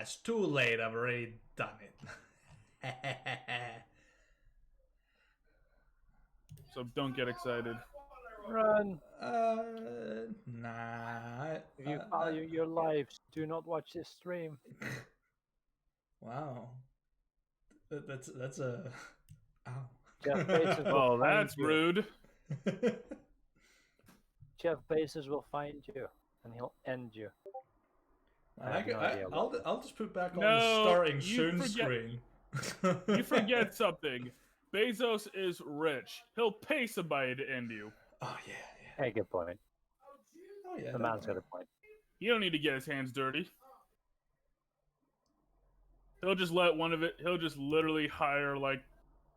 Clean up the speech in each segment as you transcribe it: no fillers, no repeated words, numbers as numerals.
it's too late. I've already done it. So don't get excited. Run! Nah. If you value your lives, do not watch this stream. Wow. That's a. Ow. Jeff Bezos will Oh, find that's you. rude. Jeff Bezos will find you, and he'll end you. I'll just put back on No, the starting you soon forget- screen. You forget something. Bezos is rich. He'll pay somebody to end you. Oh yeah. Hey, good point. Oh yeah. The man's got a point. You don't need to get his hands dirty. He'll just let one of it. He'll just literally hire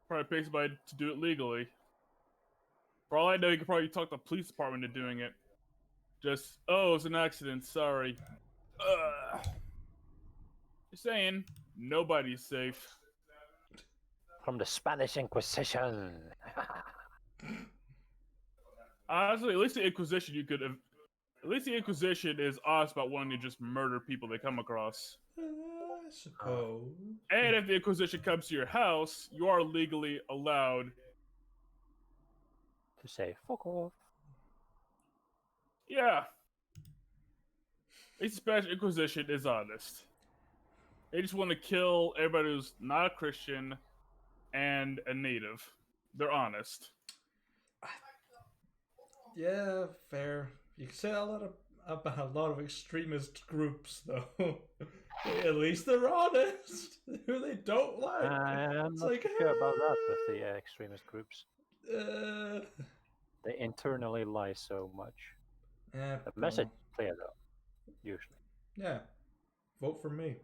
probably pay somebody to do it legally. For all I know, you could probably talk the police department into doing it. Just, oh, it's an accident. Sorry. Just saying, nobody's safe. From the Spanish Inquisition. Honestly, at least the Inquisition At least the Inquisition is honest about wanting to just murder people they come across. I suppose. And if the Inquisition comes to your house, you are legally allowed To say, fuck off. Yeah. The Spanish Inquisition is honest. They just want to kill everybody who's not a Christian and a native. They're honest. Yeah, fair. You can say about a lot of extremist groups, though. At least they're honest. Who they don't like. I'm It's not like, sure about that with the extremist groups. Uh, They internally lie so much. yeah, The message is clear, though. Usually. Yeah. Vote for me.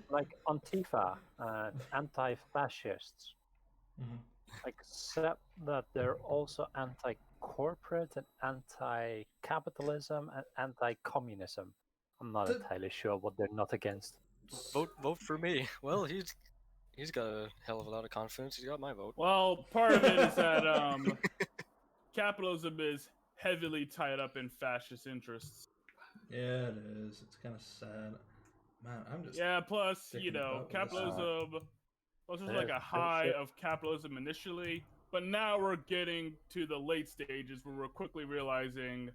Like Antifa and anti-fascists. Mhm. Except that they're also anti-corporate and anti-capitalism and anti-communism. I'm not entirely sure what they're not against. Vote for me. Well, he's got a hell of a lot of confidence. He's got my vote. Well, part of it is that capitalism is heavily tied up in fascist interests. Yeah, it is. It's kind of sad. Man, I'm just. Yeah, plus, thinking about this. capitalism. Plus, there's like a There's high bullshit. of capitalism initially, but now we're getting to the late stages where we're quickly realizing,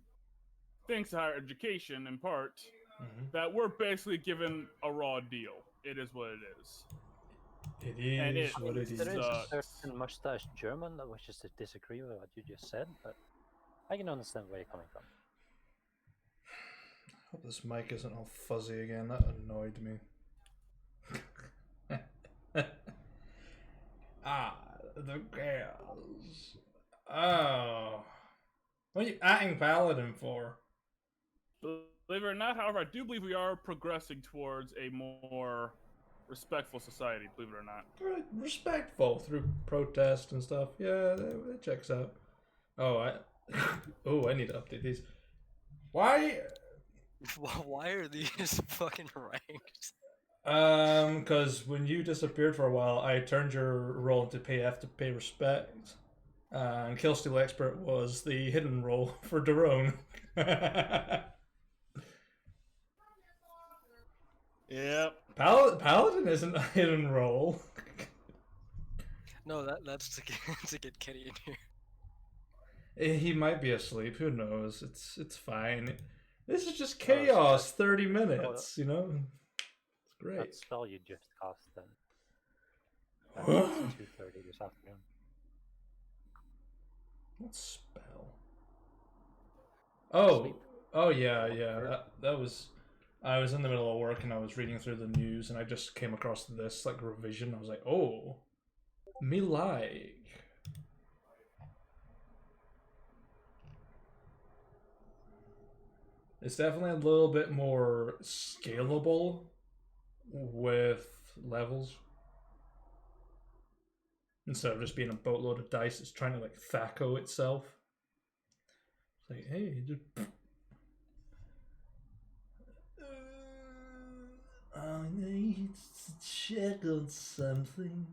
thanks to higher education in part, that we're basically given a raw deal. It is what it is. It is And it- what it is. There is a sucks. certain mustache German that wishes to disagree with what you just said, but I can understand where you're coming from. I hope this mic isn't all fuzzy again. That annoyed me. The girls. Oh. What are you acting paladin for? Believe it or not, however, I do believe we are progressing towards a more respectful society, believe it or not. Respectful through protest and stuff. Yeah, it checks out. Oh, I need to update these. Why? Why are these fucking ranked? Because when you disappeared for a while, I turned your role into have to pay respect. And Killsteal Expert was the hidden role for Daron. Yep. Paladin isn't a hidden role. No, that's to get Kenny in here. He might be asleep. Who knows? It's fine. This is just chaos. 30 minutes. You know. It's great. That spell you just cast then. What? That's 2:30 this afternoon. What spell? Oh, Sleep. oh yeah. That was. I was in the middle of work and I was reading through the news and I just came across this like revision. I was like, oh, me like. It's definitely a little bit more scalable with levels. Instead of just being a boatload of dice, it's trying to like Thaco itself. It's like, hey, just... I need to check on something.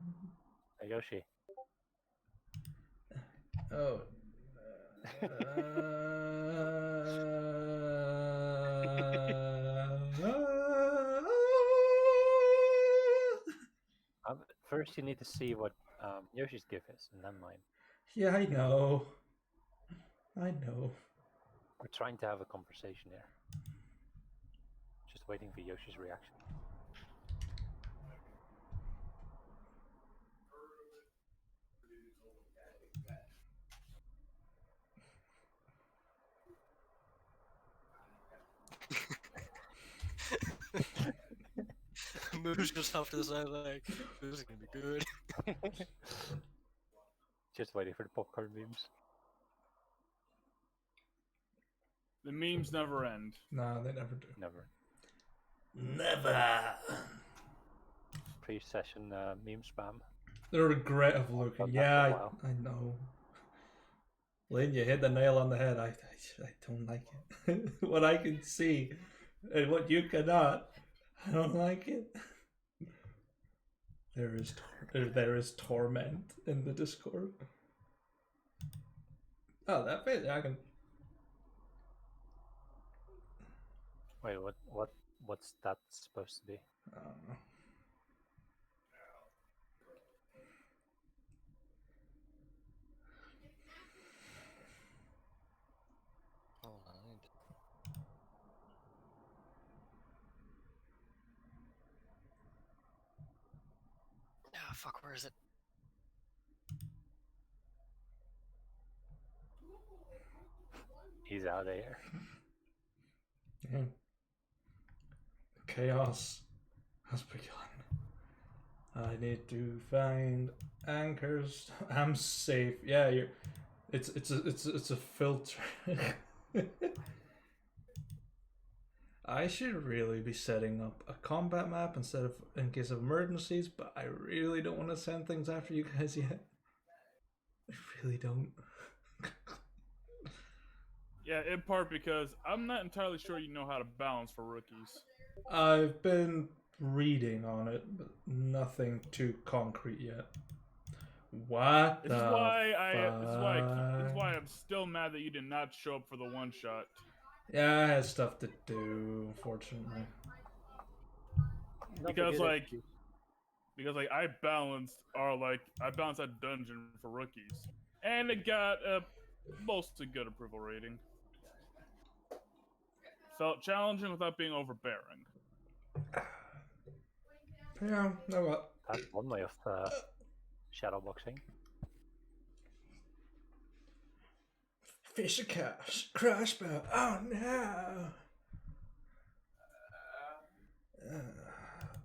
Hey, Yoshi. Oh. First, you need to see what Yoshi's gift is, and then mine. Yeah, I know. I know. We're trying to have a conversation here. Just waiting for Yoshi's reaction. Moose just off to the side like, this is gonna be good. Just waiting for the popcorn memes. The memes never end. Nah, they never do. Never. Never. Pre-session meme spam. The regret of looking. Done that Yeah, for a while. I know. Lynn, you hit the nail on the head. I don't like it. What I can see and what you cannot. I don't like it. There is torment in the Discord. Oh, that bit I can. Wait, what's that supposed to be? I don't know. Hold on, I need to... Ah, fuck, where is it? He's out of here. Yeah. Chaos has begun. I need to find anchors. I'm safe. Yeah, you're. It's a filter. I should really be setting up a combat map instead of in case of emergencies, but I really don't want to send things after you guys yet. I really don't. Yeah, in part because I'm not entirely sure you know how to balance for rookies. I've been reading on it, but nothing too concrete yet. What This is the why I'm still mad that you did not show up for the one shot. Yeah, I had stuff to do, unfortunately. Because I balanced that dungeon for rookies, and it got a mostly good approval rating. Felt challenging without being overbearing. Yeah, no what? That's one way of shadowboxing. Fish a crash bow. Oh no!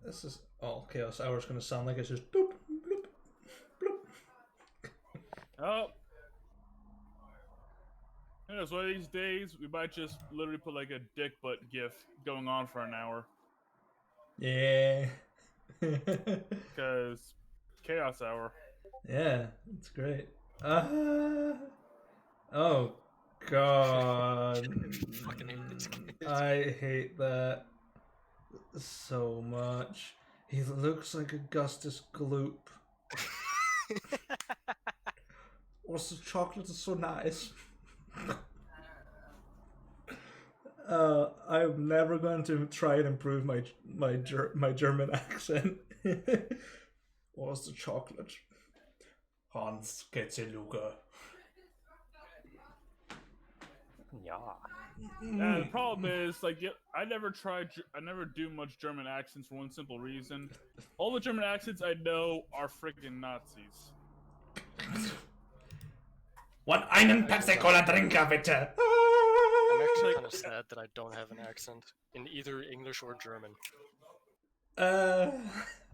This is all Chaos Hour's gonna sound like it's just boop, bloop, bloop. Oh. You know, so one of these days, we might just literally put like a dick butt gif going on for an hour. Yeah. Because Chaos Hour. Yeah, it's great. Oh god. Fucking hate this kid. I hate that so much. He looks like Augustus Gloop. Also, chocolate is so nice. I'm never going to try and improve my German accent. What's the chocolate? Hans Getzeluga. Yeah. And the problem is, like, I never do much German accents for one simple reason. All the German accents I know are freaking Nazis. Einen Pepsi Cola Trinker, bitte. I'm actually kind of sad that I don't have an accent in either English or German.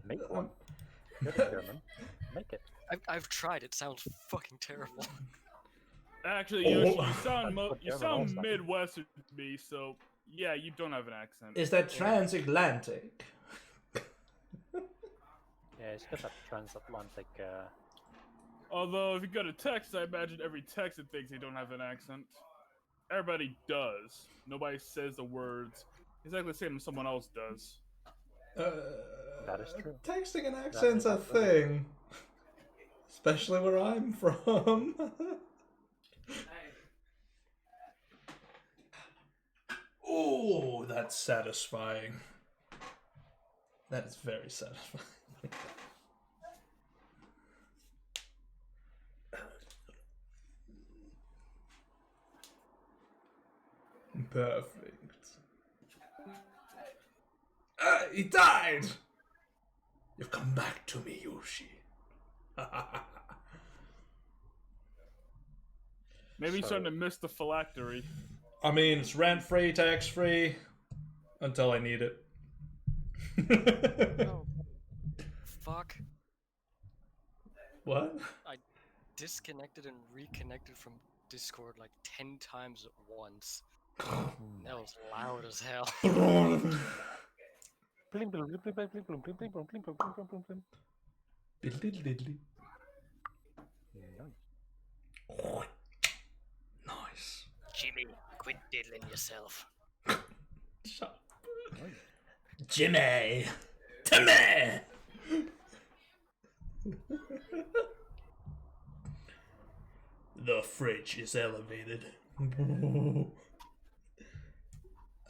Make one. You're German. Make it. I've tried. It sounds fucking terrible. Actually, Yoshi, you German sound also. Midwestern to me, so yeah, you don't have an accent. Is that transatlantic? Yeah, it's got that transatlantic. Although, if you go to Texas, I imagine every Texan thinks they don't have an accent. Everybody does. Nobody says the words exactly the same as someone else does. That is true. Texting an accent's a thing. Especially where I'm from. Oh, that's satisfying. That is very satisfying. Perfect. He died! You've come back to me, Yoshi. Maybe he's starting to miss the phylactery. I mean, it's rent-free, tax-free, until I need it. Oh, fuck. What? I disconnected and reconnected from Discord like 10 times at once. That was loud as hell. Blim, blim, blim, blim, blim, blim, blim, blim, blim, blim, blim, blim, blim, blim. Diddly-diddly. Nice. Nice. Jimmy, quit diddling yourself. Shut up. Jimmy! Timmy! The fridge is elevated.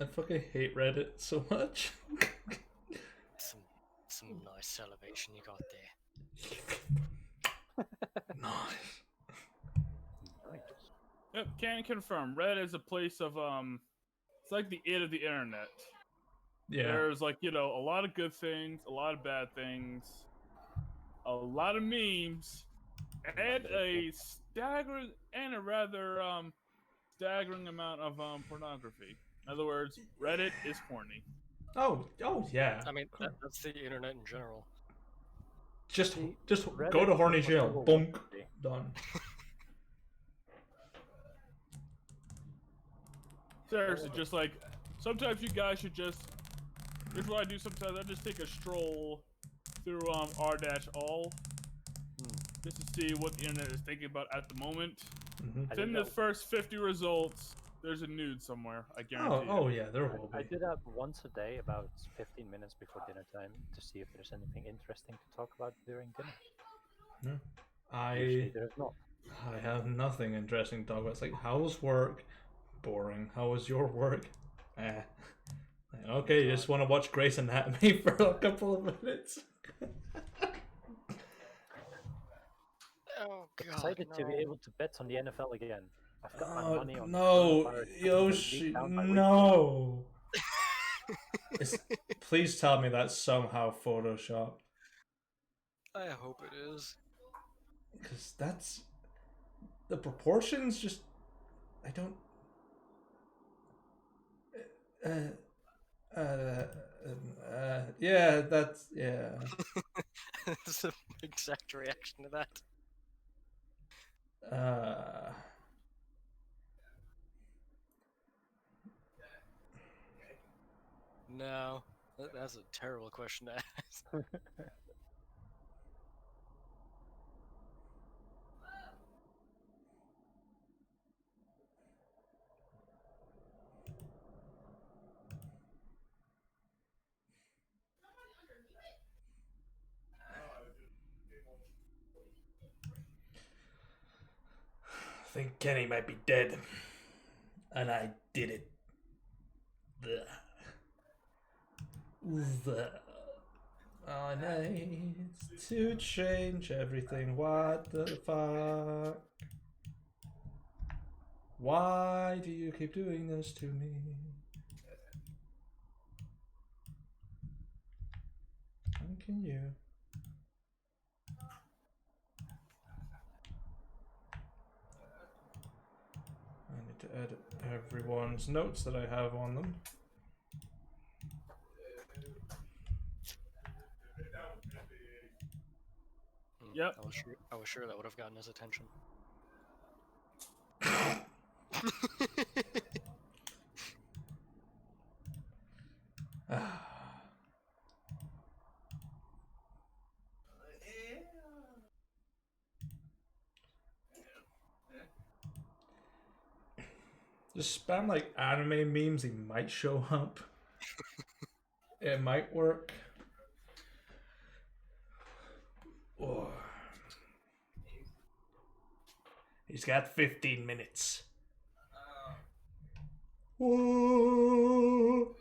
I fucking hate Reddit so much. Some nice elevation you got there. Nice. Yep, can confirm. Reddit is a place of it's like the it of the internet. Yeah. There's like, you know, a lot of good things, a lot of bad things, a lot of memes, and a rather staggering amount of pornography. In other words, Reddit is horny. Oh yeah. I mean, that's the internet in general. Just Reddit go to horny is jail. what Bonk. will be. Done. Seriously, just like sometimes you guys should just. Here's what I do sometimes. I just take a stroll through r-all just to see what the internet is thinking about at the moment. Mm-hmm. In the first 50 results, there's a nude somewhere. I guarantee. Oh yeah, there will I be. do that once a day, about 15 minutes before dinner time, to see if there's anything interesting to talk about during dinner. Usually there's not. I have nothing interesting to talk about. It's like, how was work? Boring. How was your work? Okay, you just want to watch Grey's Anatomy for a couple of minutes? Oh god. Excited no. to be able to bet on the NFL again. I've got my money on No, Empire to Yoshi, lead down by week no. Please tell me that's somehow photoshopped. I hope it is. Because that's... The proportions just... I don't... yeah, that's... Yeah. That's the exact reaction to that. No, that's a terrible question to ask. I think Kenny might be dead. And I did it. I need to change everything. What the fuck? Why do you keep doing this to me? How can you? I need to edit everyone's notes that I have on them. Yep. I was sure that would have gotten his attention. Just spam like anime memes, he might show up. It might work. Oh. He's got 15 minutes. Whoa. Oh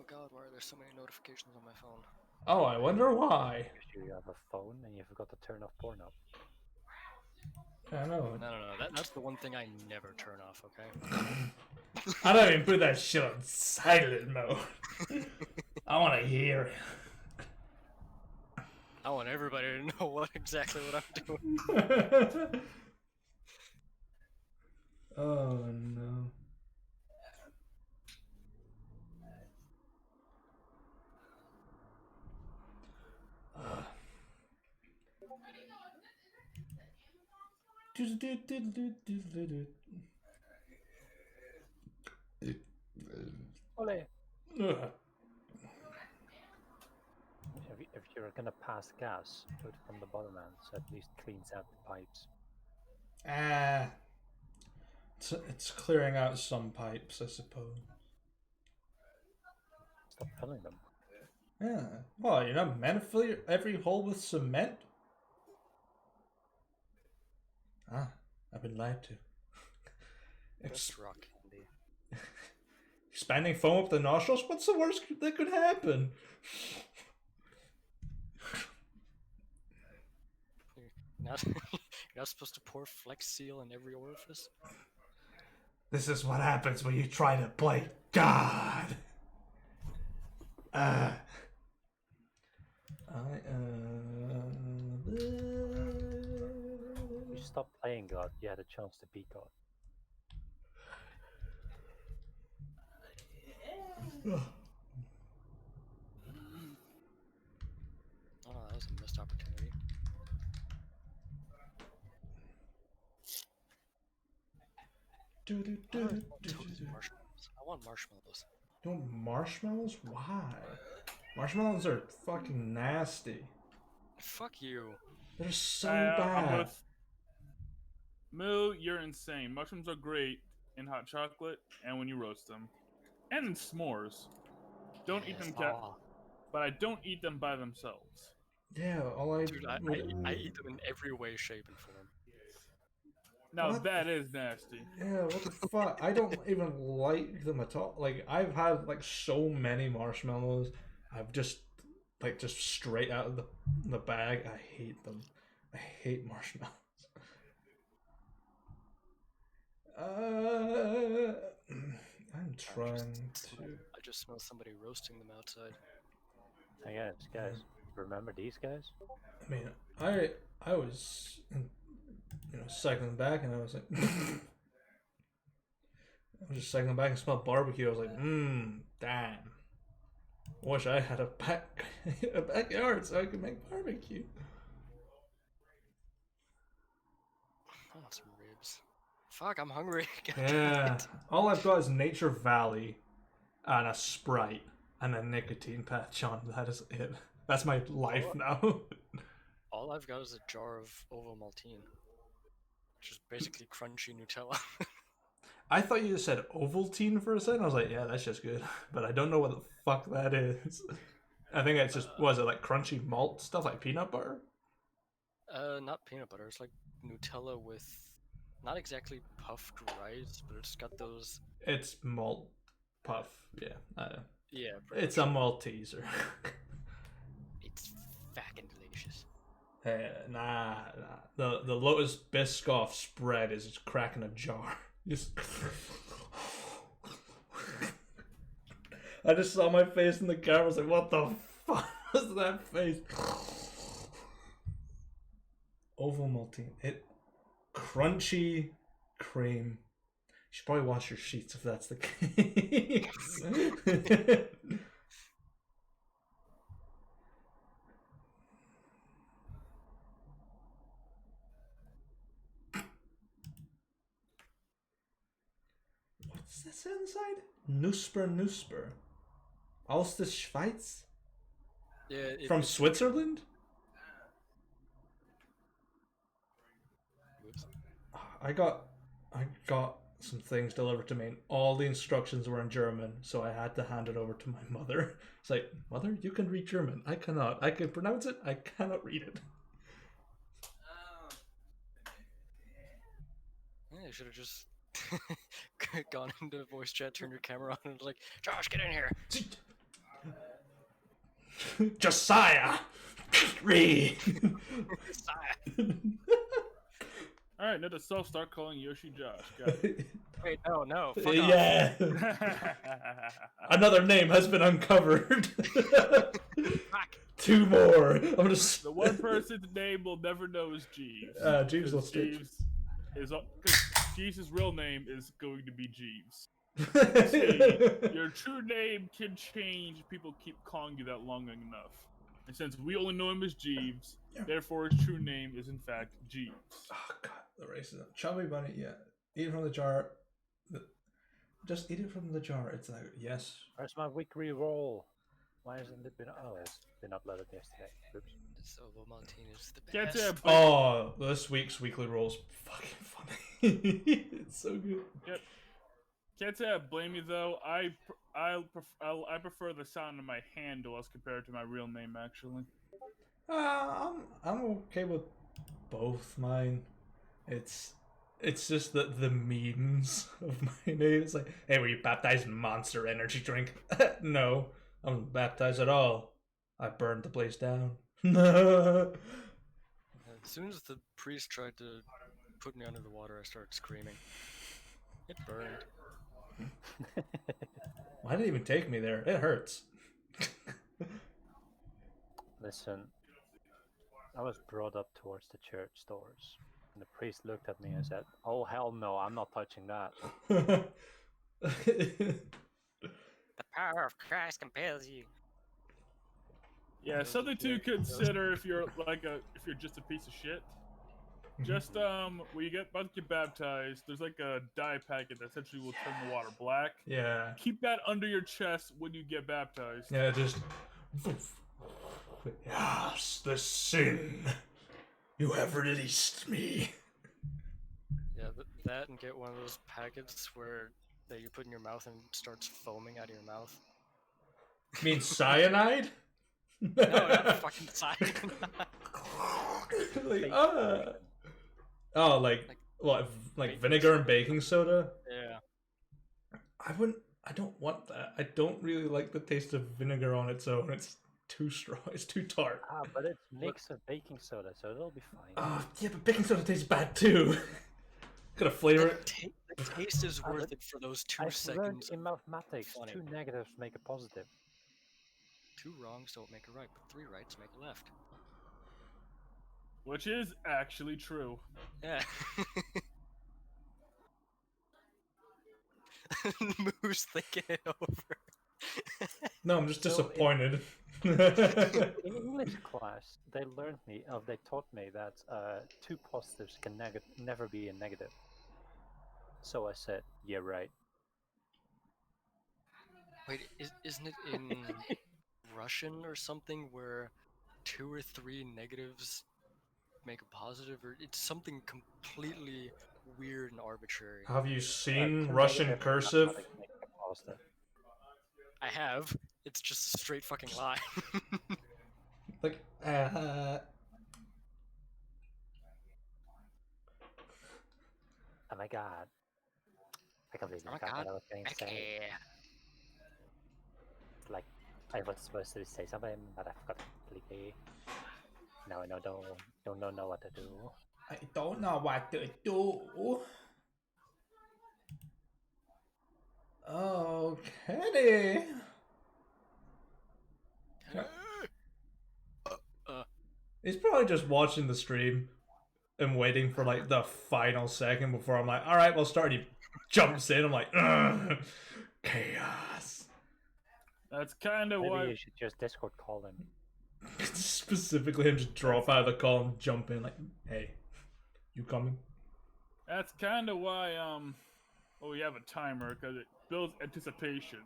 god, why are there so many notifications on my phone? Oh, I wonder why. If you have a phone and you forgot to turn off porn up. I know. No. That's the one thing I never turn off. Okay. I don't even put that shit on silent mode. I want to hear it. I want everybody to know what I'm doing. Oh no. Ole. Ugh. If you're gonna pass gas, do it from the bottom end, so at least cleans out the pipes. It's clearing out some pipes, I suppose. Stop filling them. Yeah. Well, you're not meant to fill every hole with cement? I've been lied to. Best rock candy. Expanding foam up the nostrils? What's the worst that could happen? You're not supposed to pour Flex Seal in every orifice? This is what happens when you try to play God. You stop playing God, you had a chance to be God. Oh, that was a missed opportunity. I want marshmallows. You want marshmallows? Why? Marshmallows are fucking nasty. Fuck you. They're so I'm bad. with Moo, you're insane. Mushrooms are great in hot chocolate and when you roast them. And in s'mores. Don't eat them, but I don't eat them by themselves. Yeah, all I... Dude, I eat them in every way, shape, and form. Now What? that is nasty. Yeah, what the fuck? I don't even like them at all. Like, I've had, like, so many marshmallows. I've just straight out of the bag. I hate them. I hate marshmallows. I'm trying to... I just smell somebody roasting them outside. Hey guys, remember these guys? I mean, I was, cycling back, and I was like, I was just cycling back and smelled barbecue. I was like, damn. Wish I had a backyard so I could make barbecue. I want some ribs. Fuck, I'm hungry. Yeah, all I've got is Nature Valley, and a Sprite, and a nicotine patch on. That is it. That's my life now. All I've got is a jar of Ovomaltine, which is basically crunchy Nutella. I thought you just said Ovaltine for a second. I was like, yeah, that's just good. But I don't know what the fuck that is. I think it's just, was it like crunchy malt stuff, like peanut butter? Not peanut butter. It's like Nutella with not exactly puffed rice, but it's got those... It's malt puff, yeah. Yeah, it's a Malteser. It's fucking delicious. Nah. The Lotus Biscoff spread is just cracking a jar. Just... I just saw my face in the camera. I was like, what the fuck was that face? Ovomaltine. Crunchy cream. You should probably wash your sheets if that's the case. What's this inside? Nusper. Aus der Schweiz? Yeah. From Switzerland? Oops. I got some things delivered to me, and all the instructions were in German, so I had to hand it over to my mother. It's like, Mother, you can read German. I cannot. I can pronounce it. I cannot read it. Yeah, you should have just gone into voice chat, turned your camera on, and was like, Josh, get in here. Josiah, read. All right, let us self start calling Yoshi Josh. Got it. Wait, no, fuck off. Yeah. Another name has been uncovered. Fuck. 2 more. I'm gonna. The one person's name we'll never know is Jeeves. Jeeves will stick. Jeeves is Jeeves' real name is going to be Jeeves. See, your true name can change if people keep calling you that long enough. And since we only know him as Jeeves, therefore his true name is in fact Jeeves. Oh god, the racism. Chubby bunny, yeah. Eat it from the jar. Just eat it from the jar. It's like, yes. Where's my weekly roll? Why hasn't it been? Oh, it's been uploaded yesterday. Oops. Solo Martinez, the Can't best. say Oh, this week's weekly roll's fucking funny. It's so good. Yep. Can't say I blame you though. I prefer the sound of my handle as compared to my real name actually. I'm okay with both mine. It's just that the memes of my name. It's like, hey, were you baptized in Monster Energy drink? No, I wasn't baptized at all. I burned the place down. As soon as the priest tried to put me under the water, I started screaming. It burned. Why did it even take me there? It hurts. Listen, I was brought up towards the church doors, and the priest looked at me and said, "Oh hell no, I'm not touching that." The power of Christ compels you. Yeah, something to consider if you're just a piece of shit. Just when you about to get baptized, there's like a dye packet that essentially will turn the water black. Yeah. Keep that under your chest when you get baptized. Yeah, just. Yes, the sin. You have released me. Yeah, that and get one of those packets that you put in your mouth and it starts foaming out of your mouth. You mean cyanide? No, not fucking cyanide. Like vinegar and baking soda? Yeah. I don't want that. I don't really like the taste of vinegar on its own. It's too strong. It's too tart. But it's mixed with baking soda, so it'll be fine. Yeah, but baking soda tastes bad too. Gotta flavor it. The taste is worth it for those 2 I've seconds. learned in mathematics, funny. 2 negatives make a positive. 2 wrongs don't make a right, but 3 rights make a left. Which is actually true. Yeah. Moose thinking it over. No, I'm just disappointed. In English class, they taught me that 2 positives can never be a negative. So I said, yeah, right. Wait, isn't it in Russian or something where 2 or 3 negatives make a positive, or it's something completely weird and arbitrary? Have you seen 2 Russian negatives cursive? make a positive. I have. It's just a straight fucking lie. Like, Oh my god. I completely Oh my forgot god. what I was going to say. Okay. It's like, I was supposed to say something, but I forgot completely. Now I don't know what to do. I don't know what to do. Okay. He's probably just watching the stream and waiting for like the final second before I'm like, all right, we'll start. He jumps in. I'm like, ugh, chaos. That's kind of Maybe why. you should just Discord call him. Specifically, him just drop out of the call and jump in like, hey, you coming? That's kind of why we have a timer because it builds anticipation.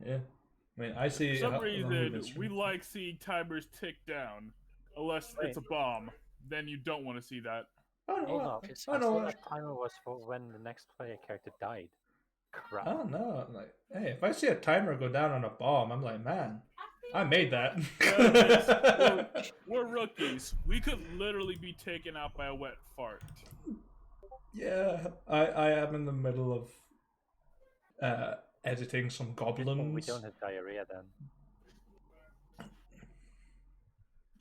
Yeah. I mean, I see. For some reason, we like seeing timers tick down, unless it's a bomb. Then you don't want to see that. Oh Hold no! up. I I know. thought that timer was for when the next player character died. Crap. Oh no! Like, hey, if I see a timer go down on a bomb, I'm like, man, I made that. We're rookies. We could literally be taken out by a wet fart. Yeah, I am in the middle of editing some goblins. We don't have diarrhea then.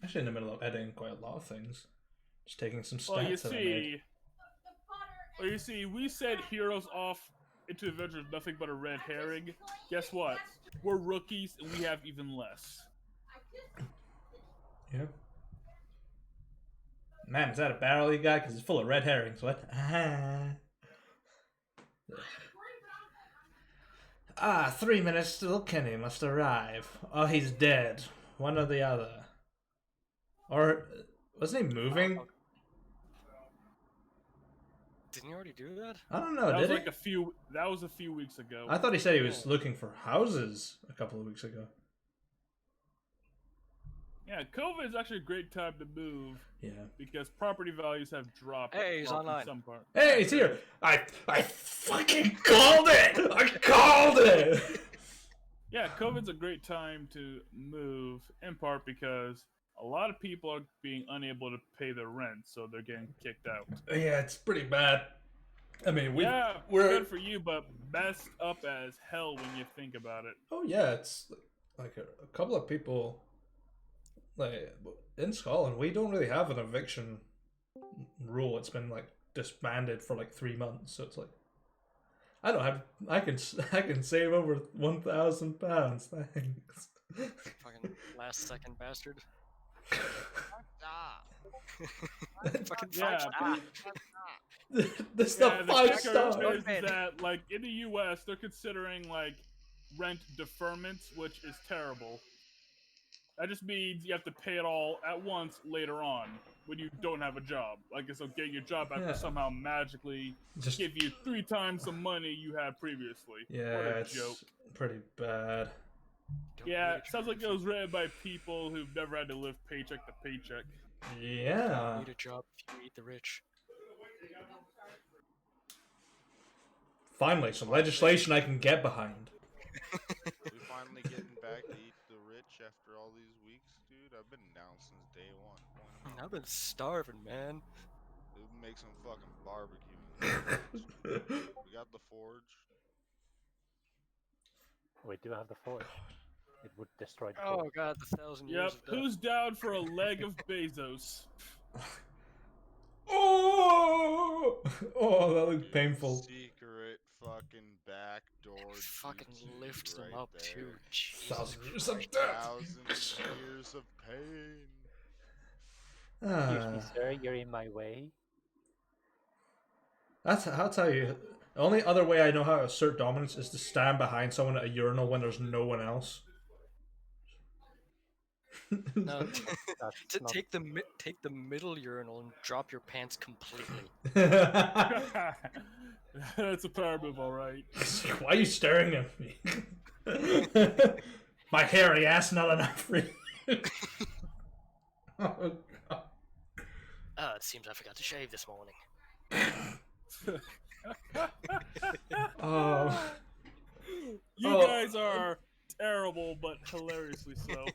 Actually, in the middle of editing quite a lot of things. Just taking some Well, you stats that I made. see, we said heroes off into adventure is nothing but a red herring. Guess what? We're rookies and we have even less. Yeah. Man, is that a barrel you got? Because it's full of red herrings. What? Ah, 3 minutes till Kenny must arrive. Oh, he's dead. One or the other. Or wasn't he moving? Didn't you already do that? I don't know. That Did was he? like that was a few weeks ago. I thought he said he was looking for houses a couple of weeks ago. Yeah, COVID is actually a great time to move. Yeah. Because property values have dropped. Hey, he's online. In some part. Hey, it's here. I fucking called it. I called it. Yeah, COVID's a great time to move, in part because a lot of people are being unable to pay their rent, so they're getting kicked out. Yeah, it's pretty bad. I mean, we're good for you, but messed up as hell when you think about it. Oh yeah, it's like a couple of people like in Scotland. We don't really have an eviction rule. It's been like disbanded for like 3 months, so it's like I don't have. I can save over £1,000. Thanks. Fucking last second bastard. Fucking yeah. This stuff the 5 stars. Is that like in the U.S. they're considering like rent deferments, which is terrible. That just means you have to pay it all at once later on when you don't have a job. Like, so getting your job back will somehow magically just give you 3 times the money you had previously. Yeah, what a it's joke. Pretty bad. Yeah, it sounds like it was written by people who've never had to live paycheck to paycheck. Yeah. You need a job if you eat the rich. Finally, some legislation I can get behind. We finally getting back to eat the rich after all these weeks, dude. I've been down since day one. I've been starving, man. Dude, make some fucking barbecue. We got the forge. We do have the forge. It would destroy the Oh forge. god, the 1,000 years of death. Who's down for a leg of Bezos? Oh, that looks painful. Secret fucking back door. Fucking lifts them right up there. too. Jesus 1,000 years of death. 1,000 years of pain. Excuse me, sir. You're in my way. I'll tell you. The only other way I know how to assert dominance is to stand behind someone at a urinal when there's no one else. No, to take the middle urinal and drop your pants completely. That's a power move, all right. Why are you staring at me? My hairy ass not enough for you. Oh, God. It seems I forgot to shave this morning. You guys are terrible, but hilariously so.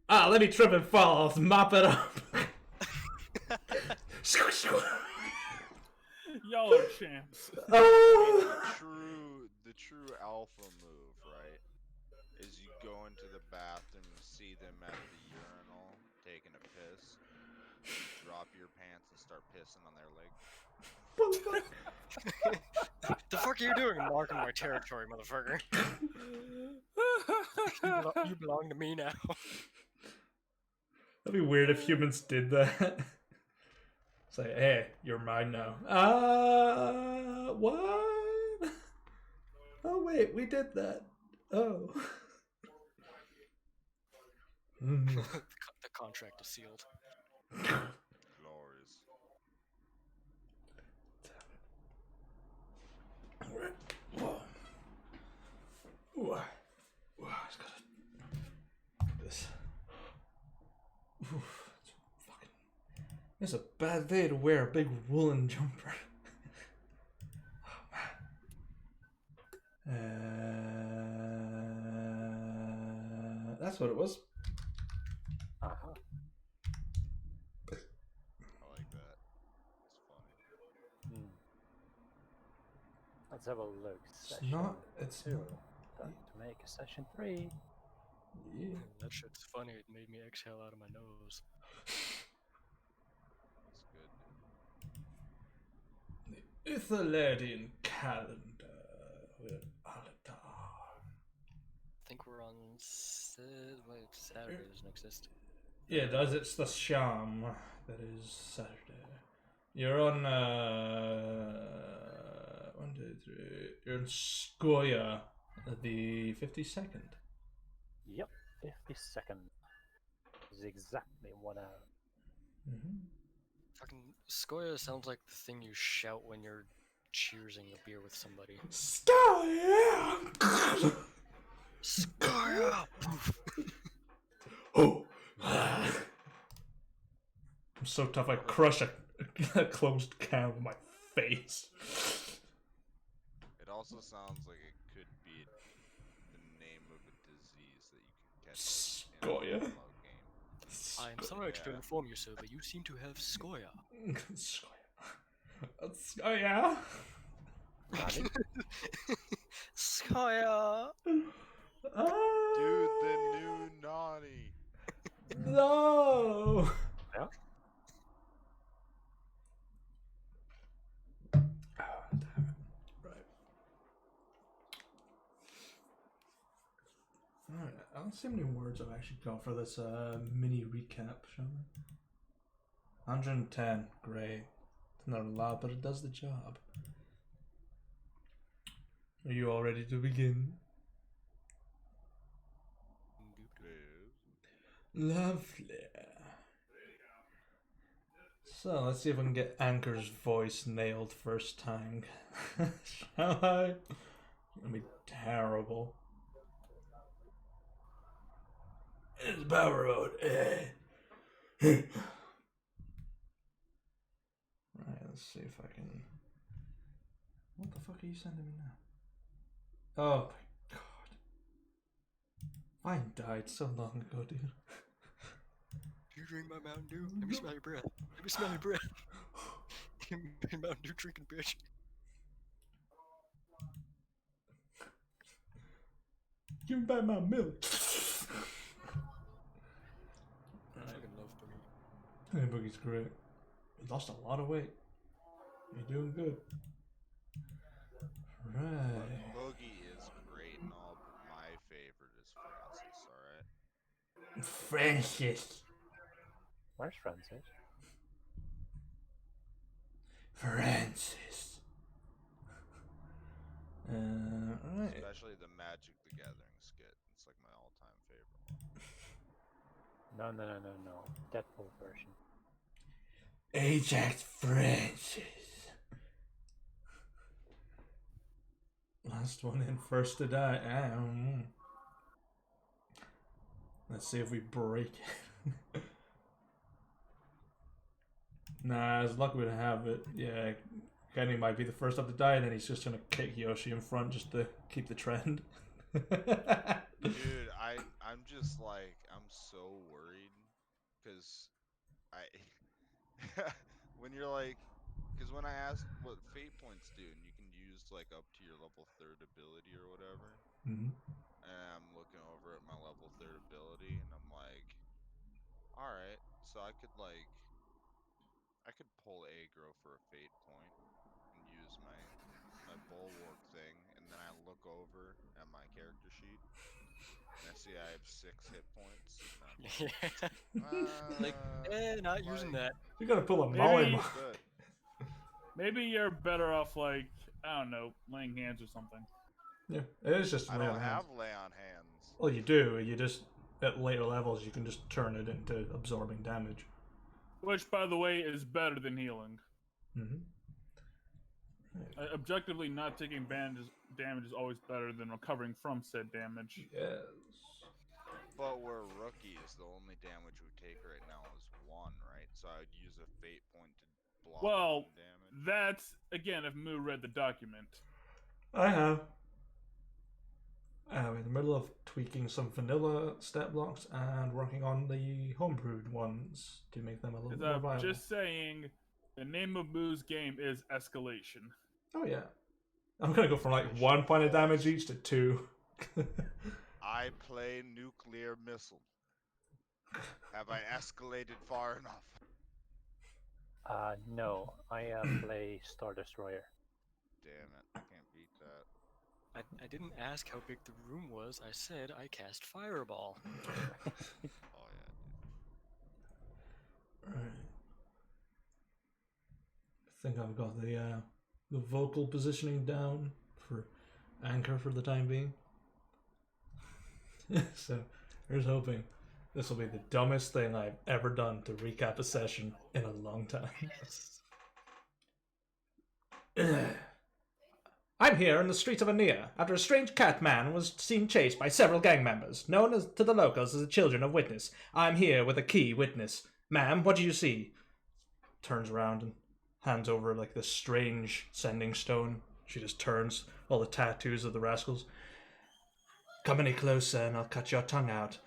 Let me trip and fall. I'll mop it up. Y'all are champs. The true alpha move, right, is you go into the bathroom and see them at the urinal taking a piss. You drop your pants and start pissing on their leg. The fuck are you doing? Marking my territory, motherfucker. You belong to me now. That'd be weird if humans did that. It's like, hey, you're mine now. What? Oh, wait, we did that. Oh. The contract is sealed. Glorious. Whoa. Ooh. Ooh, I just gotta this. Oof, it's a bad day to wear a big woolen jumper. Oh man. That's what it was. Uh-huh. I like that. It's funny. Let's have a look. It's not. It's 2. Time to make a session 3. Yeah. That shit's funny. It made me exhale out of my nose. That's good. Ithalian calendar with Alatar. I think we're on wait, Saturday doesn't exist. Yeah, it does. It's the Sham that is Saturday. You're on 1, 2, 3. You're in Skoya, the 52nd. Yep, 52nd. Is exactly 1 hour. Mm-hmm. Fucking Skoya sounds like the thing you shout when you're cheersing a beer with somebody. Skoya! Skoya! Oh! I'm so tough I crush a closed can with my face. It also sounds like it could be the name of a disease that you can catch in a Skoya. MMO game. I am sorry to Yeah. inform you, sir, but you seem to have Skoya. Skoya. Nani? Skoya! Dude, the new Nani. No. Yeah. Oh, damn it. Right. Alright, let's see how many words I've actually got for this mini recap, shall we? 110, great. It's not a lot, but it does the job. Are you all ready to begin? Lovely. So let's see if we can get Anchor's voice nailed first time. Shall I? It's gonna be terrible. It's power mode. Right, let's see if I can. What the fuck are you sending me now? Oh my god. Mine died so long ago, dude. Do you drink my Mountain Dew? Let me smell your breath. Let me smell your breath. Mountain Dew drinking bitch. Give me back my milk. I fucking love Boogie. Hey, Boogie's great. He lost a lot of weight. You're doing good. Right. Boogie is great and all, but my favorite is Francis, alright? Francis. Where's Francis? Francis. Right. Especially the Magic the Gathering skit. It's like my all-time favorite one. No. Deadpool version. Ajax Francis. Last one in, first to die. Let's see if we break it. Nah, as luck would have it, yeah, Kenny might be the first up to die, and then he's just gonna kick Yoshi in front just to keep the trend. Dude, I'm just like, I'm so worried, because when you're like, because when I asked what fate points do, and you can use like up to your level 3rd ability or whatever, Mm-hmm. and I'm looking over at my level 3rd ability, and I'm like, alright, so I could pull aggro for a fate point, and use my bulwark thing, and then I look over at my character sheet, and I see I have 6 hit points, and I'm like, like, not using that. You gotta pull a Maybe- molly. Good. Maybe you're better off, like, I don't know, laying hands or something. Yeah, it is just I lay don't on have hands. lay on hands. Well, you do. You just at later levels you can just turn it into absorbing damage. Which, by the way, is better than healing. Mm-hmm. Objectively, not taking damage is always better than recovering from said damage. Yes. But we're rookies. The only damage we take right now is 1, right? So I would use a fate point to block 1 Well, damage. that's, again, if Moo read the document. I have. I'm in the middle of tweaking some vanilla stat blocks and working on the homebrewed ones to make them a little more viable. Just saying, the name of Moo's game is Escalation. Oh yeah. I'm gonna go from like 1 point of damage each to 2. I play nuclear missile. Have I escalated far enough? No, I play Star Destroyer. I didn't ask how big the room was. I said I cast fireball. Oh yeah, dude. Right. I think I've got the vocal positioning down for Anchor for the time being. So here's hoping this will be the dumbest thing I've ever done to recap a session in a long time. I'm here in the streets of Anir after a strange cat man was seen chased by several gang members, known as, to the locals as the Children of Witness. I'm here with a key witness. Ma'am, what do you see? Turns around and hands over like this strange sending stone. She just turns all the tattoos of the rascals. Come any closer and I'll cut your tongue out.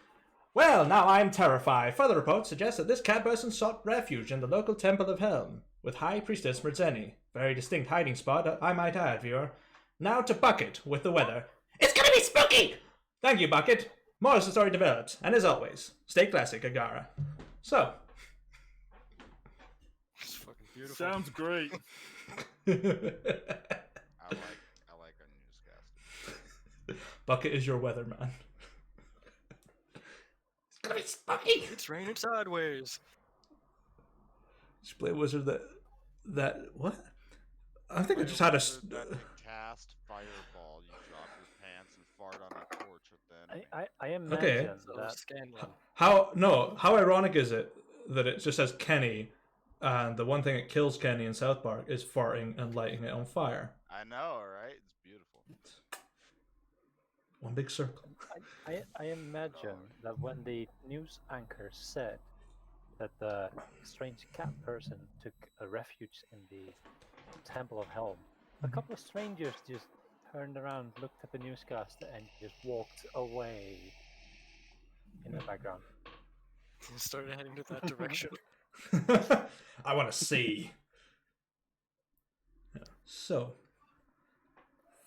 Well, now I'm terrified. Further reports suggest that this cat person sought refuge in the local Temple of Helm, with High Priestess Merzeni. Very distinct hiding spot, I might add, viewer. Now to Bucket with the weather. It's gonna be spooky! Thank you, Bucket. More as the story develops, and as always, stay classic, Agara. So. It's fucking beautiful. Sounds great. I like our newscaster. Bucket is your weatherman. It's gonna be spooky! It's raining sideways. Did you play a wizard that what? I think I just had a. That cast fireball. You drop your pants and fart on a torch with them. I imagine Okay. that. Scanlan. How ironic is it that it just says Kenny, and the one thing that kills Kenny in South Park is farting and lighting it on fire. I know, right? It's beautiful. One big circle. I imagine that when the news anchor said that the strange cat person took a refuge in the Temple of Helm, a couple of strangers just turned around, looked at the newscaster, and just walked away in the background. Started heading to that direction. I want to see. Yeah. So,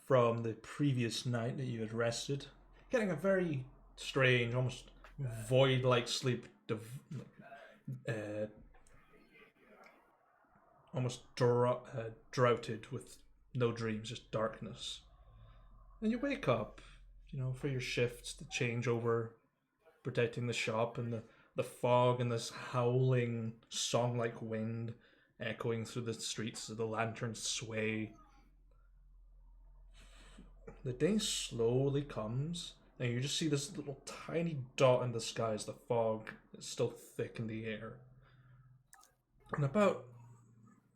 from the previous night that you had rested, getting a very strange, almost void-like sleep, almost droughted with no dreams, just darkness. And you wake up, for your shifts to change over, protecting the shop, and the fog and this howling song-like wind echoing through the streets as the lanterns sway. The day slowly comes, and you just see this little tiny dot in the sky as the fog is still thick in the air. And about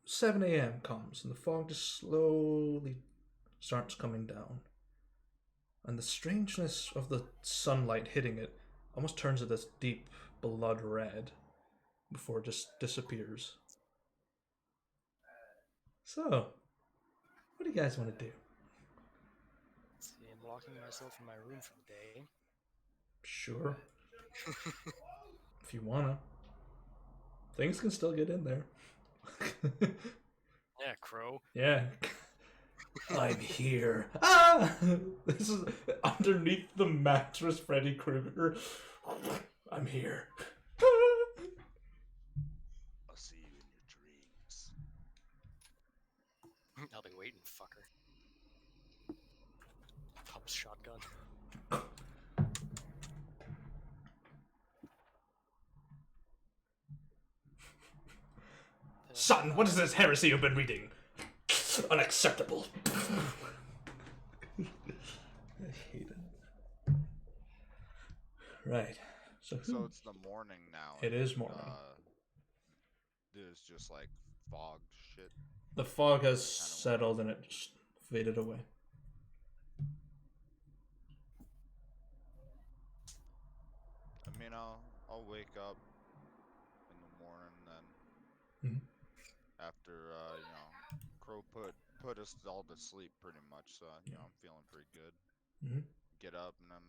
7 a.m. comes, and the fog just slowly starts coming down. And the strangeness of the sunlight hitting it almost turns to this deep blood red before it just disappears. So, what do you guys want to do? See, I'm locking myself in my room for the day. Sure. If you wanna. Things can still get in there. Yeah, Crow. Yeah. I'm here. Ah! This is underneath the mattress, Freddy Krueger. I'm here. I'll see you in your dreams. I'll be waiting, fucker. Pops shotgun. Son, what is this heresy you've been reading? Unacceptable. I hate it. Right. So it's the morning now. It is morning. There's just like fog shit. The fog has settled and it just faded away. I mean, I'll wake up in the morning then. Mm-hmm. After Crow put us all to sleep pretty much, so I'm feeling pretty good. Mm-hmm. Get up and I'm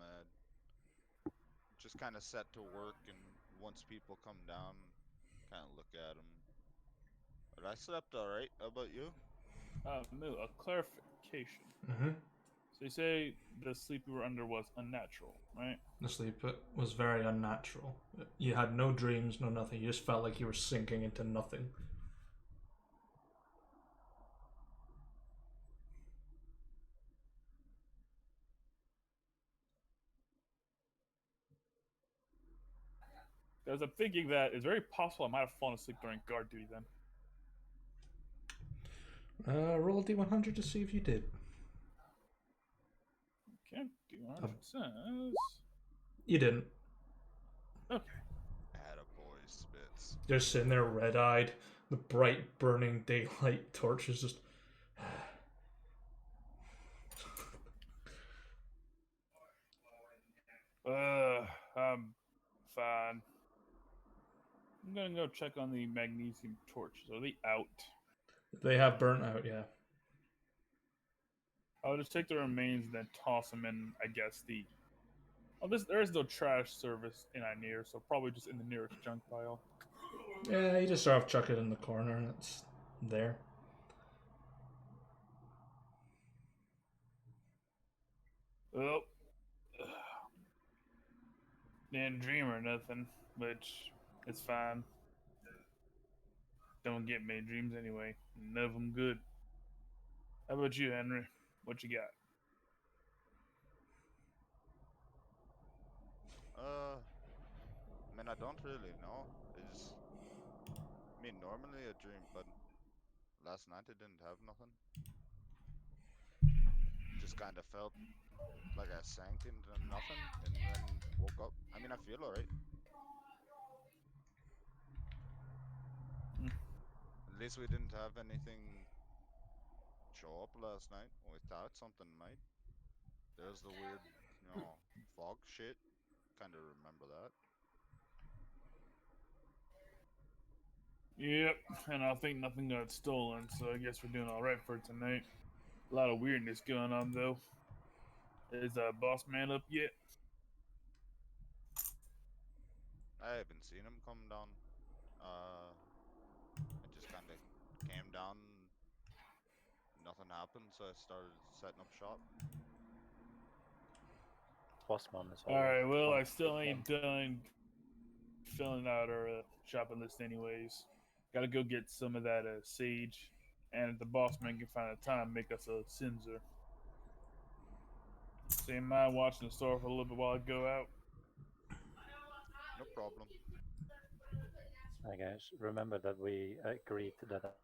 just kind of set to work, and once people come down, kind of look at them. But I slept all right. How about you? Moo, a clarification. Mm-hmm. So you say the sleep you were under was unnatural, right? The sleep was very unnatural. You had no dreams, no nothing. You just felt like you were sinking into nothing. Because I'm thinking that it's very possible I might have fallen asleep during guard duty then. Roll a d100 to see if you did. Okay, D100 says. You didn't. Okay. Attaboy, Spitz. Just sitting there red-eyed. The bright, burning daylight torch is just... I'm fine. I'm gonna go check on the magnesium torches. Are they out? They have burnt out, yeah. I'll just take the remains and then toss them in, I guess, the... Oh, there is no trash service in Anir, so probably just in the nearest junk pile. Yeah, you just sort of chuck it in the corner and it's there. Oh. Didn't dream or nothing, which it's fine. Don't get many dreams anyway. None of them good. How about you, Henry? What you got? I mean, I don't really know. It's, I mean, normally a dream, but last night I didn't have nothing. Just kind of felt like I sank into nothing and then woke up. I mean, I feel alright. At least we didn't have anything show up last night. We thought something might. There's the weird, fog shit. Kind of remember that. Yep, and I think nothing got stolen, so I guess we're doing all right for tonight. A lot of weirdness going on, though. Is boss man up yet? I haven't seen him come down. I just kind of came down. Nothing happened, so I started setting up shop. Bossman is All right, well, I always still ain't done filling out our shopping list, anyways. Gotta go get some of that sage, and if the boss man can find a time, make us a Cinzer. So you mind watching the store for a little bit while I go out? No problem. Hi guys, remember that we agreed that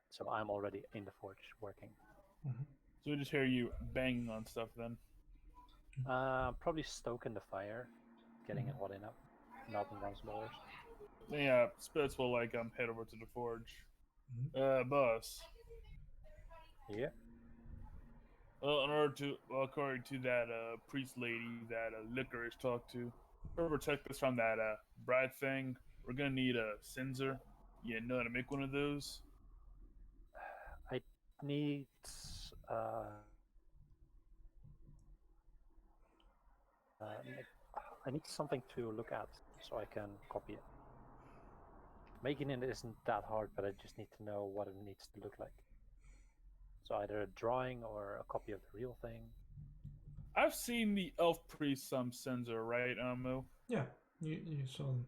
so I'm already in the forge working. So we just hear you banging on stuff then. Probably stoking the fire, getting it hot enough, melting down some ores. Yeah, Spitz will head over to the forge. Boss. Yeah. Well, according to that priest lady that Licorice talked to, her protect us from that bride thing, we're gonna need a Cinzer. You know how to make one of those? I need I need something to look at so I can copy it. Making it isn't that hard, but I just need to know what it needs to look like. So either a drawing or a copy of the real thing. I've seen the elf priest some Cinzer, right, Amu? Yeah, you saw them.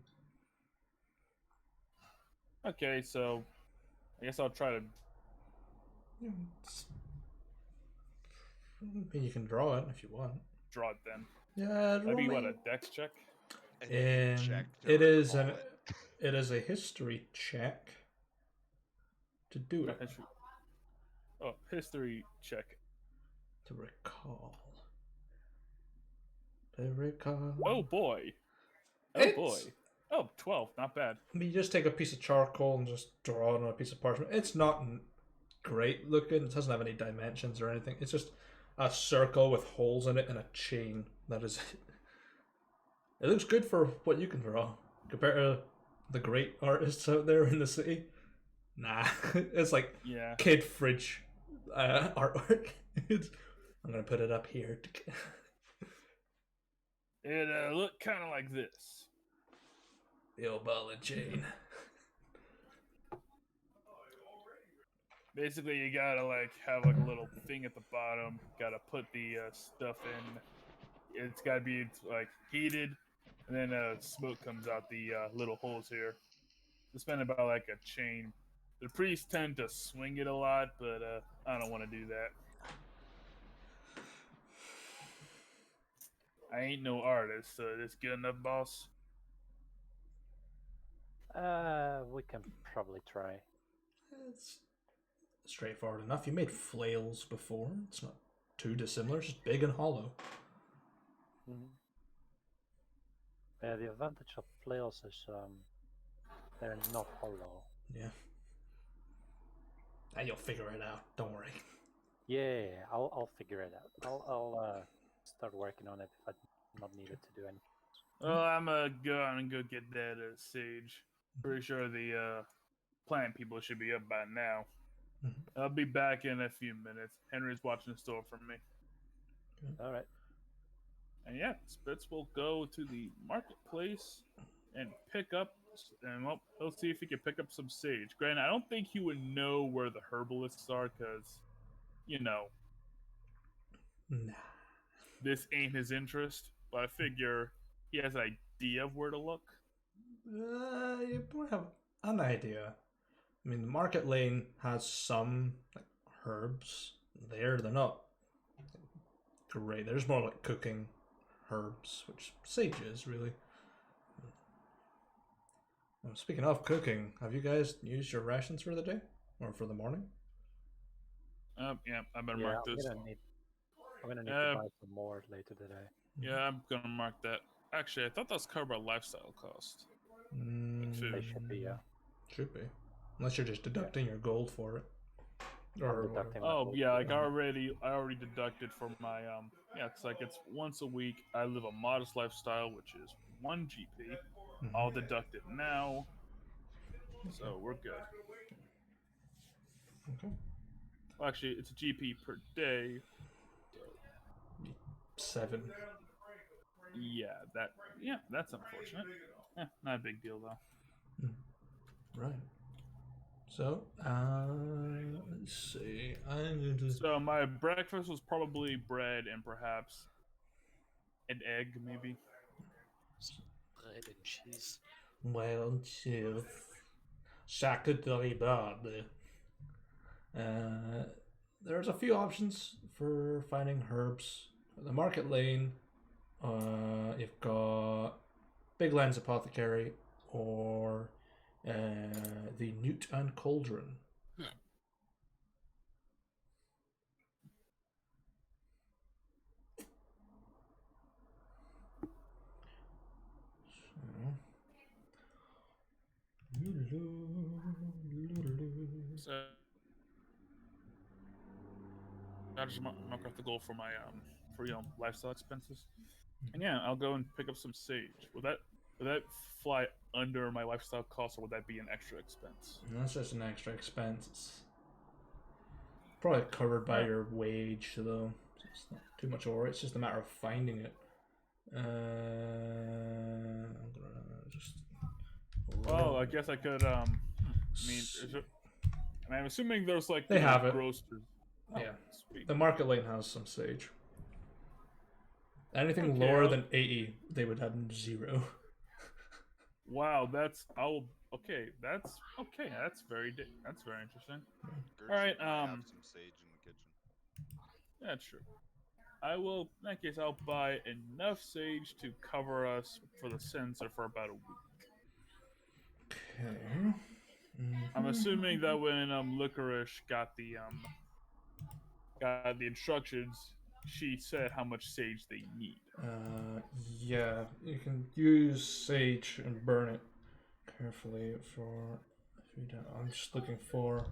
Okay, so I guess I'll try to Yeah, you can draw it if you want. draw it then. Yeah, That'd be what, a dex check? Check to it is recall it is a history check to do it. History check. To recall. To recall. Oh boy. Oh It's- boy. Oh, 12, not bad. I mean, you just take a piece of charcoal and just draw it on a piece of parchment. It's not great looking. It doesn't have any dimensions or anything. It's just a circle with holes in it and a chain. That is it. It looks good for what you can draw compared to the great artists out there in the city. Nah, it's like kid fridge artwork. I'm gonna put it up here. It looked kind of like this. The old ball and chain. Basically, you gotta have a little thing at the bottom. Gotta put the stuff in. It's gotta be heated, and then smoke comes out the little holes here. Suspended by a chain. The priests tend to swing it a lot, but I don't want to do that. I ain't no artist, so this good enough, boss? We can probably try. It's straightforward enough. You made flails before. It's not too dissimilar. It's just big and hollow. Mm-hmm. The advantage of flails is they're not hollow. Yeah. And you'll figure it out. Don't worry. Yeah, I'll figure it out. I'll start working on it if I'm not needed to do anything. Well, I'm gonna go get that sage. Pretty sure the plant people should be up by now. Mhm. I'll be back in a few minutes. Henry's watching the store for me. All right. And yeah, Spitz will go to the marketplace and pick up, and well, he'll see if he can pick up some sage. Granted, I don't think he would know where the herbalists are because, you know, Nah. this ain't his interest. But I figure he has an idea of where to look. You probably have an idea. I mean, the market lane has some like herbs there. They're not great. There's more like cooking herbs, which sage is really. Speaking of cooking, have you guys used your rations for the day or for the morning? Yeah, I better Yeah, mark this. I'm gonna need to buy some more later today. Yeah, I'm gonna mark that. Actually, I thought that was covered by lifestyle cost. They should be, yeah. Should be, unless you're just deducting your gold for it. I'm deducting my Oh gold. yeah, like I already deducted for my yeah, it's like it's once a week. I live a modest lifestyle, which is 1 GP. I'll deduct it now, so we're good. Okay. Well, actually, it's a GP per day. So 7. yeah, that's unfortunate. Not a big deal though. Right. So, let's see. I'm going to. So my breakfast was probably bread and perhaps an egg, maybe. Bread and cheese. Well, cheers. Charcuterie board. There's a few options for finding herbs. The market lane, you've got Big Lens Apothecary or the Newt and Cauldron. So I just mark off the goal for my for lifestyle expenses. And yeah, I'll go and pick up some sage. Would that fly under my lifestyle cost, or would that be an extra expense? That's just an extra expense. It's probably covered by your wage, though. So it's not too much over. It's just a matter of finding it. I'm gonna just. Well, I guess I could. I'm assuming there's like They have it. grocers. Oh, Yeah, sweet. the market lane has some sage. Anything Okay, lower than 80, they would have 0. Wow, that's okay. That's very interesting. Gertrude All right, might have some sage in the kitchen. Yeah, true. I will. In that case, I'll buy enough sage to cover us for the sensor for about a week. Okay. I'm assuming that when Licorice got the instructions, she said how much sage they need. Yeah, you can use sage and burn it carefully for. I'm just looking for.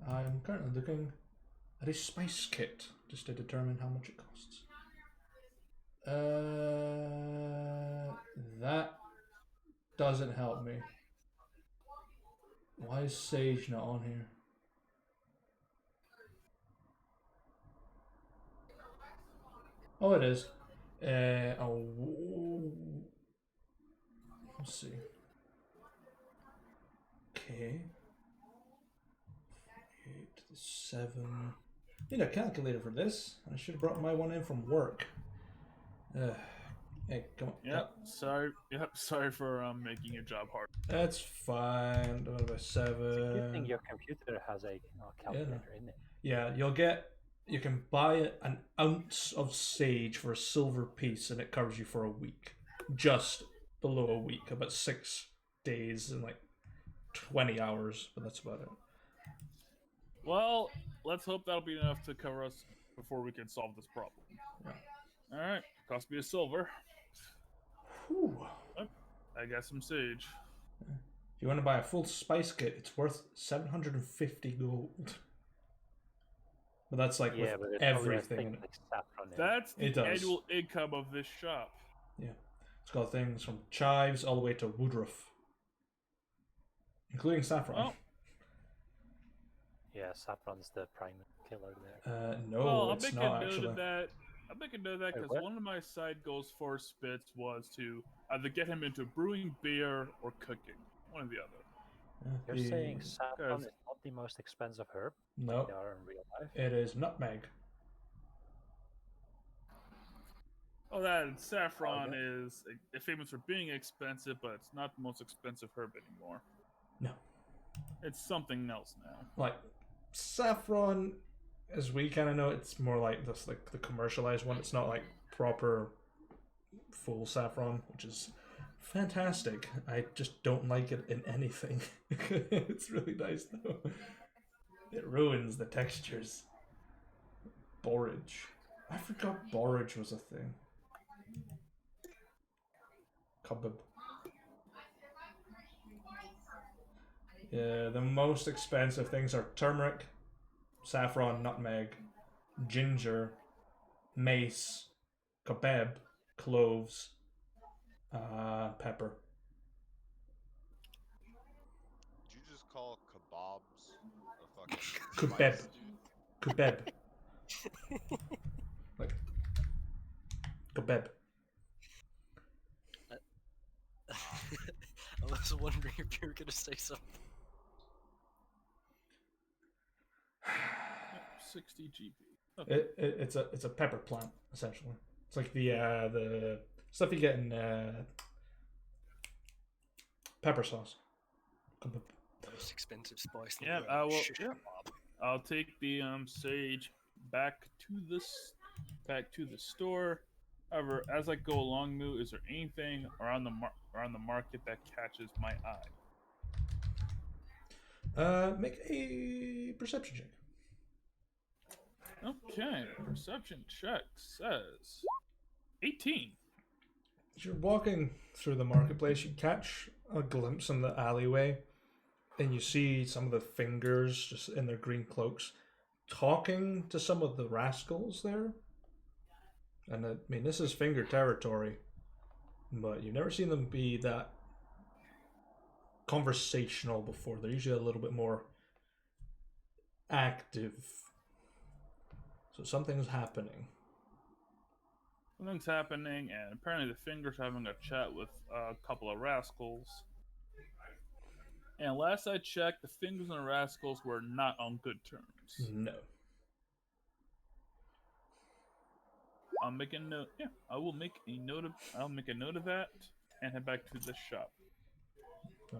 I'm currently looking at a spice kit just to determine how much it costs. That doesn't help me. Why is sage not on here? Oh, it is. Let's see. Okay. 8, 7. Need a calculator for this. I should have brought my one in from work. Hey, come on. Yep. Sorry. Yep. Sorry for making your job hard. That's fine. Divided by It's a good thing 7. your computer has a calculator in it. Yeah, you can buy an ounce of sage for a silver piece and it covers you for a week. Just below a week, about 6 days and like 20 hours, but that's about it. Well, let's hope that'll be enough to cover us before we can solve this problem. Yeah. All right. Cost me a silver. Whew. Oh, I got some sage. If you want to buy a full spice kit, it's worth 750 gold. But that's like Yeah, with but it's everything in it. like saffron in it. That's It the does. annual income of this shop. Yeah. It's got things from chives all the way to woodruff. Including saffron. Well, Yeah, saffron's the prime killer there. No, well, I'll it's make not a note actually. of that. I'll make a note of that Wait, because what? one of my side goals for Spitz was to either get him into brewing beer or cooking. One or the other. You're The- saying saffron Because- is not the most expensive herb No, like they are in real life? it is nutmeg. Oh, that and saffron Okay. is famous for being expensive, but it's not the most expensive herb anymore. No. It's something else now. Like, saffron, as we kind of know, it's more like this, like the commercialized one. It's not like proper full saffron, which is fantastic. I just don't like it in anything. It's really nice though. It ruins the textures. Borage. I forgot borage was a thing. Cobweb. Yeah, the most expensive things are turmeric, saffron, nutmeg, ginger, mace, cobweb, cloves, pepper. Did you just call kebabs a fucking Kebab. spice? Kebab. Like, kebab. I was wondering if you were gonna say something. 60 GP. Okay. It's a pepper plant essentially. It's like the stuff you get in pepper sauce. Kebab. Most expensive spice. in the Yeah, world, I will. shish Yeah, kebab. I'll take the sage back to the store. However, as I go along, Moo, is there anything around the market that catches my eye? Make a perception check. Okay, perception check says 18. As you're walking through the marketplace, you catch a glimpse in the alleyway, and you see some of the fingers just in their green cloaks talking to some of the rascals there. And I mean, this is finger territory, but you've never seen them be that conversational before. They're usually a little bit more active. So something's happening. Something's happening, and apparently the fingers are having a chat with a couple of rascals. And last I checked, the fingers and the rascals were not on good terms. No. I'll make a note. Yeah, I will make a note of. I'll make a note of that and head back to the shop.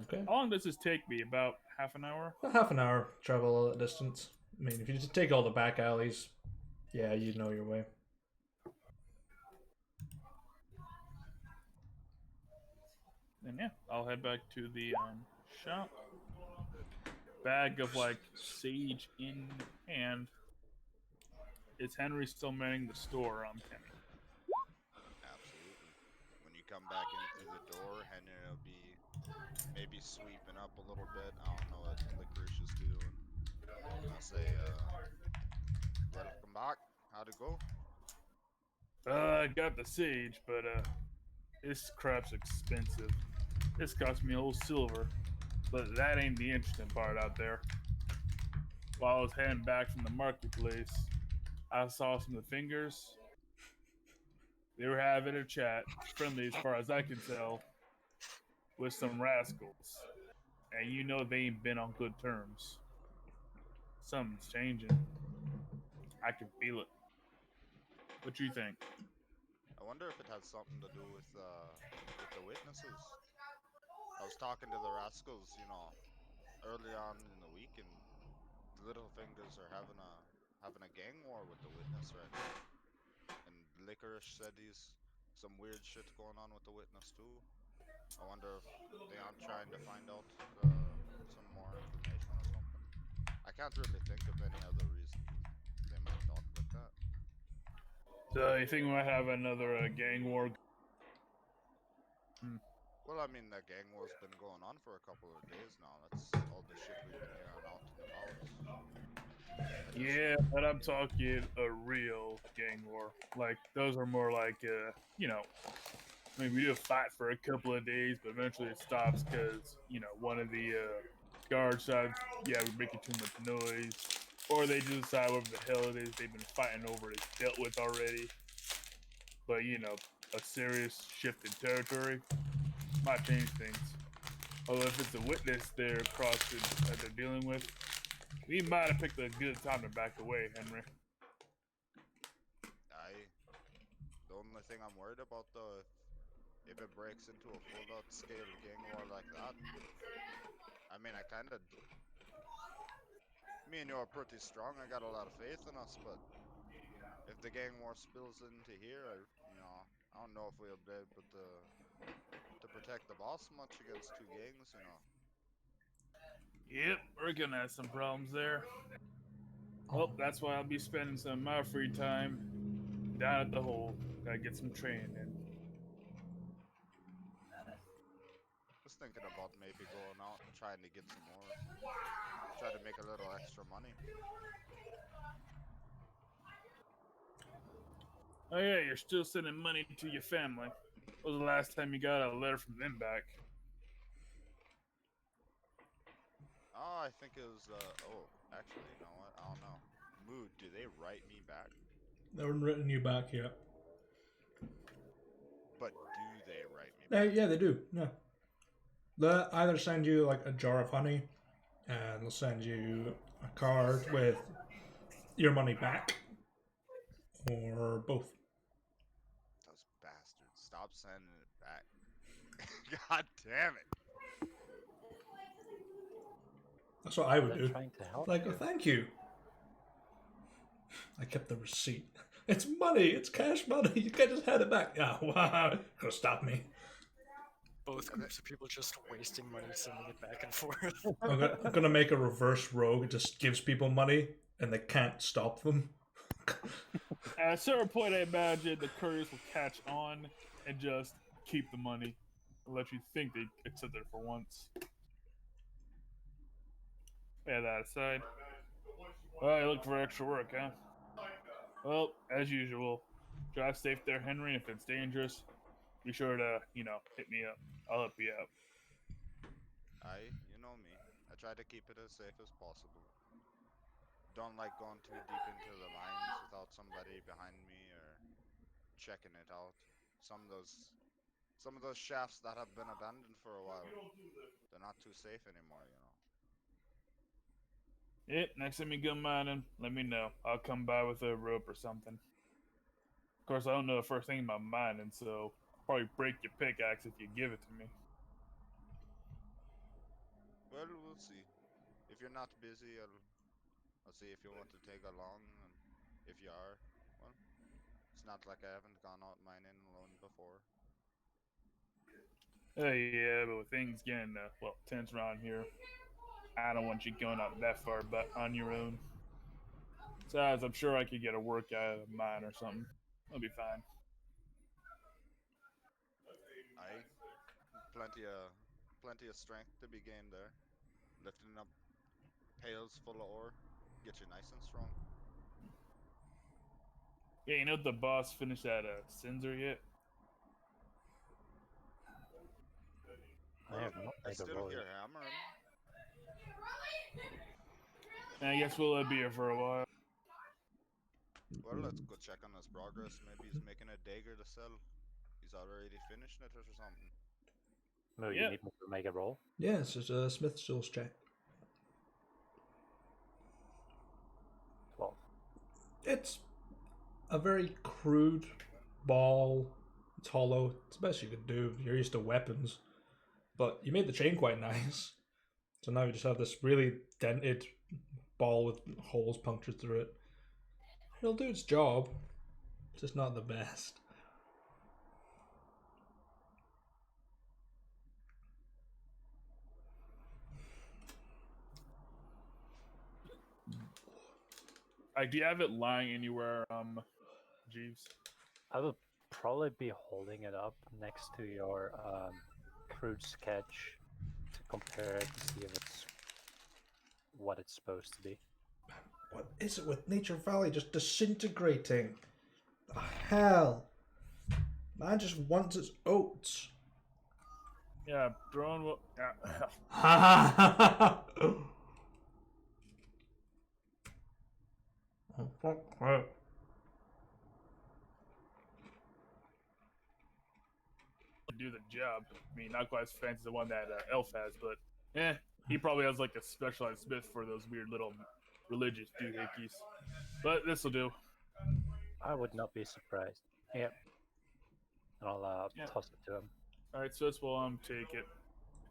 Okay. How long does this take me? About half an hour. About half an hour travel that distance. I mean, if you just take all the back alleys, yeah, you know your way. And yeah, I'll head back to the shop. Bag of like sage in hand. Is Henry still manning the store? Kenny. Absolutely. When you come back in through the door, Henry will be maybe sweeping up a little bit. I don't know what Licorice is doing. I'll say, welcome back. How'd it go? I got the sage, but this crap's expensive. This cost me a whole silver, but that ain't the interesting part out there. While I was heading back from the marketplace, I saw some of the fingers. They were having a chat, friendly as far as I can tell, with some rascals. And you know they ain't been on good terms. Something's changing. I can feel it. What you think? I wonder if it has something to do with the witnesses. I was talking to the rascals, early on in the week, and the little fingers are having a gang war with the witness right now. And Licorice said he's some weird shit's going on with the witness too. I wonder if they aren't trying to find out some more information or something. I can't really think of any other reason they might talk like that. So you think we might have another gang war? Hmm. Well, I mean, that gang war's been going on for a couple of days now. That's all the shit we've been hearing out and about. I just, Yeah, but I'm talking a real gang war. Like those are more like, I mean, we do fight for a couple of days, but eventually it stops because one of the guards decides, yeah, we're making too much noise, or they just decide whatever the hell it is they've been fighting over is dealt with already. But a serious shift in territory might change things. Although if it's a witness they're crossing that they're dealing with, we might have picked a good time to back away, Henry. the only thing I'm worried about though, if it breaks into a full-out scale gang war like that, I mean, me and you are pretty strong. I got a lot of faith in us, but if the gang war spills into here, I don't know if we'll be able to protect the boss much against two gangs. Yep, we're gonna have some problems there. Well, Oh, that's why I'll be spending some of my free time down at the hole. Gotta get some training in. Was thinking about maybe going out and trying to get some more, try to make a little extra money. Oh yeah, you're still sending money to your family. When was the last time you got a letter from them back? Oh, I think it was. Actually, you know what? I don't know. Mood, do they write me back? they haven't written you back yet. But do they write me back? Yeah, they do. Yeah. They'll either send you like a jar of honey, and they'll send you a card with your money back, or both. Those bastards! Stop sending it back. God damn it! That's what I would They're do. trying to help Like, oh, you. thank you. I kept the receipt. It's money. It's cash money. You can't just hand it back. Yeah, wow. Gonna stop me. Both groups of people just wasting money sending it back and forth. I'm gonna make a reverse rogue. It just gives people money, and they can't stop them. At a certain point, I imagine the couriers will catch on and just keep the money and let you think they accepted it for once. Yeah, that aside. Well, you look for extra work, huh? Well, as usual, drive safe there, Henry. If it's dangerous, be sure to, hit me up. I'll help you out. You know me. I try to keep it as safe as possible. Don't like going too deep into the mines without somebody behind me or checking it out. Some of those some of those shafts that have been abandoned for a while, they're not too safe anymore. Yep, next time you go mining, let me know. I'll come by with a rope or something. Of course, I don't know the first thing about mining, so I'll probably break your pickaxe if you give it to me. Well, we'll see. If you're not busy, I'll see if you want to take along, and if you are, well, it's not like I haven't gone out mining alone before. Yeah, but with things getting, tense around here, I don't want you going out that far but on your own. Besides, I'm sure I could get a workout out of mine or something. I'll be fine. I plenty of strength to be gained there. Lifting up pails full of ore, get you nice and strong. Yeah, you know if the boss finished that Cinzer yet? I Well, have not I made a still roll hear yet. hammering. I guess we'll be here for a while. Well, let's go check on his progress. Maybe he's making a dagger to sell. He's already finished it or something. No, you Yep. need me to make a roll. Yes, it's a Smith Tools check. 12. It's a very crude ball. It's hollow. It's the best you could do. You're used to weapons, but you made the chain quite nice. So now you just have this really dented ball with holes punctured through it. It'll do its job. It's just not the best. Do you have it lying anywhere, Jeeves? I will probably be holding it up next to your crude sketch to compare it to see if it's what it's supposed to be. What is it with Nature Valley just disintegrating? The hell? Man just wants its oats. Yeah, drone will. Yeah. Ha ha ha! Do the job. I mean, not quite as fancy as the one that Elf has, but he probably has like a specialized smith for those weird little religious doohickeys. But this will do. I would not be surprised. Yep. And I'll Yeah. toss it to him. All right, so this will take it.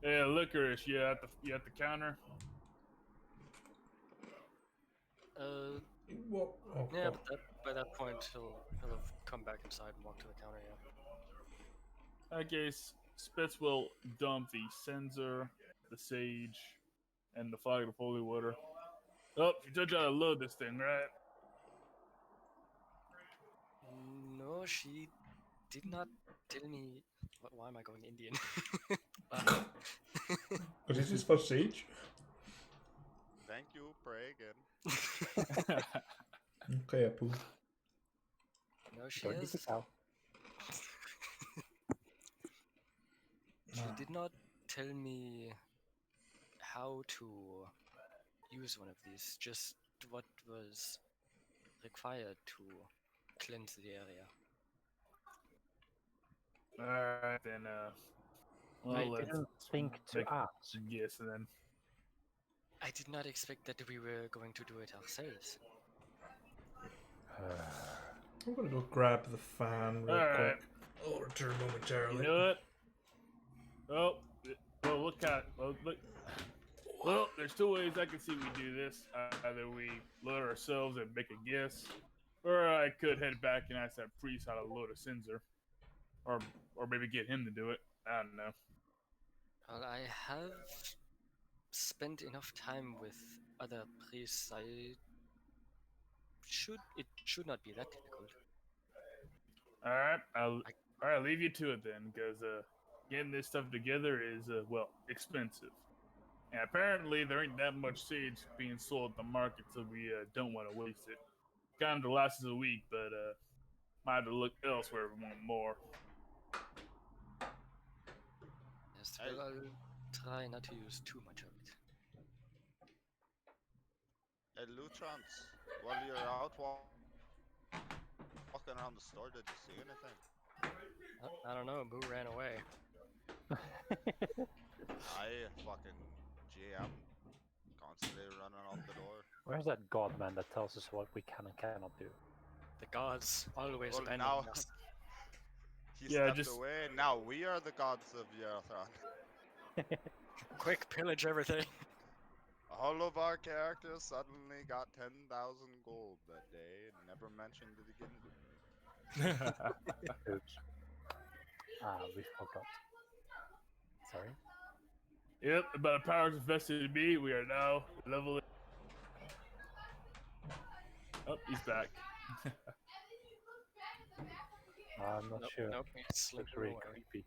Yeah, licorice. You at the counter. Whoa. Oh, Yeah, oh. but by that point he'll have come back inside and walked to the counter. Yeah. In that case, Spitz will dump the censer, the sage, and the flag of holy water. Oh, you told you how to load this thing, right? No, she did not tell me. Why am I going Indian? Was this his first siege? Thank you, pray again. Okay, Apu. No, she Don't need has. to cow. She did not tell me how to use one of these. Just what was required to cleanse the area. Alright, then, I well, let's didn't think to make ask. yes, then. I did not expect that we were going to do it ourselves. I'm gonna go grab the fan real Alright. quick. I'll return momentarily. You know what? Oh, well, look at look. Well, there's two ways I can see we do this. Either we load ourselves and make a guess, or I could head back and ask that priest how to load a censer, or maybe get him to do it. I don't know. Well, I have spent enough time with other priests. It should not be that difficult. I'll leave you to it then, because getting this stuff together is well expensive. And apparently there ain't that much sage being sold at the market, so we don't want to waste it. Kind of lasts us a week, but might have to look elsewhere if we want more. Yes, well, I'll try not to use too much of it. Hey, Lutrons, while you're out walking around the store, did you see anything? I don't know. Boo ran away. I fucking GM constantly running out the door. Where's that god man that tells us what we can and cannot do? The gods always Well, abandon now us. he Yeah, stepped just- away. Now we are the gods of Yerathron. Quick, pillage everything. All of our characters suddenly got 10,000 gold that day and never mentioned it again. Oops. We forgot. Sorry. Yep, about the powers invested in me, we are now level. Oh, he's back. I'm not sure. Nope, he Looks slipped really away. creepy.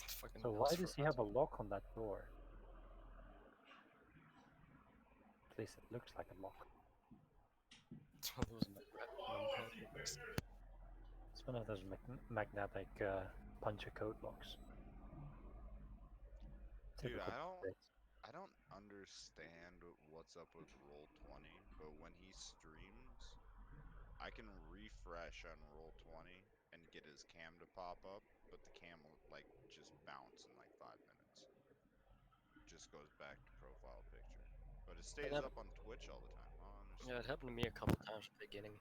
It's fucking So why Nosferatu. does he have a lock on that door? At least it looks like a lock. It's one of those magnetic locks. It's one of those magnetic puncher code locks. Dude, Typical bits. I don't understand what's up with Roll20, but when he streams, I can refresh on Roll20 and get his cam to pop up, but the cam will like just bounce in like 5 minutes. Just goes back to profile picture. But it stays that- up on Twitch all the time. I don't Yeah, understand. it happened to me a couple times at the beginning.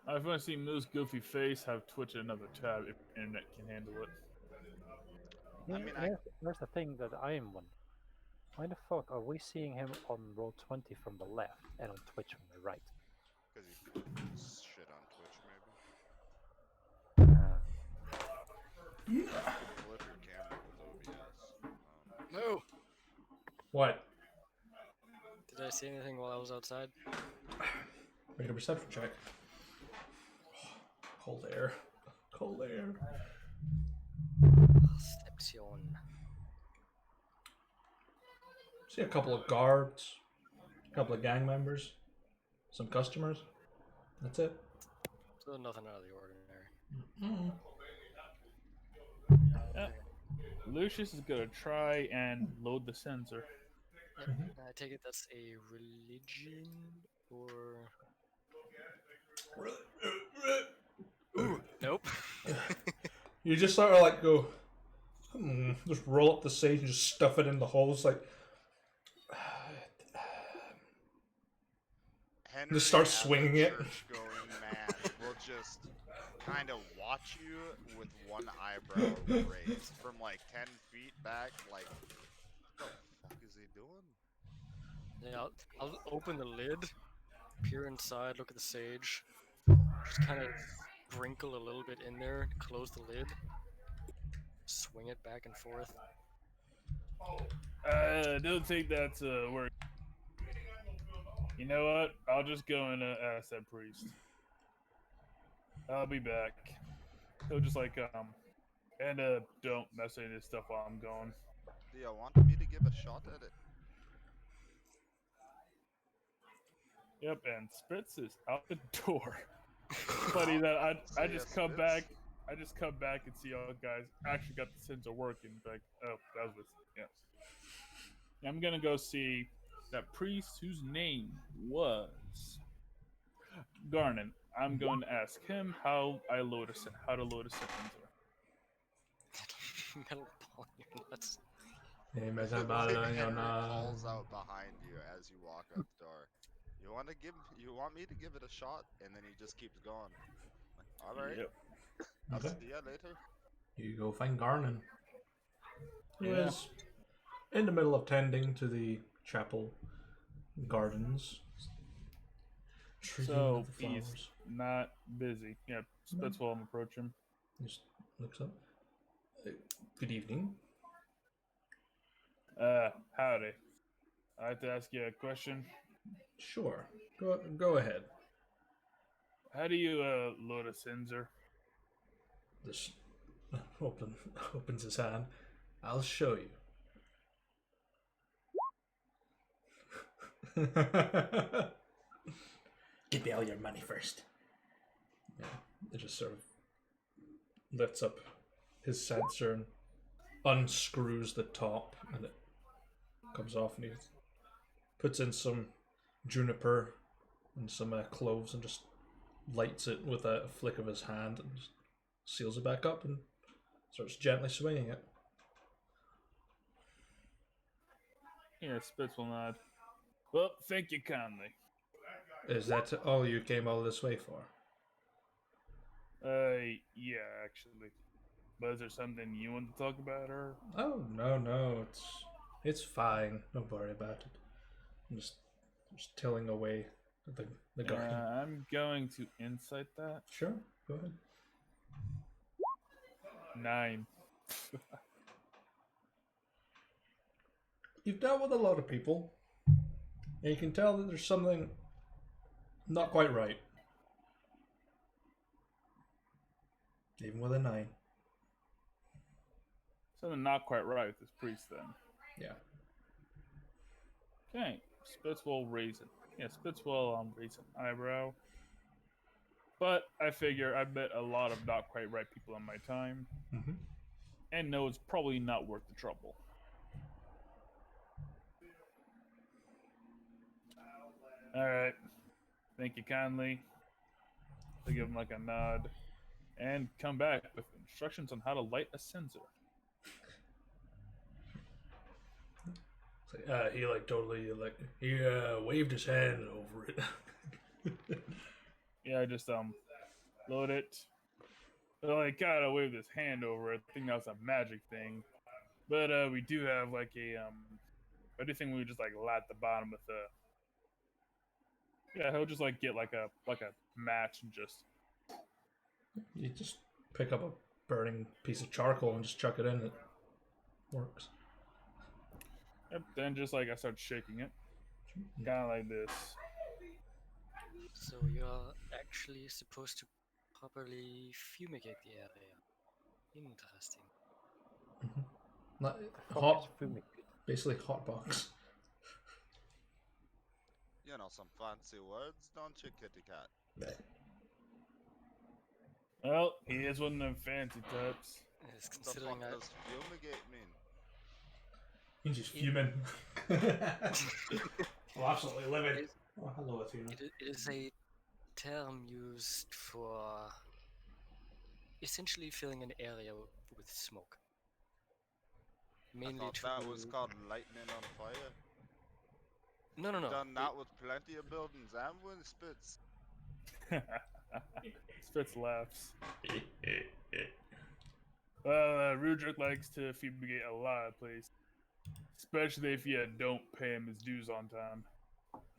If you want to see Moo's goofy face, have Twitch at another tab if internet can handle it. I mean, Here's the thing that I am wondering. Why the fuck are we seeing him on roll 20 from the left and on Twitch from the right? because he puts shit on Twitch, maybe. You can flip your camera with OBS. No! What? Did I see anything while I was outside? Make a perception check. Cold air. Cold air. Perception. See a couple of guards, a couple of gang members, some customers. That's it. So nothing out of the ordinary. Yeah. Lucius is gonna try and load the sensor. I take it that's a religion or. Ooh, nope. You just sort of like go, just roll up the sage and just stuff it in the holes, like. Henry, Just start as a swinging it. church-going man, will just kind of watch you with one eyebrow raised from like 10 feet back, like, what the fuck is he doing? Yeah, I'll open the lid, peer inside, look at the sage, just kind of sprinkle a little bit in there, close the lid, swing it back and forth. I don't think that's work. You know what? I'll just go and ask that priest. I'll be back. He'll just like and don't mess any of this stuff while I'm gone. Do you want me to give a shot at it? Yep, and Spitz is out the door. Funny that I just come Spitz. back. I just come back and see all guys actually got the sensor working. Like, oh, that was yes. I'm gonna go see that priest whose name was Garnon. I'm going to ask him how to load a sensor. Metal ball in your nuts. Henry calls out behind you as you walk out the door. You want me to give it a shot? And then he just keeps going. Like, alright. Yep. I'll Okay. see ya later. You go find Garnon. He Yeah. is in the middle of tending to the chapel gardens. Treating So the he's flowers. not busy. Yeah, Spitz will approach him. He just looks up. Good evening. Howdy. I have to ask you a question. Sure. Go ahead. How do you load a sensor? This opens his hand. I'll show you. Give me all your money first. Yeah, it just sort of lifts up his sensor and unscrews the top, and it comes off, and he puts in some juniper and some cloves and just lights it with a flick of his hand and just seals it back up and starts gently swinging it. Yeah, Spitz will nod. Well, thank you kindly. Is that all you came all this way for? Yeah, actually. But is there something you want to talk about, or? Oh, no, it's fine. Don't worry about it. I'm just tilling away the garden. I'm going to insight that. Sure, go ahead. 9. You've dealt with a lot of people, and you can tell that there's something not quite right. Even with a 9. Something not quite right with this priest, then. Yeah. Okay, Spitz will raise it. Yeah, Spitz will raise an eyebrow. But I figure I've met a lot of not quite right people in my time, and know it's probably not worth the trouble. Alright. Thank you kindly. I give him like a nod. And come back with instructions on how to light a sensor. He totally he waved his hand over it. Yeah, I just load it. Well, I gotta wave his hand over it. I think that's a magic thing. But we do have like a I do think we would just like light the bottom with a. Yeah, he'll just like get like a match and just. You just pick up a burning piece of charcoal and just chuck it in. It works. Yep, then just like I start shaking it, kind of like this. So you're actually supposed to properly fumigate the area. Interesting. Not Fuck hot, is fumigate? basically hot box. You know some fancy words, don't you, kitty cat? Well, he is one of them fancy types. Yes, What the fuck considering I. does fumigate mean? He's just It- fuming. Oh, absolutely livid. It- Oh, hello, Athena. It is a term used for essentially filling an area with smoke. I Mainly thought to. that was called lightning on fire. No, no, no. Done that with plenty of buildings and wind spits. Spitz laughs. Well, Rudrick likes to fumigate a lot of places, especially if you don't pay him his dues on time,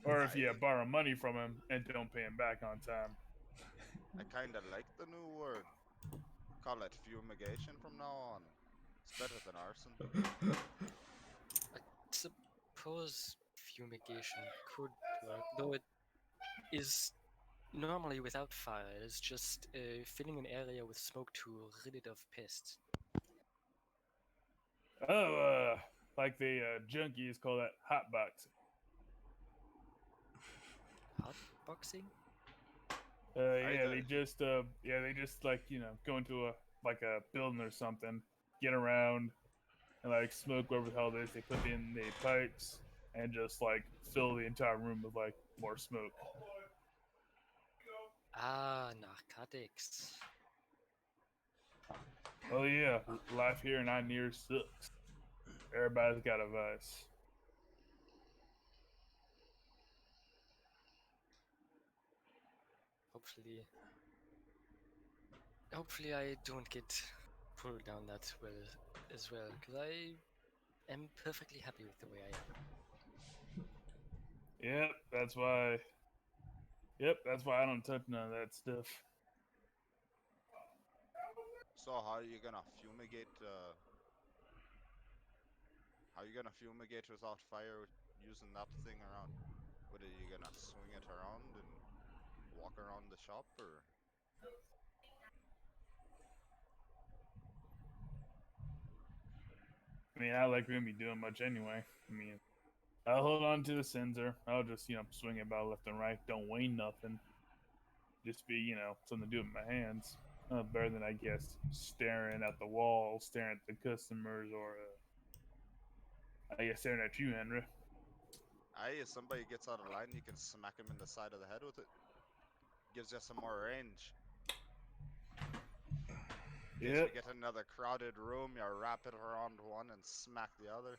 or if you Aye. borrow money from him and don't pay him back on time. I kinda like the new word. Call it fumigation from now on. It's better than arson. I suppose fumigation could work, though it is normally without fire. It is just filling an area with smoke to rid it of pests. Oh, like the junkies call that hot box. Hot boxing? Yeah, Either. they just like go into a building or something, get around and like smoke whatever the hell it is. They put in the pipes and just like fill the entire room with like more smoke. Ah, narcotics. Oh yeah, life here in Anir sucks. Everybody's got a vice. Hopefully I don't get pulled down that well as well, because I am perfectly happy with the way I am. Yep, that's why. Yep, that's why I don't touch none of that stuff. So how are you gonna fumigate? How are you gonna fumigate without fire using that thing around? What are you gonna swing it around and walk around the shop, or? I mean, I like gonna be doing much anyway. I mean, I'll hold on to the sensor. I'll just swing it about left and right. Don't weigh nothing. Just be something to do with my hands. Better than I guess staring at the wall, staring at the customers, or I guess staring at you, Henry. Aye, if somebody gets out of line, you can smack him in the side of the head with it. Gives you some more range. In case Yep. we get another crowded room, you wrap it around one and smack the other.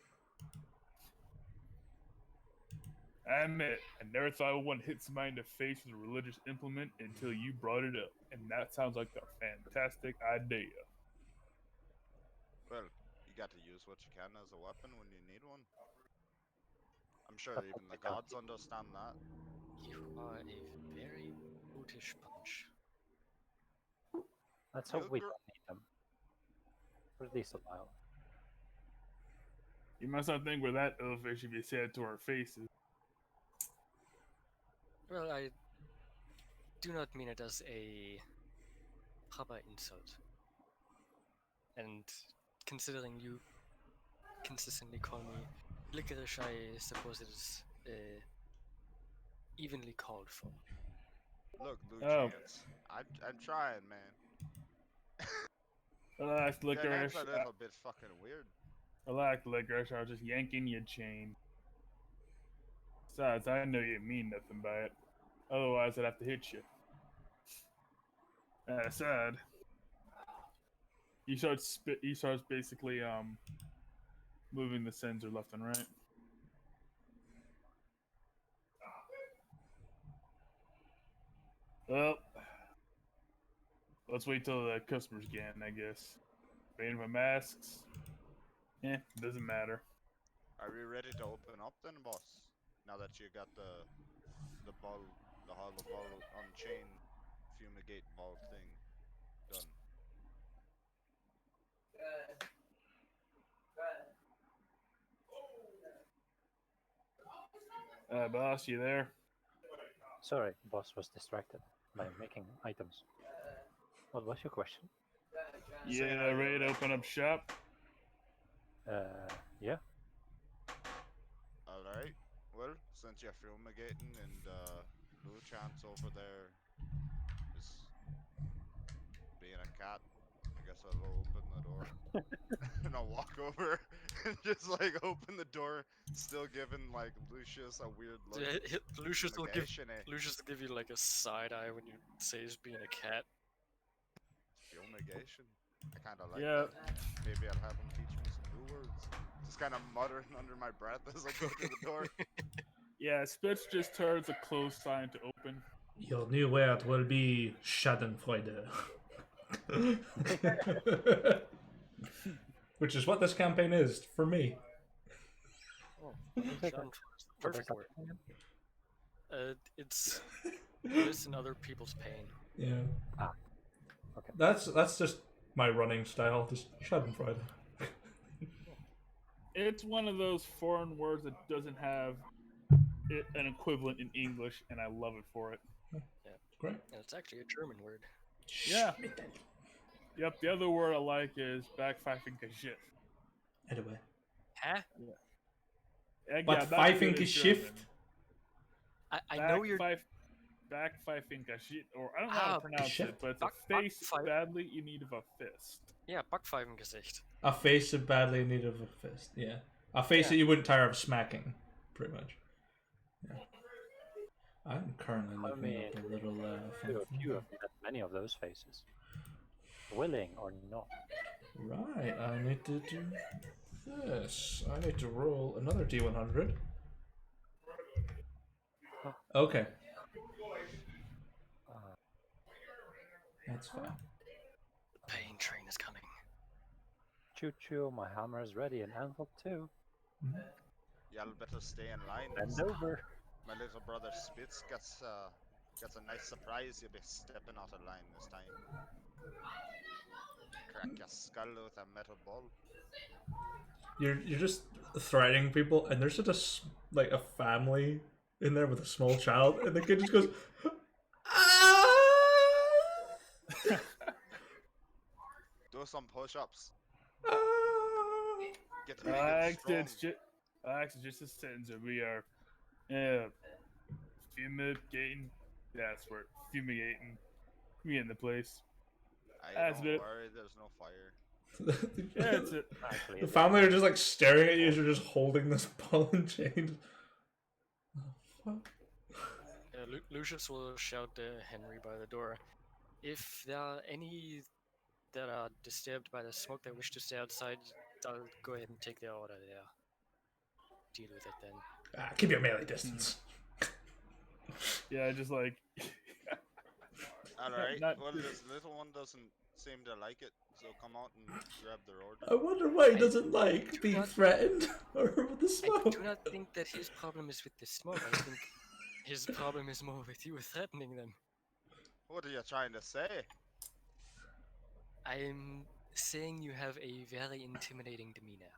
I admit, I never thought I would want to hit somebody in the face with a religious implement until you brought it up, and that sounds like a fantastic idea. Well, you got to use what you can as a weapon when you need one. I'm sure That's even the what gods understand that. You are a very brutish bunch. Let's hope You we gr- don't need them. For at least a while. You must not think we're that ill-fished if you say it to our faces. Well, I do not mean it as a proper insult. And considering you consistently call me licorice, I suppose it is evenly called for. Look, Oh, Lucians, I'm trying, man. relax, Your name's licorice. a little bit fucking weird. Relax, licorice. I was just yanking your chain. Besides, I know you mean nothing by it. Otherwise, I'd have to hit you. That aside, he starts basically moving the sensor left and right. Well, Let's wait till the customers get in, I guess. Waiting for masks. Doesn't matter. Are we ready to open up then, boss? Now that you got the ball, the hollow ball on chain fumigate ball thing done. Boss, you there? Sorry, boss was distracted by making items. What was your question? Yeah, Saying, are you ready to open up shop? Yeah. Alright. Well, since you're fumigating and Blue Chance over there is being a cat, I guess I'll open the door. And I'll walk over and just like open the door, still giving like Lucius a weird look. Lucius will Fumigation, give you like a side eye when you say he's being a cat. Fumigation. I kind of like Yeah. that. Maybe I'll have him teach me some new words. Just kind of muttering under my breath as I go through the door. Yeah, Spitz just turns a closed sign to open. Your new word will be Schadenfreude. Which is what this campaign is for me. Oh, Schadenfreude is the what does perfect that word. mean? It's bliss in other people's pain. Yeah. Ah, okay. That's just my running style. Just Schadenfreude. It's one of those foreign words that doesn't have an equivalent in English, and I love it for it. Great. And it's actually a German word. Yeah. Yep, the other word I like is backpfeifen shit. Anyway. Huh? But pfeifen Geschicht? I know you're. Backpfeifen shit, or I don't know how to pronounce Geschicht? it, but it's a face badly in need of a fist. Yeah, Backpfeifengesicht. A face that badly in need of a fist. Yeah. A face Yeah. that you wouldn't tire of smacking, pretty much. Yeah. I'm currently looking up a little You have met many of those faces. Willing or not. Right, I need to do this. I need to roll another D100. Okay. That's fine. The pain train is coming. Choo choo, my hammer is ready and anvil too. Y'all better stay in line. Bend over. My little brother Spitz gets a nice surprise. You'll be stepping out of line this time. Crack your skull with a metal ball. You're just threatening people, and there's just like a family in there with a small child, and the kid just goes, "Ah!" Do some push-ups. Ah! Get big and strong. It's just a sentence that we are fumigating. That's where fumigating. We in the place. Don't worry, there's no fire. Yeah, it's it. Actually, The family are just like staring at you as you're just holding this ball and chain. Oh, fuck. Lucius will shout to Henry by the door. If there are any that are disturbed by the smoke that wish to stay outside, I'll go ahead and take their order there. Deal with it then. Keep your melee distance. Yeah, just like. Alright, Not well, good. this little one doesn't seem to like it, so come out and grab their order. I wonder why he doesn't like being threatened or with the I smoke. do not think that his problem is with the smoke. I think his problem is more with you threatening them. What are you trying to say? I'm saying you have a very intimidating demeanor.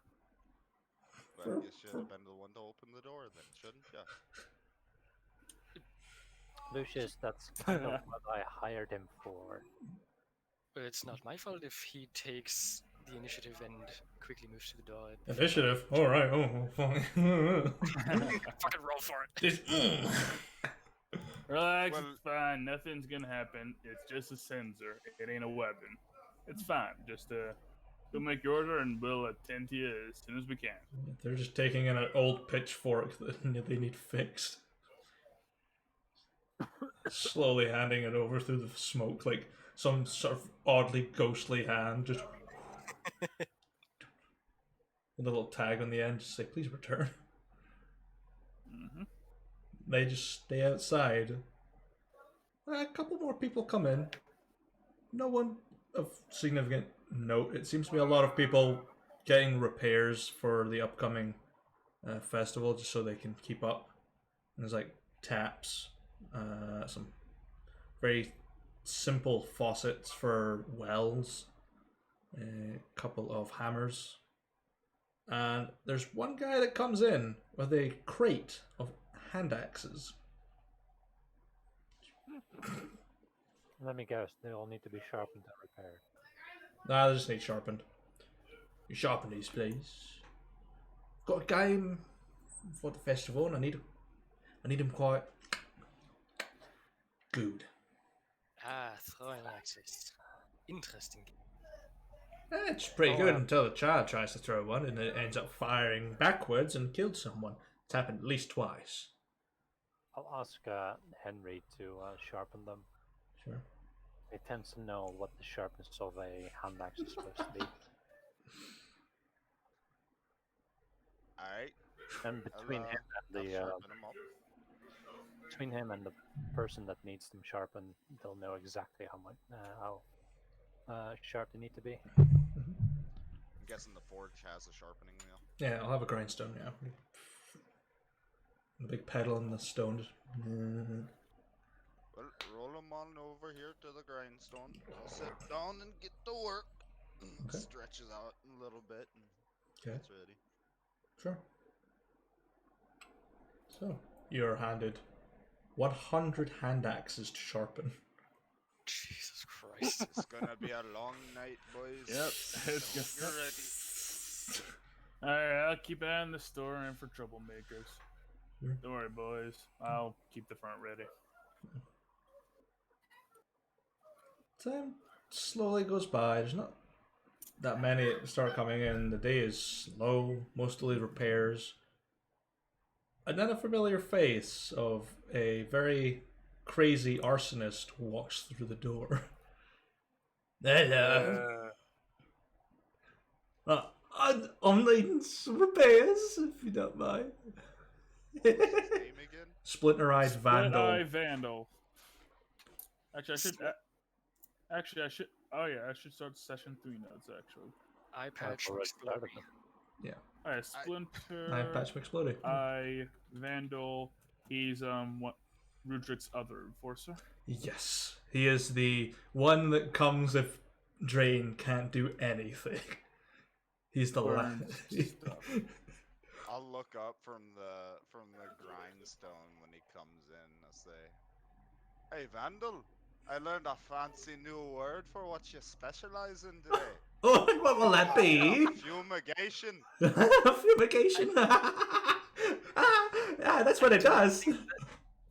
Well, you should have been the one to open the door then, shouldn't you? Lucius, that's kind of what I hired him for. But it's not my fault if he takes the initiative and quickly moves to the door. Initiative? Alright, fine. Fucking roll for it. Relax, Well- it's fine. Nothing's gonna happen. It's just a sensor. It ain't a weapon. It's fine. Just we'll make your order and we'll attend to you as soon as we can. They're just taking in an old pitchfork that they need fixed. Slowly handing it over through the smoke, like some sort of oddly ghostly hand, just with a little tag on the end, just say, "Please return." Mm-hmm. They just stay outside. A couple more people come in. no one of significant note. It seems to be a lot of people getting repairs for the upcoming festival just so they can keep up. And there's like taps, some very simple faucets for wells, a couple of hammers. And there's one guy that comes in with a crate of hand axes. Let me guess, they all need to be sharpened and repaired. Nah, they just need sharpened. You sharpen these, please. Got a game for the festival, and I need him quite good. Ah, throwing axes. Interesting. It's pretty good until the child tries to throw one, and it ends up firing backwards and kills someone. It's happened at least twice. I'll ask Henry to sharpen them. Sure. He tends to know what the sharpness of a hand axe is supposed to be. Alright. And between him and the person that needs them sharpened, they'll know exactly how sharp they need to be. I'm guessing the forge has a sharpening wheel. Yeah, I'll have a grindstone now. The big pedal on the stone. Just... Well, roll them on over here to the grindstone. I'll sit down and get to work. Okay. Stretches out a little bit and Okay. it's ready. Sure. So, you're handed 100 hand axes to sharpen. Jesus Christ. It's gonna be a long night, boys. Yep, it's You're ready. Alright, I'll keep an eye on the store and for troublemakers. Sure. Don't worry, boys. I'll keep the front ready. Time slowly goes by. There's not that many that start coming in. The day is slow, mostly repairs. And then a familiar face of a very crazy arsonist walks through the door. Hello. I'm needing some repairs, if you don't mind. What's his name again? Splinter-eyed Vandal. Split-eye Vandal. Actually, I should. Oh yeah, I should start session 3 notes actually. Eye patch already started exploding. them. Yeah. Alright, Splinter. Eye patch exploding. Vandal. He's what? Rudrick's other enforcer. Yes. He is the one that comes if Drain can't do anything. He's the last. Burns stuff. I'll look up from the grindstone when he comes in. I'll say, "Hey, Vandal, I learned a fancy new word for what you specialize in today. Oh, what will that be? Fumigation." Fumigation. That's what it does.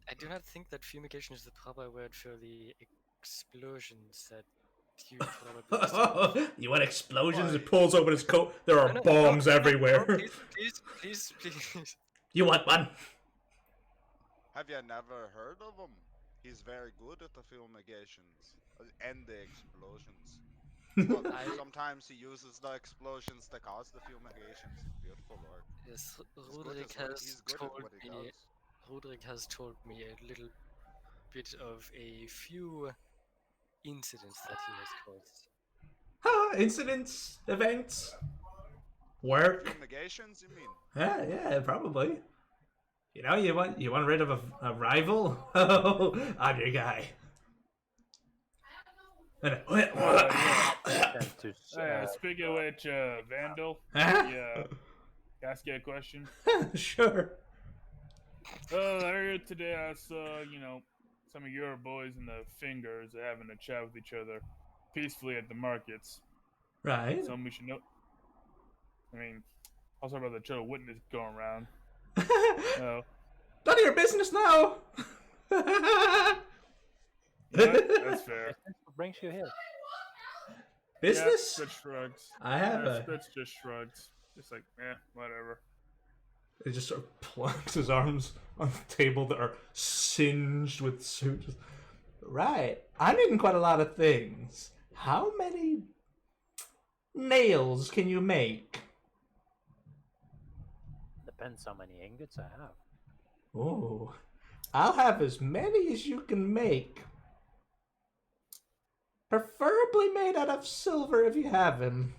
I do not think that fumigation is the proper word for the explosions that you probably. You want explosions? Why? It pulls open his coat. There are bombs everywhere. Please. You want one? Have you never heard of him? He's very good at the fumigations and the explosions. But sometimes he uses the explosions to cause the fumigations. Beautiful work. Yes, He's good at what he does. Roderick has told me a little bit of a few incidents that he has caused. Incidents, events, work. Fumigations, you mean? Yeah, probably. You know, you want rid of a rival? Oh, I'm your guy. Speaking of which, Vandal. Huh? Yeah. Ask you a question. Sure. Earlier today I saw, some of your boys in the Fingers having a chat with each other peacefully at the markets. Right. Something we should know. I mean, I'll talk about the Joe witness going around. None of your business now. That's fair. What brings you here? Business? Yeah, Spitz shrugs. I have a. Spitz just shrugs. Just like, whatever. He just sort of plunks his arms on the table that are singed with soot. Right. I'm eating quite a lot of things. How many nails can you make? Depends how many ingots I have. Oh, I'll have as many as you can make. Preferably made out of silver if you have him.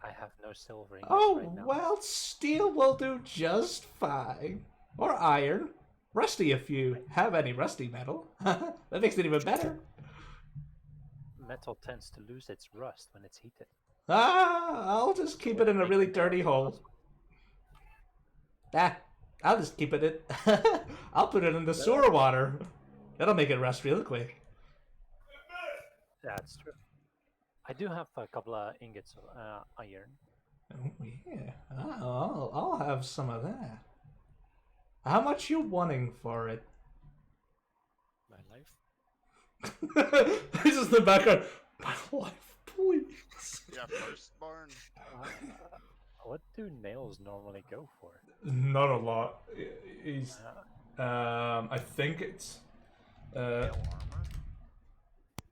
I have no silver ingots Oh, right now. well, steel will do just fine. Or iron. Rusty if you have any rusty metal. That makes it even better. Metal tends to lose its rust when it's heated. I'll just keep it in a really dirty hole. I'll just keep it in. I'll put it in the sewer water. That'll make it rust real quick. That's true. I do have a couple of ingots of iron. Oh yeah. I'll have some of that. How much you wanting for it? My life. This is the background. My life, please. Yeah, firstborn. What do nails normally go for? Not a lot. He's. I think it's. Nail armor.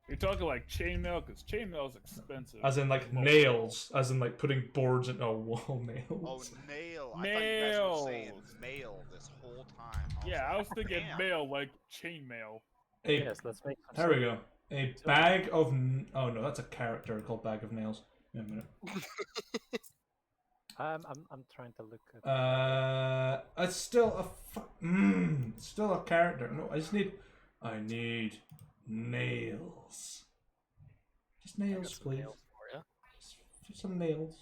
You're talking like chainmail, because chainmail is expensive. As in like nails, as in like putting boards into a wall nails. Oh, nail. I thought you guys were saying Nails. mail this whole time. Yeah, I was like, thinking damn. mail, like chainmail. Yes, let's make some. There we go. A bag of. Oh no, that's a character called Bag of Nails. Wait a minute. I'm trying to look at. It's still still a character. No, I need nails. Just I got nails, some please. nails for ya. Just some nails.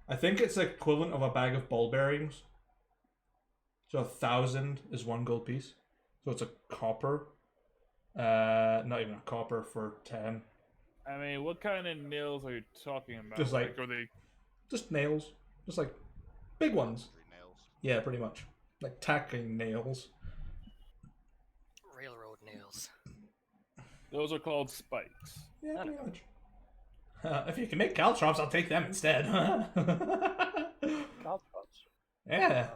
I think it's equivalent of a bag of ball bearings. So 1,000 is 1 gold piece. So it's a copper. Not even a copper for 10. I mean, what kind of nails are you talking about? Just like- are they? Just nails. Just like big ones. 3 nails. Yeah, pretty much. Like tacking nails. Railroad nails. Those are called spikes. Yeah, pretty much. If you can make caltrops, I'll take them instead. Caltrops. Yeah.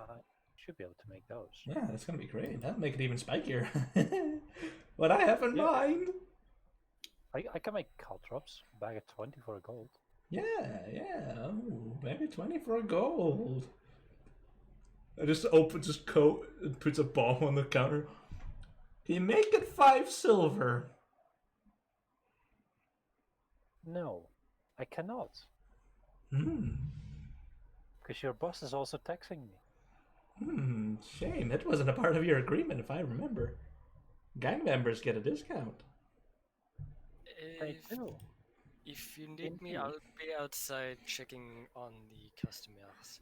Should be able to make those. Yeah, that's gonna be great. That'll make it even spikier. What I have in mind. I can make caltrops. Bag of 20 for a gold. Yeah. Oh, maybe 20 for a gold. I just opens his coat and puts a bomb on the counter. Can you make it 5 silver? No, I cannot. Hmm. Because your boss is also taxing me. Shame. That wasn't a part of your agreement, if I remember. Gang members get a discount. They If, do. if you need me, Indeed. I'll be outside checking on the customers.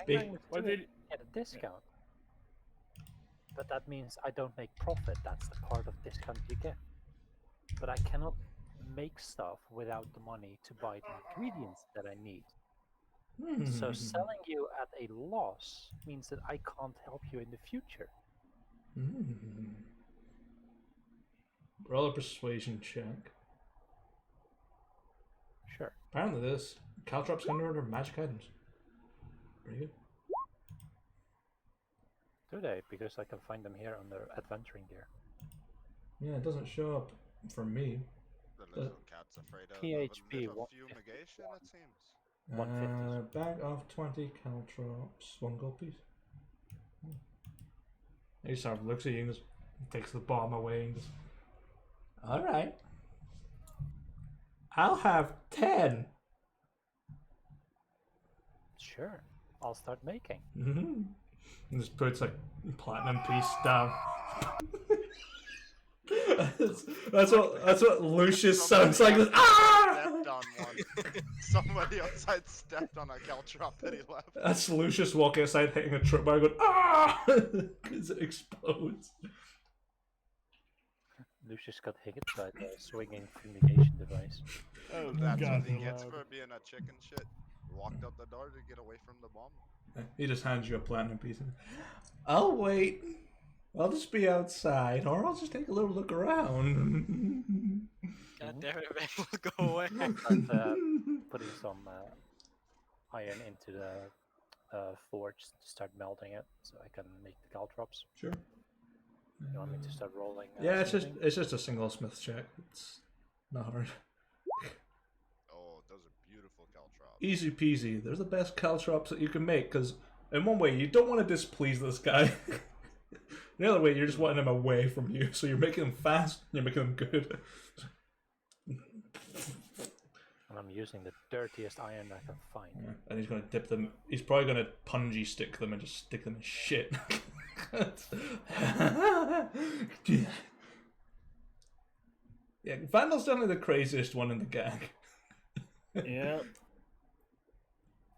Be- Gang What members did? get a discount. But that means I don't make profit. That's the part of discount you get. But I cannot make stuff without the money to buy the ingredients that I need. So selling you at a loss means that I can't help you in the future. Roll a persuasion check. Sure. Apparently this caltrops can order magic items. Pretty good. Do they? Because I can find them here under adventuring gear. Yeah, it doesn't show up for me. The little cat's afraid of PHP a little 151. fumigation, it seems. 150. Bag of 20 caltrops, 1 gold piece. He sort of looks at you and just takes the bomb away and just, alright. I'll have 10. Sure. I'll start making. And just puts a platinum piece down. that's what Lucius sounds like. Stepped on one. Somebody outside stepped on a caltrop that he left. That's Lucius walking outside hitting a trip bar going, ah! Because it explodes. Lucius got hit by the swinging fumigation device. Oh That's God, what he so gets loud. for being a chicken shit. Walked out the door to get away from the bomb. He just hands you a platinum piece. I'll wait. I'll just be outside, or I'll just take a little look around. God damn it, man, will go away. Start putting some iron into the forge to start melting it, so I can make the caltrops. Sure. You want me to start rolling? Yeah, something? it's just a single smith check. It's not hard. Oh, those are beautiful caltrops. Easy peasy. They're the best caltrops that you can make, because in one way, you don't want to displease this guy. The other way, you're just wanting them away from you, so you're making them fast, and you're making them good. And I'm using the dirtiest iron I can find. Yeah, and he's gonna dip them. He's probably gonna punji stick them and just stick them in shit. Yeah, Vandal's definitely the craziest one in the gang. Yeah.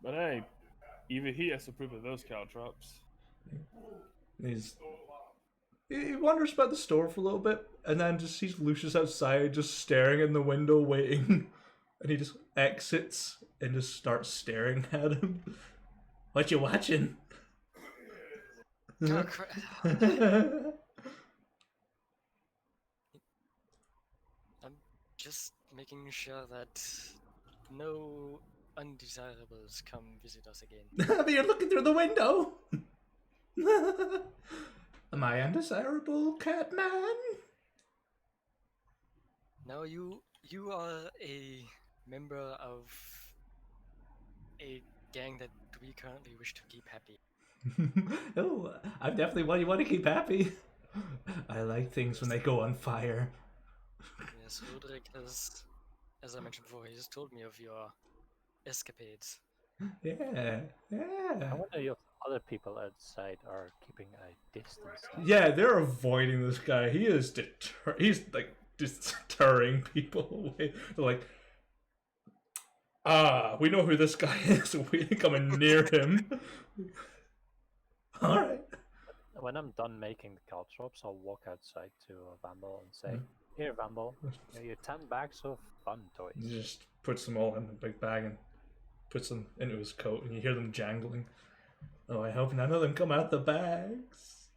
But hey, even he has to prove of those caltrops. He wanders about the store for a little bit, and then just sees Lucius outside, just staring in the window, waiting. And he just exits and just starts staring at him. What you watching? Oh, crap. I'm just making sure that no undesirables come visit us again. But you're looking through the window. Am I undesirable, Catman? No, you are a member of a gang that we currently wish to keep happy. Oh, I'm definitely one you want to keep happy. I like things when they go on fire. Yes, Roderick has, as I mentioned before, he just told me of your escapades. Yeah. I wonder if other people outside are keeping a distance. Yeah, they're avoiding this guy. He is he's like deterring people away. They're like, we know who this guy is. We ain't coming near him. All right. When I'm done making the caltrops, I'll walk outside to Vandal and say, "Here, Vandal, here are your 10 bags of fun toys." He just puts them all in a big bag and puts them into his coat, and you hear them jangling. Oh, I hope none of them come out the bags.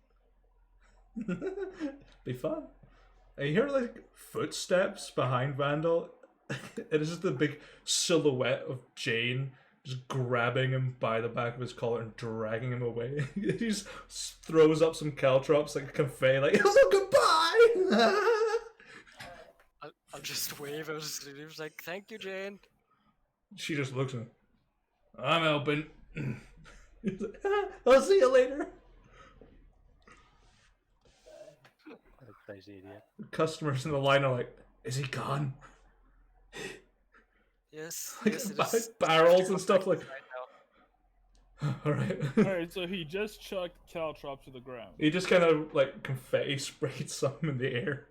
Be fun. And you hear like footsteps behind Vandal. It is just the big silhouette of Jane just grabbing him by the back of his collar and dragging him away. He just throws up some caltrops like a confetti, like, "So goodbye!" I'll just wave at his sleeves like, "Thank you, Jane." She just looks at him. "I'm helping." He's like, "I'll see you later." What a crazy idiot. The customers in the line are like, "Is he gone?" Yes, Like, yes, it is. barrels and stuff like. Right now. Alright. Alright, so he just chucked caltrops to the ground. He just kind of like confetti sprayed some in the air.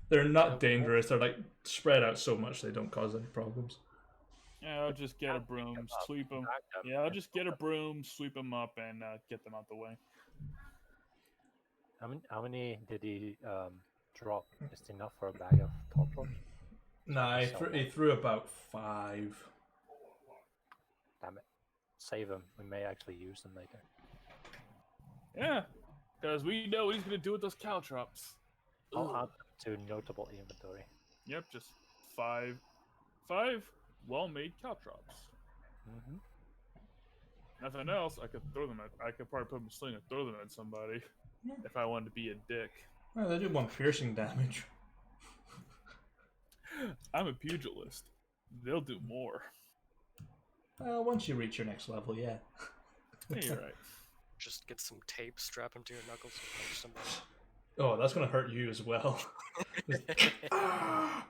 They're not dangerous. They're like spread out so much they don't cause any problems. Yeah, I'll just get a broom, sweep them. Yeah, I'll just get a broom, sweep them up, and get them out the way. How many did he drop? Just enough for a bag of caltrops? Nah, he threw about 5. Damn it. Save them. We may actually use them later. Yeah, because we know what he's going to do with those caltrops. I'll add them to notable inventory. Yep, just 5 well-made caltrops. Mm-hmm. Nothing else, I could throw them at. I could probably put them in a sling and throw them at somebody if I wanted to be a dick. Well, they do 1 piercing damage. I'm a pugilist. They'll do more. Once you reach your next level, yeah. Yeah, you're right. Just get some tape, strap them to your knuckles, and punch somebody. Oh, that's gonna hurt you as well. I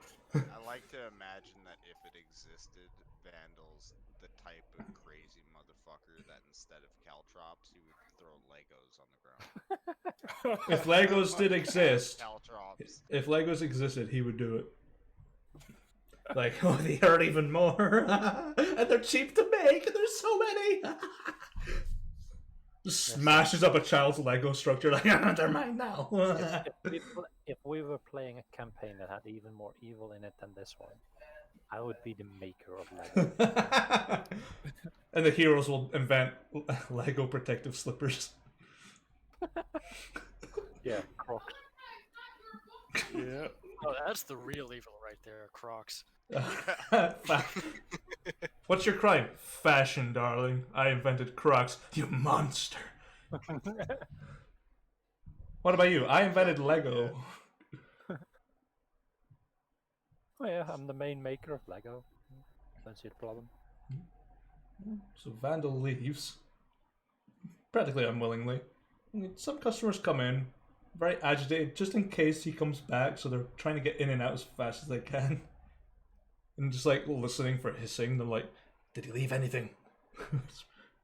like to imagine that if it existed, Vandal's the type of crazy motherfucker that instead of caltrops, he would throw Legos on the ground. If Legos did exist, Caltrops. if Legos existed, he would do it. Like, oh, they hurt even more. And they're cheap to make, and there's so many. Just smashes up a child's Lego structure, like, they're mine now. If we were playing a campaign that had even more evil in it than this one, I would be the maker of Lego. And the heroes will invent Lego protective slippers. Yeah, Crocs. Yeah. Oh, that's the real evil right there, Crocs. What's your crime? Fashion, darling. I invented Crocs. You monster. What about you? I invented Lego. Oh yeah, I'm the main maker of Lego. Don't see the problem. So Vandal leaves. Practically unwillingly. Some customers come in. very agitated, just in case he comes back. So they're trying to get in and out as fast as they can, and just like listening for hissing. They're like, "Did he leave anything?"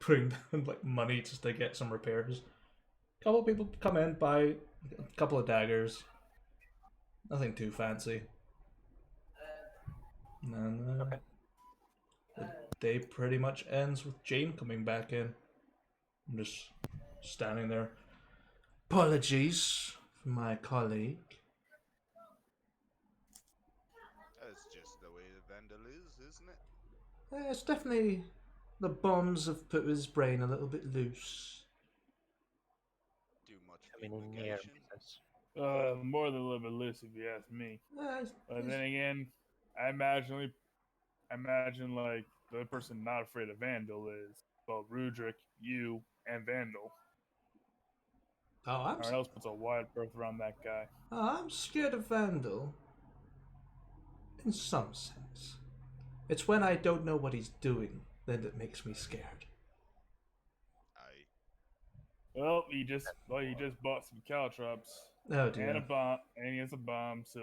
Putting down like money just to get some repairs. A couple of people come in, buy a couple of daggers. Nothing too fancy. And then Okay. the day pretty much ends with Jane coming back in. I'm just standing there. Apologies for my colleague. That's just the way the Vandal is, isn't it? It's definitely the bombs have put his brain a little bit loose. Too much I mean, in near fumigation. business. More than a little bit loose, if you ask me. But then again, I imagine like the person not afraid of Vandal is well, Rudrick, you, and Vandal. oh, Everyone else puts a wide berth around that guy. I'm scared of Vandal. In some sense. It's when I don't know what he's doing that it makes me scared. Aye. Well, he just bought some caltrops Oh and a dear. bomb, and he has a bomb. So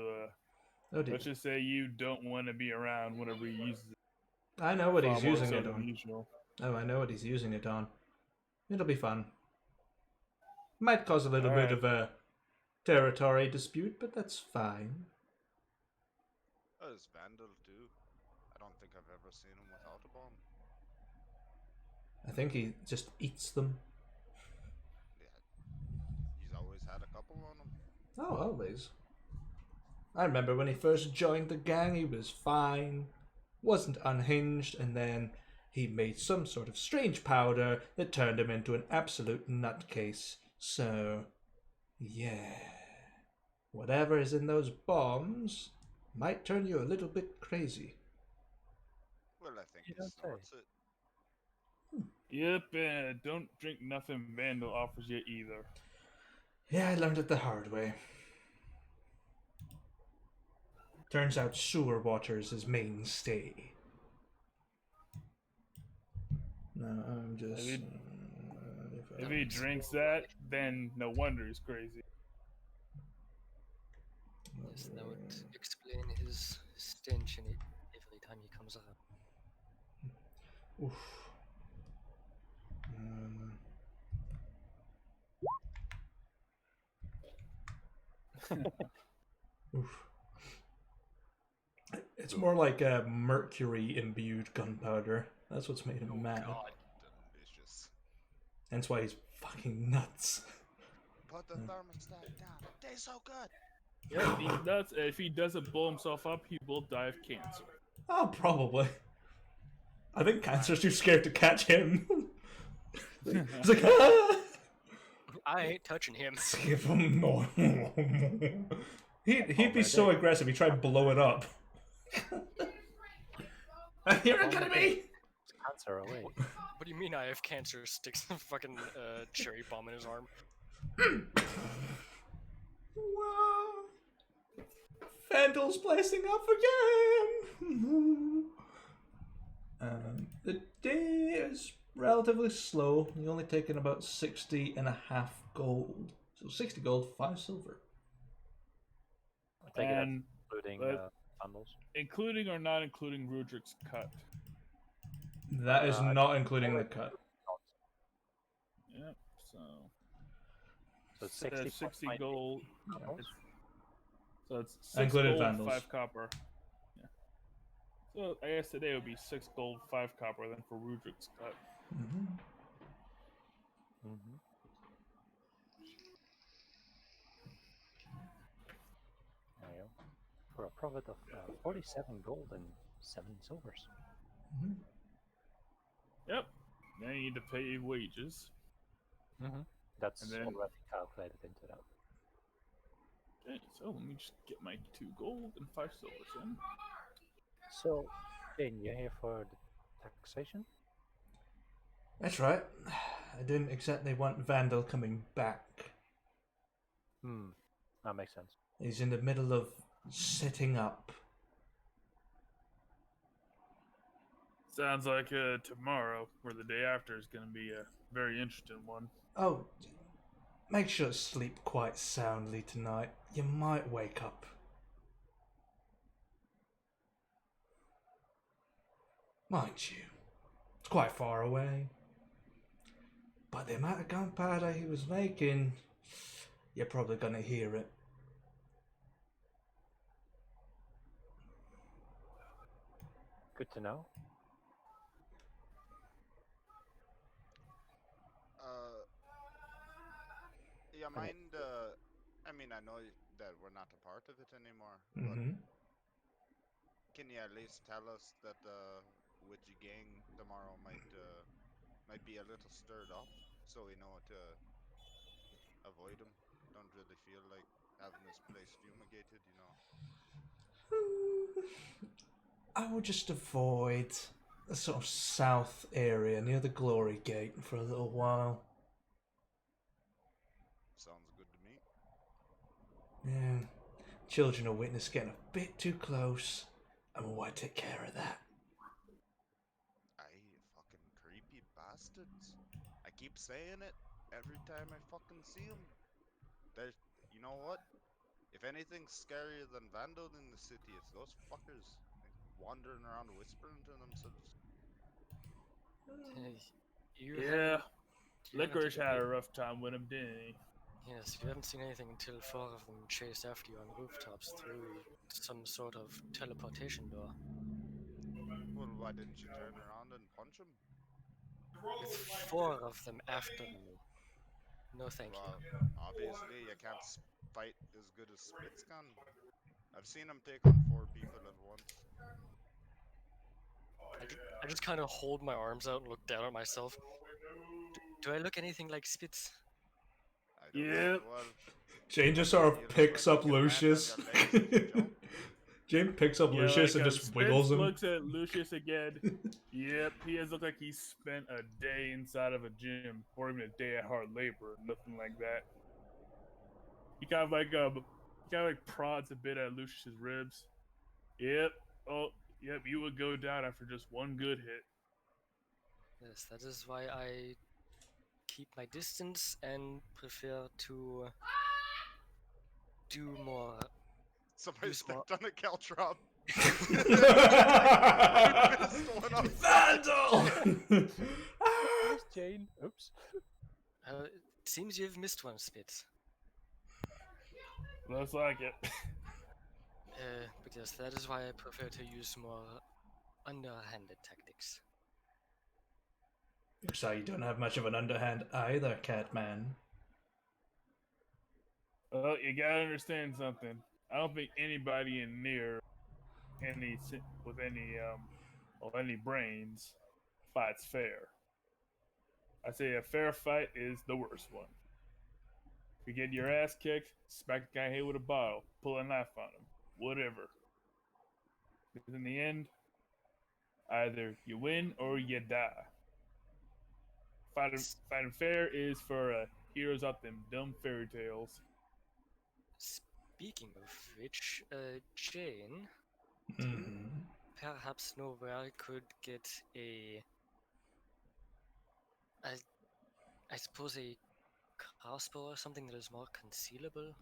Oh dear. let's just say you don't want to be around whenever he uses it. I know what Far he's more using so it than on. usual. Oh, I know what he's using it on. It'll be fun. Might cause a little All bit right. of a territory dispute, but that's fine. Oh, it's Vandal too. I don't think I've ever seen him without a bomb. I think he just eats them. Yeah. He's always had a couple on him. Oh, always. I remember when he first joined the gang, he was fine, wasn't unhinged, and then he made some sort of strange powder that turned him into an absolute nutcase. So, yeah. Whatever is in those bombs might turn you a little bit crazy. Well, I think You he don't say. snorts it. Yep, and don't drink nothing Vandal offers you either. Yeah, I learned it the hard way. Turns out sewer water is his mainstay. No, I'm just. If he drinks that, then no wonder he's crazy. Yes, that would explain his stench in it every time he comes around. Oof. Um, oof. It's more like a mercury imbued gunpowder. That's what's made him Oh mad. God, delicious. Hence why he's fucking nuts. Put the thermostat down. It tastes so good. Yep, if he doesn't blow himself up, he will die of cancer. Oh, probably. I think cancer's too scared to catch him. He's like, ah! I ain't touching him. Give him more. He'd be so aggressive. He tried to blow it up. You're not gonna be. Cancer away. What do you mean I have cancer? Sticks a fucking cherry bomb in his arm. Wow. Vandal's blessing up again. The day is relatively slow. You're only taking about 60.5 gold. So 60 gold, 5 silver. I take it And that's including bundles. including or not including Rudrick's cut. That is not including the cut. Yep, so So it's 60 gold. bundles. So it's 6 Included gold, vandals. 5 copper. Yeah. So I guess today would be 6 gold, 5 copper then for Rudrick's cut. Mm-hmm. Mm-hmm. There you go. For a profit of 47 gold and 7 silvers. Mm-hmm. Yep. Then you need to pay wages. Mm-hmm. That's And then- already calculated into that. Okay, so let me just get my 2 gold and 5 silvers in. So, Jane, you're here for the taxation? That's right. I didn't exactly want Vandal coming back. That makes sense. He's in the middle of setting up. Sounds like tomorrow or the day after is going to be a very interesting one. Oh, make sure to sleep quite soundly tonight. You might wake up. Mind you, it's quite far away. But the amount of gunpowder he was making, you're probably gonna hear it. Good to know. Uh, yeah, Okay. mind. I mean, I know that we're not a part of it anymore, but Mm-hmm. can you at least tell us that the witchy gang tomorrow might be a little stirred up, so we know to avoid them? Don't really feel like having this place fumigated, you know. I would just avoid the sort of south area near the Glory Gate for a little while. Sounds good to me. Yeah. Children of Witness getting a bit too close, and we want to take care of that. Aye, fucking creepy bastards. I keep saying it every time I fucking see them. There's, you know what? If anything's scarier than Vandal in the city, it's those fuckers like, wandering around whispering to themselves. Hey, you Yeah, haven't you haven't Licorice even had a rough time with him, didn't he? yes, you haven't seen anything until four of them chased after you on rooftops through some sort of teleportation door. Well, why didn't you turn around and punch him? With four of them after me. No thank you. Well, obviously you can't fight as good as Spitz can. I've seen him take on four people at once. I just kind of hold my arms out and look down at myself. Do I look anything like Spitz? I don't know. Yep. Well, Jane just sort you of look picks like you up can land on Lucius. your legs if you jump. Jane picks up Yeah, Lucius like and just Spence wiggles him. looks at Lucius again. Yep, he has looked like he spent a day inside of a gym, or even a day at hard labor, nothing like that. He kind of like prods a bit at Lucius's ribs. Yep. Oh, yep. You would go down after just one good hit. Yes, that is why I keep my distance and prefer to do more. Somebody Use more. stepped on a caltrop. I missed one outside. Vandal! Yes, Jane. Oops. It seems you've missed one, Spitz. Looks like it. But yes, that is why I prefer to use more underhanded tactics. So you don't have much of an underhand either, Catman. Well, you gotta understand something. I don't think anybody in near with any brains fights fair. I say a fair fight is the worst one. If you get your ass kicked, smack the guy head with a bottle, pull a knife on him, whatever. Because in the end, either you win or you die. Fighting fair is for heroes out them dumb fairy tales. Speaking of which, Jane, do you Mm-hmm. perhaps know where I could get I, I suppose a crossbow or something that is more concealable?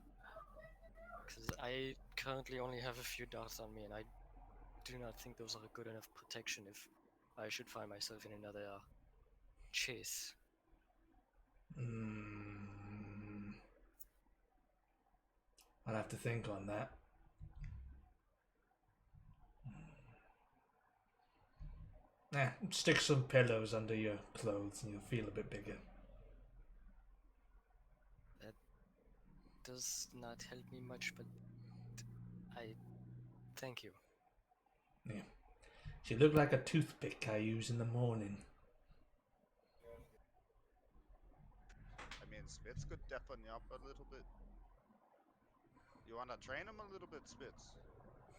Because I currently only have a few darts on me, and I do not think those are good enough protection if I should find myself in another chase. Mm. I'll have to think on that. Stick some pillows under your clothes and you'll feel a bit bigger. That does not help me much, but I thank you. Yeah. She looked like a toothpick I use in the morning. I mean, Spitz could deafen you up a little bit. You want to train him a little bit, Spitz?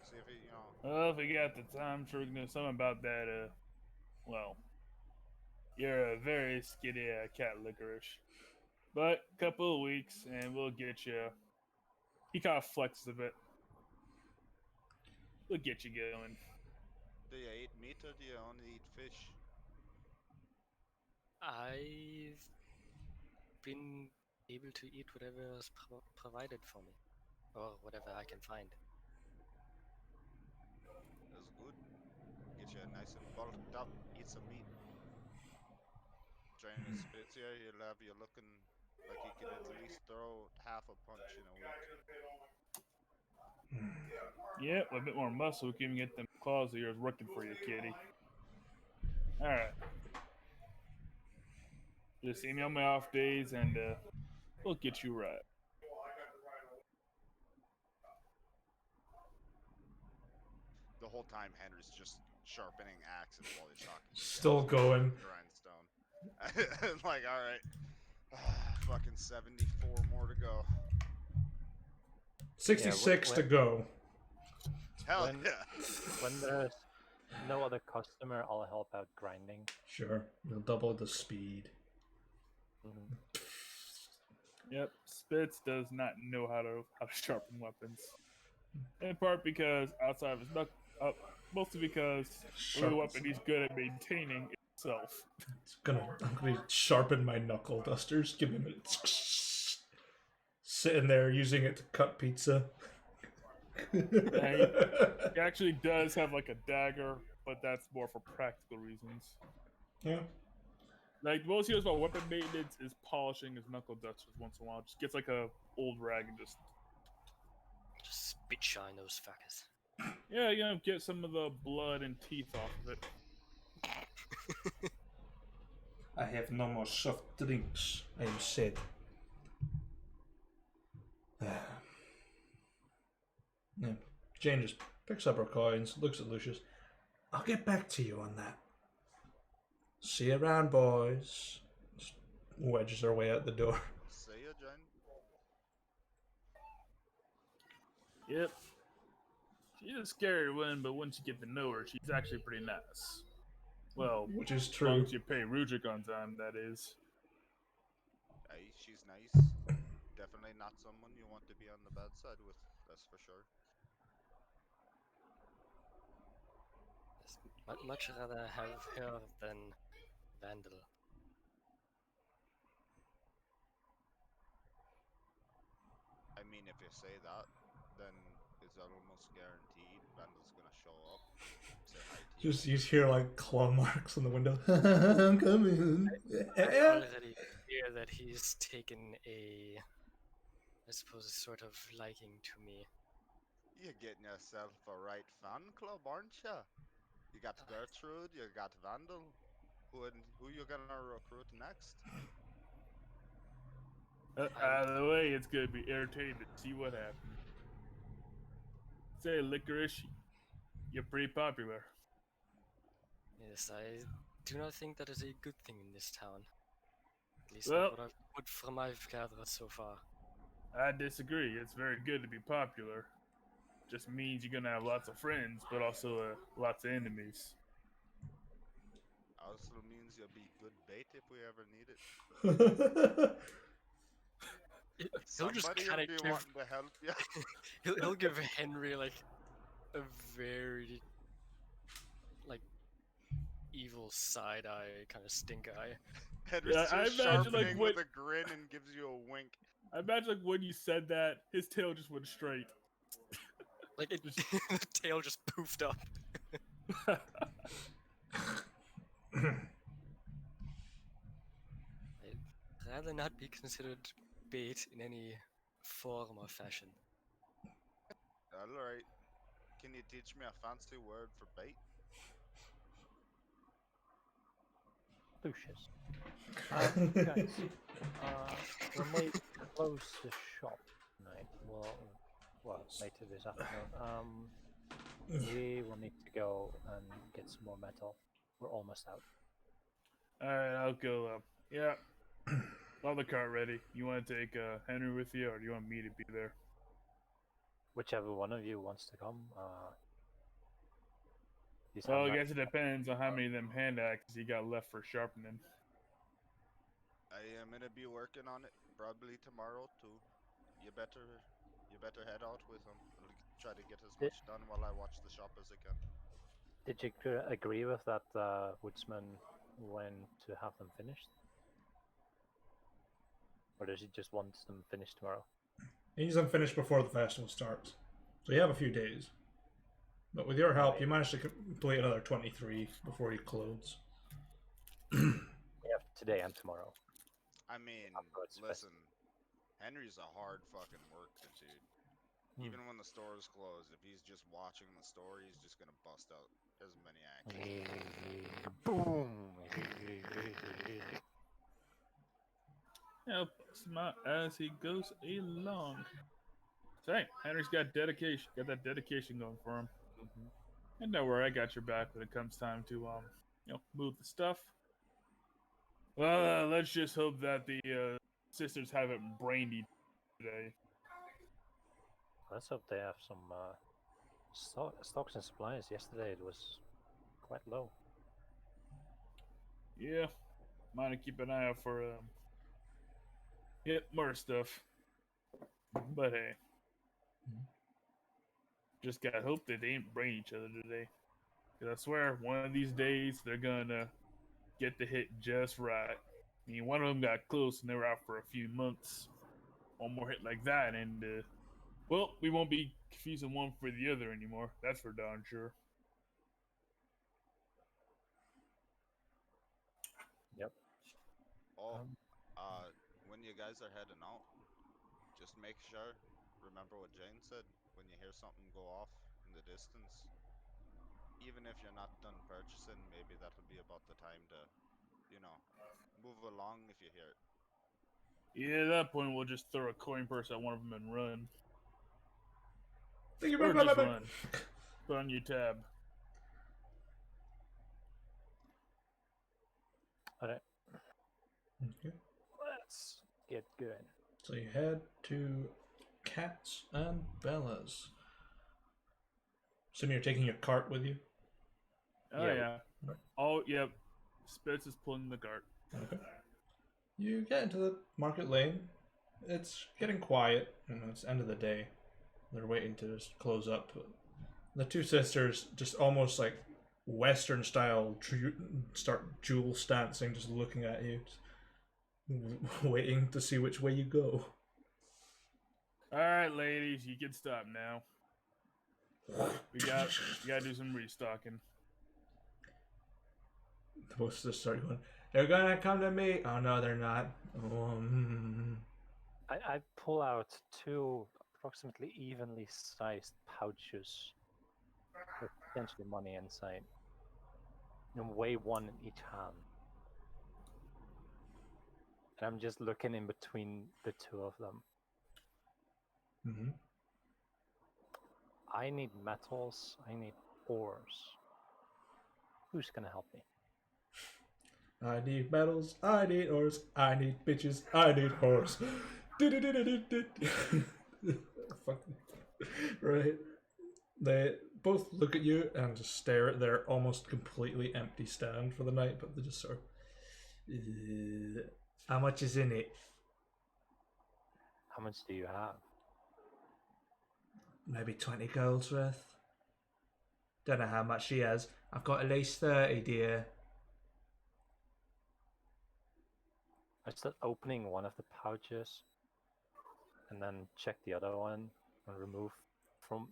See if he, you know. Well, if we got the time, sure we can do something about that. Well, you're a very skitty cat licorice. But a couple of weeks and we'll get you. He kind of flexes a bit. We'll get you going. Do you eat meat or do you only eat fish? I've been able to eat whatever is provided for me, or whatever I can find. That's good. Get you nice and bulked up. Eat some meat. Train with Spitz here. He'll have you looking like he could at least throw half a punch in a week. Yep, a bit more muscle can even get them claws of yours working for you, kitty. Alright. Just see me on my off days and we'll get you right. The whole time Henry's just sharpening axes while he's talking. To you Still guys. going. Grindstone. Like, all right, fucking 74 more to go. 66 to go. Hell When- yeah! When there's no other customer, I'll help out grinding. Sure, you'll double the speed. Mhm. Yep, Spitz does not know how to sharpen weapons. In part because outside of his mostly because the only weapon he's good at maintaining is itself. I'm gonna sharpen my knuckle dusters. Give me a minute. Sitting there using it to cut pizza. He actually does have like a dagger, but that's more for practical reasons. Yeah. Like most he knows about weapon maintenance is polishing his knuckle dusters once in a while. Just gets like a old rag and just Spit shine those fuckers. get some of the blood and teeth off of it. I have no more soft drinks. I am sad. Yeah. Jane just picks up her coins, looks at Lucius. I'll get back to you on that. See you around, boys. Just wedges her way out the door. See ya, Jen. Yep. She's a scary one, but once you get to know her, she's actually pretty nice. Well, Which is as long true. as you pay Rujik on time, that is. Hey, she's nice. Definitely not someone you want to be on the bad side with. That's for sure. Much rather have her than Vandal. I mean, if you say that, then it's almost guaranteed Vandal's gonna show up, say hi to you. Just you hear like claw marks on the window. I'm coming. I already fear that he's taken I suppose, a sort of liking to me. You're getting yourself a right fan club, aren't you? You got Gertrude, you got Vandal. Who you gonna recruit next? Either way, it's gonna be irritating to see what happens. Say, Licorice, you're pretty popular. Yes, I do not think that is a good thing in this town. At least Well- not what from I've gathered so far. I disagree. It's very good to be popular. Just means you're gonna have lots of friends, but also lots of enemies. Also means you'll be good bait if we ever need it. He'll just Somebody kind will of be give wanting to help you. he'll give Henry like a very like evil side eye, kind of stink eye. Henry's Yeah, I just imagine, like, sharpening what- with a grin and gives you a wink. I imagine like when you said that, his tail just went straight. Like the tail just poofed up. I'd rather not be considered bait in any form or fashion. Alright. Can you teach me a fancy word for bait? Lucius. Guys, when they close the shop tonight, well, later this afternoon, we will need to go and get some more metal. We're almost out. Alright, I'll go up. Yeah. All the cart ready. You want to take Henry with you, or do you want me to be there? Whichever one of you wants to come. These Well, I handbags- guess it depends on how many of them hand axes you got left for sharpening. I am gonna be working on it probably tomorrow too. You better head out with him. I'll try to get as much done while I watch the shop as I can. Did you agree with that woodsman when to have them finished? Or does he just want them finished tomorrow? He's unfinished before the festival starts. So you have a few days. But with your help, you managed to complete another 23 before he closes. Yeah, today and tomorrow. I mean, Afterwards, listen, Henry's a hard fucking worker, dude. Even when the store is closed, if he's just watching the store, he's just gonna bust out as many axes. Boom! Helps him out as he goes along. So, hey, Henry's got dedication. Got that dedication going for him. And don't worry, I got your back when it comes time to move the stuff. Well, let's just hope that the sisters haven't brained each today. Let's hope they have some stocks and supplies. Yesterday it was quite low. Yeah, might have keep an eye out for more stuff. But hey, just gotta hope that they ain't brain each other today. Cause I swear, one of these days they're gonna get the hit just right. I mean, one of them got close and they were out for a few months. One more hit like that, and well, we won't be confusing one for the other anymore. That's for darn sure. Yep. Oh, when you guys are heading out, just make sure, remember what Jane said, when you hear something go off in the distance, even if you're not done purchasing, maybe that'll be about the time to, you know, move along if you hear it. Yeah, at that point we'll just throw a coin purse at one of them and run. Thank you Or very just much. run. Put on your tab. Alright, Okay. let's get good. So you head to Cat's and Bella's. Assume you're taking your cart with you. Oh yeah. Right. Oh yep. Spitz is pulling the cart. Okay. You get into the market lane. It's getting quiet. It's the end of the day. They're waiting to just close up. The two sisters just almost like Western style start jewel stancing, just looking at you, just waiting to see which way you go. Alright, ladies, you can stop now. We gotta do some restocking. The sisters start going, they're gonna come to me. Oh no, they're not. I pull out two approximately evenly sized pouches with potentially money inside. And weigh one in each hand. And I'm just looking in between the two of them. Mm-hmm. I need metals, I need ores. Who's gonna help me? I need metals, I need ores, I need bitches, I need whores. Fuck. Right. They both look at you and just stare at their almost completely empty stand for the night, but they just sort of. How much is in it? How much do you have? Maybe 20 golds worth. Don't know how much she has. I've got at least 30, dear. I start opening one of the pouches, and then check the other one, and remove from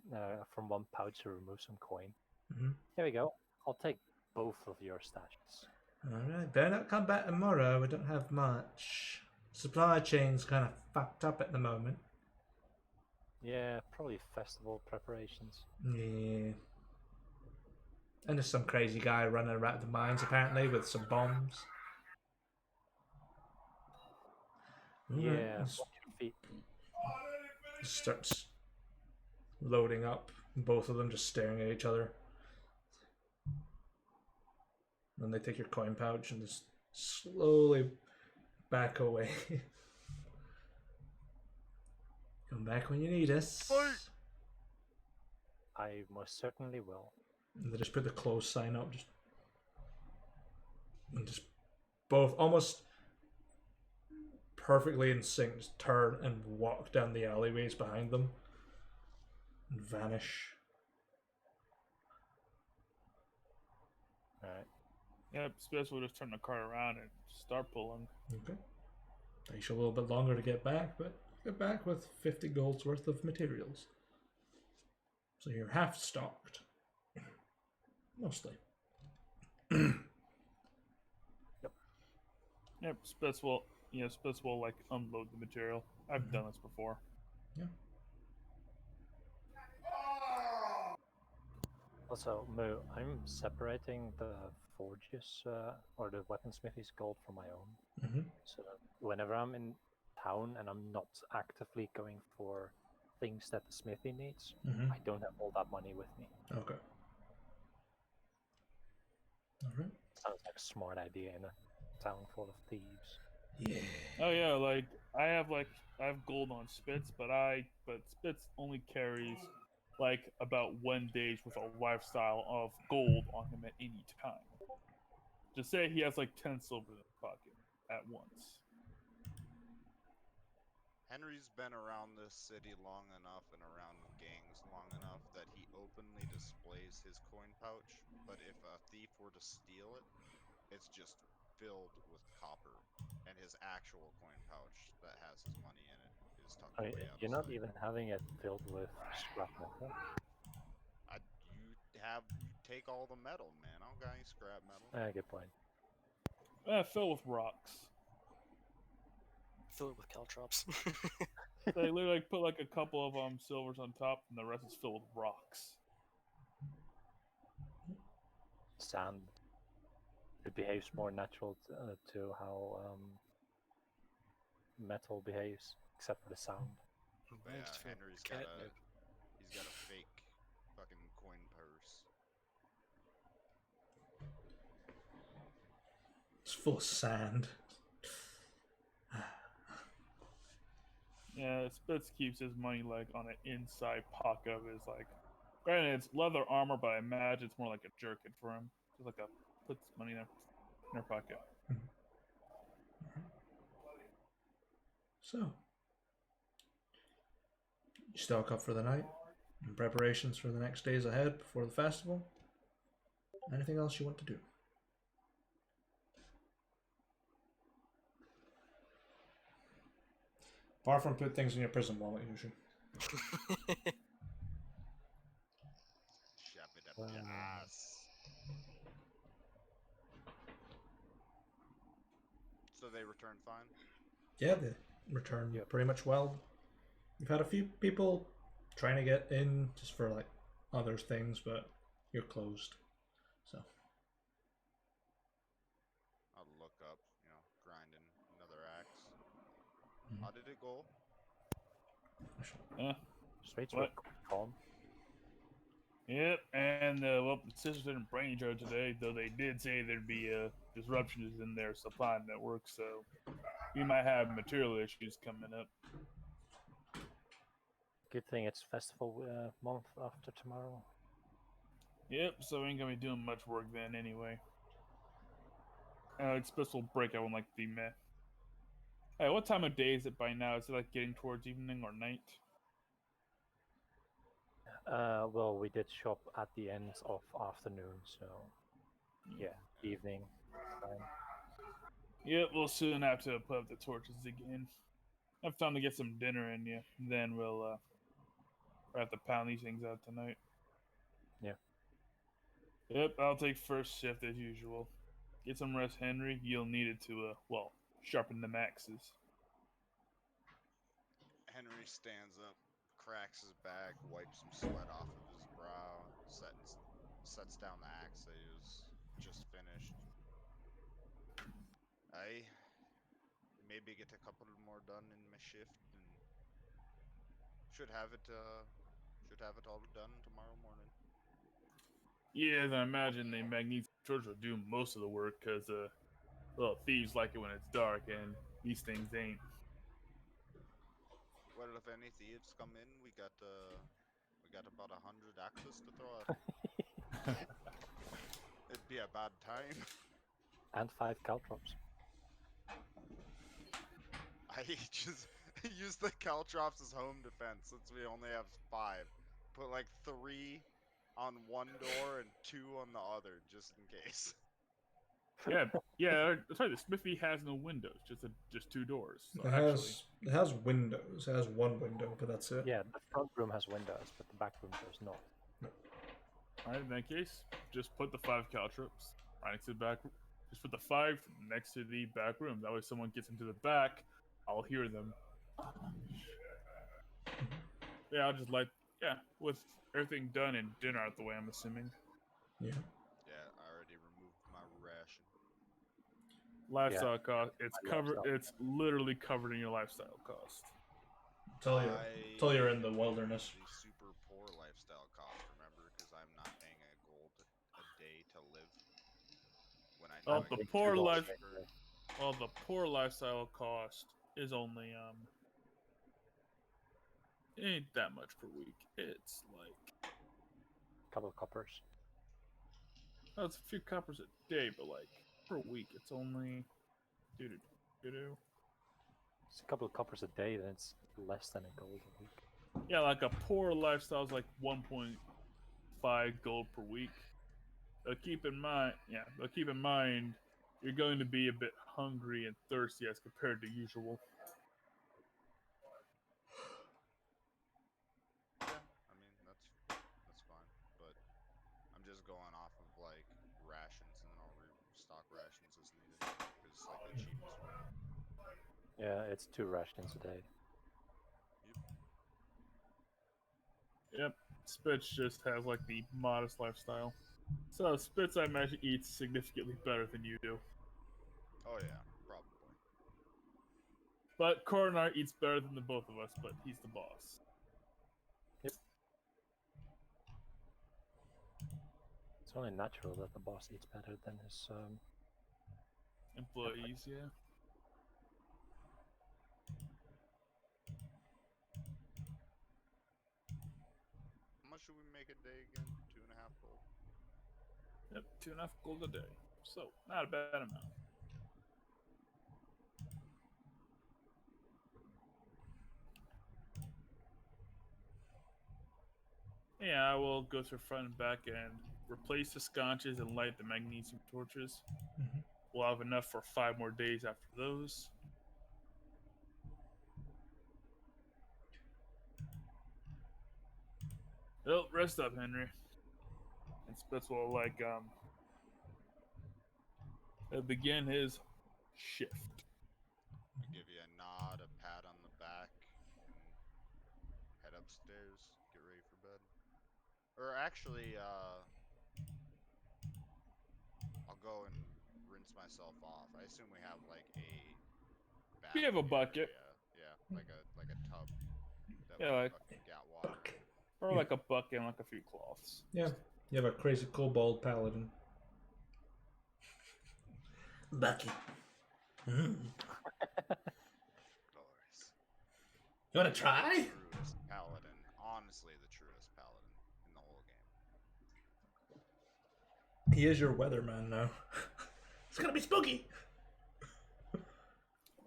one pouch to remove some coin. Mm-hmm. Here we go. I'll take both of your stashes. Alright, better not come back tomorrow. We don't have much. Supply chain's kind of fucked up at the moment. Yeah, probably festival preparations. Yeah. And there's some crazy guy running around the mines apparently with some bombs. Yeah, watch your feet. Starts loading up. Both of them just staring at each other. Then they take your coin pouch and just slowly back away. Come back when you need us. I most certainly will. And they just put the close sign up. And just both almost perfectly in sync just turn and walk down the alleyways behind them and vanish. Alright. Yep, Spitz will just turn the cart around and start pulling. Okay. Takes you a little bit longer to get back, but get back with 50 gold's worth of materials. So you're half stocked. Mostly. Yep, Spitz will like unload the material. I've done this before. Yeah. Also, Moo, I'm separating the forges or the weaponsmithy's gold from my own. Mm-hmm. So that whenever I'm in town and I'm not actively going for things that the smithy needs, Mm-hmm. I don't have all that money with me. Okay. Alright. Sounds like a smart idea in a town full of thieves. Yeah. Oh yeah, like I have gold on Spitz, but Spitz only carries like about 1 day's worth of lifestyle of gold on him at any time. Just say he has like 10 silver in his pocket at once. Henry's been around this city long enough and around gangs long enough that he openly displays his coin pouch, but if a thief were to steal it, it's just filled with copper. And his actual coin pouch that has his money in it is tucked I mean, away out you're of not sight. even having it filled with scrap metal. You take all the metal, man. I don't got any scrap metal. Good point. Filled with rocks. Fill it with caltrops. They literally put like a couple of silvers on top, and the rest is filled with rocks. Sand. It behaves more natural to how metal behaves, except for the sound. But Right, yeah, just feel Henry's catnip. he's got a fake fucking coin purse. It's full of sand. Yeah, Spitz keeps his money like on an inside pocket of his like. Granted, it's leather armor, but I imagine it's more like a jerkin for him. Just like puts money in their pocket. So, you stock up for the night and preparations for the next days ahead before the festival. Anything else you want to do? Apart from put things in your prison wallet, usually. Shove it up your ass. So they return fine? Yeah, they return pretty much well. You've had a few people trying to get in just for like other things, but you're closed. So I'll look up, grinding another axe. How did it go? Streets were What? calm. Yep, and well, the sisters didn't bring each other today, though they did say there'd be disruptions in their supply network, so we might have material issues coming up. Good thing it's festival month after tomorrow. Yep, so we ain't gonna be doing much work then anyway. Spitz will break out in like the meh. Hey, what time of day is it by now? Is it like getting towards evening or night? Well, we did shop at the end of afternoon, so yeah, evening time. Yep, we'll soon have to put up the torches again. Have time to get some dinner in you. Then we'll have to pound these things out tonight. Yeah. Yep, I'll take first shift as usual. Get some rest, Henry. You'll need it to, sharpen the axes. Henry stands up, cracks his back, wipes some sweat off of his brow, sets down the axe that he was just finished. I maybe get a couple more done in my shift and should have it all done tomorrow morning. Yeah, I imagine the Magnetic Torch will do most of the work because, thieves like it when it's dark, and these things ain't. Well, if any thieves come in, we got about 100 axes to throw at them. It'd be a bad time. And 5 caltrops. I just use the caltrops as home defense since we only have 5. Put like 3 on one door and 2 on the other, just in case. Yeah. Sorry, the smithy has no windows, just two doors. So It has windows. It has one window, but that's it. Yeah, the front room has windows, but the back room does not. all right, in that case, just put the 5 caltrops right next to the back. Just put the 5 next to the back room. That way, if someone gets into the back, I'll hear them. Yeah, I'll just with everything done and dinner out the way, I'm assuming. Yeah. Yeah, I already removed my ration. Lifestyle cost. It's my covered. lifestyle. It's literally covered in your lifestyle cost. Until you're in the wilderness. The super poor lifestyle cost, remember? Because I'm not paying a gold a day to live. When I know Well, I the can poor get it life. cheaper. Well, the poor lifestyle cost is only it ain't that much per week. It's like A couple of coppers. oh, it's a few coppers a day, but like per week, it's only doo. It's a couple of coppers a day, then it's less than a gold a week. Yeah, like a poor lifestyle is like 1.5 gold per week. But keep in mind, you're going to be a bit hungry and thirsty as compared to usual. Yeah, I mean that's fine, but I'm just going off of like rations, and then I'll restock rations as needed because it's like the cheapest way. Yeah, it's 2 rations a day. Yep, Spitz just has like the modest lifestyle. So Spitz, I imagine, eats significantly better than you do. Oh yeah, probably. But Coronar eats better than the both of us, but he's the boss. Yep. It's only natural that the boss eats better than his Employees, yeah. How much should we make a day again? 2.5 gold. Yep, 2.5 gold a day. So, not a bad amount. Yeah, I will go through front and back and replace the sconces and light the magnesium torches. Mhm. We'll have enough for 5 more days after those. Well, rest up, Henry. And Spitz will begin his shift. I give you a nod, a pat on the back, and head upstairs. Get ready for bed. Or actually, I'll go and rinse myself off. I assume we have like a We have a bathing bucket. area. Yeah, like a tub that Yeah, we like fucking got water in. or Yeah. like a bucket and like a few cloths. Yeah. You have a crazy kobold paladin. Bucky. Mm. Glorious. You want to try? Truest paladin. Honestly, the truest paladin in the whole game. He is your weatherman now. It's gonna be spooky.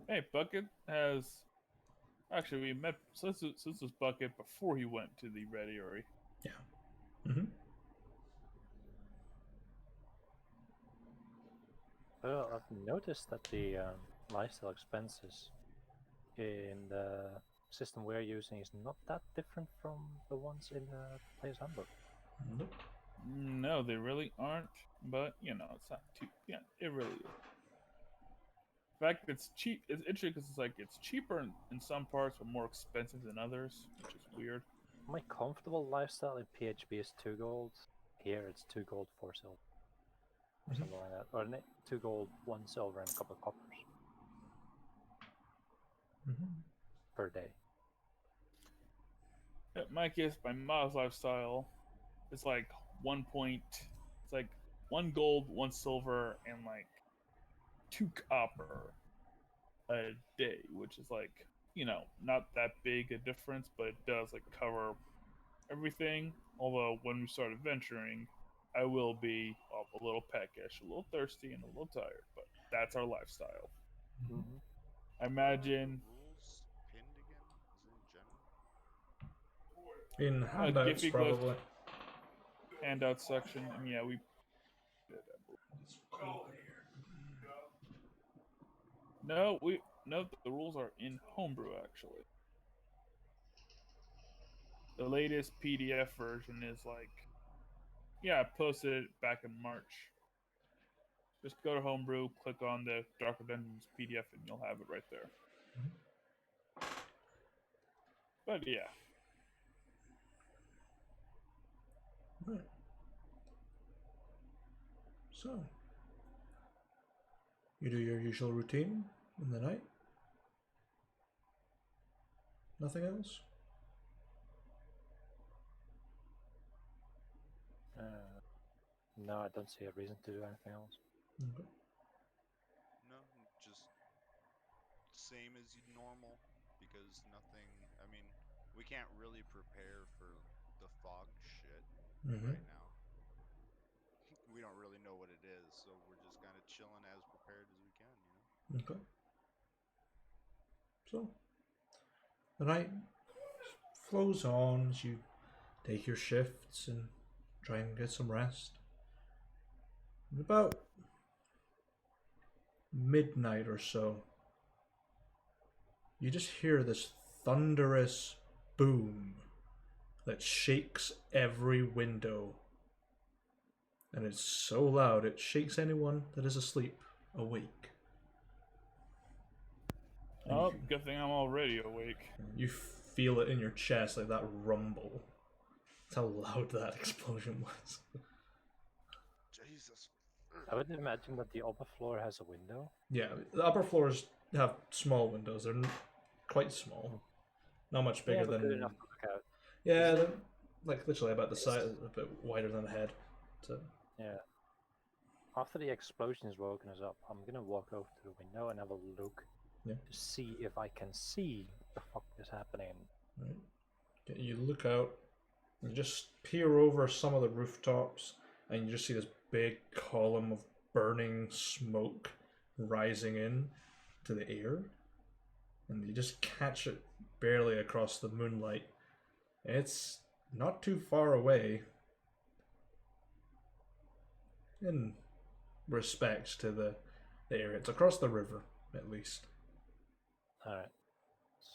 Hey, Bucket has actually we met since this Bucket before he went to the Red Eyrie. Yeah. Mm-hmm. Well, I've noticed that the lifestyle expenses in the system we're using is not that different from the ones in the player's handbook. Nope. No, they really aren't. But it's not too. Yeah, it really is. In fact, it's cheap. It's interesting because it's cheaper in some parts, but more expensive than others, which is weird. My comfortable lifestyle in PHB is 2 gold. Here it's 2 gold, 4 silver. Or Mhm. something like that. Or 2 gold, 1 silver, and a couple of coppers Mm-hmm. per day. In my case, my modest lifestyle is like 1 point. It's like 1 gold, 1 silver, and like 2 copper a day, which is like not that big a difference, but it does like cover everything. Although when we start adventuring, I will be a little peckish, a little thirsty, and a little tired. But that's our lifestyle. Mm-hmm. I imagine Where are the rules pinned again? Is it in general? In handouts, Giphy goes probably. handout section, and yeah, we. It's cold here. No, the rules are in homebrew actually. The latest PDF version is like, yeah, I posted it back in March. Just go to homebrew, click on the Darker Dungeons PDF, and you'll have it right there. But yeah, Right. So, you do your usual routine in the night? Nothing else? No, I don't see a reason to do anything else. Okay. No, just same as normal because nothing. I mean, we can't really prepare for the fog shit Mm-hmm. right now. We don't really know what it is, so we're just kind of chilling as prepared as we can, you know? Okay. So, the night flows on as you take your shifts and try and get some rest. And about midnight or so, you just hear this thunderous boom that shakes every window. And it's so loud it shakes anyone that is asleep awake. And oh, good thing I'm already awake. you feel it in your chest, like that rumble. That's how loud that explosion was. Jesus. I would imagine that the upper floor has a window. Yeah, the upper floors have small windows. They're quite small. Not much bigger Yeah, but good than. enough to look out. Yeah, Is they're it- like literally about the size, a bit wider than a head. So, Yeah. After the explosion has woken us up, I'm gonna walk over to the window and have a look yeah. to see if I can see what the fuck is happening. Right. Okay, you look out and just peer over some of the rooftops, and you just see this big column of burning smoke rising in to the air, and you just catch it barely across the moonlight. It's not too far away in respect to the area. It's across the river, at least. Alright.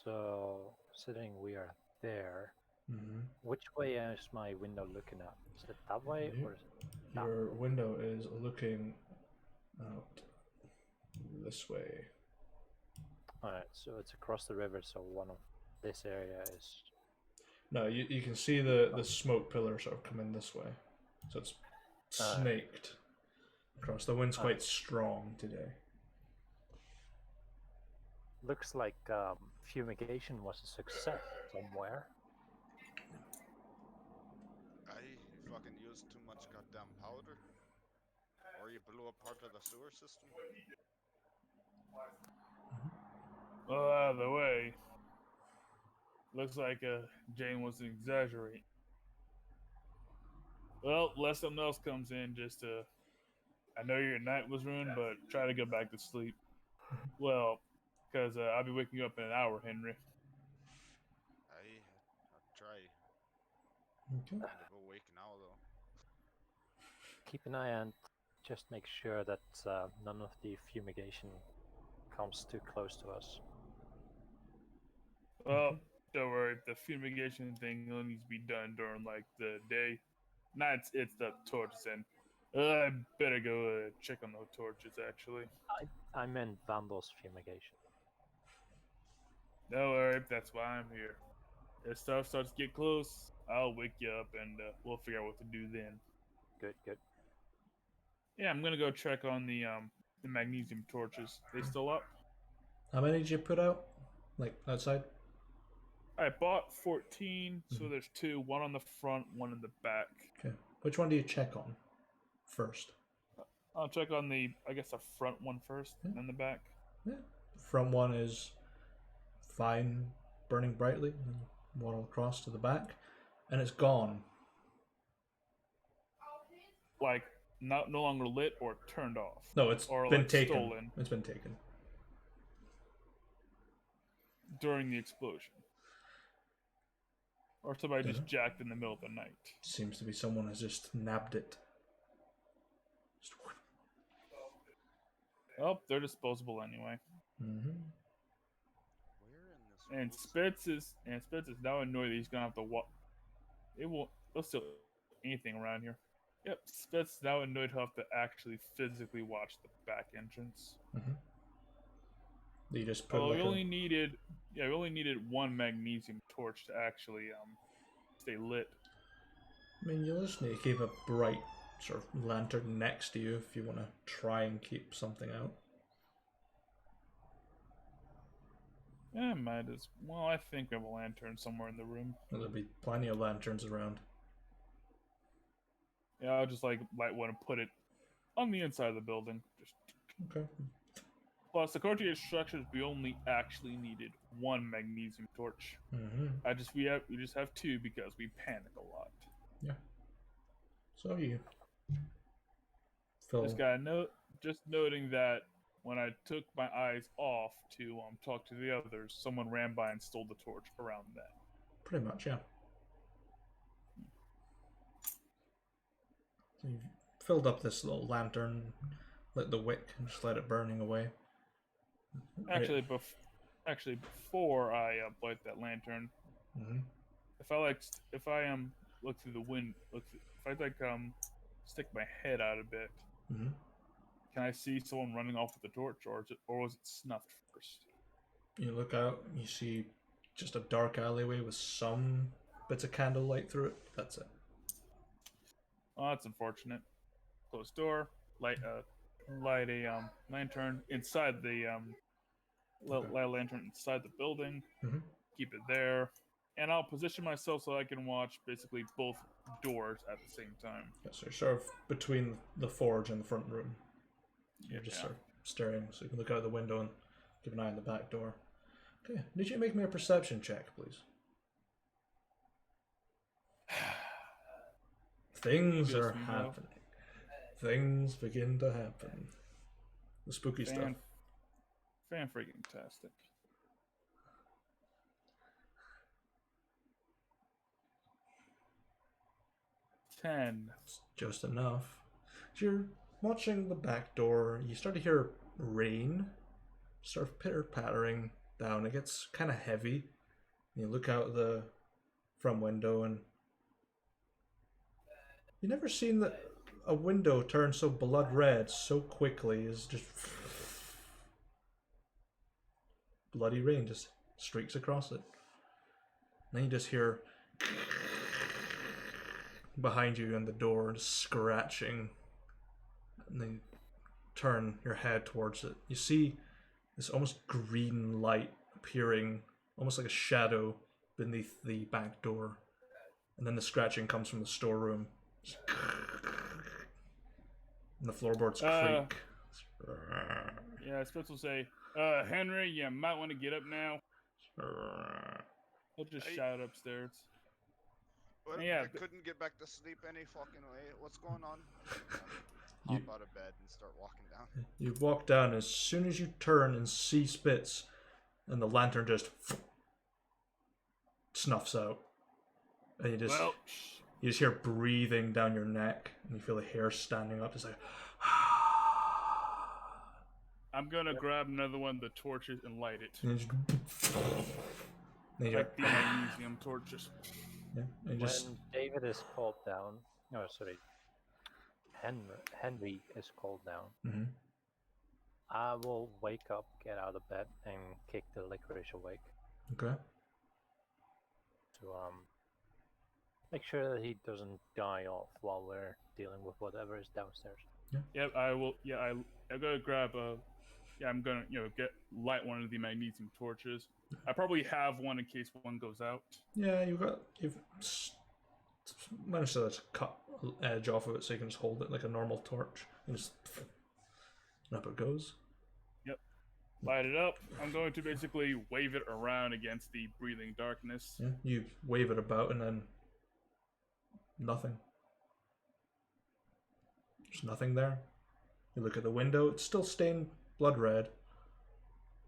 So, considering we are there, Mm-hmm. which way is my window looking at? Is it that way or is it that Your way? window is looking out this way. Alright, so it's across the river, so one of this area is. No, you can see the smoke pillar sort of coming this way. So it's snaked across. The wind's quite strong today. Looks like fumigation was a success somewhere. You fucking used too much goddamn powder? Or you blew up part of the sewer system? Well, out of the way. Looks like Jane was exaggerating. Well, unless something else comes in, just to. I know your night was ruined, but try to go back to sleep. Well, because I'll be waking you up in an hour, Henry. I'll try. Okay. Kind of awake now, though. Keep an eye on, just make sure that none of the fumigation comes too close to us. Well, don't worry. The fumigation thing only needs to be done during like the day. Nights, it's the torches, and I better go check on the torches. Actually, I meant Vandal's fumigation. don't worry. That's why I'm here. If stuff starts to get close, I'll wake you up, and we'll figure out what to do then. Good, good. Yeah, I'm gonna go check on the magnesium torches. They still up? How many did you put out? Like outside? I bought 14, so there's two. One on the front, one in the back. Okay. Which one do you check on first? I'll check on I guess the front one first, and then the back. Yeah. Front one is fine, burning brightly, and one across to the back, and it's gone. Like, no longer lit or turned off. No, it's or been like taken. stolen It's been taken. during the explosion. Or somebody just jacked in the middle of the night. Seems to be someone has just nabbed it. Oh, they're disposable anyway. Mm-hmm. Where in this And woods? Spitz is now annoyed that he's gonna have to walk. They'll steal anything around here. Yep, Spitz now annoyed he'll have to actually physically watch the back entrance. Mm-hmm. You just put Although like we only needed one magnesium torch to actually stay lit. I mean, you'll just need to keep a bright sort of lantern next to you if you want to try and keep something out. Might as well. I think we have a lantern somewhere in the room. There'll be plenty of lanterns around. Yeah, I'll just might want to put it on the inside of the building. Just Okay. plus, according to the instructions, we only actually needed one magnesium torch. Mm-hmm. We just have two because we panic a lot. Yeah. So you fill. Just noting that when I took my eyes off to talk to the others, someone ran by and stole the torch around then. Pretty much, yeah. So you've filled up this little lantern, lit the wick, and just let it burning away. Actually, before I light that lantern, Mm-hmm. if I look through the wind, if I stick my head out a bit, Mm-hmm. can I see someone running off with the torch, or was it snuffed first? You look out, you see just a dark alleyway with some bits of candlelight through it. That's it. Oh, that's unfortunate. Closed door. Light a lantern inside the Okay. light a lantern inside the building. Mm-hmm. Keep it there, and I'll position myself so I can watch basically both doors at the same time. Yeah, so you're sort of between the forge and the front room. You're just Yeah. sort of staring, so you can look out the window and keep an eye on the back door. Okay, need you to make me a perception check, please? Things are happening. Things begin to happen. The spooky stuff. Fan freaking tastic. 10. It's just enough. As you're watching the back door, you start to hear rain sort of pitter pattering down. It gets kind of heavy. You look out the front window, and you never seen that a window turn so blood red so quickly. Is just bloody rain just streaks across it. And then you just hear behind you in the door, just scratching. And then you turn your head towards it. You see this almost green light appearing, almost like a shadow beneath the back door. And then the scratching comes from the storeroom. And the floorboards creak. Yeah, Spitz will say, Henry, you might want to get up now. He'll just shout upstairs. What? Yeah, I couldn't get back to sleep any fucking way. What's going on? Hop out of bed and start walking down. You walk down. As soon as you turn and see Spitz, and the lantern just snuffs out, and you just hear breathing down your neck, and you feel the hair standing up. It's like, I'm gonna grab another one of the torches and light it. and you Like the magnesium torches. yeah, and When just David is called down, no, sorry, Henry is called down, mm-hmm. I will wake up, get out of bed, and kick the licorice awake Okay. to make sure that he doesn't die off while we're dealing with whatever is downstairs. Yep, I will. Yeah, I'm gonna grab a. Yeah, I'm gonna light one of the magnesium torches. I probably have one in case one goes out. Yeah, you've managed to cut an edge off of it so you can just hold it like a normal torch and just and up it goes. Yep, light it up. I'm going to basically wave it around against the breathing darkness. Yeah, you wave it about and then nothing. There's nothing there. You look at the window, it's still stained blood red.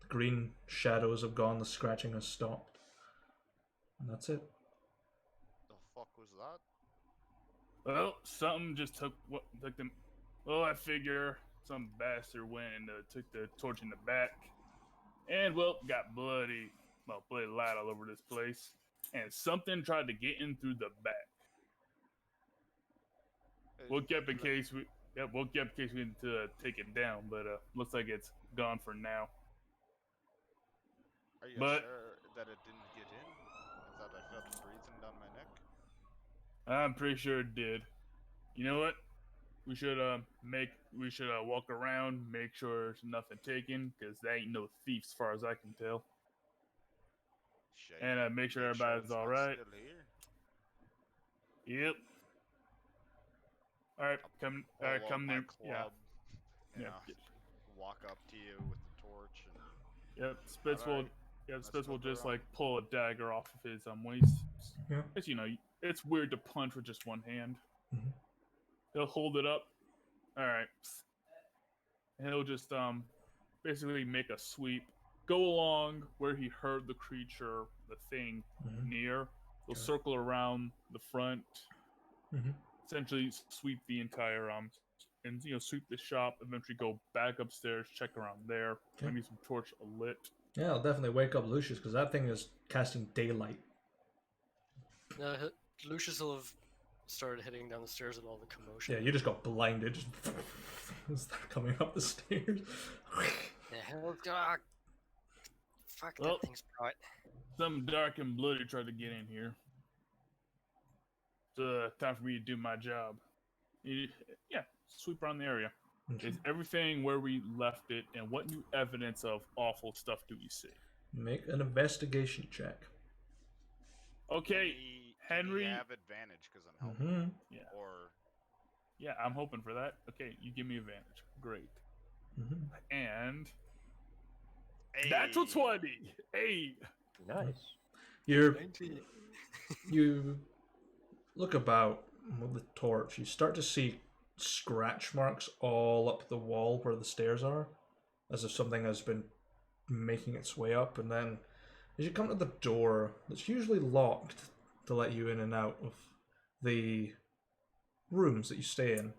The green shadows have gone, the scratching has stopped. And that's it. The fuck was that? Well, something just took them. Well, I figure some bastard went and took the torch in the back. And well, got bloody light all over this place. And something tried to get in through the back. We'll get in case we we'll get in case we need to take it down, but looks like it's gone for now. Are you But sure that it didn't get in? I thought I felt breathing down my neck. I'm pretty sure it did. You know what? We should walk around, make sure there's nothing taken, because there ain't no thieves, as far as I can tell. Shit. And make sure everybody's it's all not right. Still here. Yep. All right, come Pull out come my near. Yeah. club. You Yeah. know, walk up to you with the torch and. Yep. Spitz will. Alright, Yeah, let's Spitz will look just around. like pull a dagger off of his waist. Yeah. Cause it's weird to punch with just one hand. Mhm. He'll hold it up. All right. And he'll just basically make a sweep, go along where he heard the creature, the thing Mhm. near. He'll Okay. circle around the front, Mhm. essentially sweep the entire and sweep the shop. Eventually go back upstairs, check around there. Okay. Maybe some torch lit. Yeah, I'll definitely wake up Lucius because that thing is casting daylight. Lucius will have started heading down the stairs with all the commotion. Yeah, you just got blinded. Just start coming up the stairs. The hell, dog! Fuck, Well, that thing's bright. Something dark and bloody tried to get in here. It's time for me to do my job. Yeah, sweep around the area. Is everything where we left it, and what new evidence of awful stuff do we see? Make an investigation check. Okay, Henry. Can he have advantage because I'm helping? Mm-hmm. Yeah. Or Yeah, I'm hoping for that. Okay, you give me advantage. Great. Mm-hmm. And hey. that's a 20. Hey. Nice. You look about with the torch. You start to see scratch marks all up the wall where the stairs are, as if something has been making its way up. And then, as you come to the door, that's usually locked to let you in and out of the rooms that you stay in,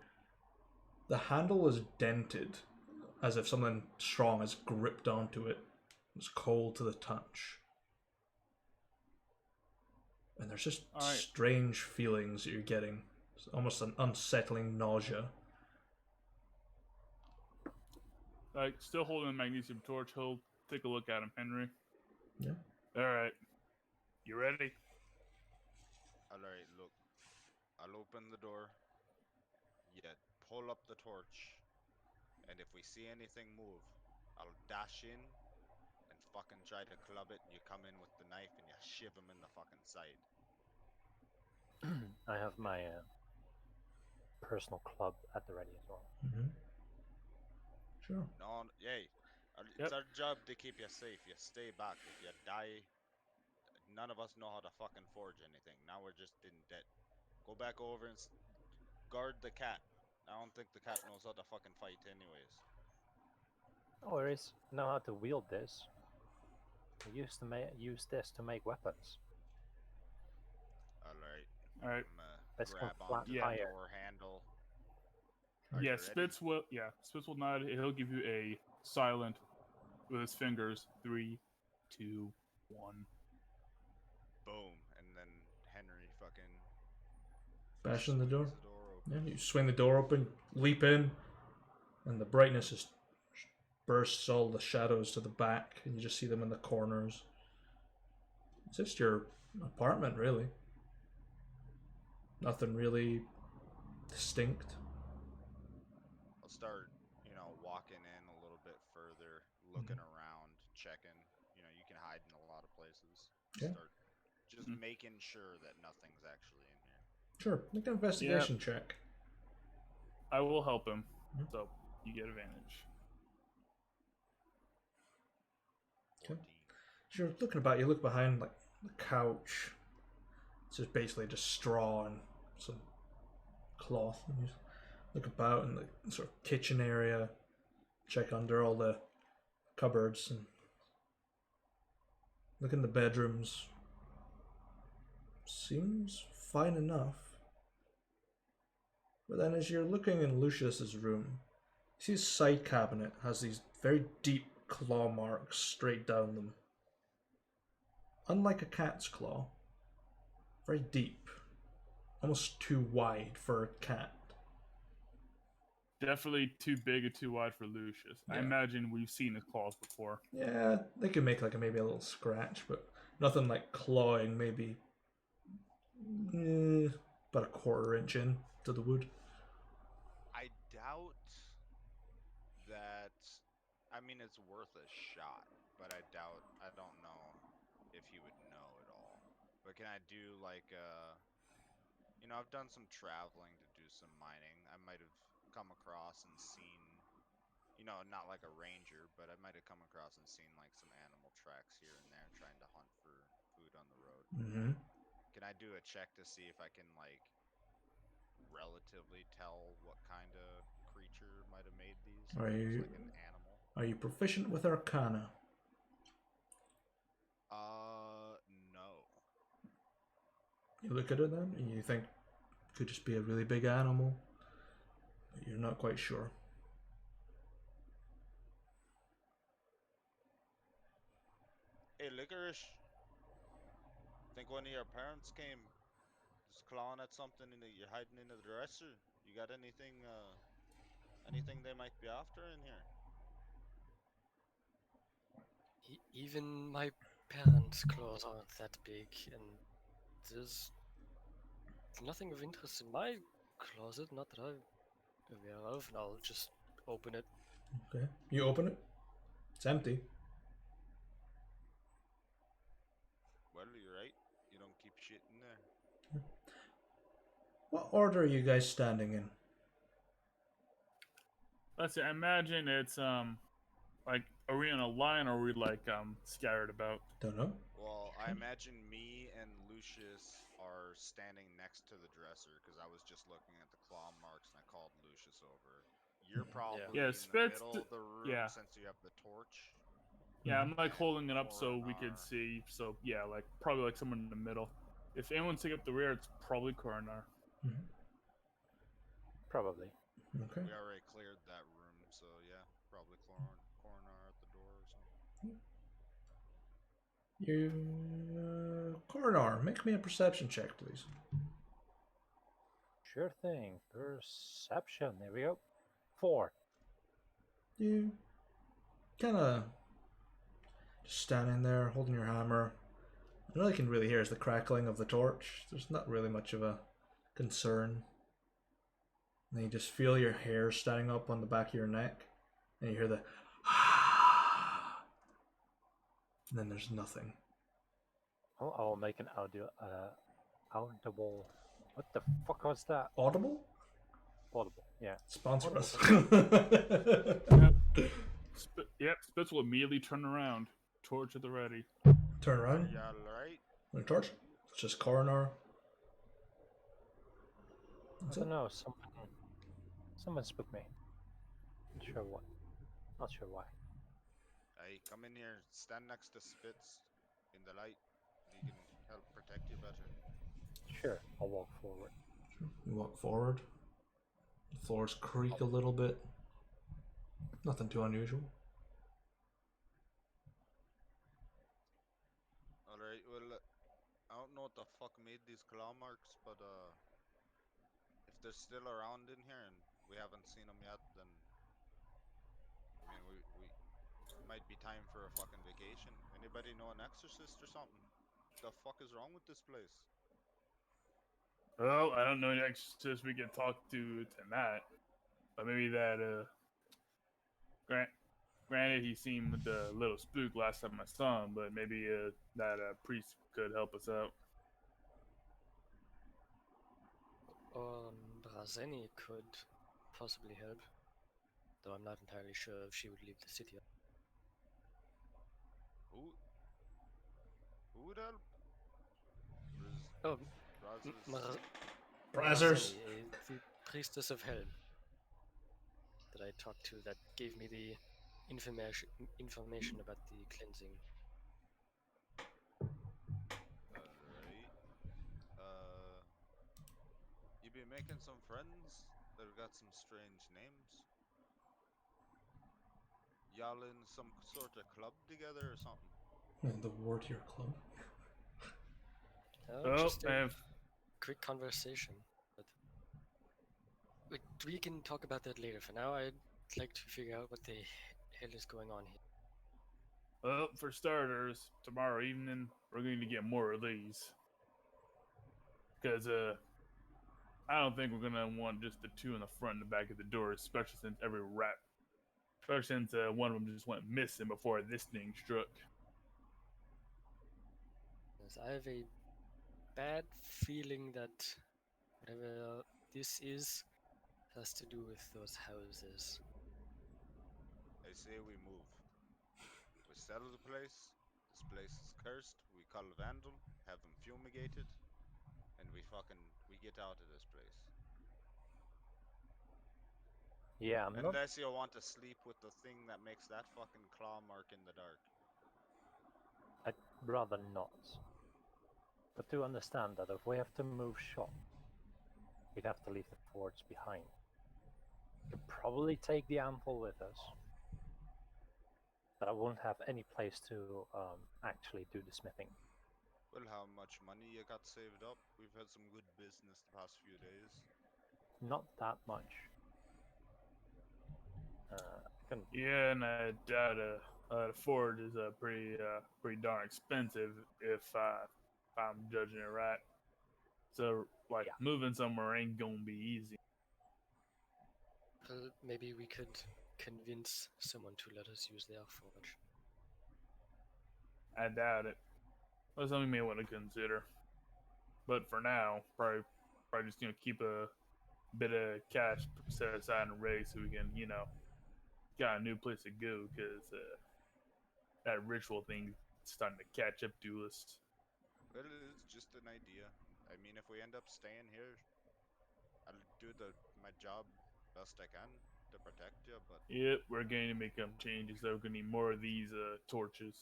the handle is dented, as if something strong has gripped onto it. It's cold to the touch. And there's just strange feelings that you're getting. It's almost an unsettling nausea. Still holding the magnesium torch, he'll take a look at him, Henry. Yeah. Alright. You ready? Alright, look. I'll open the door. Yeah, pull up the torch. And if we see anything move, I'll dash in and fucking try to club it, and you come in with the knife and you shiv him in the fucking side. I have my personal club at the ready as well. Mm-hmm. Sure. No, yay. It's our job to keep you safe. You stay back. If you die, none of us know how to fucking forge anything. Now we're just in debt. Go back over and guard the cat. I don't think the cat knows how to fucking fight anyways. Oh, there is know how to wield this. We used to use this to make weapons. Alright. Let's Grab go onto the fire. door handle. Yeah, Spitz will nod. He'll give you a silent with his fingers. 3, 2, 1. Boom. And then Henry fucking Bash in the door. open. Yeah, you swing the door open, leap in, and the brightness just bursts all the shadows to the back, and you just see them in the corners. It's just your apartment, really. Nothing really distinct. I'll start, walking in a little bit further, looking around, checking. You can hide in a lot of places. Okay. Start just making sure that nothing's actually in here. Sure, make an investigation check. I will help him, so you get advantage. Okay. As you're looking about, you look behind like the couch. It's just basically just straw and some cloth. And you look about in the sort of kitchen area, check under all the cupboards, and look in the bedrooms. Seems fine enough. But then as you're looking in Lucius's room, you see his side cabinet has these very deep claw marks straight down them. Unlike a cat's claw, very deep, almost too wide for a cat. Definitely too big and too wide for Lucius. I Yeah. imagine we've seen his claws before. Yeah, they could make like maybe a little scratch, but nothing like clawing. Maybe about a quarter-inch in to the wood. I doubt that. I mean, it's worth a shot, but I doubt. I don't know if he would know at all. But can I do like I've done some traveling to do some mining. I might have come across and seen, not like a ranger, but I might have come across and seen like some animal tracks here and there trying to hunt for food on the road. Mm-hmm. Can I do a check to see if I can like relatively tell what kind of creature might have made these? If it was like an animal? Are you proficient with Arcana? No. You look at it then, and you think it could just be a really big animal, but you're not quite sure. Hey, Licorice. Think one of your parents came just clawing at something and you're hiding in the dresser? You got anything they might be after in here? Even my parents' claws aren't that big, and there's nothing of interest in my closet, not that I'm aware of, and I'll just open it. Okay, you open it. It's empty. Well, you're right. You don't keep shit in there. What order are you guys standing in? Let's see. I imagine it's like, are we in a line or are we like scattered about? Don't know. Well, I imagine me and Lucius are standing next to the dresser because I was just looking at the claw marks and I called Lucius over. You're probably Yeah, in the Spitz. middle of the room Yeah. since you have the torch. Yeah, I'm like And holding it up so we could Coronar. see. So yeah, like probably like someone in the middle. If anyone's taking up the rear, it's probably Coronar. Mm-hmm. Probably. Okay. We already cleared that room, so yeah, probably Coronar at the door or something. Coronar, make me a perception check, please. Sure thing. Perception. There we go. 4. You kind of just standing there, holding your hammer. And all you can really hear is the crackling of the torch. There's not really much of a concern. And then you just feel your hair standing up on the back of your neck, and you hear the and then there's nothing. Oh, I'll make an audible. What the fuck was that? Audible? Audible. Yeah. Sponsor Audible. us. Yep, Spitz will immediately turn around, torch at the ready. Turn around. Yeah, alright. The torch. It's just Coronar. I don't know. Someone spooked me. Not sure what. Not sure why. Hey, come in here. Stand next to Spitz in the light. He can help protect you better. Sure, I'll walk forward. You walk forward. The floors creak a little bit. Nothing too unusual. Alright, well, I don't know what the fuck made these claw marks, but if they're still around in here and we haven't seen them yet, then I mean we might be time for a fucking vacation. Anybody know an exorcist or something? The fuck is wrong with this place? Well, I don't know any exorcist we can talk to tonight, but maybe that Granted, he seemed a little spooked last time I saw him, but maybe that priest could help us out. Brazeni could possibly help, though I'm not entirely sure if she would leave the city. Who would help? Oh, Brazos. Brazzers. the priestess of hell that I talked to that gave me the information about the cleansing. Alright. You be making some friends that have got some strange names? Y'all in some sort of club together or something? The Warrior Club. Oh, Just a and quick conversation. But we can talk about that later. For now, I'd like to figure out what the hell is going on here. well, for starters, tomorrow evening we're going to get more of these. Because I don't think we're gonna want just the two in the front and the back of the door, especially since one of them just went missing before this thing struck. Yes, I have a bad feeling that whatever this is has to do with those houses. I say we move. We sell the place. This place is cursed. We call a vandal, have him fumigated, and we get out of this place. Yeah, I'm not. Unless you want to sleep with the thing that makes that fucking claw mark in the dark. I'd rather not. But do understand that if we have to move shop, we'd have to leave the forge behind. We could probably take the ample with us, but I won't have any place to actually do the smithing. Well, how much money you got saved up? We've had some good business the past few days. Not that much. Can Yeah, and I doubt the Ford is pretty darn expensive if I'm judging it right. So like Yeah. moving somewhere ain't gonna be easy. Well, maybe we could convince someone to let us use their forge. I doubt it. That's something we may want to consider. But for now, probably just keep a bit of cash set aside and ready so we can got a new place to go because that ritual thing starting to catch up to us. Well, it's just an idea. I mean, if we end up staying here, I'll do my job best I can to protect you, but Yep, we're going to make some changes. So we're going to need more of these torches.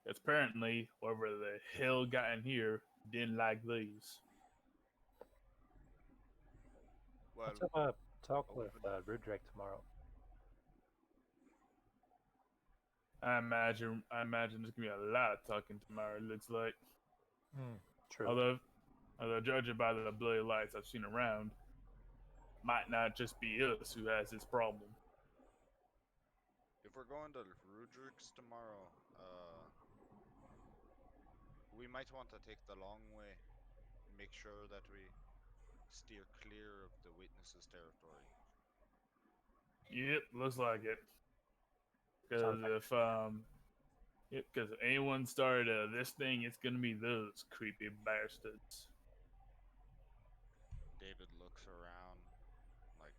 Because apparently, whoever the hell got in here didn't like these. well, let's have a talk with open. Rudrick tomorrow. I imagine there's gonna be a lot of talking tomorrow. It looks like, True. although judging by the bloody lights I've seen around, might not just be us who has this problem. If we're going to Rudrick's tomorrow, we might want to take the long way. Make sure that we steer clear of the witnesses' territory. Yep, looks like it. Because Sounds like if anyone started this thing, it's gonna be those creepy bastards. David looks around, like,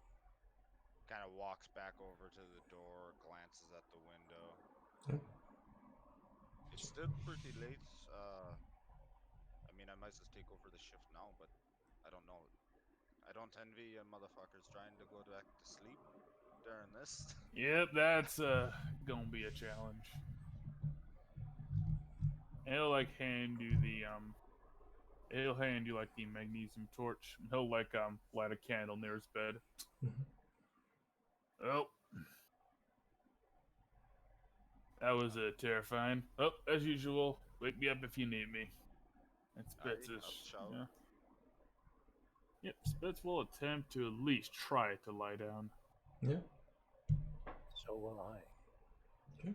kind of walks back over to the door, glances at the window. Yeah. It's still pretty late. I mean, I might just take over the shift now, but I don't know. I don't envy you motherfuckers trying to go back to sleep during this. Yep, that's gonna be a challenge. And he'll hand you like the magnesium torch. And he'll light a candle near his bed. Mhm. Oh, that was terrifying. Oh, as usual, wake me up if you need me. And Spitz Aye, is, I'll shout. yeah. Yep, Spitz will attempt to at least try to lie down. Yeah. so will I. Okay.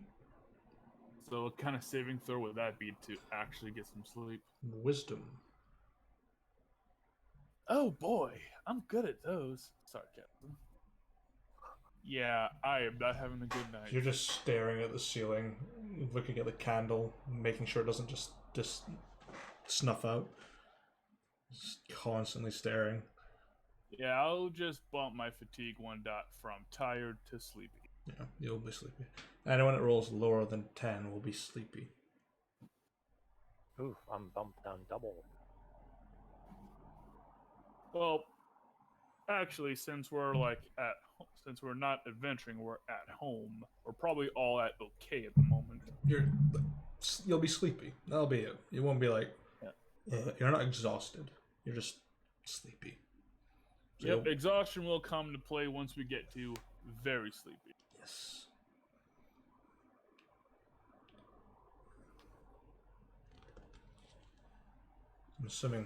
So what kind of saving throw would that be to actually get some sleep? Wisdom. Oh boy, I'm good at those. Sorry, Captain. Yeah, I am not having a good night. You're just staring at the ceiling, looking at the candle, making sure it doesn't just snuff out. Just constantly staring. Yeah, I'll just bump my fatigue 1 dot from tired to sleepy. Yeah, you'll be sleepy. Anyone that rolls lower than 10 will be sleepy. Oof, I'm bumped down double. Well, actually, since we're since we're not adventuring, we're at home. We're probably all at okay at the moment. You'll be sleepy. That'll be it. You won't be like, Yeah. you're not exhausted. You're just sleepy. So Yep, exhaustion will come to play once we get to very sleepy. yes. I'm assuming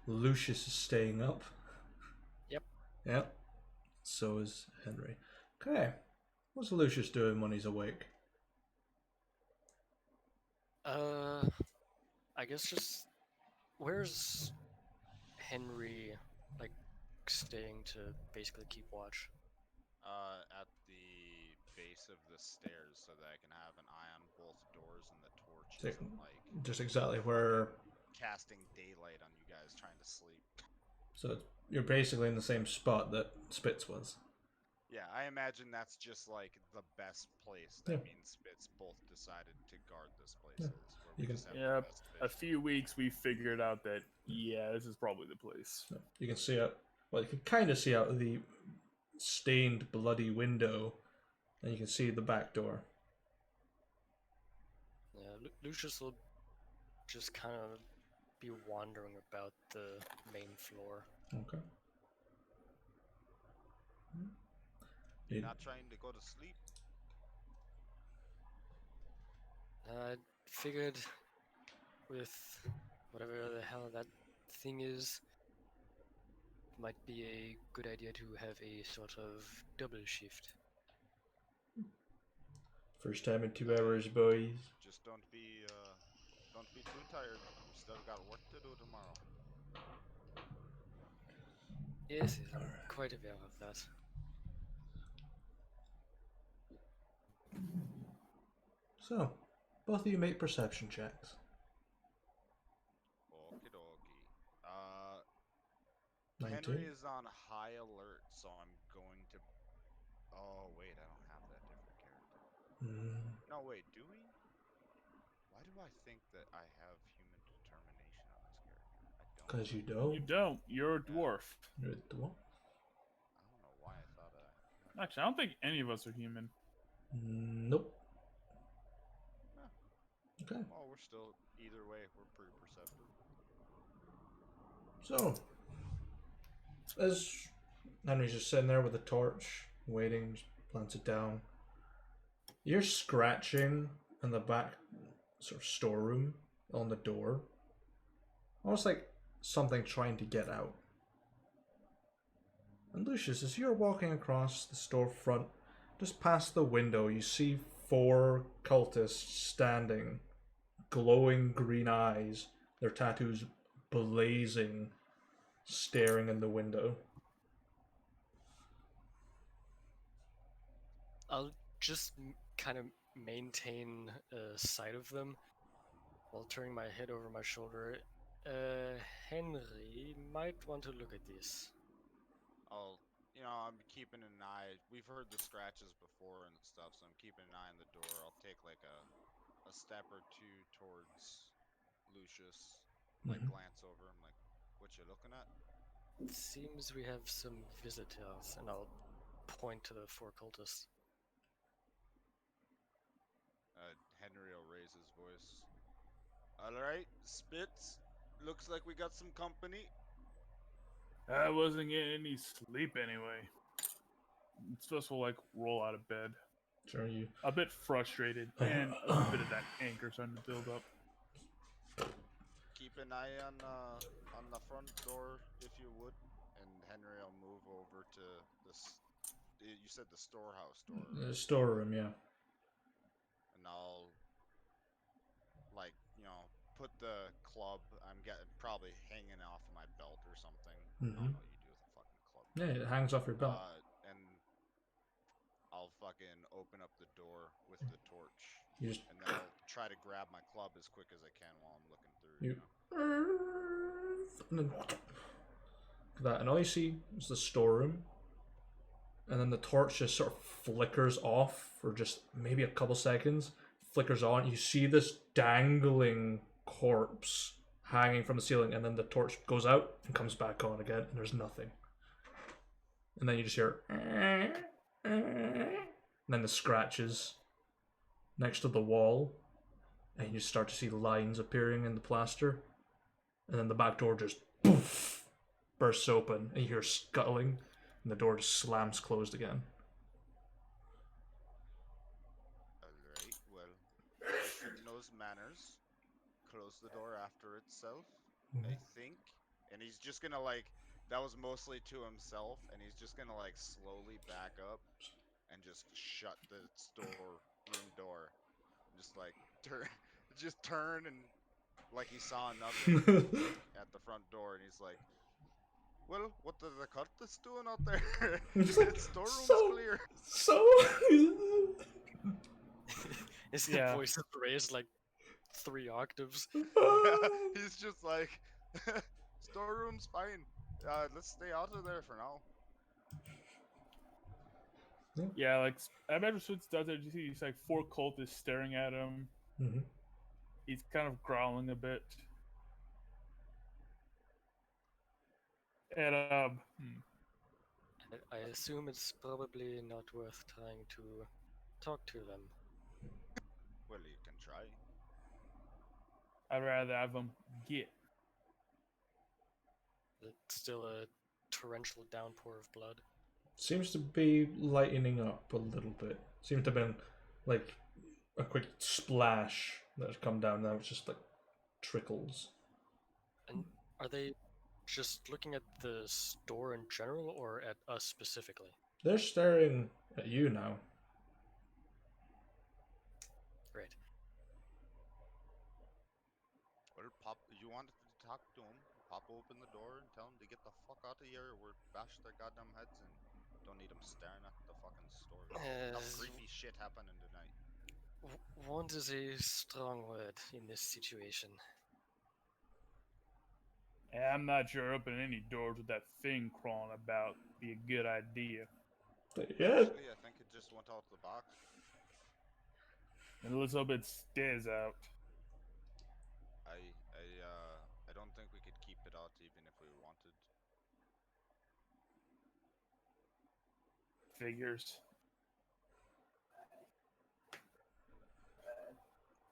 Lucius is staying up. Yep. Yep. So is Henry. Okay. What's Lucius doing when he's awake? I guess just where's Henry like staying to basically keep watch? At the base of the stairs so that I can have an eye on both doors and the torch isn't like Just exactly where. casting daylight on you guys trying to sleep. So you're basically in the same spot that Spitz was. Yeah, I imagine that's just like the best place that Yeah. me and Spitz both decided to guard this place Yeah. is, where You we can- just have Yeah, the best a vision. few weeks we figured out that this is probably the place. You can see out. Well, you can kind of see out the stained, bloody window, and you can see the back door. Yeah, Lucius will just kind of be wandering about the main floor. Okay. You're not trying to go to sleep? I figured with whatever the hell that thing is, might be a good idea to have a sort of double shift. First time in 2 hours, boys. Just don't be too tired. We still got work to do tomorrow. Yes, yes, I'm quite aware of that. So, both of you make perception checks. Okie dokie. 19. Henry is on high alert, so I'm going to. Oh wait, I don't have that different character. No wait, do we? Why do I think that I have human determination on this character? I don't. Because you don't. You don't. You're a dwarf. You're a dwarf. I don't know why I thought I. Actually, I don't think any of us are human. Nope. Huh. Okay. Well, we're still either way. We're pretty perceptive. So, as Henry's just sitting there with a torch, waiting, just plants it down. You're scratching in the back sort of storeroom on the door. Almost like something trying to get out. And Lucius, as you're walking across the storefront, just past the window, you see 4 cultists standing, glowing green eyes, their tattoos blazing, staring in the window. I'll just kind of maintain sight of them while turning my head over my shoulder. Henry might want to look at this. I'm keeping an eye. We've heard the scratches before and stuff, so I'm keeping an eye on the door. I'll take like a step or two towards Lucius, like glance over. I'm like, what you looking at? It seems we have some visitors, and I'll point to the 4 cultists. Henry will raise his voice. All right, Spitz. Looks like we got some company. I wasn't getting any sleep anyway. It's supposed to like roll out of bed. Sure, you. A bit frustrated, and a bit of that anger starting to build up. Keep an eye on the front door if you would, and Henry will move over to this. You said the storehouse door. Right? The storeroom, yeah. And I'll put the club. I'm getting probably hanging off of my belt or something. I don't know what you do with a fucking club. Yeah, it hangs off your belt. And I'll fucking open up the door with the torch. You just. And then I'll try to grab my club as quick as I can while I'm looking through. And then that, and all you see is the storeroom, and then the torch just sort of flickers off for just maybe a couple seconds. Flickers on. You see this dangling corpse hanging from the ceiling, and then the torch goes out and comes back on again, and there's nothing. And then you just hear, and then the scratches next to the wall, and you start to see lines appearing in the plaster, and then the back door just poof, bursts open, and you hear scuttling, and the door just slams closed again. Alright, well, person knows manners. Close the door after itself. I think, and he's just gonna like that was mostly to himself, and he's just gonna like slowly back up and just shut the storeroom door, and just like turn, just turn and like he saw nothing, look at the front door, and he's like, "Well, what are the cultists doing out there? Just like, Storeroom's so, clear." so. His Yeah. voice is raised like 3 octaves. Yeah, he's just like, "Storeroom's fine. Let's stay out of there for now." Yeah, like I imagine Switz does it. You see these like 4 cultists staring at him. Mhm. He's kind of growling a bit. And I assume it's probably not worth trying to talk to them. Well, you can try. I'd rather have him get. It's still a torrential downpour of blood. Seems to be lightening up a little bit. Seems to have been like a quick splash that has come down. Now it's just like trickles. And are they just looking at the store in general or at us specifically? They're staring at you now. Great. Well, pop. You wanted to talk to him? Pop open the door and tell him to get the fuck out of here, or bash their goddamn heads in. Don't need them staring at the fucking store. Enough creepy shit happening tonight. Want is a strong word in this situation. I'm not sure opening any doors with that thing crawling about be a good idea. But yeah, Actually, I think it just went out the box. And let's hope it stays out. I don't think we could keep it out even if we wanted. Figures.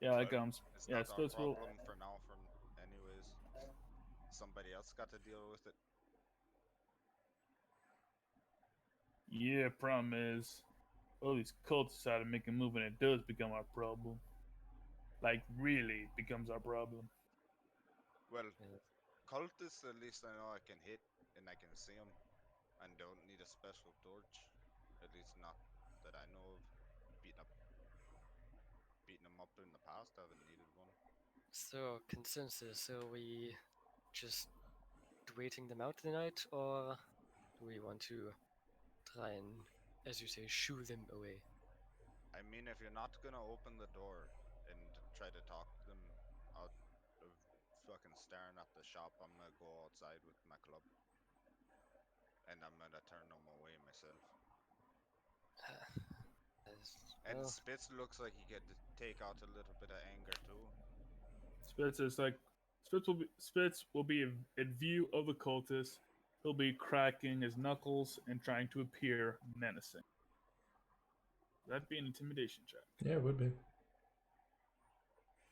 Yeah, that But comes. it's Yeah, not our Spitz will. problem for now. From anyways, somebody else got to deal with it. Yeah, problem is, all these cults decide to make a move and it does become our problem. Like, really becomes our problem. Well, Yeah. cultists at least I know I can hit and I can see them, and don't need a special torch. At least not that I know of. Beating up, beating them up in the past. I haven't needed one. So, consensus, are we just waiting them out tonight, or do we want to try and, as you say, shoo them away? I mean, if you're not gonna open the door and try to talk them out of fucking staring at the shop, I'm gonna go outside with my club. And I'm gonna turn them away myself. And Well, Spitz looks like he could take out a little bit of anger too. Spitz is like, Spitz will be in view of the cultists. He'll be cracking his knuckles and trying to appear menacing. That'd be an intimidation check. yeah, it would be.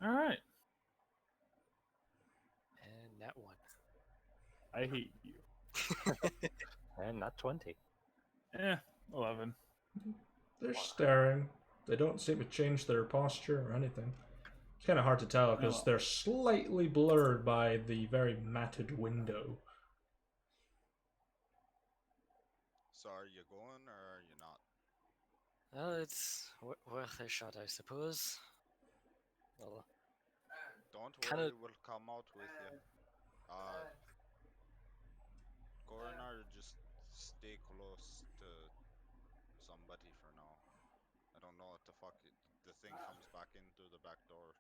All right. and that one. I hate you. And not 20. 11. They're staring. They don't seem to change their posture or anything. It's kind of hard to tell because Oh. they're slightly blurred by the very matted window. So are you going or are you not? Well, it's worth a shot, I suppose. Well, Don't Kinda- worry, we'll come out with you. Coroner, just stay close to somebody for now. I don't know what the fuck the thing comes back in through the back door.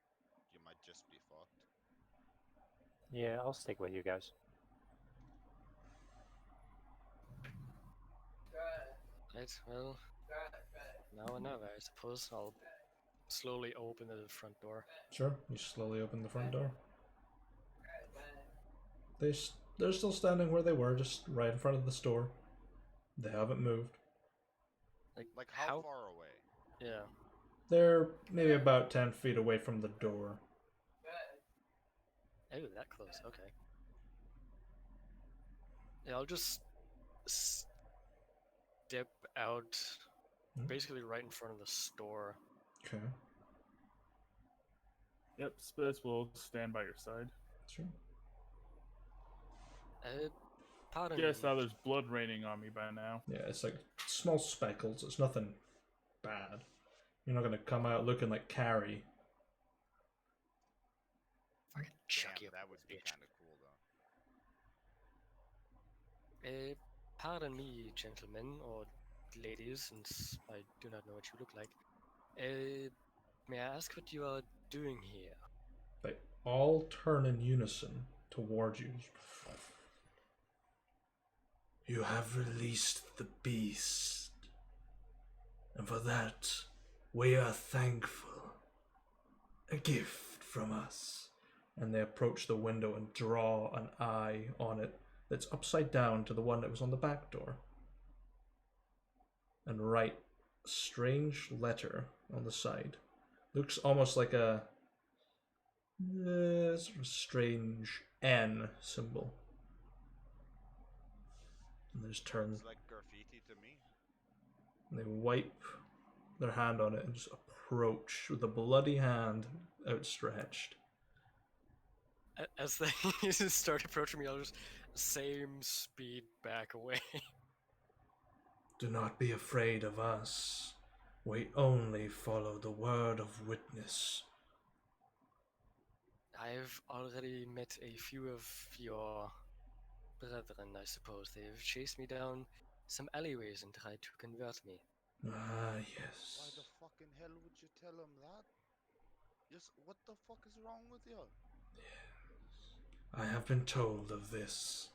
You might just be fucked. Yeah, I'll stick with you guys. right, well, now and never, I suppose. I'll slowly open the front door. Sure, you slowly open the front door. They're still standing where they were, just right in front of the store. They haven't moved. Like how far away? Yeah. They're maybe about 10 feet away from the door. Oh, that close. Okay. Yeah, I'll just step out, basically right in front of the store. Okay, Yep, Spitz will stand by your side. sure. Pardon Guess me. now there's blood raining on me by now. Yeah, it's like small speckles. It's nothing bad. You're not gonna come out looking like Carrie. Fucking chuck Damn, you, that would be bitch. kind of cool though. Pardon me, gentlemen or ladies, since I do not know what you look like. May I ask what you are doing here? They all turn in unison towards you. You have released the beast, and for that, we are thankful. A gift from us. And they approach the window and draw an eye on it that's upside down to the one that was on the back door. And write a strange letter on the side. Looks almost like a sort of strange N symbol. And they just turn. It's like graffiti to me. And they wipe their hand on it and just approach with a bloody hand outstretched. As they start approaching me, I'll just same speed back away. Do not be afraid of us. We only follow the word of witness. I've already met a few of your brethren, I suppose. They've chased me down some alleyways and tried to convert me. Ah, Why yes. the fucking hell would you tell him that? Just what the fuck is wrong with you? I have been told of this.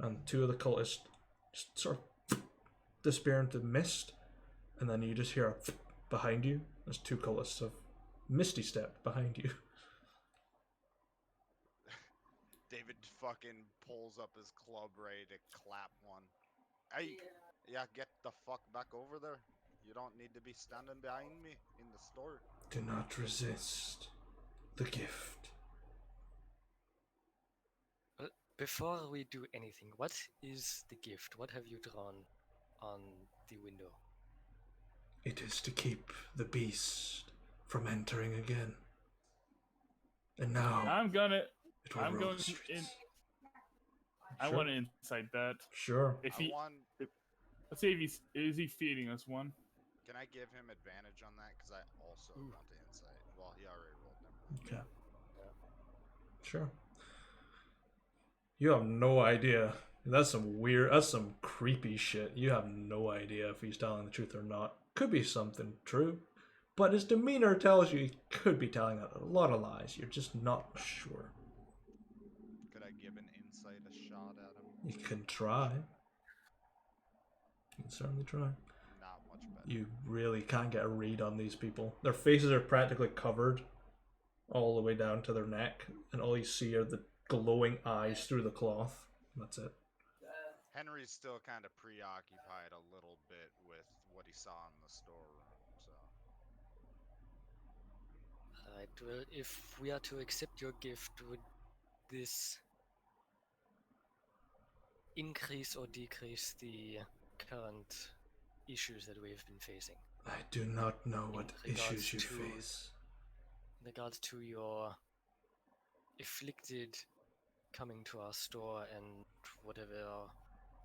And two of the cultists just sort of disappear into mist, and then you just hear a behind you. There's two cultists have misty stepped behind you. David fucking pulls up his club ready to clap one. Hey, yeah, get the fuck back over there. You don't need to be standing behind me in the store. Do not resist the gift. Well, before we do anything, what is the gift? What have you drawn on the window? It is to keep the beast from entering again. And now I'm going roam the in. streets. I Sure. want to insight that. Sure. If I he, want. let's see if is he feeding us one? Can I give him advantage on that? Because I also Ooh. want to insight. Well, he already rolled. Never mind. Okay. Sure. You have no idea. That's some creepy shit. You have no idea if he's telling the truth or not. Could be something true, but his demeanor tells you he could be telling a lot of lies. You're just not sure. Could I give an insight a shot at him? You can try. You can certainly try. Not much better. You really can't get a read on these people. Their faces are practically covered all the way down to their neck, and all you see are the glowing eyes through the cloth. That's it. Henry's still kind of preoccupied a little bit with what he saw in the storeroom, so. Alright, well, if we are to accept your gift, would this increase or decrease the current issues that we've been facing? I do not know what In regards issues you to- face. In regards to your afflicted coming to our store and whatever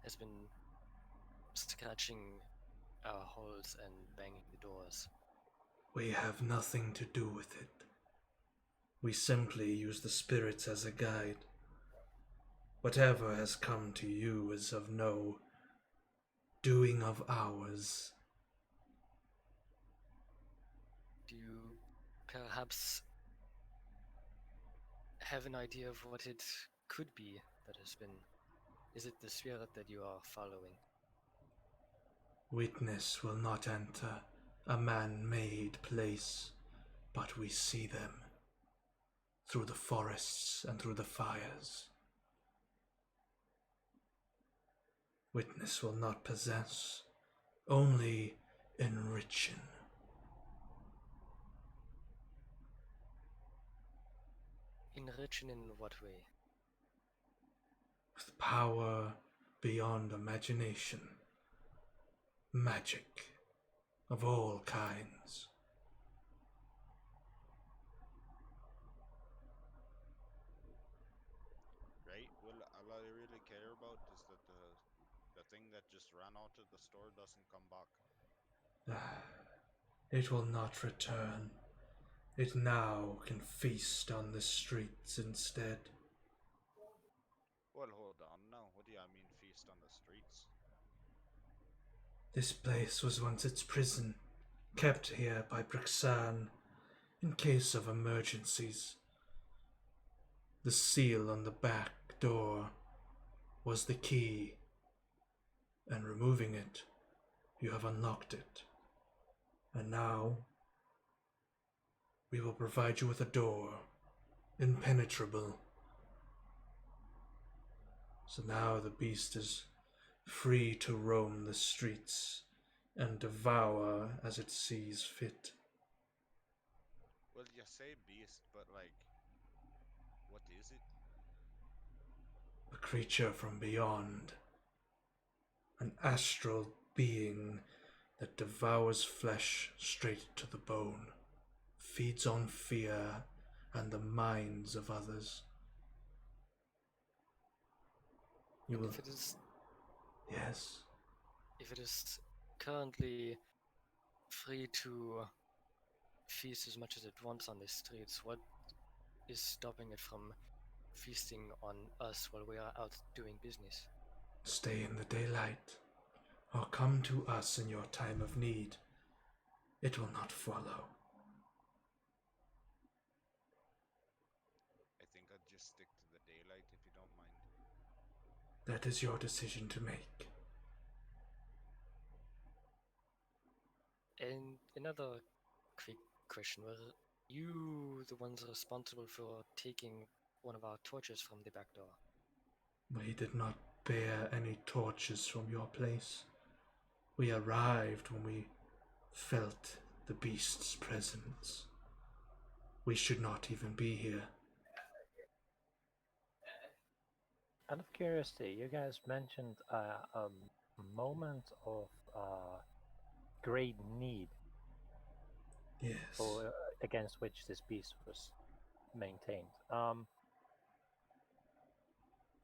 has been scratching our holes and banging the doors. We have nothing to do with it. We simply use the spirits as a guide. Whatever has come to you is of no doing of ours. Do you perhaps have an idea of what it could be that has been? Is it the spirit that you are following? Witness will not enter a man-made place, but we see them through the forests and through the fires. Witness will not possess, only enrichen. Enriching in what way? With power beyond imagination. Magic of all kinds. Right? Well, I'll ran out of the store doesn't come back? It will not return. It now can feast on the streets instead. Well, hold on now. What do you mean feast on the streets? This place was once its prison, kept here by Brixan in case of emergencies. The seal on the back door was the key, and removing it, you have unlocked it. And now, we will provide you with a door, impenetrable. So now the beast is free to roam the streets and devour as it sees fit. Well, you say beast, but like, what is it? A creature from beyond, an astral being that devours flesh straight to the bone, feeds on fear and the minds of others. You And will... Yes? if it is currently free to feast as much as it wants on the streets, what is stopping it from feasting on us while we are out doing business? Stay in the daylight, or come to us in your time of need. It will not follow. I think I'd just stick to the daylight if you don't mind. That is your decision to make. And another quick question, were you the ones responsible for taking one of our torches from the back door? We did not bear any torches from your place. We arrived when we felt the beast's presence. We should not even be here. Out of curiosity, you guys mentioned a moment of great need Yes. against which this beast was maintained.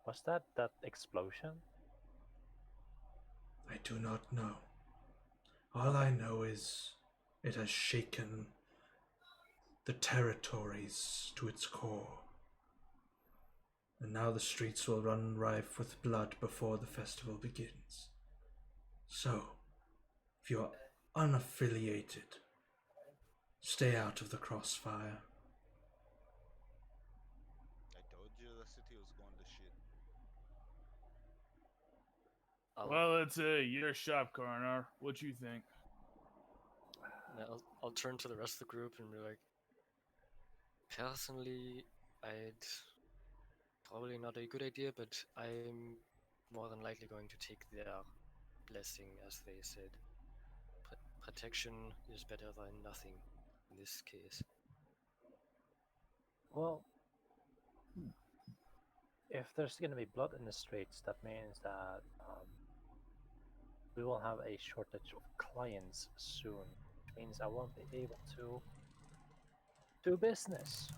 Was that explosion? I do not know. All I know is it has shaken the territories to its core. And now the streets will run rife with blood before the festival begins. So, if you are unaffiliated, stay out of the crossfire. I told you the city was going to shit. Well, it's your shop, Coroner. What you think? I'll turn to the rest of the group and be like, personally, I'd probably not a good idea, but I'm more than likely going to take their blessing, as they said. Protection is better than nothing in this case. Well, if there's going to be blood in the streets, that means that we will have a shortage of clients soon, which means I won't be able to do business.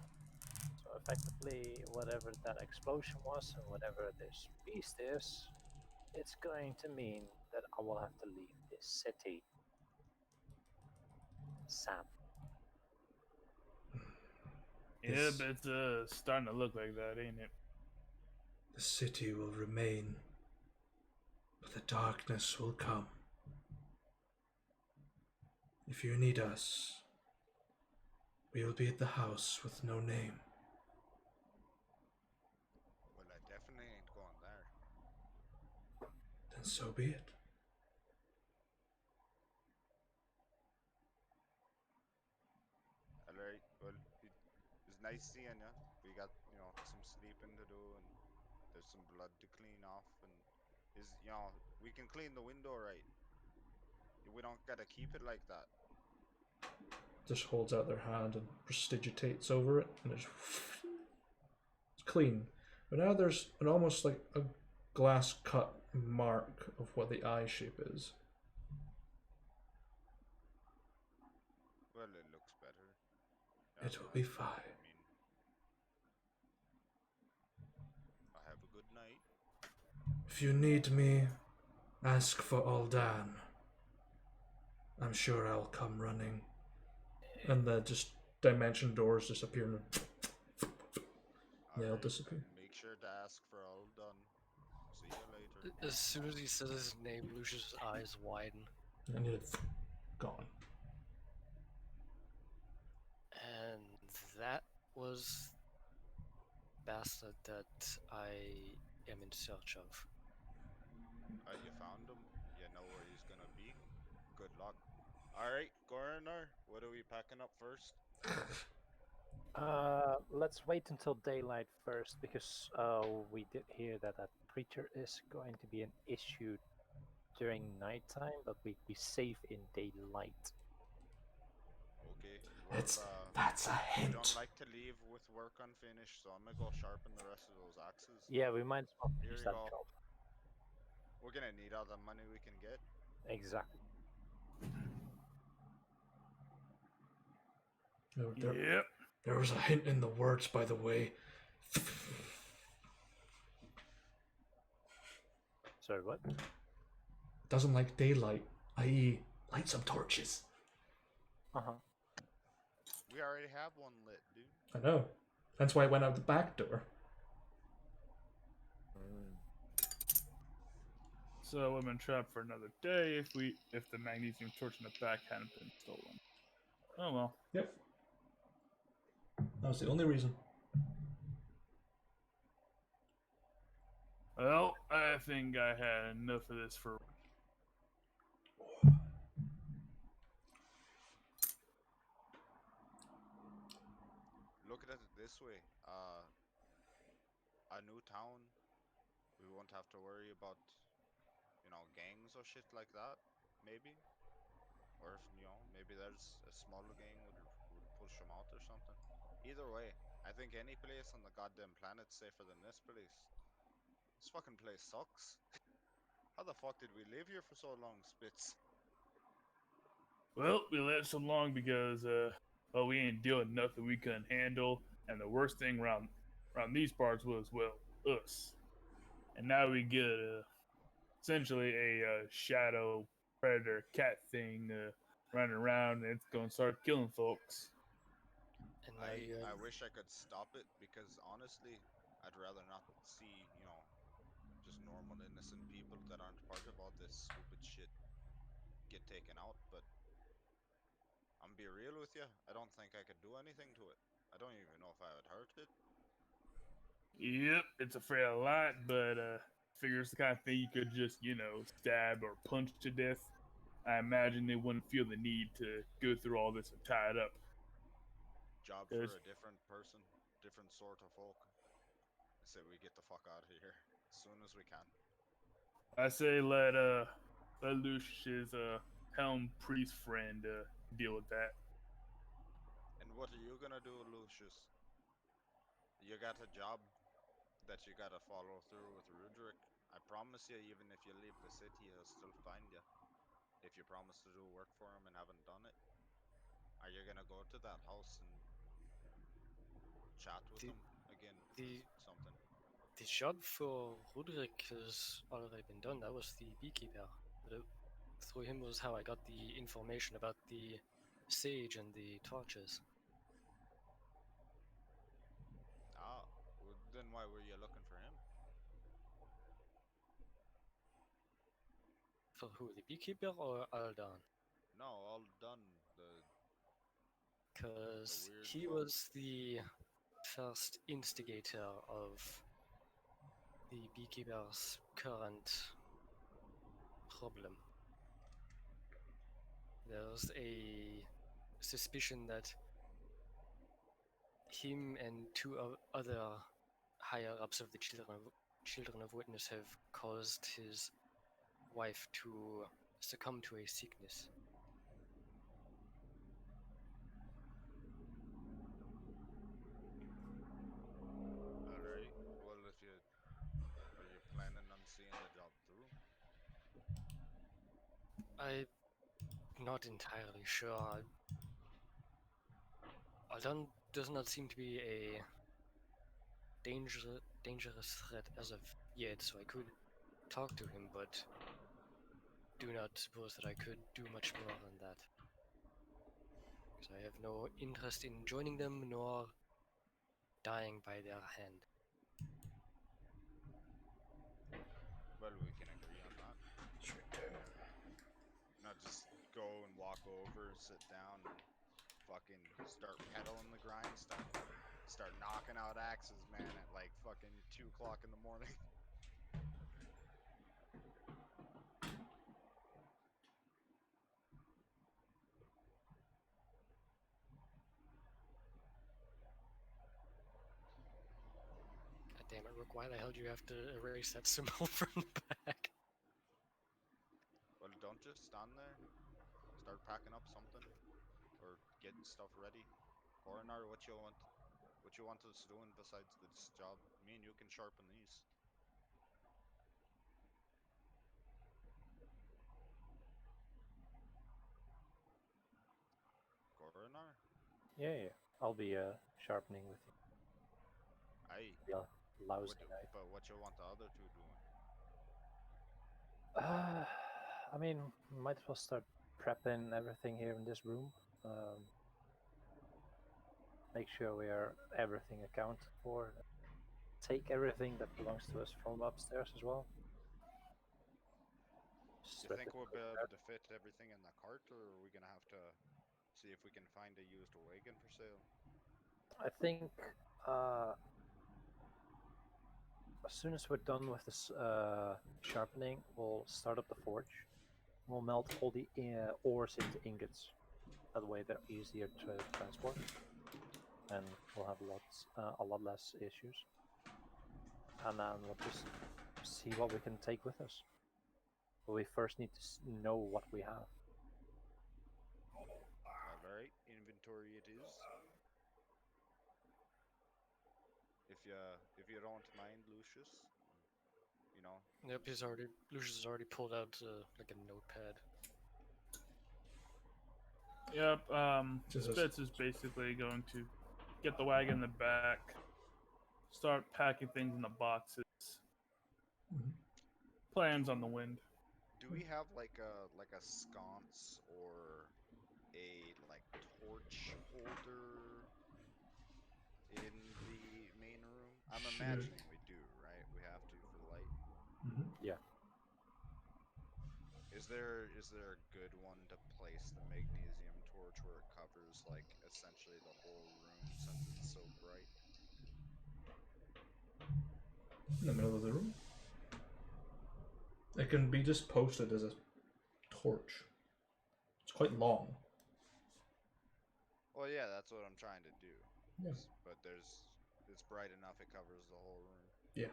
So effectively, whatever that explosion was and whatever this beast is, it's going to mean that I will have to leave this city. Sam. Yeah, but it's starting to look like that, ain't it? The city will remain, but the darkness will come. If you need us, we will be at the house with no name. Well, I definitely ain't going there. Then so be it. Alright, well, it was nice seeing you. We got, some sleeping to do, and there's some blood to clean off, and we can clean the window right. We don't gotta keep it like that. Just holds out their hand and prestidigitates over it, and it's clean. But now there's an almost like a glass cut mark of what the eye shape is. Well, it looks better. It will be fine. I have a good night. If you need me, Ask for Aldan. I'm sure I'll come running. And the just dimension doors disappear and they'll Alright, disappear. make sure to ask for all done. See you later. As soon as he says his name, Lucius' eyes widen. And it's gone. And that was bastard that I am in search of. You found him. You know where he's gonna be. Good luck. Alright, Coroner, what are we packing up first? Let's wait until daylight first, because we did hear that a preacher is going to be an issue during nighttime, but we'd be safe in daylight. Okay, well, That's a we don't hint. like to leave with work unfinished, so I'm gonna go sharpen the rest of those axes. Yeah, we might as well Here finish you that go. job. We're gonna need all the money we can get. Exactly. Yep. There was a hint in the words, by the way. Sorry, what? Doesn't like daylight, i.e., light some torches. Uh-huh. We already have one lit, dude. I know. That's why I went out the back door. So we've been trapped for another day if the magnesium torch in the back hadn't been stolen. Oh well. Yep. That was the only reason. Well, I think I had enough of this for. Look at it this way. A new town. We won't have to worry about, gangs or shit like that. Maybe. Or if, maybe there's a smaller gang would push them out or something. Either way, I think any place on the goddamn planet's safer than this place. This fucking place sucks. How the fuck did we live here for so long, Spitz? Well, we lived so long because we ain't dealing nothing we couldn't handle, and the worst thing around these parts was us. And now we get essentially a shadow predator cat thing running around, and it's gonna start killing folks. And now you I have wish I could stop it because honestly, I'd rather not see, just normal innocent people that aren't part of all this stupid shit get taken out, but I'm be real with you, I don't think I could do anything to it. I don't even know if I would hurt it. Yep, it's afraid of a lot, but figures the kind of thing you could just, stab or punch to death. I imagine they wouldn't feel the need to go through all this and tie it up. Job 'Cause for a different person, different sort of folk. I say we get the fuck out of here as soon as we can. I say let Lucius helm priest friend deal with that. And what are you gonna do, Lucius? You got a job that you gotta follow through with Rudrick. I promise you, even if you leave the city, he'll still find you. If you promise to do work for him and haven't done it, are you gonna go to that house and chat with the him again for the something? the job for Rudrik has already been done. That was the beekeeper. But through him was how I got the information about the sage and the torches. Ah, well, then why were you looking for him? For who? The beekeeper or Aldan? No, all done. The Because weird he fuck. was the first instigator of the beekeeper's current problem. There's a suspicion that him and two other higher ups of the Children of Witness have caused his wife to succumb to a sickness. All right. Well, if you are you planning on seeing the job through? I'm not entirely sure. Aldan does not seem to be a dangerous threat as of yet, so I could talk to him, but do not suppose that I could do much more than that. Because I have no interest in joining them, nor dying by their hand. Well, we can agree on that. Not just go and walk over, sit down, and fucking start pedaling the grindstone. Start knocking out axes, man, at like fucking 2 o'clock in the morning. God damn it, Rook, why the hell do you have to erase that symbol from the back? Well, don't just stand there. Start packing up something, or getting stuff ready. Coroner, what you want us doing besides this job? Me and you can sharpen these. Coroner? Yeah. I'll be sharpening with you. Aye. Yeah, lousy knife. But what you want the other two doing? I mean, might as well start prepping everything here in this room. Make sure we are everything accounted for. Take everything that belongs to us from upstairs as well. You think we'll be able to fit everything in the cart, or are we gonna have to see if we can find a used wagon for sale? I think as soon as we're done with this sharpening, we'll start up the forge. We'll melt all the ores into ingots. That way they're easier to transport, and we'll have a lot less issues. And then we'll just see what we can take with us. But we first need to know what we have. Alright, inventory it is. If you don't mind, Lucius, you know. Yep, Lucius has already pulled out like a notepad. Yep. Jesus. Spitz is basically going to get the wagon in the back, start packing things in the boxes. Mhm. Plans on the wind. Do we have like a sconce or a like torch holder in the main room? I'm Should. imagining we do, right? We have to for light. Mhm. Yeah. Is there a good one to place the magnesium torch where it covers like essentially the whole room since it's so bright? In the middle of the room. It can be just posted as a torch. It's quite long. Well, yeah, that's what I'm trying to do. Yeah. But it's bright enough it covers the whole room. Yeah.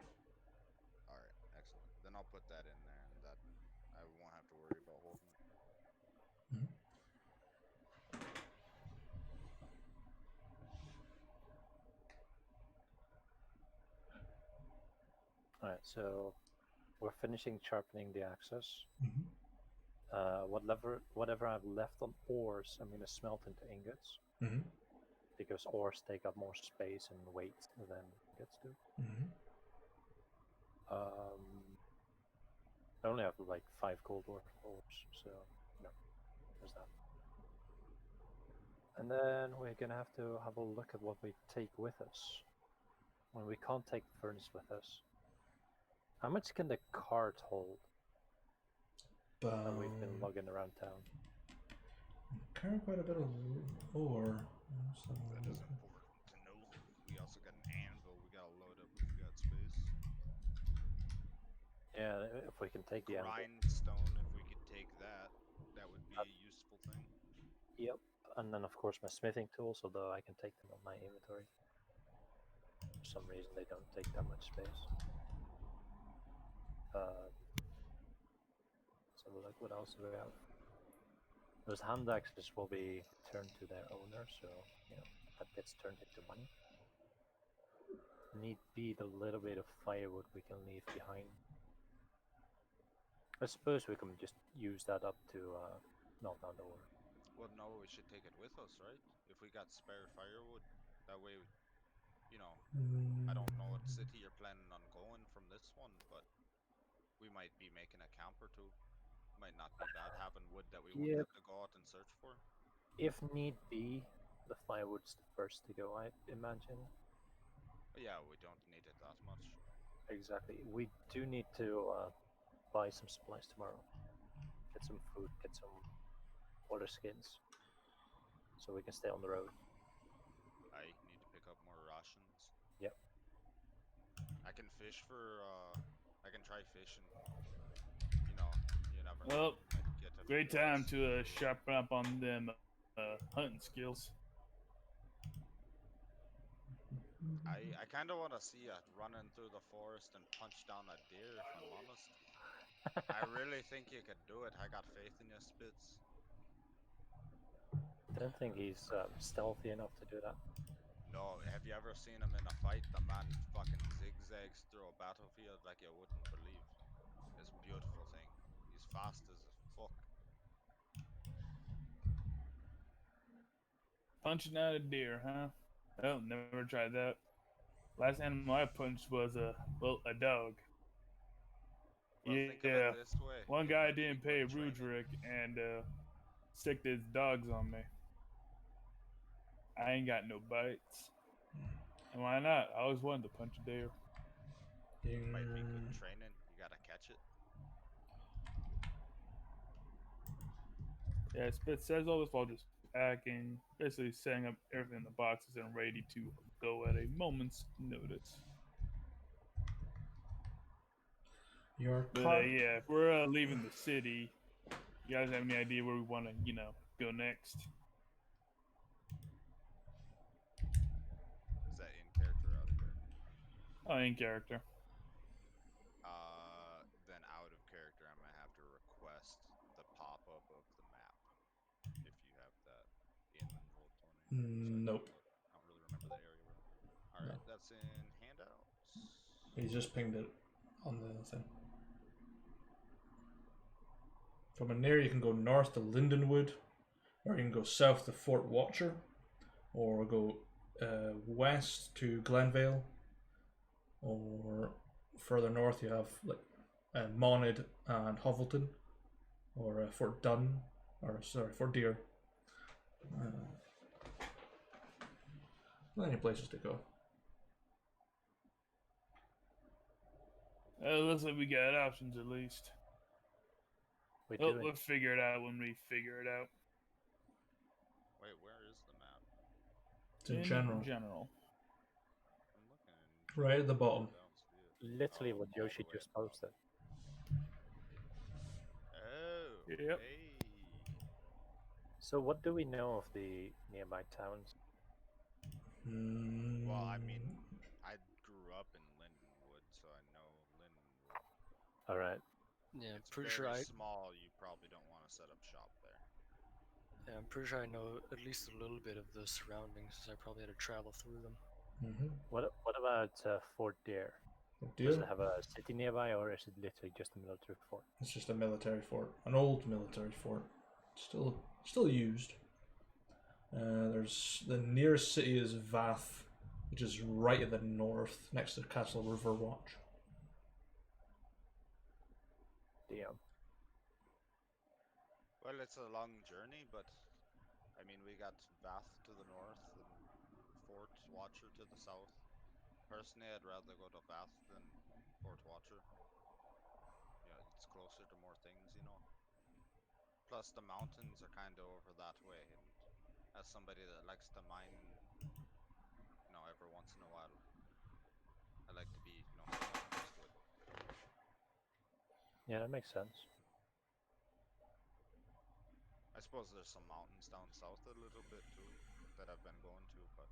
All right, excellent. Then I'll put that in there, and that I won't have to worry about holding it. Mhm. Alright, so we're finishing sharpening the axes. Mhm. Whatever I've left on ores, I'm going to smelt into ingots. Mhm. Because ores take up more space and weight than ingots do. Mhm. I only have like 5 gold worth of ores, so there's that. And then we're gonna have to have a look at what we take with us. When we can't take the furnace with us, how much can the cart hold that we've been lugging around town? Carry quite a bit of ore. That is important to know. We also got an anvil we gotta load up if we got space. Yeah, if we can take the anvil. Grindstone, if we could take that, that would be a useful thing. Yep. And then of course my smithing tools, although I can take them on my inventory. For some reason they don't take that much space. So look, what else do we have? Those hand axes will be returned to their owner, so that gets turned into money. Need be the little bit of firewood we can leave behind. I suppose we can just use that up to melt down the ore. Well, no, we should take it with us, right? If we got spare firewood, that way, I don't know what city you're planning on going from this one, but we might be making a camp or two. Might not be bad. Having wood that we wouldn't Yeah. have to go out and search for. If need be, the firewood's the first to go, I imagine. But yeah, we don't need it that much. Exactly. We do need to buy some supplies tomorrow. Get some food, get some water skins, so we can stay on the road. I need to pick up more rations. Yep. I can fish for. I can try fishing. You know, you never know. Well, Might get a few great time bites. to sharpen up on them hunting skills. I kind of want to see it running through the forest and punch down a deer. If I'm honest, I really think you could do it. I got faith in your spits. Don't think he's stealthy enough to do that. No, have you ever seen him in a fight? The man fucking zigzags through a battlefield like you wouldn't believe. It's a beautiful thing. He's fast as fuck. Punching out a deer, huh? Oh, never tried that. Last animal I punched was a dog. Well, think of it Yeah, this way. one You'd guy make didn't good pay training. Rudrick and sicked his dogs on me. I ain't got no bites. And why not? I always wanted to punch a deer. Might be good training. You gotta catch it. Yeah, Spit says all this while just packing, basically setting up everything in the boxes and ready to go at a moment's notice. Your But cart. yeah, if we're leaving the city, you guys have any idea where we want to, go next? Is that in character or out of character? Oh, in character. Then out of character, I might have to request the pop-up of the map. If you have that in Roll20. Nope. I don't really remember that area well. Alright, that's in handouts. He's just pinged it on the thing. From Anir, you can go north to Lindenwood, or you can go south to Fort Watcher, or go west to Glenvale, or further north you have like Monid and Hovelton, or Fort Dunn, or sorry, Fort Deer. Plenty of places to go. Looks like we got options at least. We'll figure it out when we figure it out. Wait, where is the map? It's in general. I'm looking in Right at the bottom. Literally what all Yoshi the way just at the posted. Oh, Yep. hey. So what do we know of the nearby towns? Well, I mean, I grew up in Lindenwood, so I know Lindenwood. Alright. Yeah, I'm It's pretty very sure small. You probably don't want to set up shop there. Yeah, I'm pretty sure I know at least a little bit of the surroundings, since I probably had to travel through them. What about Fort Deer? Deer? Does it have a city nearby, or is it literally just a military fort? It's just a military fort, an old military fort, still used. There's the nearest city is Vath, which is right at the north, next to Castle River Watch. Damn. Well, it's a long journey, but I mean, we got Vath to the north and Fort Watcher to the south. Personally, I'd rather go to Vath than Fort Watcher. You know, it's closer to more things, you know. Plus, the mountains are kind of over that way, and as somebody that likes to mine, every once in a while, I like to be, somewhat close to it. Yeah, that makes sense. I suppose there's some mountains down south a little bit too that I've been going to, but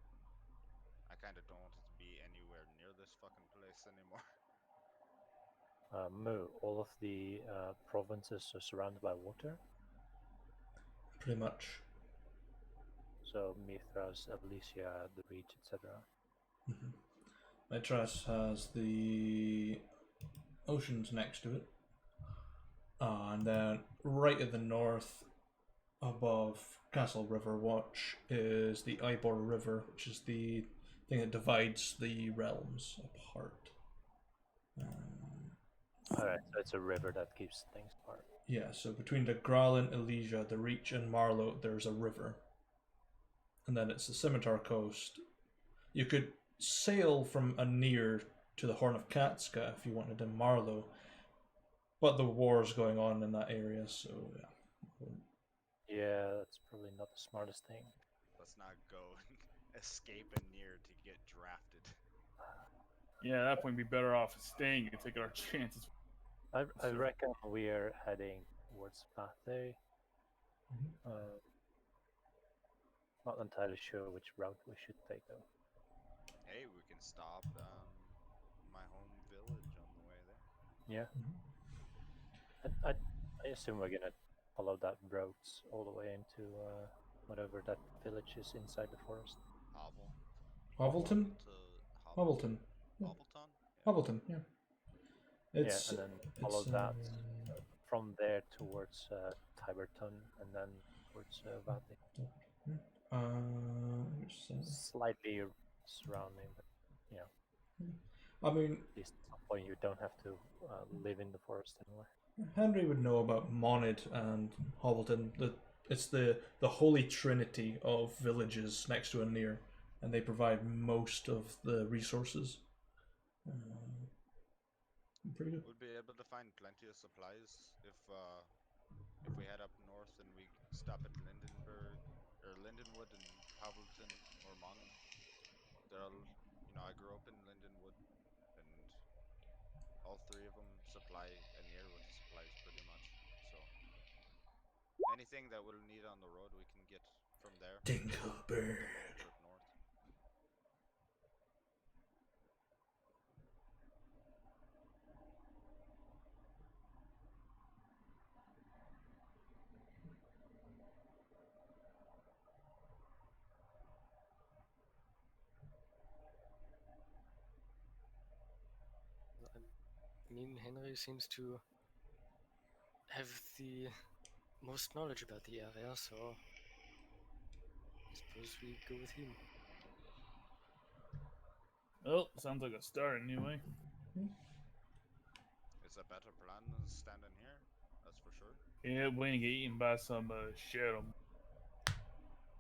I kind of don't want it to be anywhere near this fucking place anymore. Mu, all of the provinces are surrounded by water. Pretty much. So Mithras, Elysia, the Reach, etc. Mithras has the oceans next to it. And then right at the north, above Castle River Watch, is the Ybor River, which is the thing that divides the realms apart. Alright, so it's a river that keeps things apart. Yeah, so between the Growlin, Elysia, the Reach, and Marlow, there's a river. And then it's the Scimitar Coast. You could sail from Anir to the Horn of Katska if you wanted in Marlow, but the war's going on in that area, so yeah. Yeah, that's probably not the smartest thing. Let's not go and escape Anir to get drafted. Yeah, at that point, we'd be better off staying and taking our chances. I Sure. reckon we're heading towards Mathe. Mhm. Not entirely sure which route we should take though. Hey, we can stop my home village on the way there. Yeah, Mhm. I assume we're gonna follow that road all the way into whatever that village is inside the forest. Hovel. Hovelton? To Hovelton. Yeah. Hovelton? Yeah. Hovelton, yeah. Yeah, It's and then follow it's that from there towards Tiberton and then towards Vati. which side? Slightly surrounding, but you know, I mean, at least at some point you don't have to live in the forest anymore. Henry would know about Monid and Hovelton. It's the holy trinity of villages next to Anir, and they provide most of the resources. Pretty good. We'll be able to find plenty of supplies if we head up north and we stop at Lindenberg or Lindenwood and Hovelton or Mon. They're all, I grew up in Lindenwood, and all three of them supply Anir with supplies pretty much. So anything that we'll need on the road, we can get from there. Dinkelberg. The long trip north. I mean, Henry seems to have the most knowledge about the area, so I suppose we go with him. Well, sounds like a start anyway. It's a better plan than standing here, that's for sure. Yeah, we ain't get eaten by some shadow.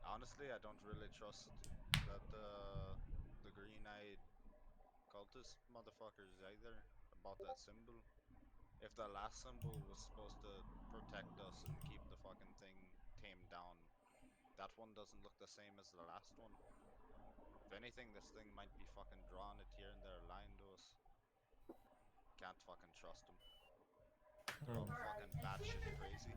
Honestly, I don't really trust that the green-eyed cultist motherfuckers either about that symbol. If the last symbol was supposed to protect us and keep the fucking thing tamed down, that one doesn't look the same as the last one. If anything, this thing might be fucking drawing it here and there, lying to us. Can't fucking trust them. They're all fucking batshit crazy.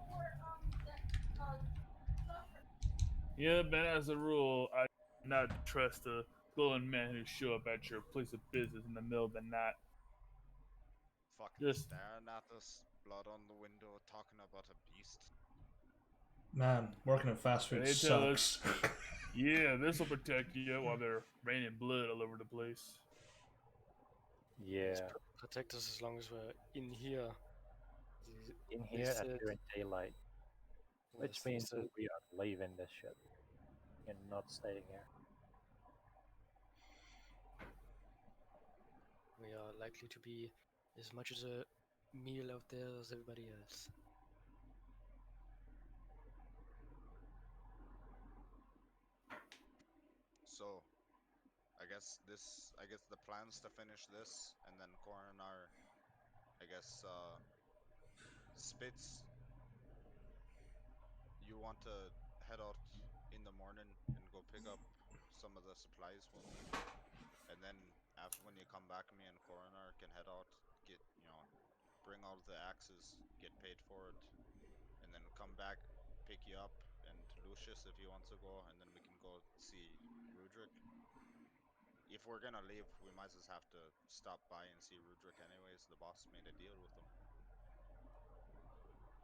Yeah, but as a rule, I do not trust a glowing man who show up at your place of business in the middle of the night. Fucking Just staring at us, blood on the window, talking about a beast. Man, working in fast food they tell us, sucks. yeah, this will protect you while they're raining blood all over the place. Yeah, Protect us as long as we're in here. in They here and said, during daylight, which they means said, we are leaving this shit and not staying here. we are likely to be as much as a meal out there as everybody else. So, I guess the plans to finish this, and then Coronar, I guess, Spitz, you want to head out in the morning and go pick up some of the supplies we'll need, and then after when you come back, me and Coronar can head out, get bring all the axes, get paid for it, and then come back, pick you up, and Lucius if he wants to go, and then we can go see Rudrick. If we're gonna leave, we might just have to stop by and see Rudrick anyways. The boss made a deal with him.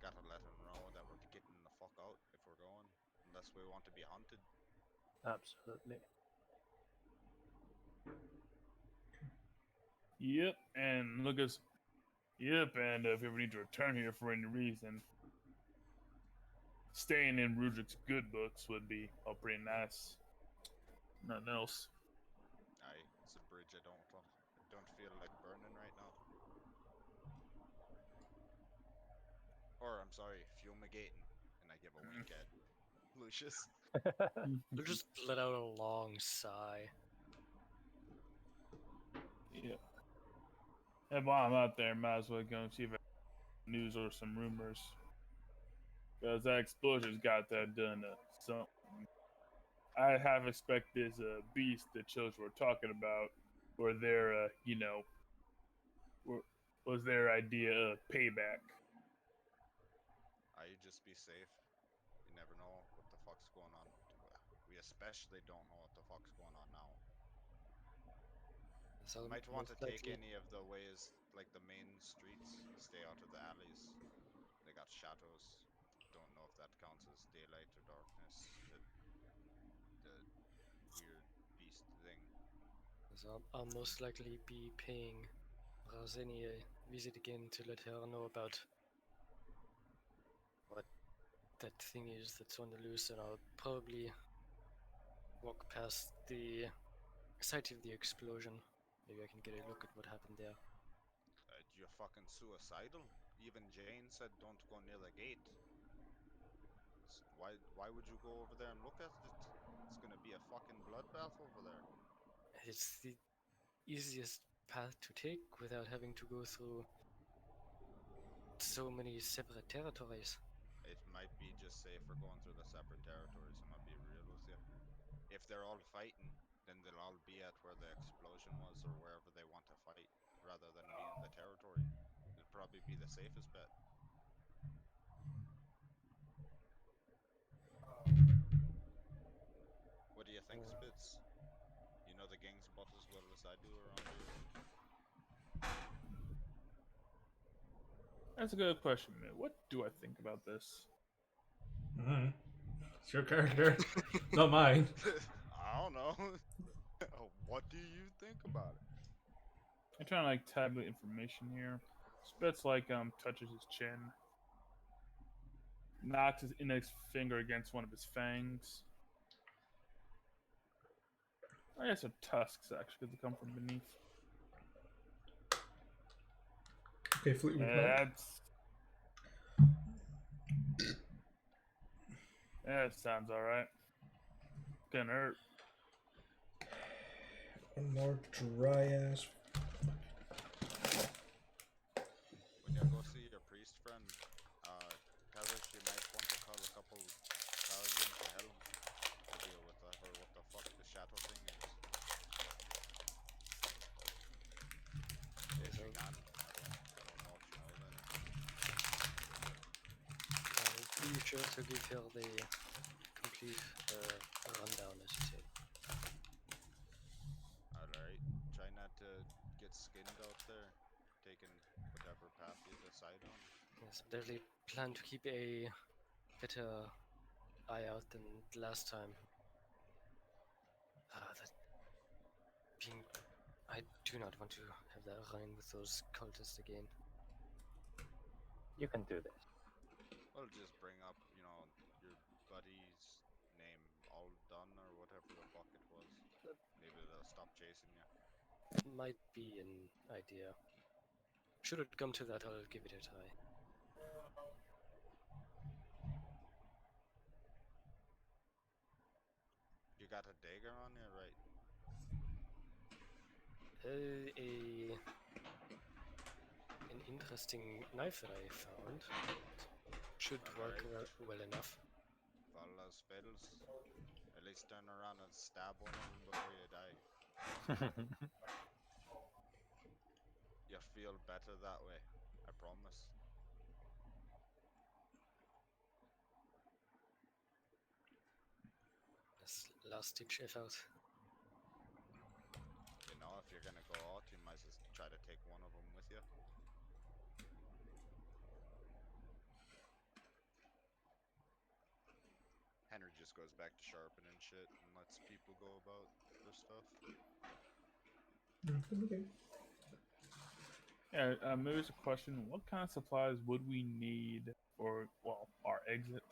Gotta let him know that we're getting the fuck out if we're going, unless we want to be hunted. Absolutely. Yep, and look us. Yep, and if you ever need to return here for any reason, staying in Rudrick's good books would be pretty nice. Nothing else. Aye, it's a bridge I don't feel like burning right now. Or I'm sorry, fumigating, and I give a wink at Lucius. We'll just let out a long sigh. Yeah. And while I'm out there, might as well go and see if I have news or some rumors. Because that explosion's got that done something. I have expect this beast the children were talking about, or their, was their idea of payback. You just be safe. You never know what the fuck's going on. We especially don't know what the fuck's going on now. So Might want to most take likely, any of the ways, like the main streets. Stay out of the alleys. They got shadows. Don't know if that counts as daylight or darkness. The weird beast thing. so I'll most likely be paying Razeni a visit again to let her know about what that thing is that's on the loose, and I'll probably walk past the site of the explosion. Maybe I can get a look at what happened there. You're fucking suicidal. Even Jane said don't go near the gate. Why would you go over there and look at it? It's gonna be a fucking bloodbath over there. It's the easiest path to take without having to go through so many separate territories. It might be just safer going through the separate territories. I'm gonna be real with you. If they're all fighting, then they'll all be at where the explosion was or wherever they want to fight, rather than be in the territory. It'd probably be the safest bet. What do you think, Spitz? You know the gangs about as well as I do around here. That's a good question, man. What do I think about this? Mm-hmm. It's your character, not mine. I don't know. What do you think about it? I'm trying to like tabulate information here. Spitz touches his chin, knocks his index finger against one of his fangs. I guess they're tusks actually, because they come from beneath. Okay, Fleetwood Mac. That sounds alright. Gonna hurt. One more dry ass. When you go see your priest friend, tell her she might want to call a couple paladins to help to deal with whatever what the fuck the shadow thing is. If she can. I don't know if she knows anything. I'll be sure to give her the complete rundown, as you say. Alright. Try not to get skinned out there, taking whatever path you decide on. Yes, definitely plan to keep a better eye out than last time. That being, I do not want to have that run with those cultists again. You can do this. Well, just bring up, your buddy's name, all done or whatever the fuck it was. Maybe they'll stop chasing you. Might be an idea. Should it come to that, I'll give it a try. You got a dagger on you, right? An interesting knife that I found. Should work well enough. Follow those spells. At least turn around and stab one of them before you die. You'll feel better that way. I promise. This last ditch effort. If you're gonna go out, you might just try to take one of them with you. Henry just goes back to sharpening shit and lets people go about their stuff. Okay. Yeah, maybe it's a question. What kind of supplies would we need for, our exit?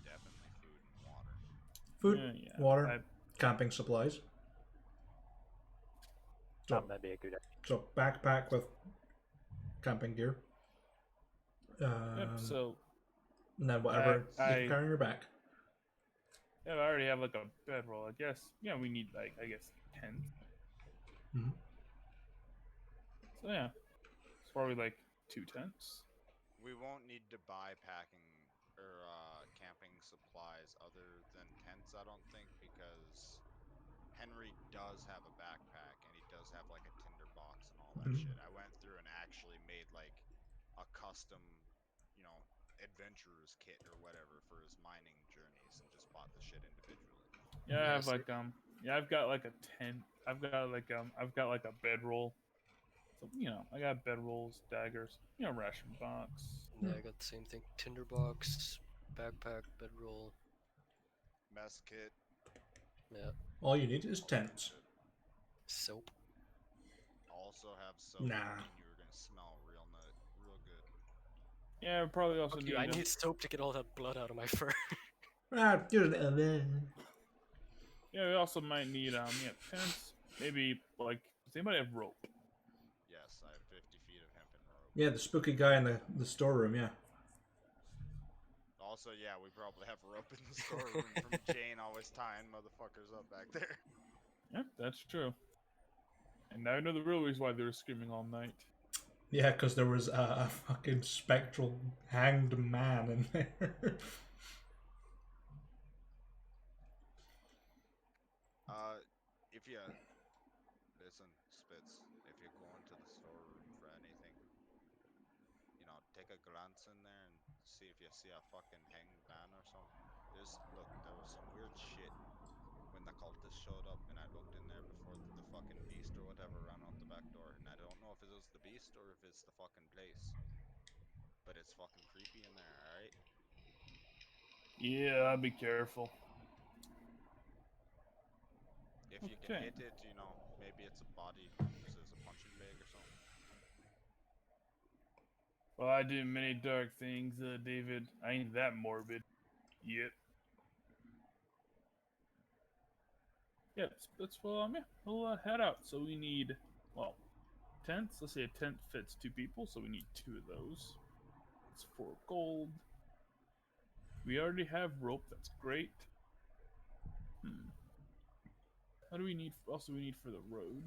Definitely food and water. Food, Yeah, water, camping supplies. So, That might be a good idea. so backpack with camping gear. Yep. So And then whatever you I can carry on your back. yeah, I already have like a bedroll. I guess yeah, we need like I guess tents. Mhm. So yeah, it's probably like 2 tents. We won't need to buy packing or camping supplies other than tents, I don't think, because Henry does have a backpack and he does have like a tinder box and all that Mhm. shit. I went through and actually made like a custom, you know, adventurer's kit or whatever for his mining journeys and just bought the shit individually. Yeah, I Yeah, have like yeah, I've got like a tent. I've got like a bedroll. So you know, I got bedrolls, daggers, you know, ration box. yeah, I got the same thing. Tinderbox, backpack, bedroll. Mess kit, Yeah, All you need is all that good tents. shit. soap. Also have soap. Nah. Me and you are gonna smell real good. Yeah, I probably also Fuck you, I need need soap to get all that blood out of my fur. Ah, here's the oven. yeah, we also might need yeah, tents. Maybe like does anybody have rope? Yes, I have 50 feet of hempen rope. Yeah, the spooky guy in the storeroom. Yeah. Also, yeah, we probably have rope in the storeroom from Jane always tying motherfuckers up back there. Yeah, that's true. And now I know the real reason why they were screaming all night. Yeah, because there was a fucking spectral hanged man in there. If you listen, Spitz, if you go into the storeroom for anything, you know, take a glance in there and see if you see a fucking hanged man or something. There was some weird shit when the cultists showed up, and I looked in there before the fucking beast or whatever ran out the back door, and I don't know if it was the beast or if it's the fucking place, but it's fucking creepy in there. All right. Yeah, I'll be careful. If you can Okay. hit it, you know, maybe it's a body, use it as a punching bag or something. Well, I do many dark things, David. I ain't that morbid. Yep. Yep. That's well. Yeah, we'll head out. So we need well tents. Let's say a tent fits 2 people, so we need 2 of those. It's 4 gold. We already have rope. That's great. Hmm. How do we need? Also, we need for the road.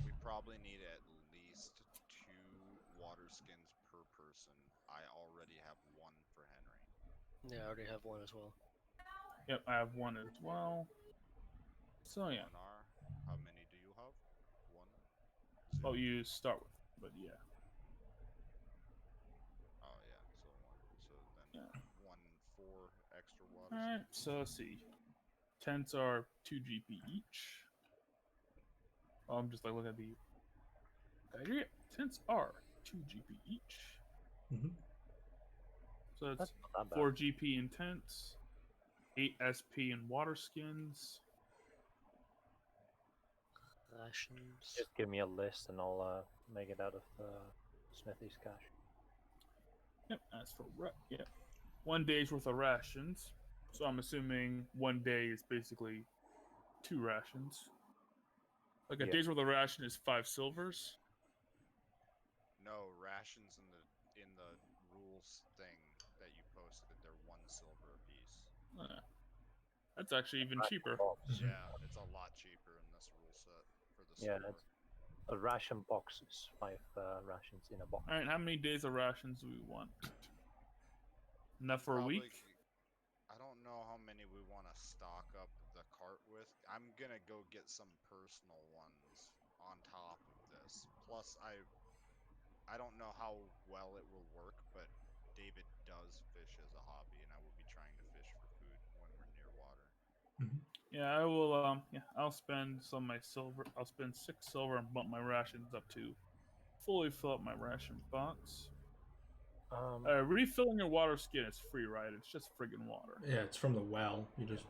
We probably need at least 2 water skins per person. I already have one for Henry. Yeah, I already have one as well. Yep, I have one as well. So yeah. Anar, how many do you have? One, Oh, zero. you start with, but yeah. Oh yeah, so one. So then Yeah. 4 extra water All right. skins. So let's see. Tents are 2 GP each. Oh, I'm just like looking at the. Yeah, tents are 2 GP each. Mhm. So it's That's not that bad. 4 GP in tents, 8 SP in water skins. Rations. Just give me a list and I'll make it out of the smithy's cash. Yep. As for yep, 1 day's worth of rations. So I'm assuming 1 day is basically 2 rations. Like a Yeah. day's worth of ration is 5 silvers. No rations in the rules thing that you posted. They're 1 silver a piece. Uh, that's actually even Ration cheaper. box. Mhm. Yeah, it's a lot cheaper in this rule set for the Yeah, store. it's a ration box is 5 rations in a box. All right, how many days of rations do we want? Enough for a Probably. week? I don't know how many we want to stock up the cart with. I'm gonna go get some personal ones on top of this. Plus, I don't know how well it will work, but David does fish as a hobby, and I will be trying to fish for food when we're near water. Mhm. Yeah, I will. Yeah, I'll spend some of my silver. I'll spend 6 silver and bump my rations up to fully fill up my ration box. Um, Refilling your water skin is free, right? It's just friggin' water. Yeah, it's from the well. You just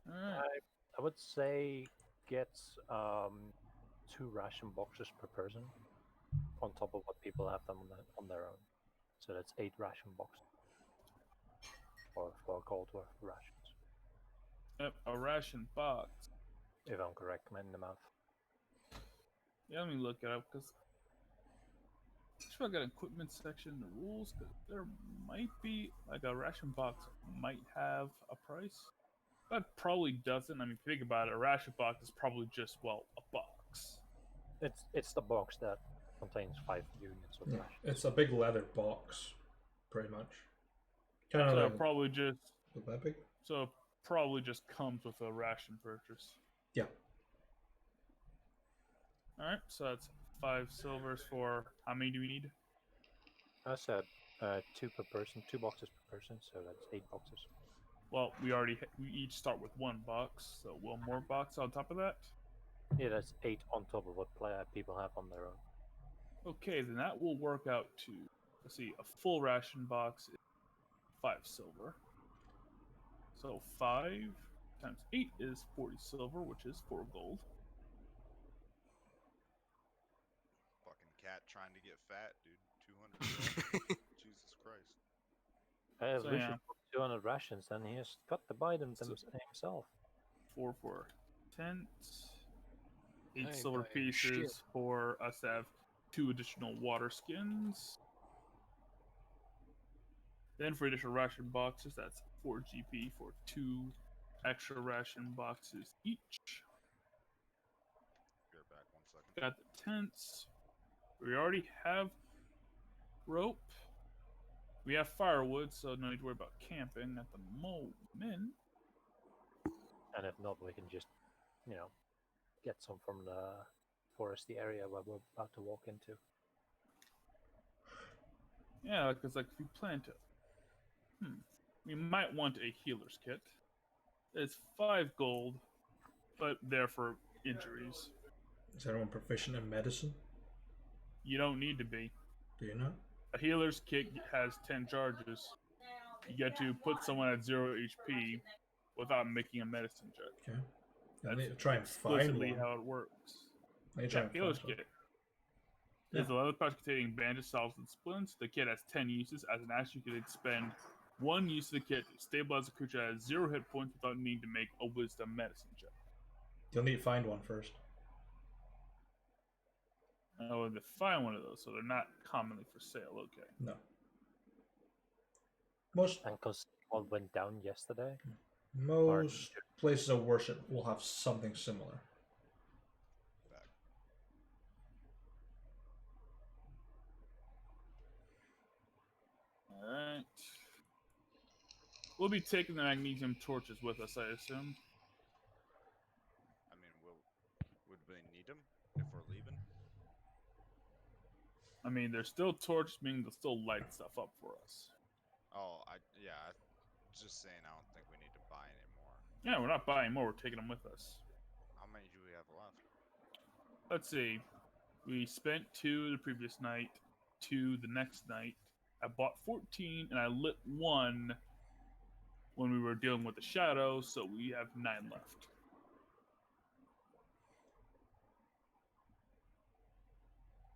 All right. I would say get 2 ration boxes per person on top of what people have them on their own. So that's 8 ration boxes or 4 gold worth of rations, Yep, a ration box. if I'm correct in the math. Yeah, let me look it up because Sure, I got equipment section, the rules. There might be like a ration box might have a price. That probably doesn't. I mean, think about it. A ration box is probably just a box. It's the box that contains 5 units of Yeah, rations. it's a big leather box, pretty much. Kind of So like probably just that big. so probably just comes with a ration purchase. Yeah. All right, so that's 5 silvers for how many do we need? I said 2 per person, 2 boxes per person, so that's 8 boxes. Well, we each start with 1 box, so 1 more box on top of that. Yeah, that's 8 on top of what people have on their own. Okay, then that will work out to, let's see, a full ration box is 5 silver. So 5 times 8 is 40 silver, which is 4 gold. Fucking cat trying to get fat, dude. 200 Jesus Christ. If So we yeah, should put 200 rations, then he has got to buy them himself. 4 for tents, 8 I ain't silver buying shit. pieces for us to have 2 additional water skins. Then for additional ration boxes, that's 4 GP for 2 extra ration boxes each. Be right back, 1 second. Got the tents. We already have rope. We have firewood, so no need to worry about camping at the moment. And if not, we can just, get some from the foresty area where we're about to walk into. Yeah, because like if you plan to, we might want a healer's kit. It's 5 gold, but there for injuries. Is everyone proficient in medicine? You don't need to be. Do you know? A healer's kit has 10 charges. You get to put someone at 0 HP without making a medicine check. Okay. I That's need to try and find explicitly one. how it works. I need to try and healer's find kit. Yeah. It's a leather pouch containing bandages, salves, and splints. The kit has 10 uses. As an action, you can expend 1 use of the kit to stabilize a creature that has 0 hit points without needing to make a wisdom medicine check. You'll need to find one first. Oh, to find one of those, so they're not commonly for sale. Okay. No. Most And because all went down yesterday, most places of worship will have something similar. Back. Alright. We'll be taking the magnesium torches with us, I assume. I mean, would we need them if we're leaving? I mean, they're still torches, meaning they'll still light stuff up for us. Oh, I just saying. I don't think we need to buy any more. Yeah, we're not buying more, we're taking them with us. How many do we have left? Let's see. We spent 2 the previous night, 2 the next night. I bought 14, and I lit 1 when we were dealing with the shadow, so we have 9 left.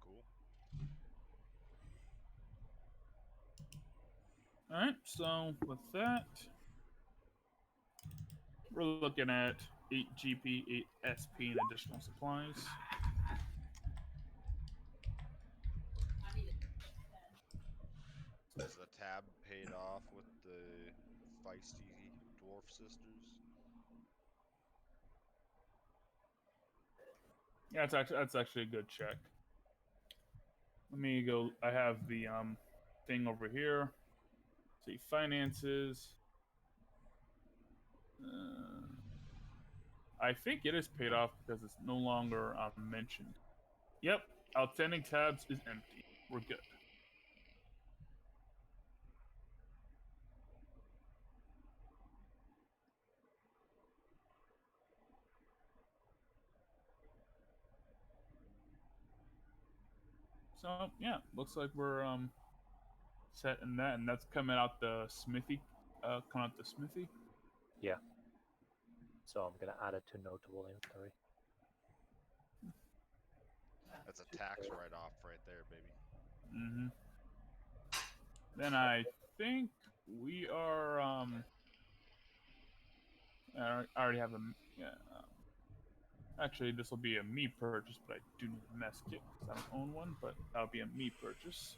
Cool. Alright, so with that, we're looking at 8 GP, 8 SP, and additional supplies. Is the tab paid off with the feisty dwarf sisters? Yeah, that's actually a good check. Let me go. I have the thing over here. See, finances. I think it is paid off because it's no longer mentioned. Yep, outstanding tabs is empty. We're good. So yeah, looks like we're set in that, and that's coming out the smithy. Coming out the smithy. yeah. So I'm gonna add it to notable inventory. That's a tax write-off right there, baby. Mm-hmm. Then I think we are. I already have a. Yeah. Actually, this will be a me purchase, but I do need a mess kit because I don't own one. But that'll be a me purchase.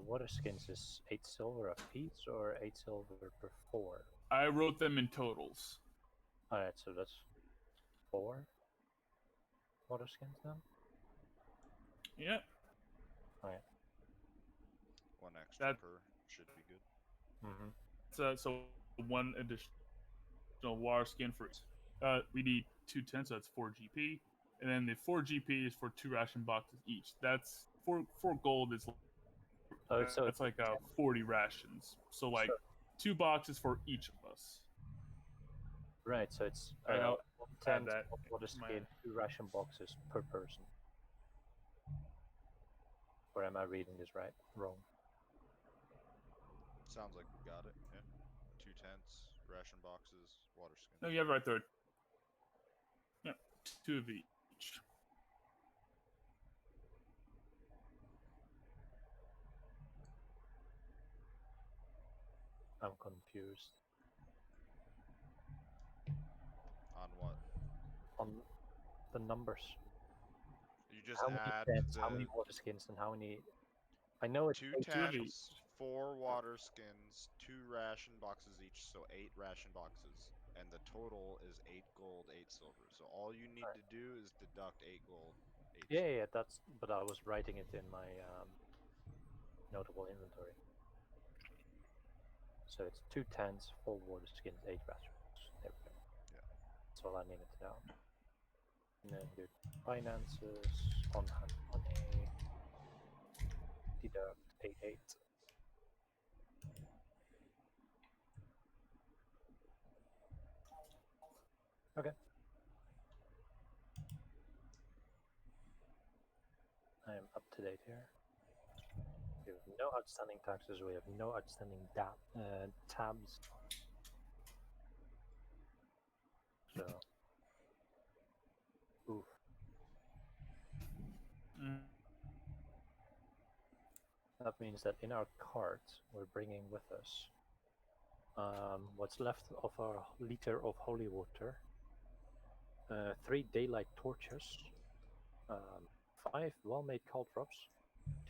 Water skins is 8 silver a piece or 8 silver per 4? I wrote them in totals. Alright, so that's 4 water skins then? Yep. Alright. One extra That- per should be good. Mm-hmm. So one additional water skin for. We need 210, so that's 4 GP, and then the 4 GP is for 2 ration boxes each. That's 4 gold is Oh, so that's like 40 rations. So like 2 boxes for each of us. right, so it's I'll 10 add that water to my- skin, 2 ration boxes per person. Or am I reading this right? Wrong. Sounds like we got it. Yeah. 2 tents, ration boxes, water skins. No, you have it right there. Yeah, 2 of each. I'm confused. On what? On the numbers. You just How many add tents, the how many water skins, and how many... I know it's 2 8 Two of tents, each. 4 water skins, 2 ration boxes each, so 8 ration boxes. And the total is 8 gold, 8 silver. So all you need to do is deduct 8 gold, 8 Yeah, silver. yeah, that's... But I was writing it in my notable inventory. So it's 2 tents, 4 water skins, 8 rations. There we go. Yeah. That's all I needed to know. And then do finances, on-hand money, deduct 8. Okay. I am up to date here. We have no outstanding taxes, we have no outstanding tabs. So, oof. Mm. That means that in our cart, we're bringing with us what's left of our liter of holy water, 3 daylight torches, 5 well-made caltrops,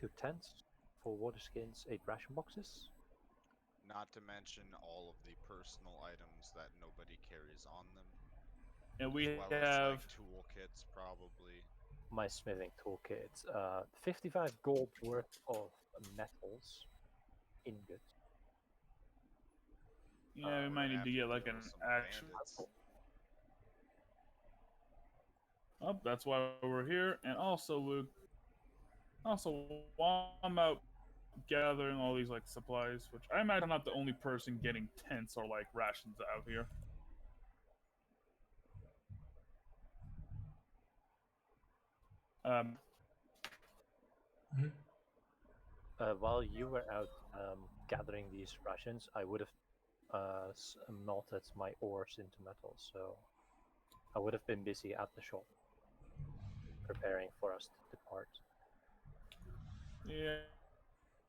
2 tents, 4 water skins, 8 ration boxes. Not to mention all of the personal items that nobody carries on them. And we as well have as like toolkits, probably. My smithing toolkit, 55 gold worth of metals, ingots. yeah, we We're might gonna need have to to get like deal an with some actual. bandits. Oh, that's why we're here, and also Luke. Also, while I'm out gathering all these like supplies, which I imagine I'm not the only person getting tents or like rations out here. Um, While you were out gathering these rations, I would have melted my ores into metal, so I would have been busy at the shop preparing for us to depart. yeah,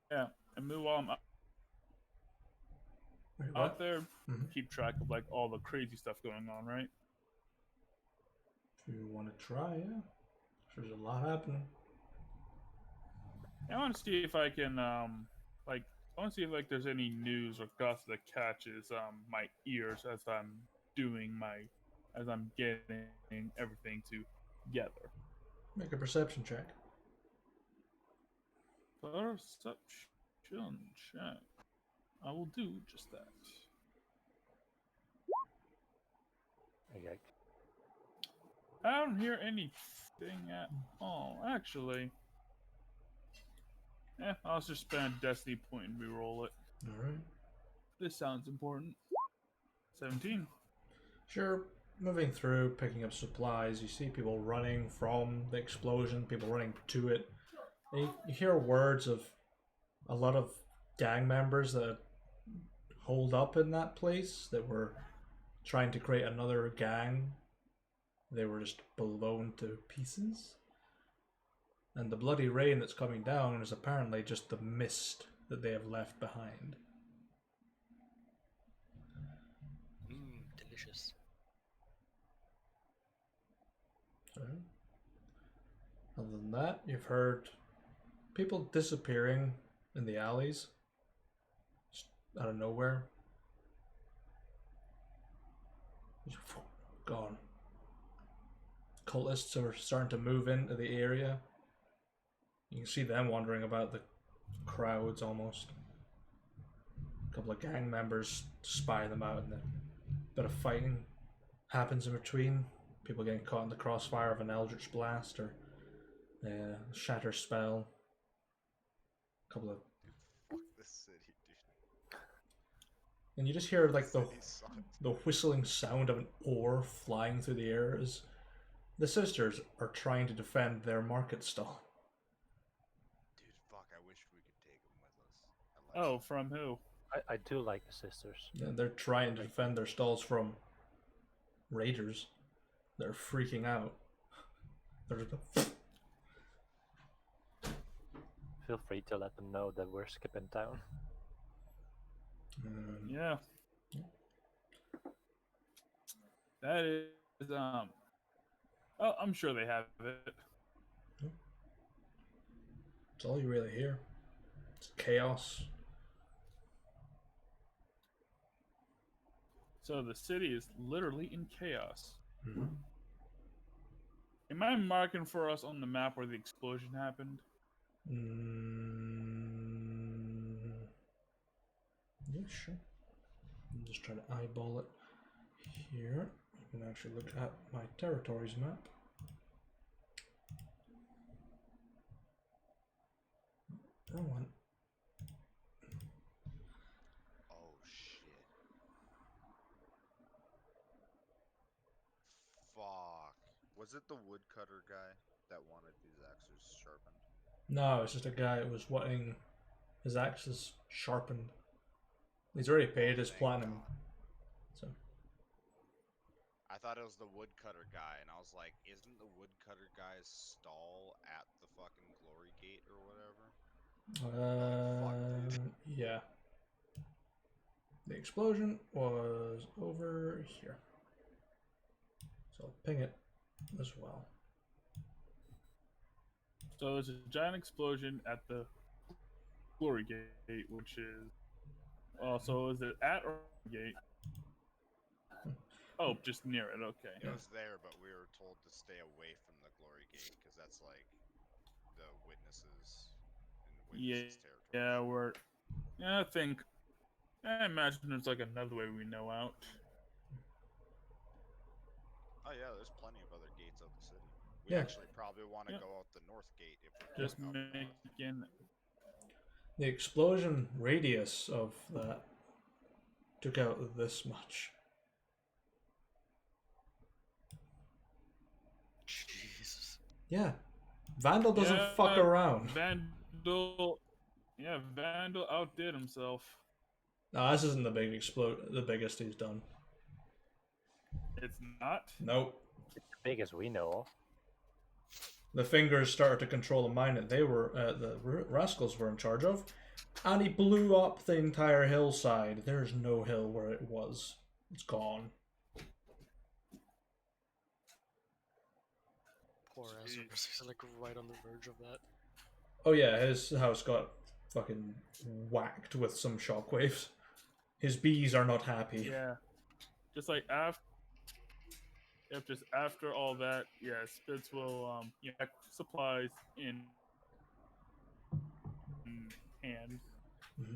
yeah. And meanwhile, I'm Wait, out what? there, Mhm. keep track of like all the crazy stuff going on, right? If you want to try, yeah. There's a lot happening. I want to see if I can like I want to see if like there's any news or gossip that catches my ears as I'm getting everything together. Make a perception check. Perception check. I will do just that. Okay. I don't hear anything at all. Actually, I'll just spend a destiny point and reroll it. All right. This sounds important. 17. Sure. Moving through, picking up supplies, you see people running from the explosion, people running to it. And you hear words of a lot of gang members that hold up in that place that were trying to create another gang. They were just blown to pieces. And the bloody rain that's coming down is apparently just the mist that they have left behind. Delicious. Alright. Other than that, you've heard people disappearing in the alleys, just out of nowhere. Gone. Cultists are starting to move into the area. You can see them wandering about the crowds almost. A couple of gang members spy them out, and a bit of fighting happens in between. People getting caught in the crossfire of an Eldritch Blast or a Shatter Spell. A couple of. Dude, fuck this city, dude. And you just hear like City sucks. the whistling sound of an oar flying through the air as the sisters are trying to defend their market stall. Dude, fuck, I wish we could take them with us. I like Oh, them. from who? I do like the sisters. And they're trying to defend their stalls from raiders. They're freaking out. They're just Feel free to let them know that we're skipping town. Yeah. That is Oh, I'm sure they have it. It's all you really hear. It's chaos. So the city is literally in chaos. Mm-hmm. Am I marking for us on the map where the explosion happened? Yeah, sure. I'm just trying to eyeball it here. I can actually look at my territories map. Wrong one. Oh shit. Fuck. Was it the woodcutter guy that wanted these axes sharpened? No, it's just a guy who was wanting his axes sharpened. He's already paid his Thank platinum. God. So I thought it was the woodcutter guy, and I was like, isn't the woodcutter guy's stall at the fucking glory gate or whatever? Fuck, dude. yeah. The explosion was over here. So I'll ping it as well. So there's a giant explosion at the glory gate, which is also is it at or gate? Oh, just near it. Okay. It was there, but we were told to stay away from the glory gate because that's like the witnesses and witnesses territory. Yeah, we're. Yeah, I imagine there's like another way we know out. Oh yeah, there's plenty of other gates out the city. We Yeah. actually probably want to Yeah. go out the north gate if we're Just going out north. making. The explosion radius of that took out this much. Jesus. Yeah. Vandal doesn't fuck around. Vandal outdid himself. No, this isn't the the biggest he's done. It's not. Nope. It's the biggest we know of. The fingers started to control the mine that they were, the rascals were in charge of, and he blew up the entire hillside. There's no hill where it was. It's gone. Poor Ezra. He's like right on the verge of that. Oh yeah, his house got fucking whacked with some shockwaves. His bees are not happy. Yeah. Just like after. Yep, just after all that, yeah, Spitz will pack supplies in hand. Mm-hmm.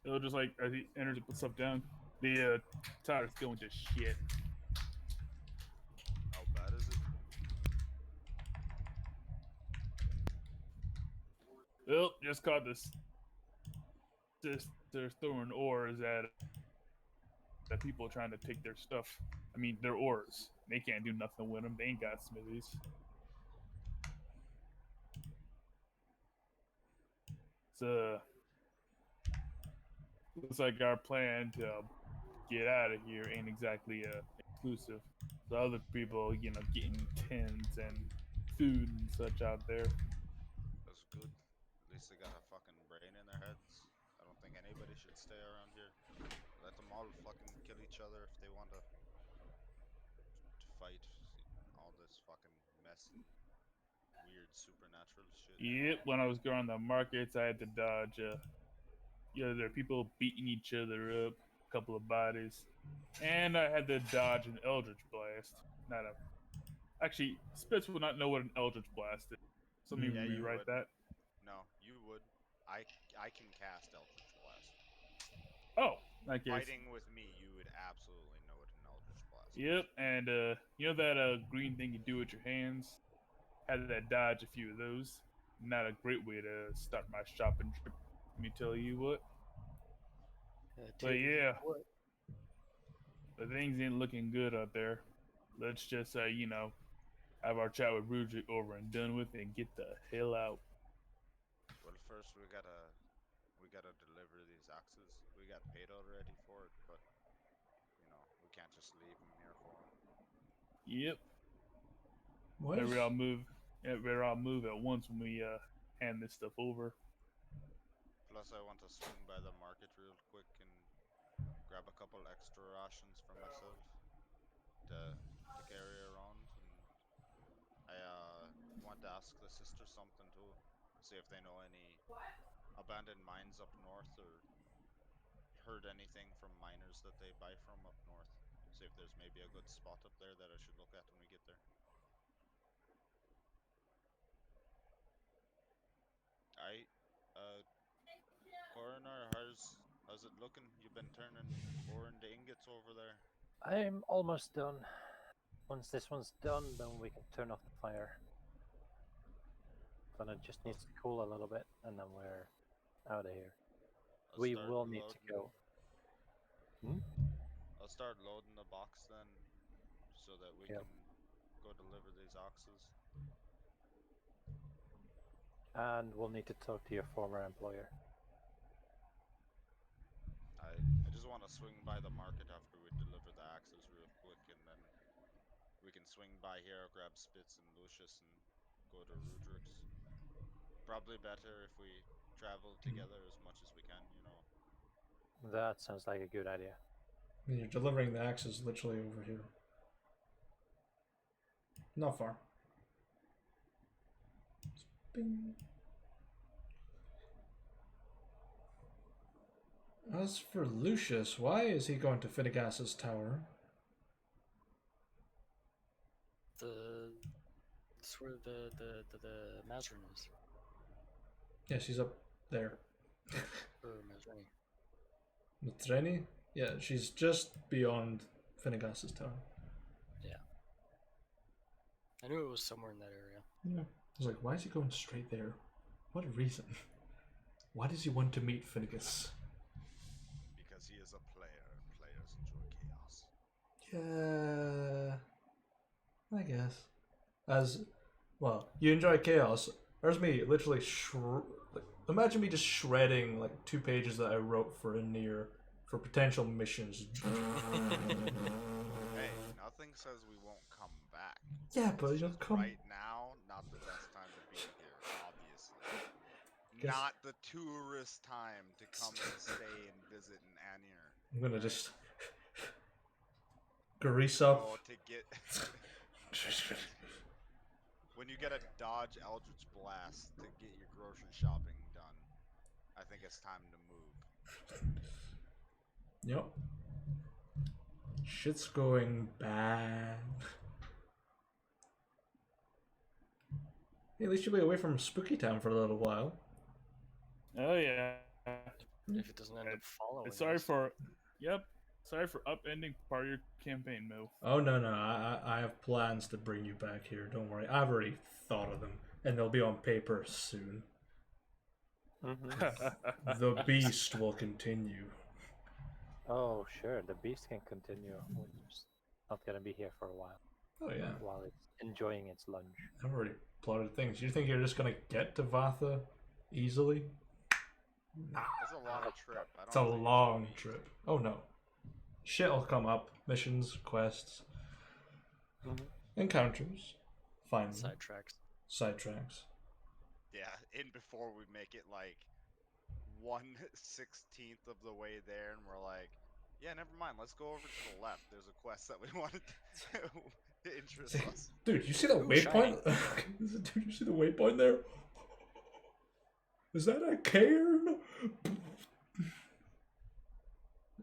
It'll just like as he enters and puts stuff down, the tire's going to shit. How bad is it? Oh, just caught this. They're throwing ores at people trying to take their stuff. I mean, they're ores. They can't do nothing with them. They ain't got smithies. It's looks like our plan to get out of here ain't exactly exclusive. So other people, getting tents and food and such out there. That's good. At least they got a fucking brain in their heads. I don't think anybody should stay around here. Let them all fucking kill each other if they want to. fight all this fucking mess and weird supernatural shit. Yep, when I was going to the markets, I had to dodge. There are people beating each other up, a couple of bodies, and I had to dodge an Eldritch Blast. Not a. Actually, Spitz would not know what an Eldritch Blast is. So let me Yeah, you rewrite would. that. No, you would. I can cast Eldritch Blast. Oh, in that case. Fighting with me, you would absolutely know what an Eldritch Blast Yep, is. and you know that green thing you do with your hands? Had to dodge a few of those. Not a great way to start my shopping trip. Let me tell you what. But yeah, What? the things ain't looking good out there. Let's just have our chat with Rudrick over and done with and get the hell out. Well, first we gotta deliver these axes. We got paid already for it, but we can't just leave them here for him. Yep. What? Maybe I'll move. Yeah, better I'll move at once when we hand this stuff over. Plus, I want to swing by the market real quick and grab a couple extra rations for myself to carry around, and I want to ask the sister something too. See if they know any abandoned mines up north or heard anything from miners that they buy from up north. See if there's maybe a good spot up there that I should look at when we get there. I, Coroner, how's it looking? You've been turning ore into ingots over there. I'm almost done. Once this one's done, then we can turn off the fire. Then it just needs to cool a little bit, and then we're out of here. I'll We start will need to loading- go. I'll start loading the box then, so that we Yeah. can go deliver these oxes. And we'll need to talk to your former employer. I just want to swing by the market after we deliver the axes real quick, and then we can swing by here, grab Spitz and Lucius, and go to Rudrick's. Probably better if we travel together as much as we can. That sounds like a good idea. I mean, you're delivering the axes literally over here. Not far. Bing. As for Lucius, why is he going to Finnegas's tower? That's where the Mazrin is. Yeah, she's up there. Or Mazrini. Matreni? Yeah, she's just beyond Finnegas's tower. Yeah. I knew it was somewhere in that area. Yeah. I was like, why is he going straight there? What reason? Why does he want to meet Finnegas? Because he is a player, and players enjoy chaos. Yeah, I guess. As well, you enjoy chaos. There's me literally imagine me just shredding like 2 pages that I wrote for Anir for potential missions. Hey, nothing says we won't come back. Yeah, but It's you'll just come. right now, not the best time to be here, obviously. Guess- Not the tourist time to come and stay and visit in Anir. I'm gonna just grease up. So to get when you get a Dodge Eldritch Blast to get your grocery shopping done, I think it's time to move. Yep. Shit's going bad. Hey, at least you'll be away from Spooky Town for a little while. Oh yeah. If it doesn't end up following Sorry us. for upending part of your campaign, Mo. Oh no, I have plans to bring you back here. Don't worry, I've already thought of them, and they'll be on paper soon. The beast will continue. Oh, sure. The beast can continue. We're just not gonna be here for a while. Oh yeah, While it's enjoying its lunch. I've already plotted things. You think you're just gonna get to Vatha easily? Nah, It's a long trip. I don't it's a think it's long gonna be easy. trip. Oh no, shit'll come up. Missions, quests, encounters, finally Sidetracks. Yeah, in before we make it like 1/16 of the way there, and we're like, yeah, never mind. Let's go over to the left. There's a quest that we wanted to do. interests us. Dude, you see the waypoint? Dude, you see the waypoint there? Is that a cairn?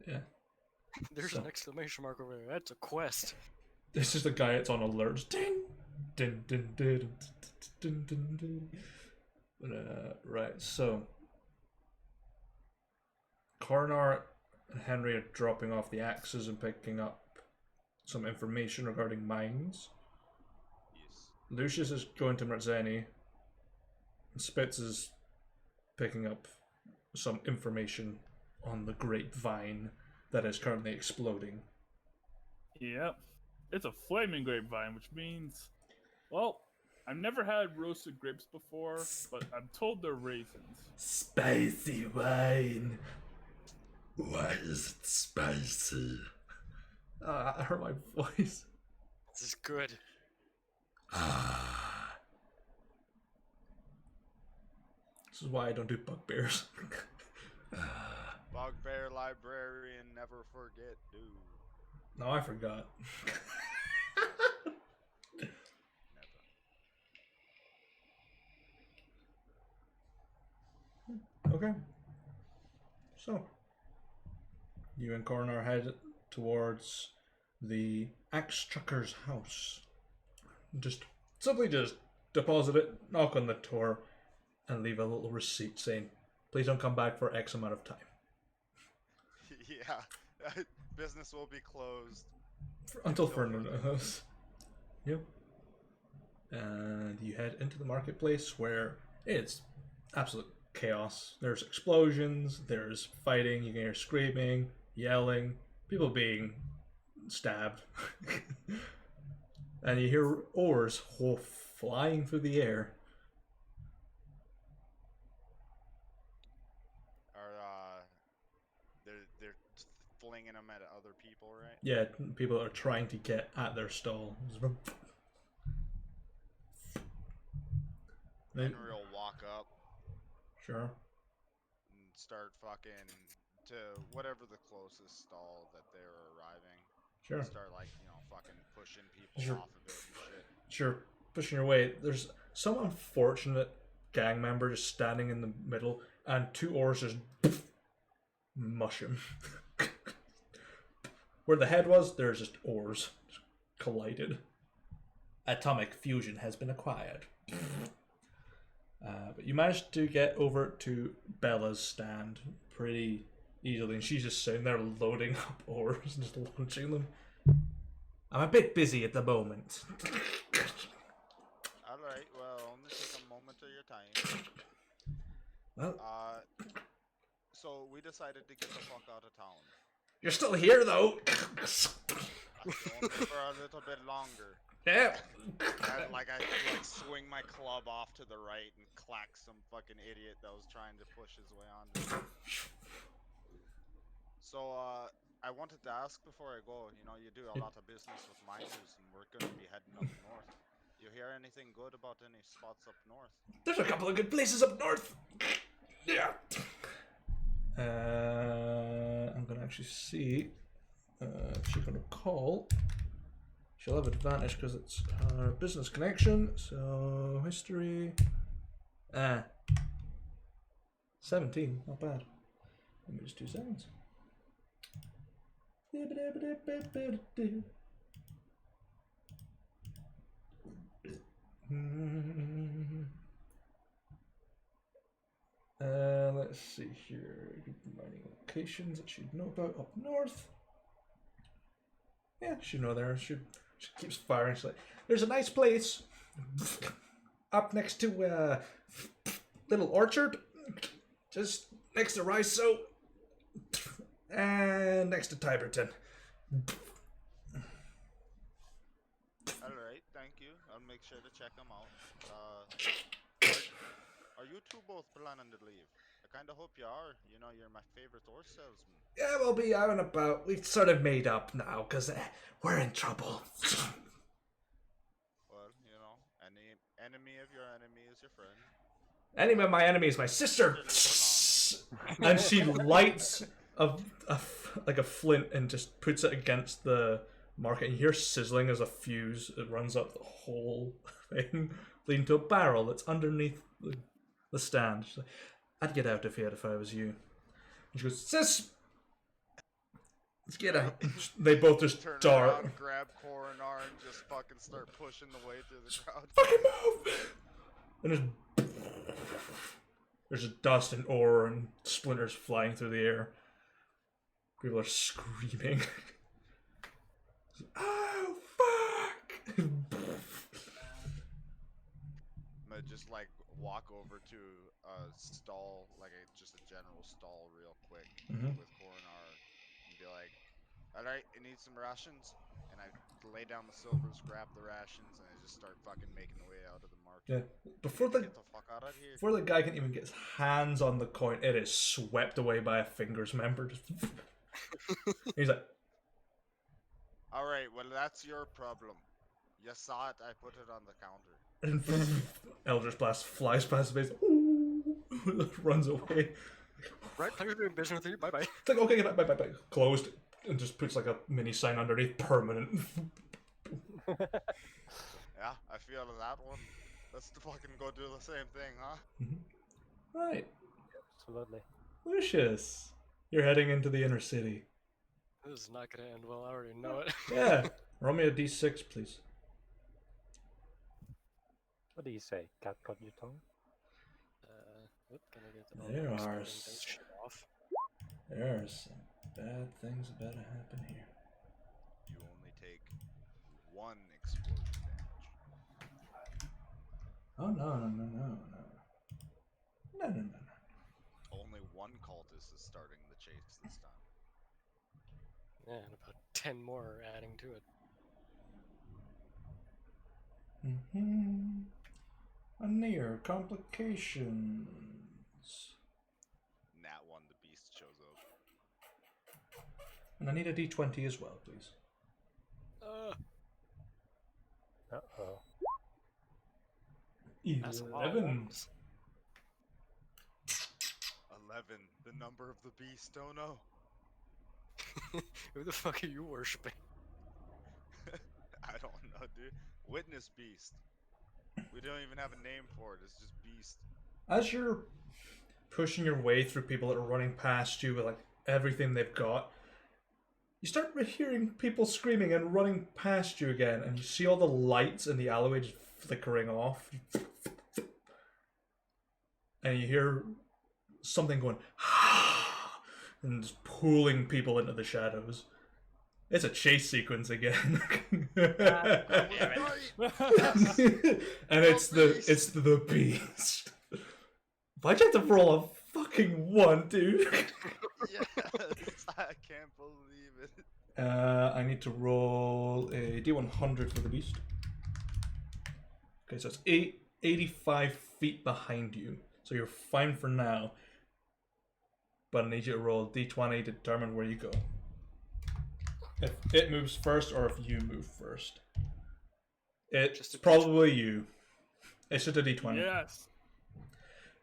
Yeah. There's an exclamation mark over there. That's a quest. This is the guy that's on alerts. Ding! Ding, ding, ding, ding, ding, ding. Right, so Coronar and Henry are dropping off the axes and picking up some information regarding mines. Yes. Lucius is going to Marzeni, and Spitz is picking up some information on the grapevine that is currently exploding. Yep. It's a flaming grapevine, which means, well, I've never had roasted grapes before, but I'm told they're raisins. Spicy wine. Why is it spicy? I heard my voice. This is good. This is why I don't do bugbears. Bugbear librarian, never forget, dude. No, I forgot. Never. Okay. So, you and Coronar head towards the axe chucker's house. Just simply deposit it, knock on the door, and leave a little receipt saying, "Please don't come back for X amount of time." Yeah, business will be closed Until further notice. Yep. And you head into the marketplace where it's absolute chaos. There's explosions, there's fighting, you can hear screaming, yelling, people being stabbed. And you hear oars flying through the air. They're flinging them at other people, right? Yeah, people are trying to get at their stall. Henry will walk up Sure. and start fucking to whatever the closest stall that they're arriving. Sure. Start fucking pushing people Sure. off of it and shit. Sure, pushing your way. There's some unfortunate gang member just standing in the middle, and two oars just mush him. Where the head was, there's just oars collided. Atomic fusion has been acquired. But you managed to get over to Bella's stand pretty easily, and she's just sitting there loading up oars and just launching them. I'm a bit busy at the moment. Alright, well, only take a moment of your time. Well, So we decided to get the fuck out of town. you're still here, though. Only for a little bit longer. Yeah. I swing my club off to the right and clack some fucking idiot that was trying to push his way onto me. So, I wanted to ask before I go, you do a lot of business with miners, and we're going to be heading up north. You hear anything good about any spots up north? There's a couple of good places up north. Yeah. I'm gonna actually see if she's gonna call. She'll have advantage because it's her business connection. So history. 17, not bad. Let me just 2 seconds. Let's see here. Mining locations that she'd know about up north. Yeah, she'd know there. She keeps firing. She's like, there's a nice place up next to little orchard, just next to Riso, and next to Tiberton. Alright, thank you. I'll make sure to check them out. Are you two both planning to leave? I kind of hope you are. You're my favorite horse salesman. Yeah, we'll be out and about. We've sort of made up now, because we're in trouble. Well, any enemy of your enemy is your friend. Enemy of my enemy is my sister. And she lights a flint and just puts it against the mark it, and you hear sizzling as a fuse. It runs up the whole thing, leading to a barrel that's underneath the stand. She's like, I'd get out of here if I was you. And she goes, Sis! Let's get out. They both just Turn dart. around, grab Coronar, and just fucking start pushing the way through the crowd. Fucking move! And there's just dust and ore and splinters flying through the air. People are screaming. Oh, fuck! I just like walk over to a stall, like just a general stall, real quick with Coronar, and be like, "All right, you need some rations?" And I lay down the silvers, grab the rations, and I just start fucking making the way out of the market. Yeah. Before Get the fuck out of here. before the guy can even get his hands on the coin, it is swept away by a fingers member. He's like, All right, well that's your problem. You saw it. I put it on the counter. and Eldritch Blast flies past his face, ooh, runs away. Right, pleasure doing business with you. Bye bye. It's like, okay, bye. Closed, and just puts like a mini sign underneath, permanent. Yeah, I feel that one. Let's fucking go do the same thing, huh? Right. Absolutely. Lucius, you're heading into the inner city. This is not gonna end well. I already know it. Yeah. Roll me a d6, please. What do you say? Cat got your tongue? What can I get? There I'm are spinning that shit off. There are some bad things about to happen here. You only take 1 explosion damage. Oh, no. Only 1 cultist is starting the chase this time. Yeah, and about 10 more are adding to it. Anir, complications. Nat 1, the beast shows up. And I need a d20 as well, please. Uh-oh. That's a lot of 11. ones. 11, the number of the beast. Oh no. Who the fuck are you worshipping? I don't know, dude. Witness beast. We don't even have a name for it. It's just beast. As you're pushing your way through people that are running past you with like everything they've got, you start hearing people screaming and running past you again, and you see all the lights in the alleyway just flickering off. And you hear something going, and just pulling people into the shadows. It's a chase sequence again. And it's the beast. Why'd you have to roll a fucking 1, dude? Yes, I can't believe it. I need to roll a d100 for the beast. Okay, so it's 85 feet behind you. So you're fine for now. But I need you to roll a d20 to determine where you go. If it moves first or if you move first. It's probably you. It's just a d20. Yes.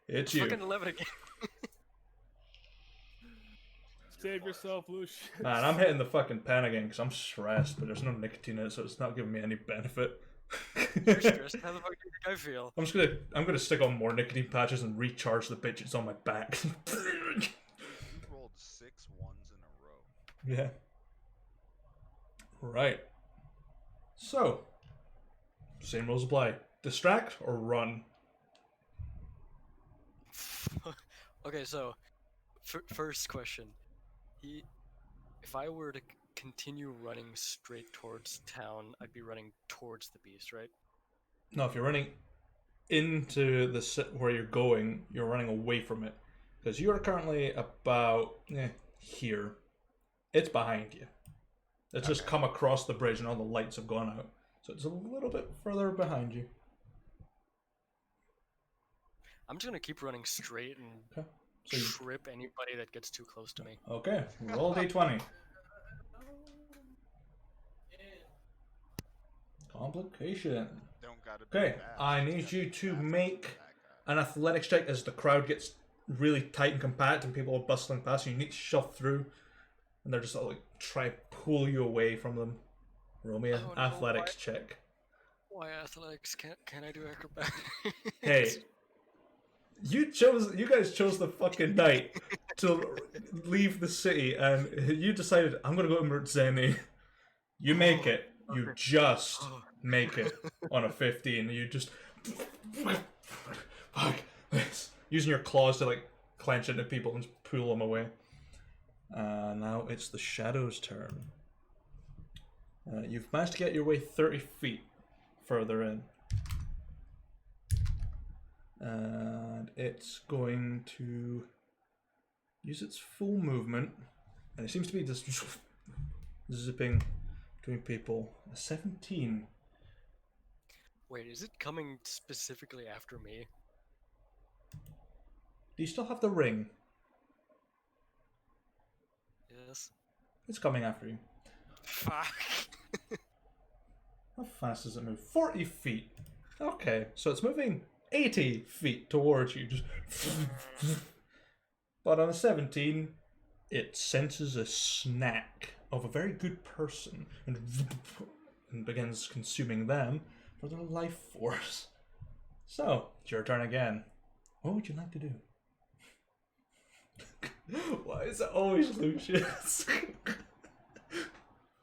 It's you. Fucking 11 again. Save yourself, Lucius. Man, I'm hitting the fucking pen again because I'm stressed, but there's no nicotine in it, so it's not giving me any benefit. You're stressed. How the fuck do you think I feel? I'm gonna stick on more nicotine patches and recharge the bitches on my back. You rolled 6 1s in a row. Yeah. Right. So, same rules apply. Distract or run? Okay, so first question. If I were to continue running straight towards town, I'd be running towards the beast, right? No, if you're running into where you're going, you're running away from it. Because you are currently about here. It's behind you. It's just come across the bridge and all the lights have gone out. So it's a little bit further behind you. I'm just gonna keep running straight and Okay. So you, trip anybody that gets too close to me. okay, roll d20. Complication. Don't gotta be Okay, fast, I just need gotta you be to fast make as that guy. an athletics check as the crowd gets really tight and compact and people are bustling past you. You need to shove through, and they're just like try to pull you away from them. Roll me an Oh, no, athletics check. Why athletics? Can I do acrobatics? Hey, you guys chose the fucking night to leave the city, and you decided, I'm gonna go to Mertzeni. You make it. You just make it on a 15. You just fuck this. Using your claws to like clench into people and pull them away. Now it's the Shadow's turn. You've managed to get your way 30 feet further in. And it's going to use its full movement. And it seems to be just zipping between people. A 17. Wait, is it coming specifically after me? Do you still have the ring? Yes. It's coming after you. Fuck. How fast does it move? 40 feet. Okay, so it's moving 80 feet towards you. Just but on a 17, it senses a snack of a very good person and begins consuming them for their life force. So, it's your turn again. What would you like to do? Why is it always Lucius?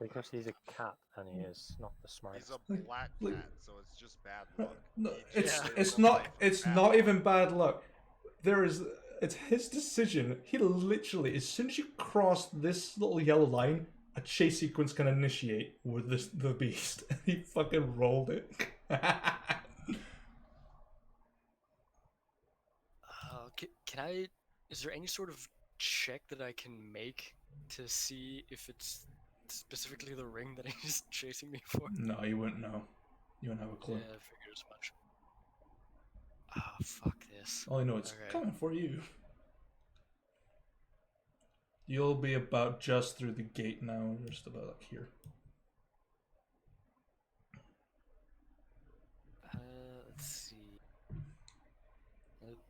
Because he's a cat and he is not the He's smartest. a black cat, so it's just bad luck. No, He just lives it's a not life of it's bad not luck. even bad luck. It's his decision. He literally, as soon as you cross this little yellow line, a chase sequence can initiate with the beast. He fucking rolled it. Can I? Is there any sort of check that I can make to see if it's specifically the ring that he's chasing me for? No, you wouldn't know. You wouldn't have a clue. Yeah, I figured as much. Ah, fuck this. All I know it's Okay. coming for you. You'll be about just through the gate now, just about like here. Let's see.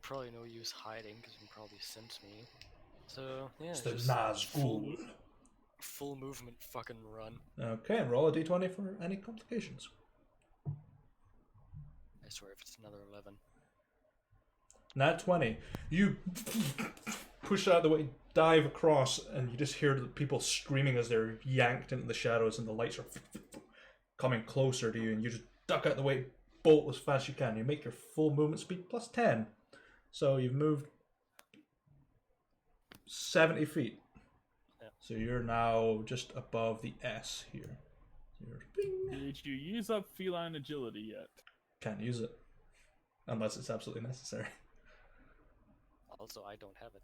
Probably no use hiding because you can probably sense me. So yeah, It's the just Nazgul. full movement fucking run. Okay, and roll a d20 for any complications. I swear if it's another 11. Nat 20. You push out of the way, dive across, and you just hear the people screaming as they're yanked into the shadows, and the lights are coming closer to you, and you just duck out of the way, bolt as fast as you can. You make your full movement speed plus 10. So you've moved 70 feet. Yeah. So you're now just above the S here. Did you use up feline agility yet? Can't use it. Unless it's absolutely necessary. Also, I don't have it.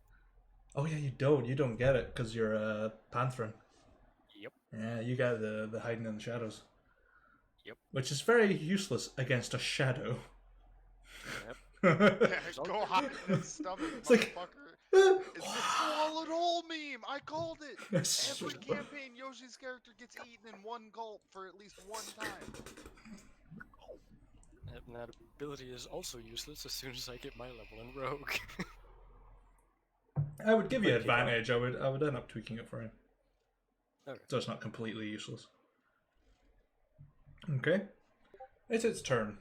Oh yeah, you don't. You don't get it because you're a Pantheran. Yep. Yeah, you got the hiding in the shadows. Yep. Which is very useless against a shadow. Yep. Yeah, go hide in his stomach, It's like- motherfucker. It's the swallowed whole meme. I called it. Yes. Every campaign, Yoshi's character gets eaten in one gulp for at least one time. And that ability is also useless as soon as I get my level in Rogue. I would give you Thank you, Tom. advantage. I would end up tweaking it for you. Okay. So it's not completely useless. Okay. It's its turn.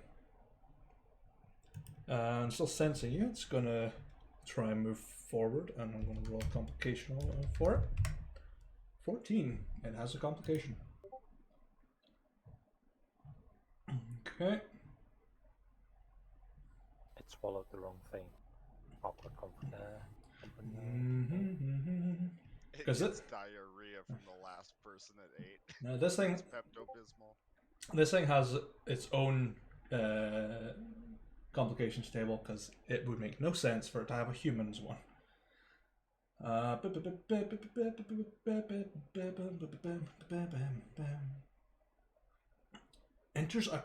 I'm still sensing you. It's gonna try and move forward, and I'm gonna roll a complication for it. 14. It has a complication. Okay. It swallowed the wrong thing. Awkward company. It 'Cause gets diarrhea from the last person that ate. Now this thing It's Pepto-Bismol. This thing has its own complications table because it would make no sense for it to have a human's one. Enters a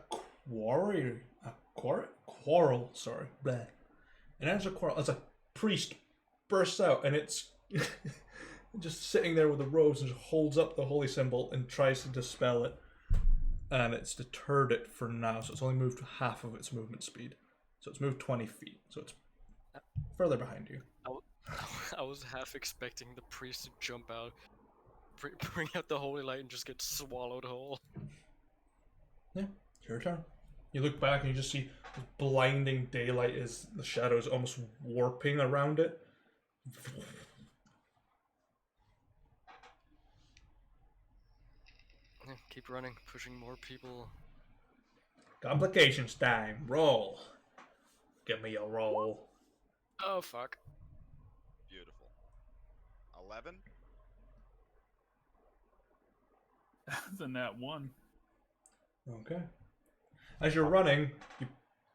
quarrel. Sorry, bleh. It enters a quarrel as a priest bursts out, and it's just sitting there with the robes and just holds up the holy symbol and tries to dispel it. And it's deterred it for now, so it's only moved half of its movement speed. So it's moved 20 feet, so it's further behind you. I was half expecting the priest to jump out, bring out the holy light, and just get swallowed whole. Yeah, it's your turn. You look back and you just see blinding daylight as the shadows almost warping around it. Yeah, keep running, pushing more people. Complications time. Roll. Give me a roll. Oh fuck. Beautiful. 11. That's a nat 1. Okay. As you're running, you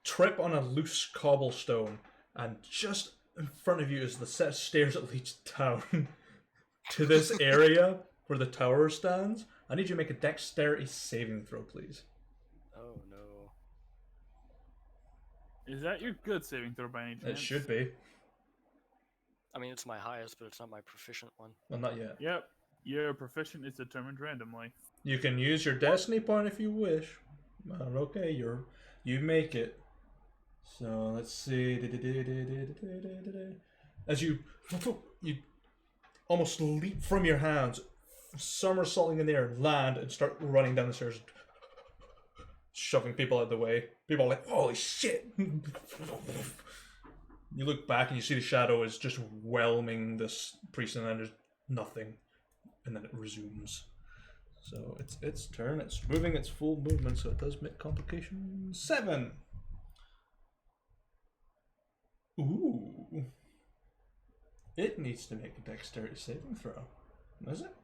trip on a loose cobblestone, and just in front of you is the set of stairs that leads down to this area where the tower stands. I need you to make a dexterity saving throw, please. Oh no. Is that your good saving throw by any chance? It should be. I mean, it's my highest, but it's not my proficient one. Well, not yet. Yep. Your proficient is determined randomly. You can use your destiny point if you wish. Okay, you make it. So let's see. As you almost leap from your hands, somersaulting in the air, land, and start running down the stairs, shoving people out of the way. People are like, "Holy shit!" You look back and you see the shadow is just whelming this priest, and then there's nothing, and then it resumes. So it's its turn. It's moving its full movement, so it does make complication 7. Ooh. It needs to make a dexterity saving throw. Is it?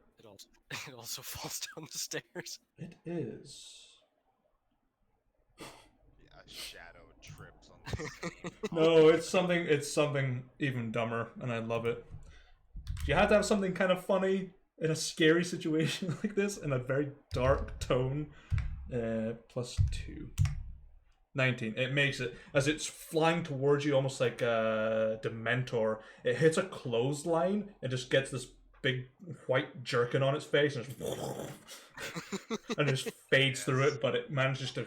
It also falls down the stairs. It is. Yeah, a shadow trips on this. No, it's something even dumber, and I love it. You have to have something kind of funny in a scary situation like this, in a very dark tone. +2. 19. It makes it. As it's flying towards you, almost like a Dementor, it hits a clothesline and just gets this big white jerkin on its face and just fades through it, but it manages to...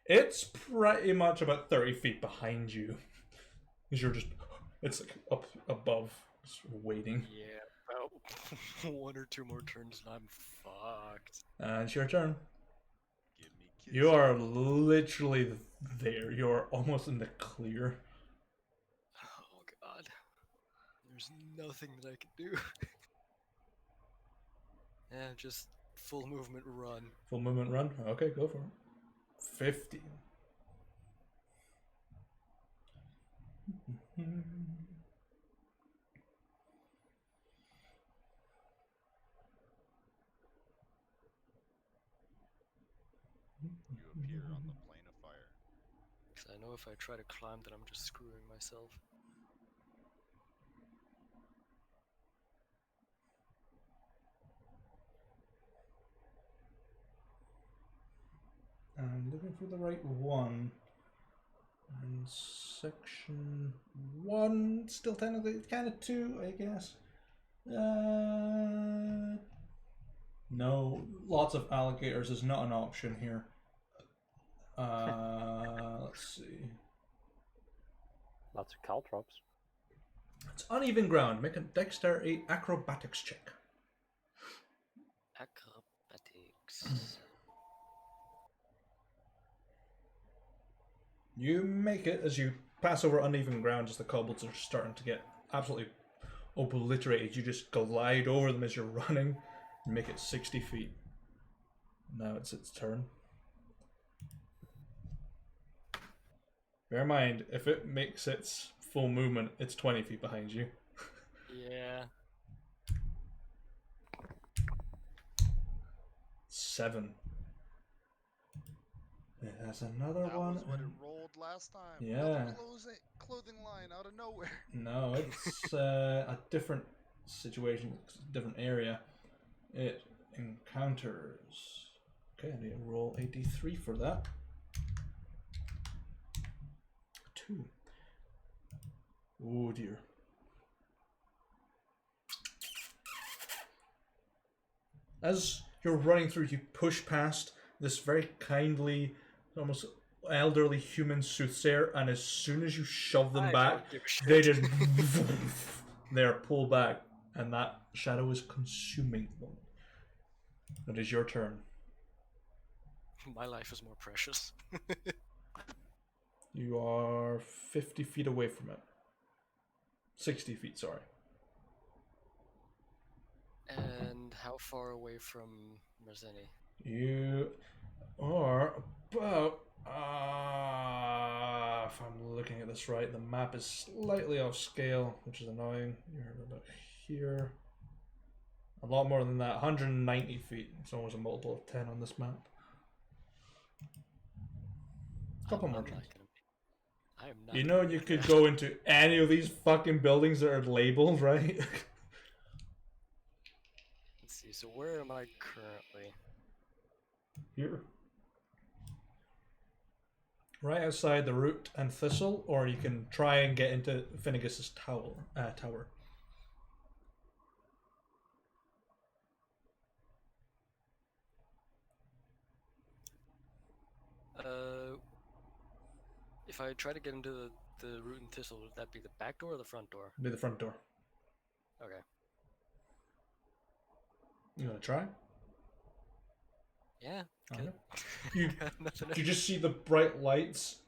It's pretty much about 30 feet behind you. Because you're just... It's like up above, just waiting. Yeah, about 1 or 2 more turns and I'm fucked. And it's your turn. Give me kids. You are literally there. You're almost in the clear. Oh god. There's nothing that I can do. Yeah, just full movement run. Full movement run? Okay, go for it. 50. You appear on the plane of fire. Because I know if I try to climb that I'm just screwing myself. I'm looking for the right one. And section 1, still technically kind of 2, I guess. No, lots of alligators is not an option here. Let's see. Lots of caltrops. It's uneven ground. Make a dexterity acrobatics check. Acrobatics. You make it as you pass over uneven ground as the cobbles are starting to get absolutely obliterated. You just glide over them as you're running and make it 60 feet. Now it's its turn. Bear in mind, if it makes its full movement, it's 20 feet behind you. Yeah. 7. It has another That one. was what it rolled last time. Yeah. Another clothing line out of nowhere. No, it's a different situation, different area. It encounters... Okay, I need to roll a d3 for that. 2. Oh dear. As you're running through, you push past this very kindly, almost elderly human soothsayer, and as soon as you shove them I back, don't give a they shit. just they're pulled back, and that shadow is consuming them. It is your turn. My life is more precious. You are 50 feet away from it. 60 feet, sorry. And how far away from Marzeni? You are about. If I'm looking at this right, the map is slightly off scale, which is annoying. You're about here. A lot more than that. 190 feet. It's almost a multiple of 10 on this map. Couple more turns. I am not. You know, you could go into any of these fucking buildings that are labeled, right? Let's see. So where am I currently? Here. Right outside the root and thistle, or you can try and get into Finnegus's tower. If I try to get into the root and thistle, would that be the back door or the front door? Be the front door. Okay. You wanna try? Yeah. Okay. You, You just see the bright lights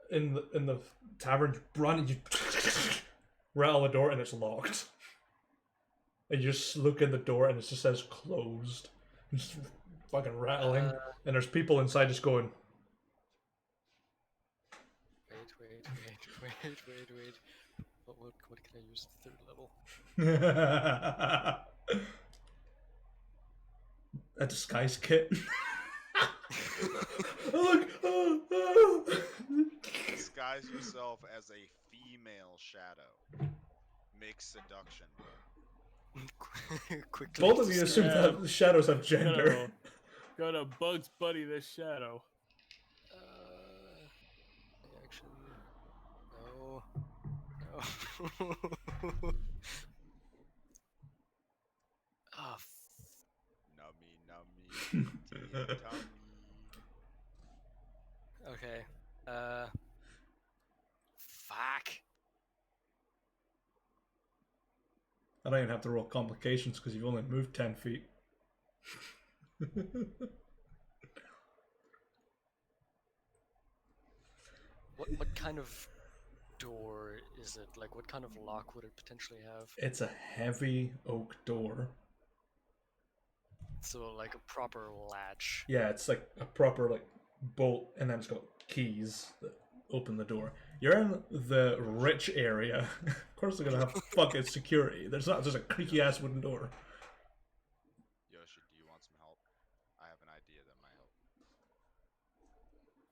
in the tavern. You run and you rattle the door and it's locked. And you just look in the door and it just says closed. Just fucking rattling. And there's people inside just going. Wait. What can I use at the third level? A disguise kit. Look! Disguise yourself as a female shadow. Make seduction roll. Quickly. Both of you assume that the shadows have gender. Gotta Bugs Buddy this shadow. Action. No. Ah, Nummy, tummy. okay. Fuck. I don't even have to roll complications because you've only moved 10 feet. What kind of door is it? Like, what kind of lock would it potentially have? It's a heavy oak door. So, like a proper latch. Yeah, it's like a proper like bolt, and then it's got keys that open the door. You're in the rich area. Of course, they're gonna have fucking security. There's not just a creaky ass wooden door. Yoshi, do you want some help? I have an idea that might help.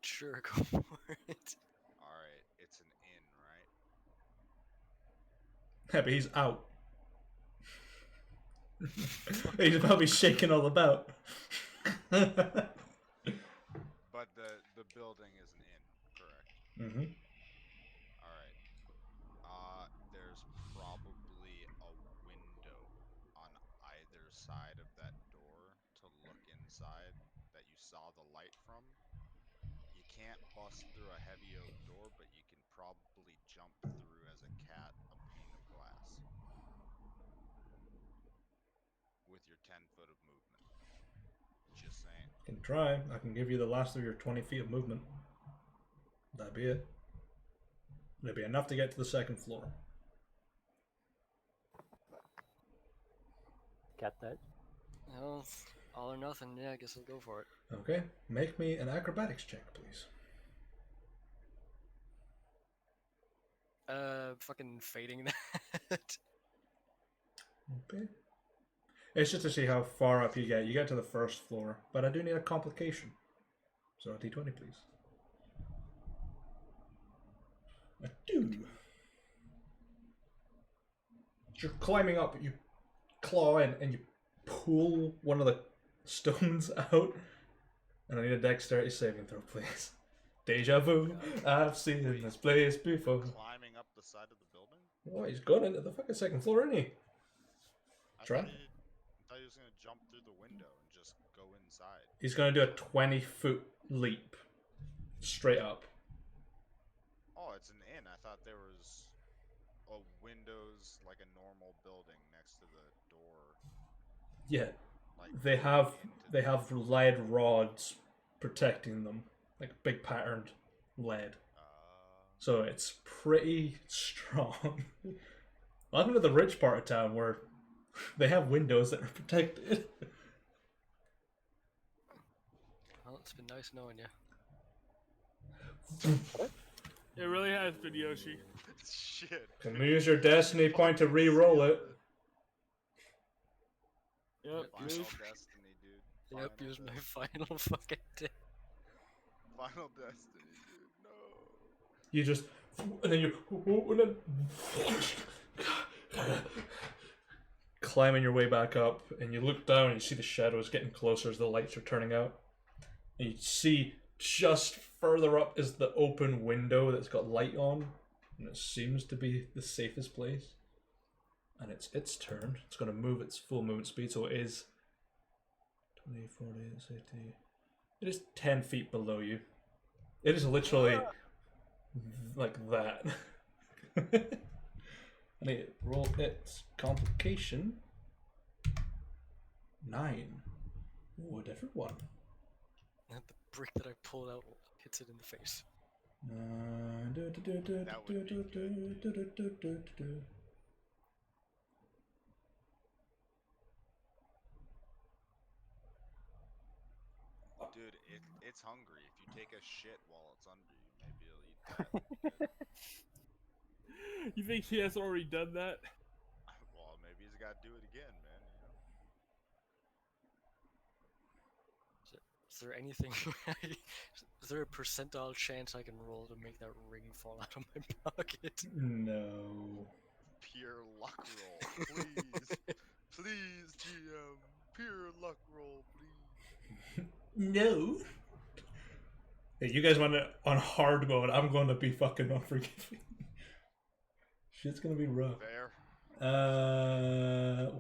Sure, go for it. Alright, it's an inn, right? Yeah, but he's out. He's probably shaking all about. But the building is an inn, correct? Mm-hmm. Alright. There's probably a window on either side of that door to look inside that you saw the light from. You can't bust through a heavy oak door, but you can probably jump through as a cat a pane of glass. With your 10 foot of movement. Just saying. Can try. I can give you the last of your 20 feet of movement. That'd be it. It'd be enough to get to the second floor. Get that? Well, all or nothing. Yeah, I guess I'll go for it. Okay. Make me an acrobatics check, please. Fucking fading that. Okay. It's just to see how far up you get. You get to the first floor, but I do need a complication. So a d20, please. A 2. You're climbing up, you claw in, and you pull one of the stones out. And I need a dexterity saving throw, please. Deja vu. I've seen this place before. Climbing up the side of the building? Oh, he's gone into the fucking second floor, isn't he? Try. I thought he was gonna jump through the window and just go inside. He's gonna do a 20-foot leap. Straight up. Oh, it's an inn. I thought there was a windows like a normal building next to the door. Yeah. Like They have lead rods protecting them, like big patterned lead. Uh, So it's pretty strong. Welcome to the rich part of town where they have windows that are protected. Well, it's been nice knowing you. It really has been, Yoshi. shit. Can use your destiny point to re-roll it. Yep. Final use- destiny, dude. Yep, Final use my destiny. final fucking day. Final destiny, dude. No. You just, and then you, and then climbing your way back up, and you look down and you see the shadows getting closer as the lights are turning out. And you see just further up is the open window that's got light on, and it seems to be the safest place. And it's its turn. It's going to move its full movement speed, so it is 20, 40, 60. It is 10 feet below you. It is literally like that. I need to roll its complication. 9. Ooh, a different one. And the brick that I pulled out hits it in the face. Dude, it's hungry. If you take a shit while it's under you, maybe it'll eat that. You think he has already done that? Well, maybe he's got to do it again, man. You know. Is there anything? Is there a percentile chance I can roll to make that ring fall out of my pocket? No. Pure luck roll, please, please, GM. Pure luck roll, please. No. Hey, you guys want it on hard mode? I'm going to be fucking unforgiving. Shit's gonna be rough. Fair.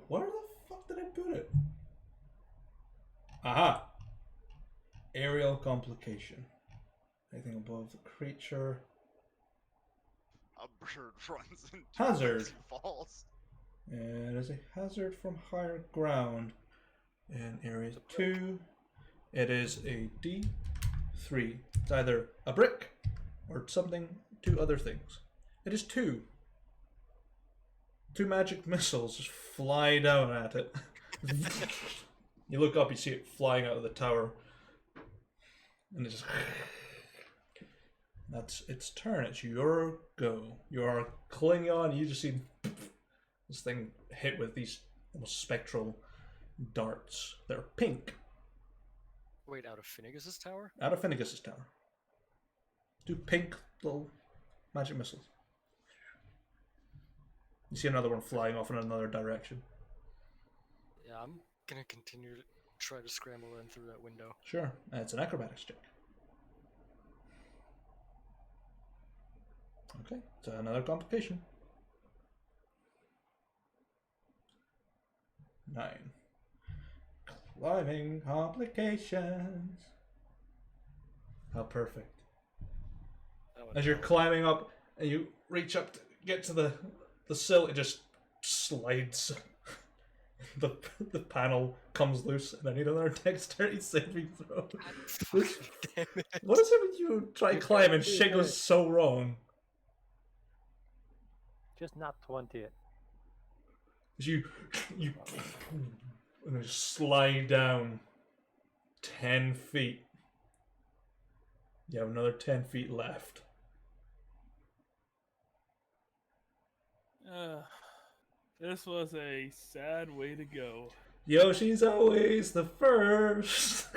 Where the fuck did I put it? Aha. Aerial complication. Anything above the creature. A bird runs into Hazard. as he falls. And there's a hazard from higher ground. In area 2, it is a D3. It's either a brick or something, 2 other things. It is 2. 2 magic missiles just fly down at it. You look up, you see it flying out of the tower. And it just... That's its turn. It's your go. You are clinging on. You just see this thing hit with these almost spectral darts. They're pink. Wait, out of Finnegus's tower? Out of Finnegus's tower. 2 pink little magic missiles. You see another one flying off in another direction. Yeah, I'm gonna continue to try to scramble in through that window. Sure. It's an acrobatics check. Okay, so another complication. 9. Climbing complications. How perfect. That would As you're help. climbing up and you reach up to get to the sill, it just slides. The panel comes loose, and I need another dexterity saving throw. Damn it. What is it when you try to climb and shit goes so wrong? Just not 20 it. You and then slide down 10 feet. You have another 10 feet left. This was a sad way to go. Yoshi's always the first.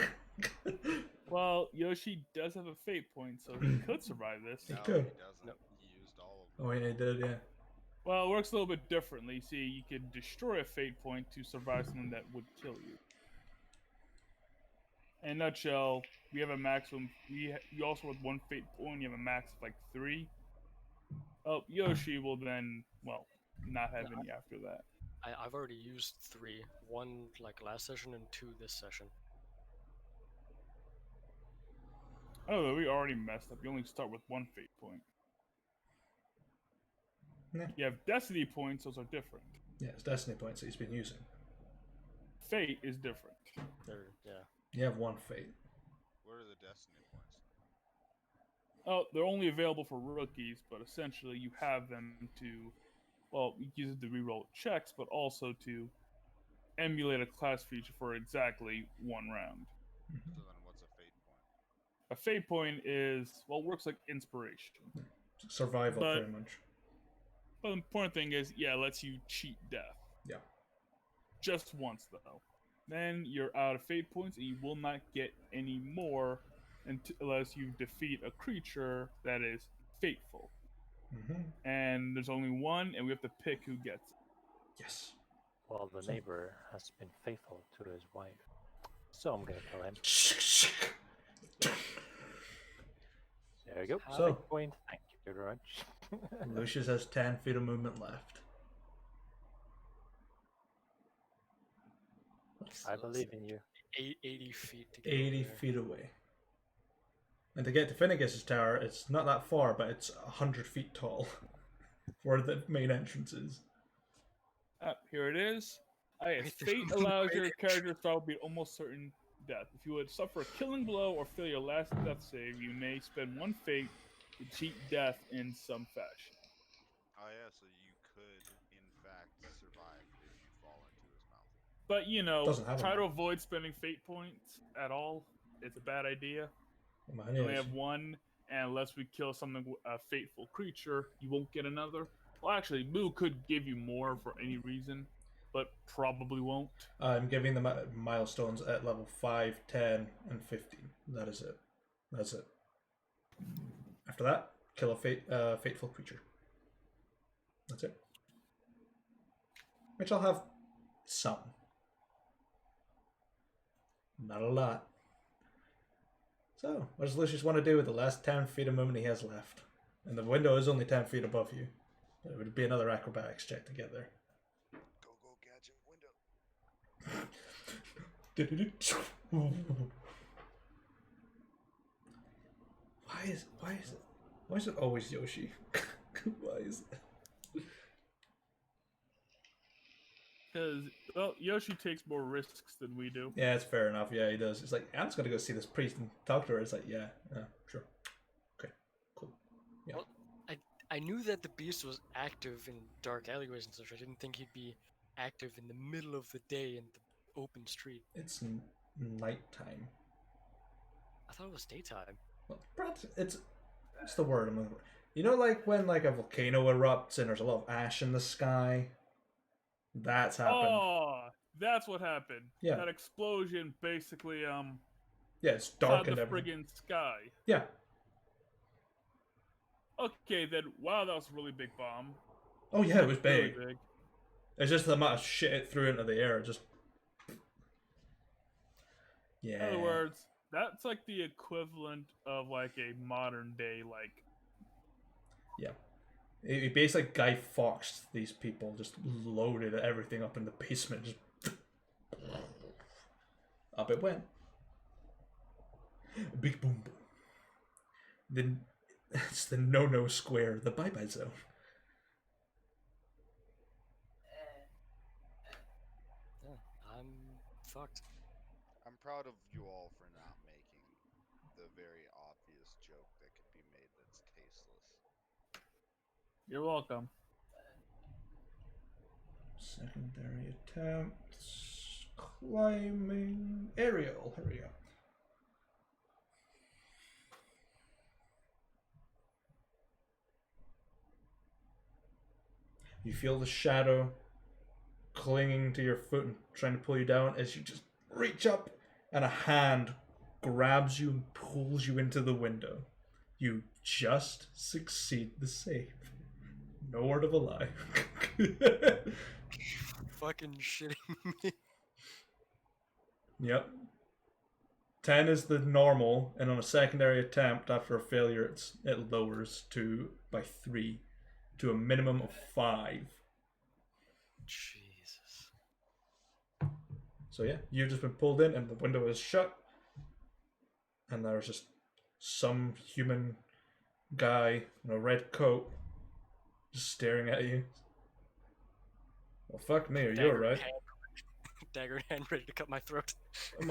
Well, Yoshi does have a fate point, so he could survive this. He No, could. he doesn't. No. He used all of them. Oh, yeah, he did, yeah. Well, it works a little bit differently. See, you could destroy a fate point to survive something that would kill you. In a nutshell, we have a maximum. You also with 1 fate point, you have a max of like 3. Oh, Yoshi will then, well, not have any after that. I've already used 3. 1 like last session and 2 this session. Oh, we already messed up. You only start with 1 fate point. Yeah. You have destiny points; those are different. Yeah, it's destiny points that he's been using. Fate is different. Yeah. You have 1 fate. What are the destiny points? Oh, they're only available for rookies, but essentially you have them to, well, you use it to reroll checks, but also to emulate a class feature for exactly one round. So then, what's a fate point? A fate point is, well, works like inspiration. Survival, But- pretty much. But the important thing is, yeah, it lets you cheat death. Yeah. Just once, though. Then you're out of fate points, and you will not get any more unless you defeat a creature that is fateful. Mm-hmm. And there's only one, and we have to pick who gets it. Yes. Well, the neighbor has been faithful to his wife, so I'm gonna kill him. There you go. So- Fate point. Thank you very much. Lucius has 10 feet of movement left. I believe in you. 80 feet to get 80 over there. feet away. And to get to Finnegas's tower, it's not that far, but it's 100 feet tall. Where the main entrance is. Here it is. Right Fate there. allows your character to be almost certain death. If you would suffer a killing blow or fail your last death save, you may spend one fate to cheat death in some fashion. Oh yeah, so you could, in fact, survive if you fall into his mouth. But you know, Doesn't have try a to mouth. avoid spending fate points at all. It's a bad idea. Mine You only is. have one, and unless we kill something a fateful creature, you won't get another. Well, actually, Moo could give you more for any reason, but probably won't. I'm giving them milestones at level 5, 10, and 15. That is it. That's it. After that, kill a fateful creature. That's it. Which I'll have some. Not a lot. So, what does Lucius want to do with the last 10 feet of movement he has left? And the window is only 10 feet above you. It would be another acrobatics check to get there. Go, gadget window. Why is it always Yoshi? Why is it? Because, well, Yoshi takes more risks than we do. Yeah, it's fair enough. Yeah, he does. It's like, I'm just gonna go see this priest and talk to her. It's like, yeah, sure. Okay, cool. Yeah. Well, I knew that the beast was active in dark alleyways and such. I didn't think he'd be active in the middle of the day in the open street. It's nighttime. I thought it was daytime. Well, Brad, it's the word I'm looking for. You know, like when like a volcano erupts and there's a lot of ash in the sky. That's happened. Oh, that's what happened. Yeah. That explosion basically Yeah, it's clouded dark and the everything. friggin' sky. Yeah. Okay, then, wow, that was a really big bomb. Oh yeah, it was Really big. big. It's just the amount of shit it threw into the air. Just. Yeah. In other words, that's like the equivalent of like a modern day like. Yeah. He basically Guy Fawkes these people, just loaded everything up in the basement, just up it went. Big boom boom. Then it's the no square, the bye zone. Yeah, I'm fucked. I'm proud of you all for not making the very obvious joke that could be made that's tasteless. You're welcome. Secondary attempts. Climbing. Aerial. Here we go. You feel the shadow clinging to your foot and trying to pull you down as you just reach up and a hand grabs you and pulls you into the window. You just succeed the save. No word of a lie. Fucking shitting me. Yep. 10 is the normal, and on a secondary attempt after a failure, it lowers by 3 to a minimum of 5. Jesus. So yeah, you've just been pulled in, and the window is shut, and there's just some human guy in a red coat just staring at you. Well, fuck me, you're right. dagger in hand, ready to cut my throat.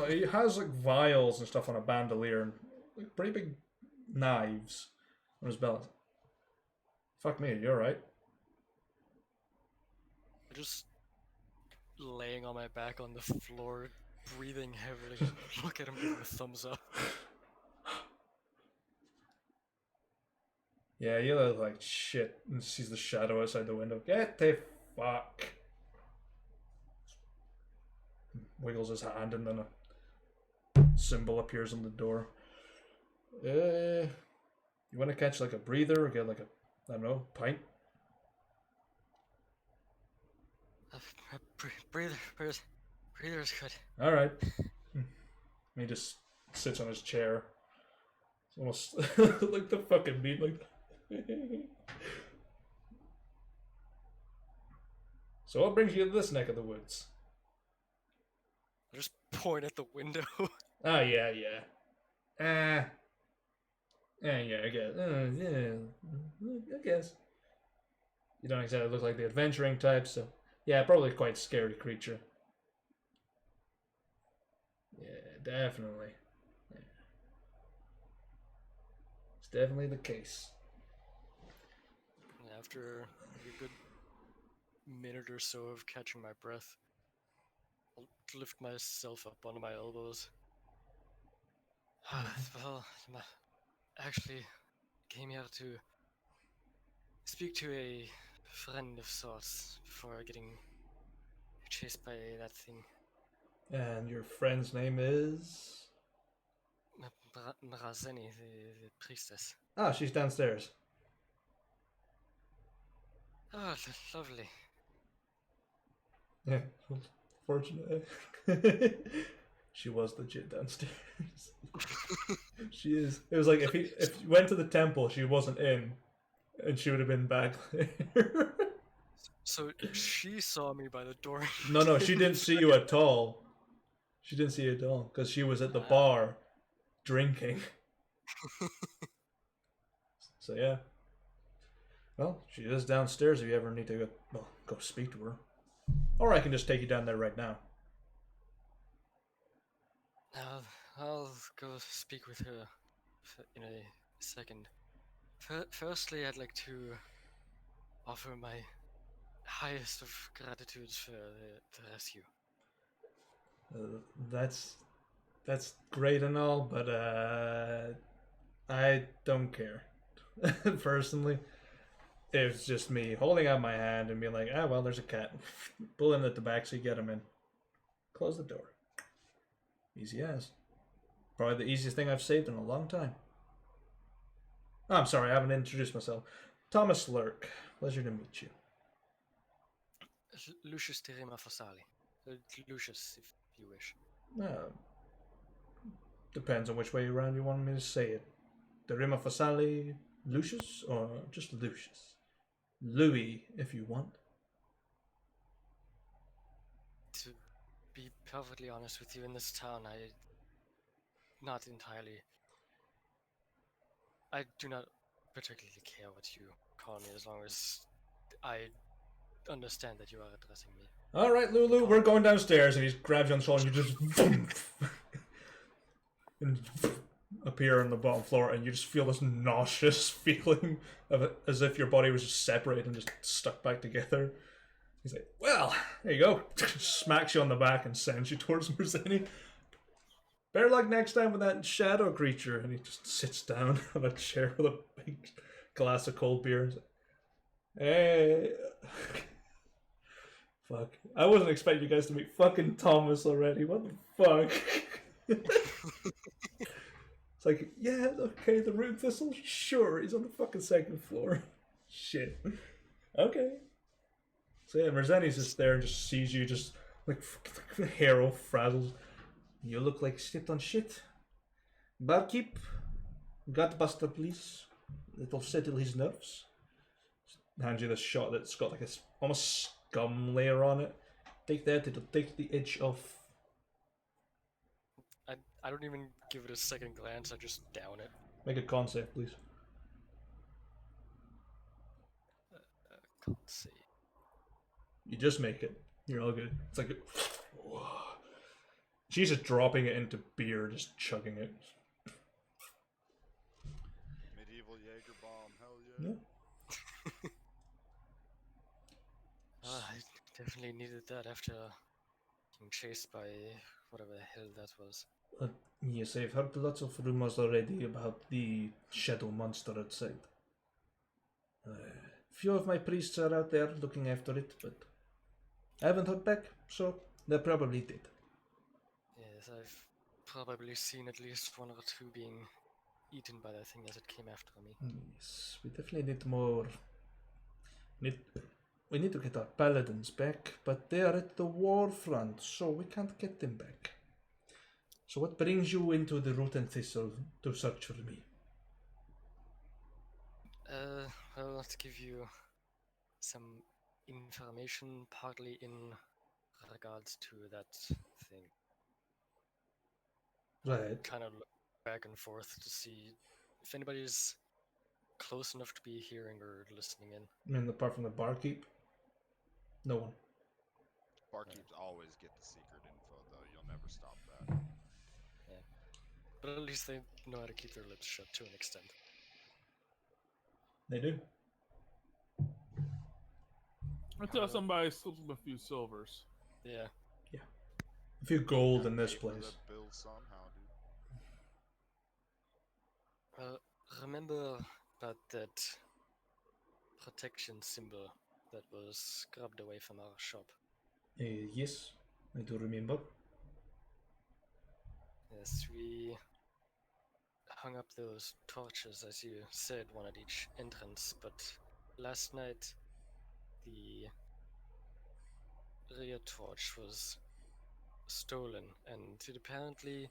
He has like vials and stuff on a bandolier and like pretty big knives on his belt. Fuck me, you alright? Just laying on my back on the floor, breathing heavily. Just look at him, give him a thumbs up. Yeah, you look like shit and sees the shadow outside the window. Get the fuck. Wiggles his hand and then a symbol appears on the door. You want to catch like a breather or get like a, I don't know, pint? Breather's good. Alright. He just sits on his chair. It's almost like the fucking beat, like. So what brings you to this neck of the woods? I just point at the window. Oh, yeah. Yeah, I guess. Yeah, I guess. You don't exactly look like the adventuring type, so yeah, probably quite a scary creature. Yeah, definitely. Yeah. It's definitely the case. After a good minute or so of catching my breath, I'll lift myself up onto my elbows. Well, actually came here to speak to a friend of sorts before getting chased by that thing. And your friend's name is? Mrazeni, the priestess. Ah, she's downstairs. Oh, lovely. Yeah, fortunately. She was legit downstairs. She is. It was like if you went to the temple, she wasn't in, and she would have been back there. So she saw me by the door. No, she didn't see you at all. She didn't see you at all because she was at the bar drinking. So yeah. Well, she is downstairs if you ever need to go speak to her. Or I can just take you down there right now. I'll go speak with her in a second. Firstly, I'd like to offer my highest of gratitude for the rescue. That's great and all, but I don't care. Personally, it's just me holding out my hand and being like, well, there's a cat. Pull in at the back so you get him in. Close the door. Easy as. Probably the easiest thing I've saved in a long time. Oh, I'm sorry, I haven't introduced myself. Thomas Lurk. Pleasure to meet you. Lucius Terima Fasali. Lucius, if you wish. Depends on which way around you want me to say it. Terima Fasali, Lucius, or just Lucius? Louis, if you want. To be perfectly honest with you, in this town, I do not particularly care what you call me as long as I understand that you are addressing me. Alright, Lulu, we're going downstairs, and he grabs you on the shoulder and you just and appear on the bottom floor, and you just feel this nauseous feeling of it, as if your body was just separated and just stuck back together. He's like, well, there you go. Smacks you on the back and sends you towards Merzeni. Better luck next time with that shadow creature. And he just sits down on a chair with a big glass of cold beer. He's like, hey. Fuck. I wasn't expecting you guys to meet fucking Thomas already. What the fuck? It's like, yeah, okay, the root thistle? Sure, he's on the fucking second floor. Shit. Okay. So yeah, Merzeni's just there and just sees you just like hair all frazzled. You look like shit on shit. Barkeep, got buster please. It'll settle his nerves. Hand you this shot that's got like a almost scum layer on it. Take that, it'll take the edge off. I don't even give it a second glance, I just down it. Make a con save, please. Can't see. You just make it. You're all good. It's like, She's just dropping it into beer, just chugging it. Medieval Jaeger bomb, hell yeah. Yeah. I definitely needed that after being chased by whatever the hell that was. Yes, I've heard lots of rumors already about the shadow monster outside. Few of my priests are out there looking after it, but I haven't heard back, so they're probably dead. Yes, I've probably seen at least one or two being eaten by that thing as it came after me. Yes, we definitely need more. Need, we need to get our paladins back, but they are at the war front, so we can't get them back. So what brings you into the Root and Thistle to search for me? Well, to give you some information, partly in regards to that thing. I Right. kind of look back and forth to see if anybody's close enough to be hearing or listening in. I mean, apart from the barkeep, no one. Barkeeps always get the secret info, though. You'll never stop that. Yeah. But at least they know how to keep their lips shut to an extent. They do. Until somebody slips them a few silvers. Yeah. A few gold Gotta in this pay for place. the bill somehow, dude. Remember about that protection symbol that was grabbed away from our shop? Yes, I do remember. Yes, we hung up those torches, as you said, one at each entrance, but last night the rear torch was stolen, and it apparently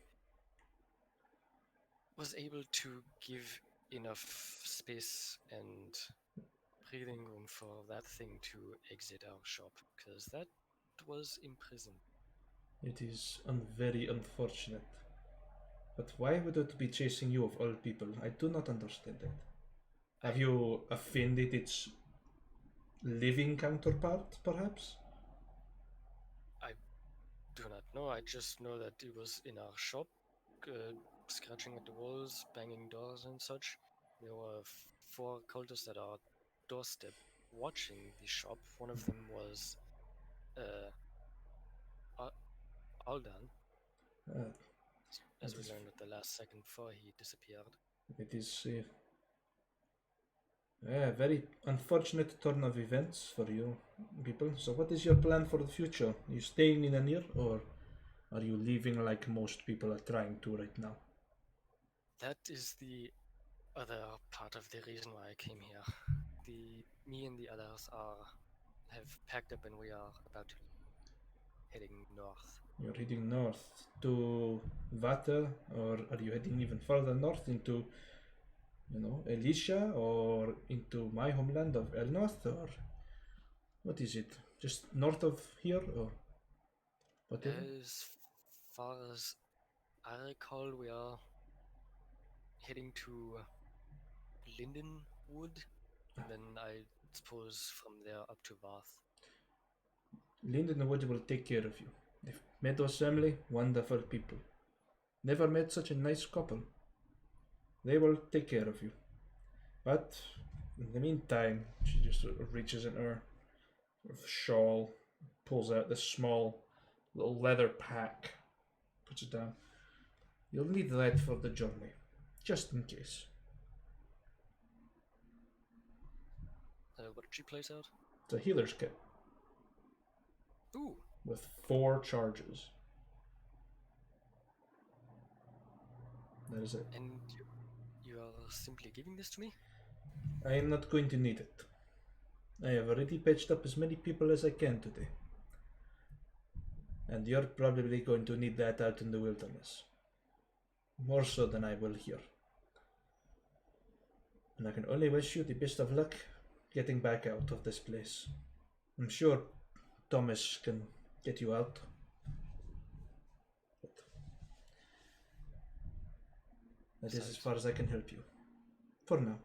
was able to give enough space and breathing room for that thing to exit our shop, because that was imprisoned. It is very unfortunate. But why would it be chasing you of all people? I do not understand that. Have you offended its living counterpart, perhaps? I do not know, I just know that it was in our shop, scratching at the walls, banging doors and such. There were four cultists at our doorstep watching the shop. One of them was uh, Aldan, Uh, as It we is, learned at the last second before he disappeared. it is a very unfortunate turn of events for you people. So, what is your plan for the future? Are you staying in Anir, or are you leaving like most people are trying to right now? That is the other part of the reason why I came here. Me and the others have packed up and we are about to heading north. You're heading north to Vata, or are you heading even further north into, Alicia, or into my homeland of El North, or what is it? Just north of here, or whatever? As far as I recall, we are heading to Lindenwood, and then I suppose from there up to Bath. Lindenwood will take care of you. If Meadows family, wonderful people. Never met such a nice couple. They will take care of you. But in the meantime, she just sort of reaches in her shawl, pulls out this small little leather pack, puts it down. You'll need that for the journey, just in case. What did she place out? It's a healer's kit Ooh, with 4 charges. That is it. and you are simply giving this to me? I am not going to need it. I have already patched up as many people as I can today. And you're probably going to need that out in the wilderness. More so than I will here. And I can only wish you the best of luck getting back out of this place. I'm sure Thomas can get you out. But that is as far as I can help you. For now.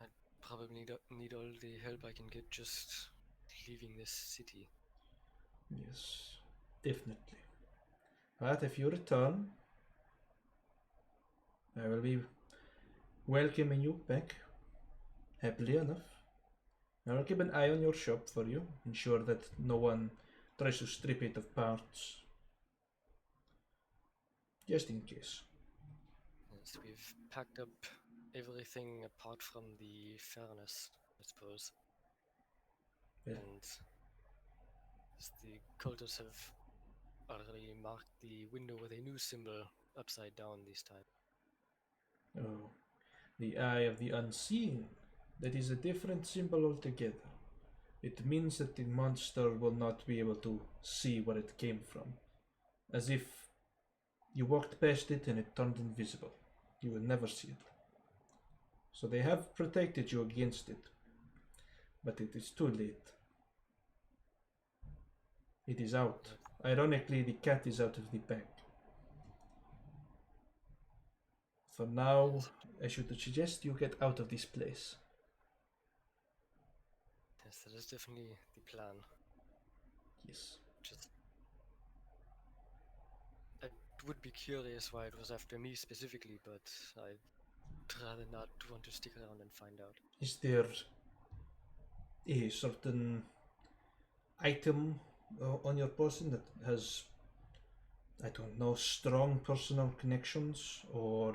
I probably need all the help I can get just leaving this city. Yes. Definitely. But if you return, I will be welcoming you back happily enough. I will keep an eye on your shop for you, ensure that no one tries to strip it of parts. Just in case. Yes, we've packed up everything apart from the furnace, I suppose. Well, And the cultists have already marked the window with a new symbol upside down this time. oh, the eye of the unseen. That is a different symbol altogether. It means that the monster will not be able to see where it came from. As if you walked past it and it turned invisible. You will never see it. So they have protected you against it. But it is too late. It is out. Ironically, the cat is out of the bag. For now, I should suggest you get out of this place. Yes, that is definitely the plan. Yes. Just, I would be curious why it was after me specifically, but I'd rather not want to stick around and find out. Is there a certain item on your person that has, I don't know, strong personal connections or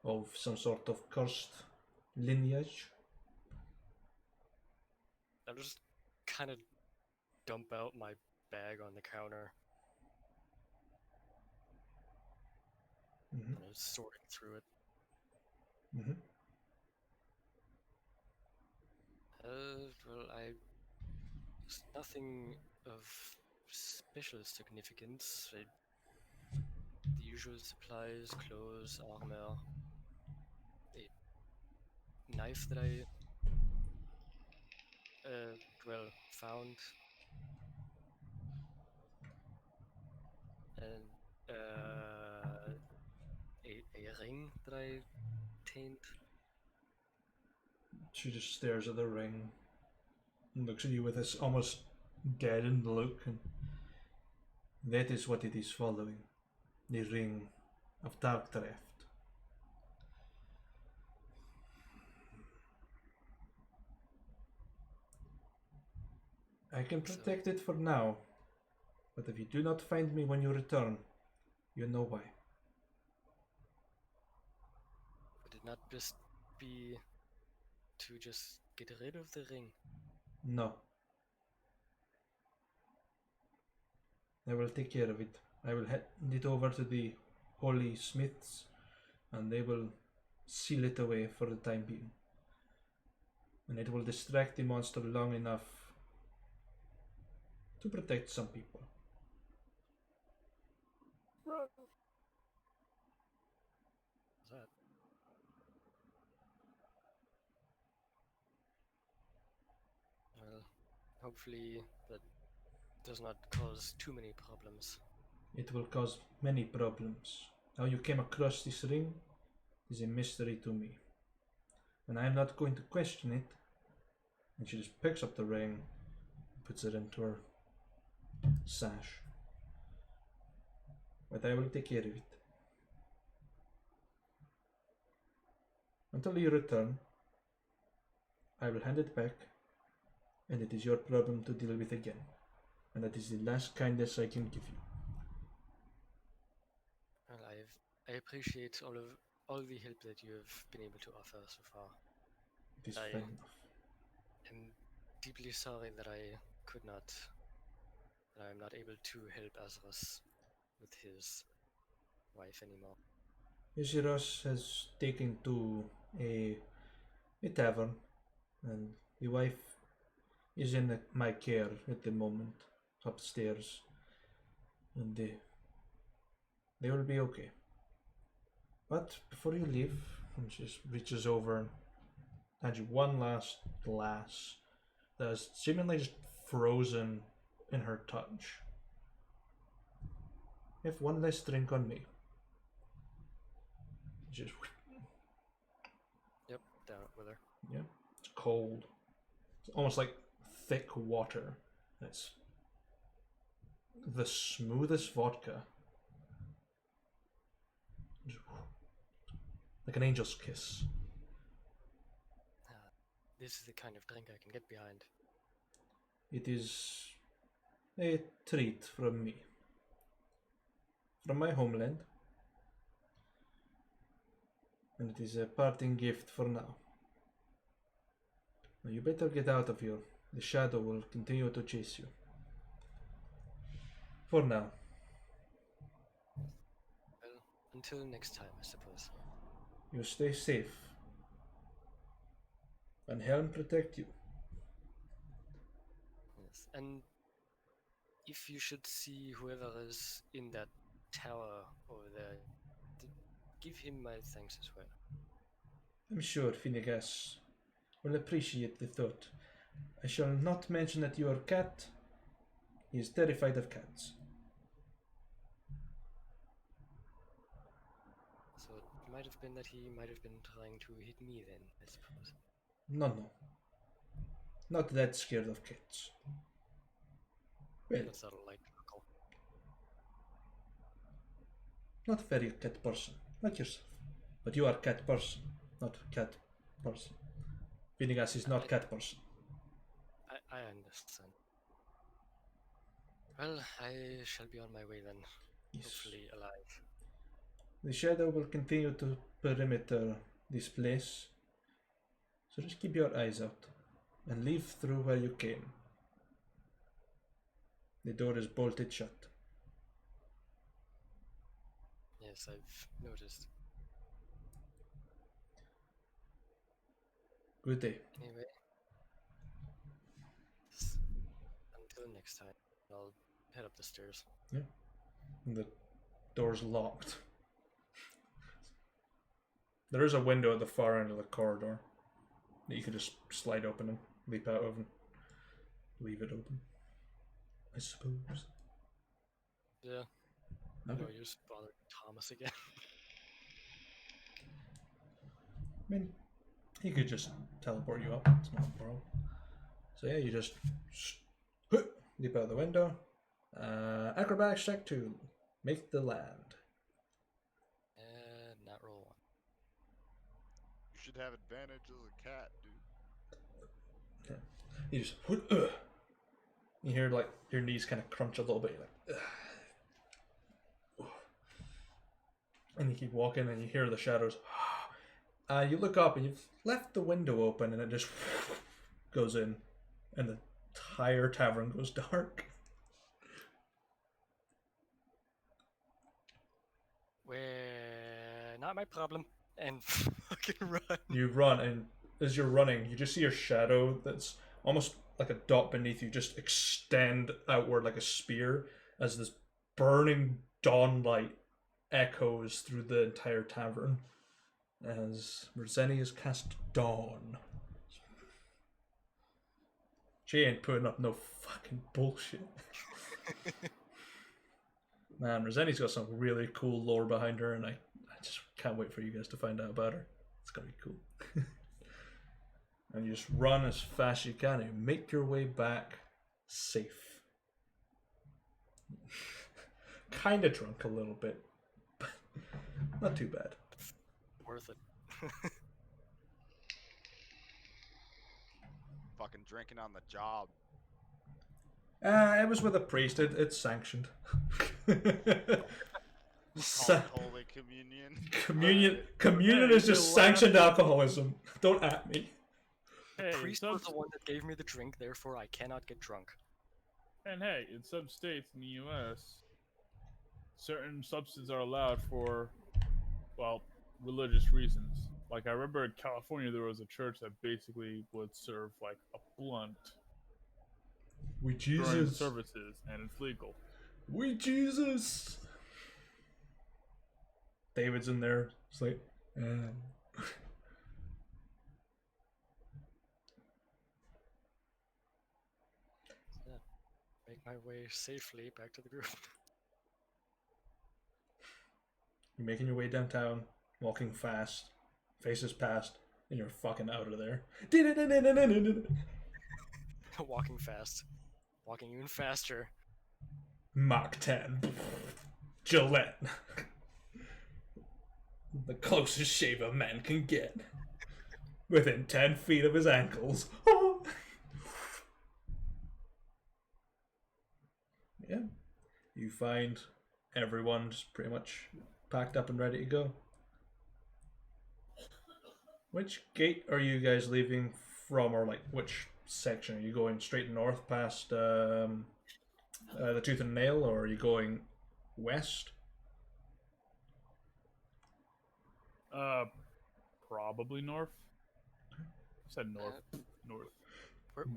of some sort of cursed lineage? I'll just kind of dump out my bag on the counter Mm-hmm. and sorting through it. Mm-hmm. Well, there's nothing of special significance. The usual supplies, clothes, armor, a knife that I, found, and a ring that I obtained. She just stares at the ring and looks at you with this almost deadened look, and that is what it is following. The ring of dark draft. I can protect it for now, but if you do not find me when you return, you know why. Would it not best be to just get rid of the ring? No. I will take care of it. I will hand it over to the holy smiths, and they will seal it away for the time being. And it will distract the monster long enough to protect some people. Right. What's that? Well, hopefully that does not cause too many problems. It will cause many problems. How you came across this ring is a mystery to me. And I am not going to question it. And she just picks up the ring, puts it into her sash. But I will take care of it. Until you return, I will hand it back, and it is your problem to deal with again. And that is the last kindness I can give you. Well, I appreciate all the help that you have been able to offer so far. It is I fine enough. am deeply sorry that I am not able to help Azras with his wife anymore. Ishiras has taken to a tavern, and the wife is in my care at the moment, upstairs, and they will be okay. But before you leave, and she just reaches over and hands you one last glass that is seemingly just frozen in her touch. You have one less drink on me. Just Yep, down it with her. yeah, it's cold. It's almost like thick water. It's the smoothest vodka. Like an angel's kiss. This is the kind of drink I can get behind. It is a treat from me. From my homeland. And it is a parting gift for now. Now you better get out of here. The shadow will continue to chase you. For now. Well, until next time, I suppose. You stay safe. And Helm protect you. Yes. And if you should see whoever is in that tower over there, give him my thanks as well. I'm sure Finnegas will appreciate the thought. I shall not mention that your cat is terrified of cats. So it might have been that he might have been trying to hit me then, I suppose. No. Not that scared of cats. Well, That's not a light chuckle. not very cat person, like yourself. But you are cat person, not cat person. Finnegas is not cat person. I understand. Well, I shall be on my way then. Yes. Hopefully alive. The shadow will continue to perimeter this place. So just keep your eyes out and leave through where you came. The door is bolted shut. Yes, I've noticed. Good day. Anyway, until next time, I'll head up the stairs. Yeah. And the door's locked. There is a window at the far end of the corridor that you could just slide open and leap out of and leave it open, I suppose. Yeah. Okay. No use bothering Thomas again. I mean, he could just teleport you up. It's not a problem. So yeah, you just leap out the window. Acrobatics check to make the land. And not roll one. You should have advantage as a cat, dude. Okay. You just you hear like your knees kind of crunch a little bit. You're like, and you keep walking, and you hear the shadows. You look up, and you've left the window open, and it just goes in, and the entire tavern goes dark. Not my problem. And fucking run. You run, and as you're running, you just see your shadow that's almost like a dot beneath you just extend outward like a spear as this burning dawn light echoes through the entire tavern as Roseni has cast Dawn. She ain't putting up no fucking bullshit. Man, Roseni's got some really cool lore behind her, and I just can't wait for you guys to find out about her. It's gonna be cool. And you just run as fast as you can and make your way back safe. Kinda drunk a little bit, but not too bad. Worth it. Fucking drinking on the job. It was with a priest. It's sanctioned. Holy communion. Communion is just sanctioned alcoholism. Don't at me. Hey, Priest was the one that gave me the drink, therefore I cannot get drunk. And hey, in some states in the U.S., certain substances are allowed for, well, religious reasons. Like, I remember in California, there was a church that basically would serve, like, a blunt We during Jesus. services, and it's legal. We Jesus. David's in there. It's like, Yeah. Make my way safely back to the group. You're making your way downtown, walking fast, faces past, and you're fucking out of there. Walking fast. Walking even faster. Mach 10. Gillette. The closest shave a man can get. Within 10 feet of his ankles. Yeah. You find everyone's pretty much packed up and ready to go. Which gate are you guys leaving from, or like which section? Are you going straight north past the Tooth and Nail, or are you going west? Probably north. I said north. North.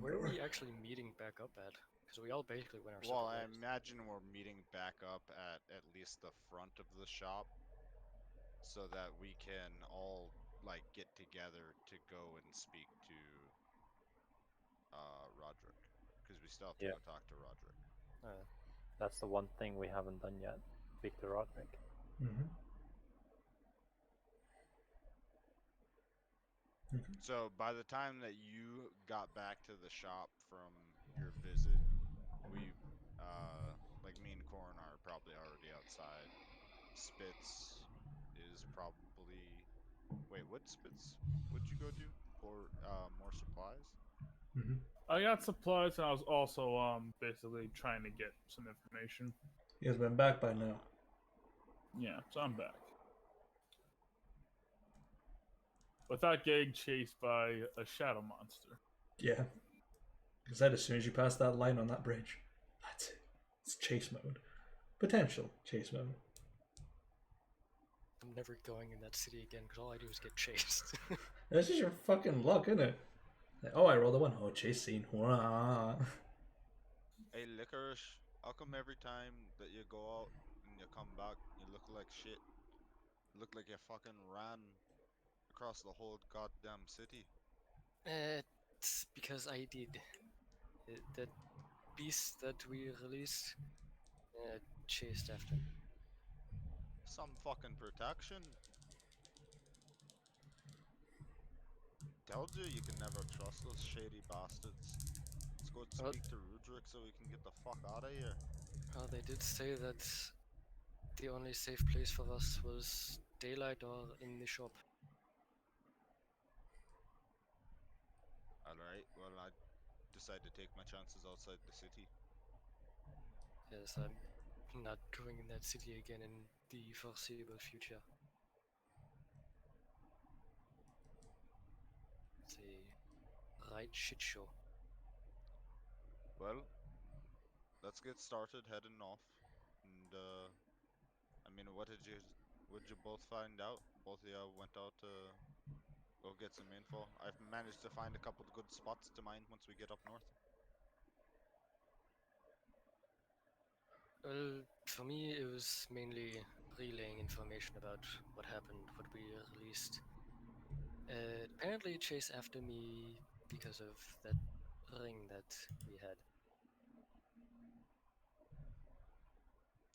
Where are we actually meeting back up at? Because we all basically went our Well, separate I ways. imagine we're meeting back up at least the front of the shop, so that we can all like get together to go and speak to Roderick, because we still have to Yeah. go talk to Roderick. That's the one thing we haven't done yet. Speak to Roderick. Mm-hmm. So by the time that you got back to the shop from your visit, we like me and Corin are probably already outside. Spitz is probably wait, what Spitz would you go do for more supplies? Mm-hmm. I got supplies, and I was also basically trying to get some information. He has been back by now. Yeah, so I'm back. Without getting chased by a shadow monster. Yeah. Because that as soon as you pass that line on that bridge, that's it. It's chase mode. Potential chase mode. I'm never going in that city again because all I do is get chased. This is your fucking luck, isn't it? Like, oh, I rolled a 1. Oh, chase scene. Wah. Hey, Licorice, how come every time that you go out and you come back, you look like shit? You look like you fucking ran across the whole goddamn city. It's because I did. That beast that we released chased after me. Some fucking protection. Told you you can never trust those shady bastards. Let's go Well, speak to Rudrick so we can get the fuck out of here. well, they did say that the only safe place for us was daylight or in the shop. Alright, well, I decide to take my chances outside the city. Yes, I'm not going in that city again in the foreseeable future. It's a right shit show. Well, let's get started heading off. And, I mean, what did you both find out? Both of you went out to go get some info. I've managed to find a couple of good spots to mine once we get up north. Well, for me, it was mainly relaying information about what happened, what we released. Apparently, chased after me because of that ring that we had.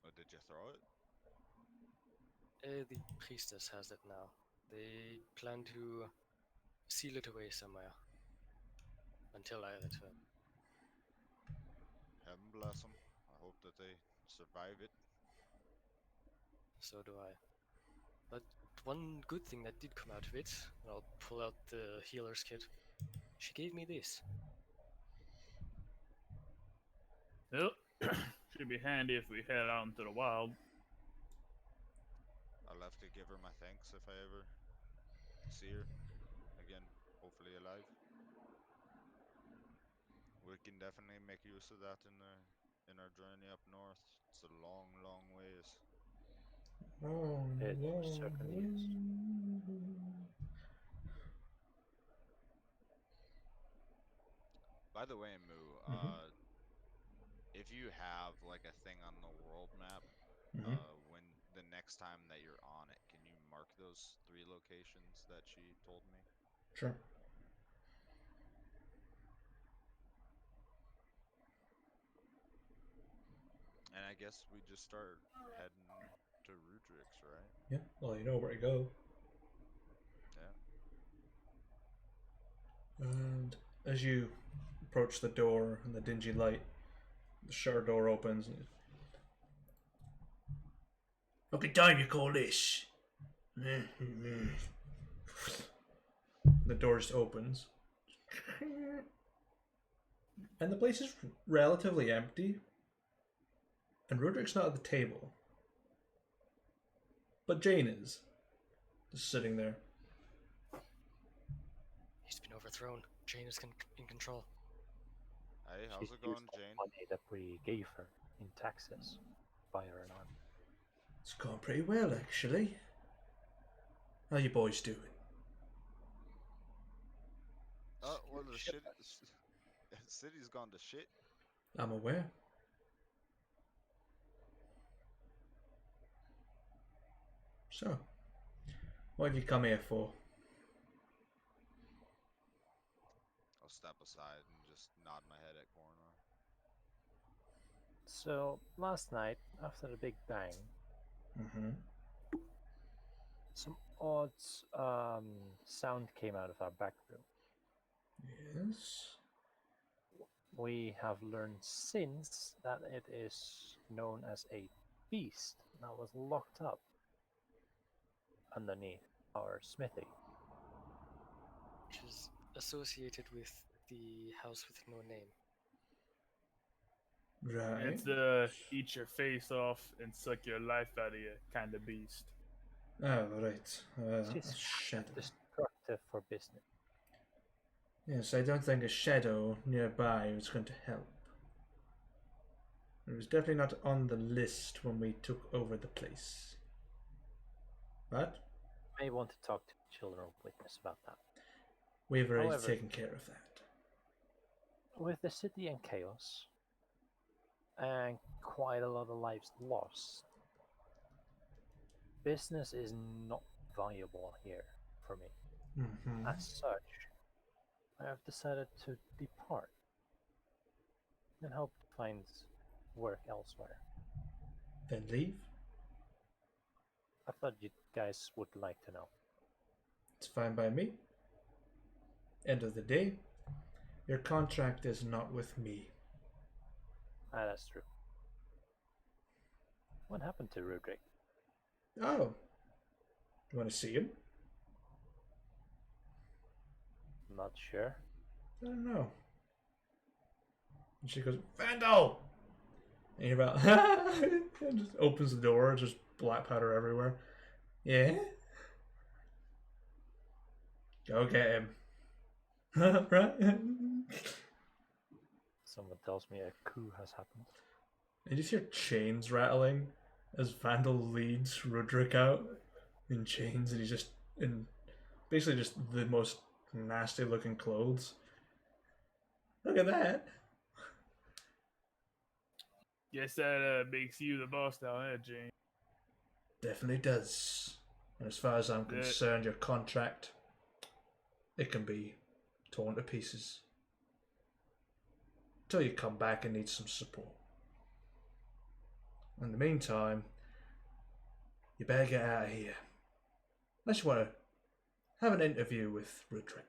Or did you throw it? The priestess has it now. They plan to seal it away somewhere until I return. Heaven bless them. I hope that they survive it. So do I. But one good thing that did come out of it, and I'll pull out the healer's kit. She gave me this. Yep. Should be handy if we head out into the wild. I'll have to give her my thanks if I ever see her again, hopefully alive. We can definitely make use of that in our journey up north. It's a long, long ways. Oh, It no. certainly is. By the way, Moo, Mm-hmm. if you have like a thing on the world map, Mm-hmm. when the next time that you're on it, can you mark those 3 locations that she told me? Sure. And I guess we just start heading to Rudrick's, right? Yeah. Well, you know where to go. Yeah. And as you approach the door and the dingy light, the shutter door opens. And Fucking time you call this? The door just opens. And the place is relatively empty. And Roderick's not at the table. But Jane is. Just sitting there. He's been overthrown. Jane is in control. Hey, how's She's it going, used the Jane? money that we gave her in taxes. Buy her an army. It's going pretty well, actually. How you boys doing? Oh, well, the shit. City's gone to shit. I'm aware. So, what have you come here for? I'll step aside and just nod my head at Corner. So last night, after the Big Bang, Mm-hmm. some odd sound came out of our back room. Yes. We have learned since that it is known as a beast that was locked up underneath our smithy. Which is associated with the house with no name. Right. It's the eat your face off and suck your life out of you kind of beast. Oh, right. She's A shadow. destructive for business. Yes, I don't think a shadow nearby was going to help. It was definitely not on the list when we took over the place. But May want to talk to Children of Witness about that. we've already However, taken care of that. with the city in chaos and quite a lot of lives lost, business is not viable here for me. Mm-hmm. As such, I have decided to depart and hope to find work elsewhere. Then leave. I thought you guys would like to know. It's fine by me. End of the day, your contract is not with me. Ah, that's true. What happened to Roderick? Oh. You want to see him? Not sure. I don't know. And she goes, Vandal! And you're about, and just opens the door, just black powder everywhere. Yeah? Go get him. Right? Someone tells me a coup has happened. And you just hear chains rattling as Vandal leads Roderick out in chains, and he's just in basically just the most nasty looking clothes. Look at that. Guess that makes you the boss now, eh, Jane? Definitely does. And as far as I'm concerned, your contract, it can be torn to pieces. Until you come back and need some support. In the meantime, you better get out of here. Unless you want to have an interview with Roderick.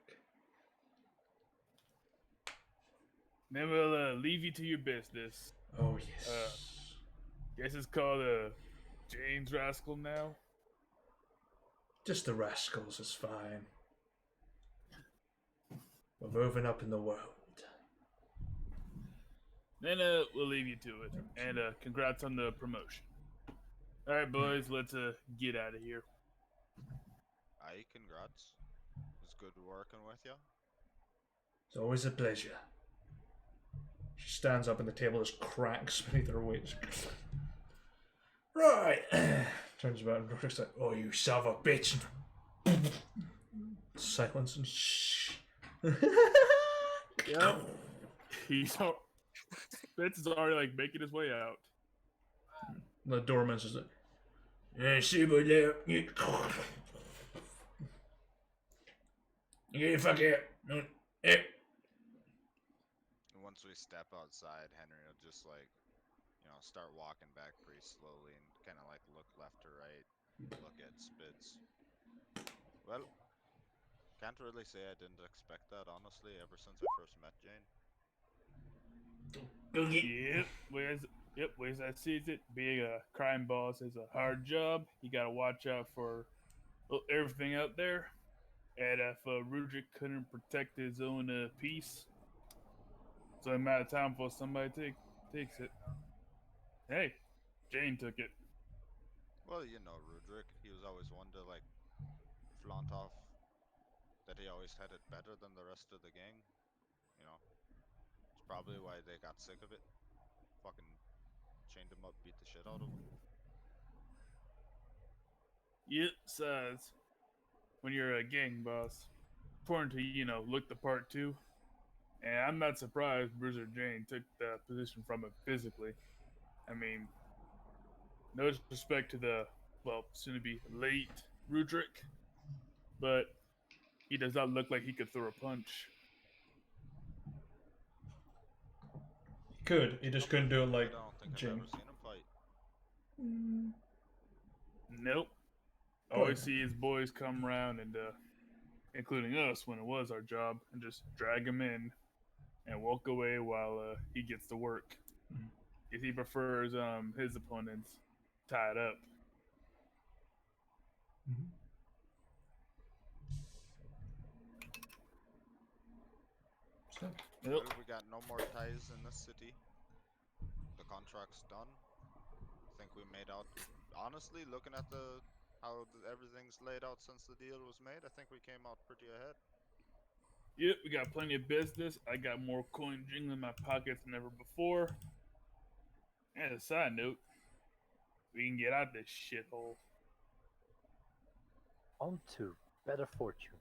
Then we'll leave you to your business. Oh, yes. Guess it's called Jane's Rascal now. Just the rascals is fine. We're moving up in the world. Then we'll leave you to it. And congrats on the promotion. Alright, boys, let's get out of here. Aye, congrats. It's good working with you. It's always a pleasure. She stands up and the table just cracks beneath her weight. Right. Turns about and Roderick's like, oh, you son of a bitch. Silence and shh. Yep. Spitz is already like making his way out. The doorman's just like, yeah, see about that. You get fuck out. No, hey. And once we step outside, Henry will just like, start walking back pretty slowly and kind of like look left to right, look at Spitz. Well, can't really say I didn't expect that, honestly, ever since I first met Jane. Yep. Yep, ways I sees it, being a crime boss is a hard job. You gotta watch out for everything out there. And if Rudrick couldn't protect his own peace, it's only a matter of time before somebody takes it. Hey, Jane took it. Well, you know, Rudrick, he was always one to like flaunt off that he always had it better than the rest of the gang. You know, it's probably why they got sick of it. Fucking chained him up, beat the shit out of him. Yep, size. When you're a gang boss, important to, look the part too. And I'm not surprised Bruiser Jane took the position from him physically. I mean, no disrespect to the, well, soon to be late Rudrick, but he does not look like he could throw a punch. He could. He just couldn't do it like I don't think I've Jing. ever seen him fight. Nope. Always see his boys come around and, including us when it was our job, and just drag him in and walk away while he gets to work. If he prefers his opponents tied up. Mm-hmm. So, Yep. Well, we got no more ties in this city. The contract's done. I think we made out. Honestly, looking at everything's laid out since the deal was made, I think we came out pretty ahead. Yep, we got plenty of business. I got more coin jingling in my pockets than ever before. And a side note, we can get out this shithole. On to better fortunes.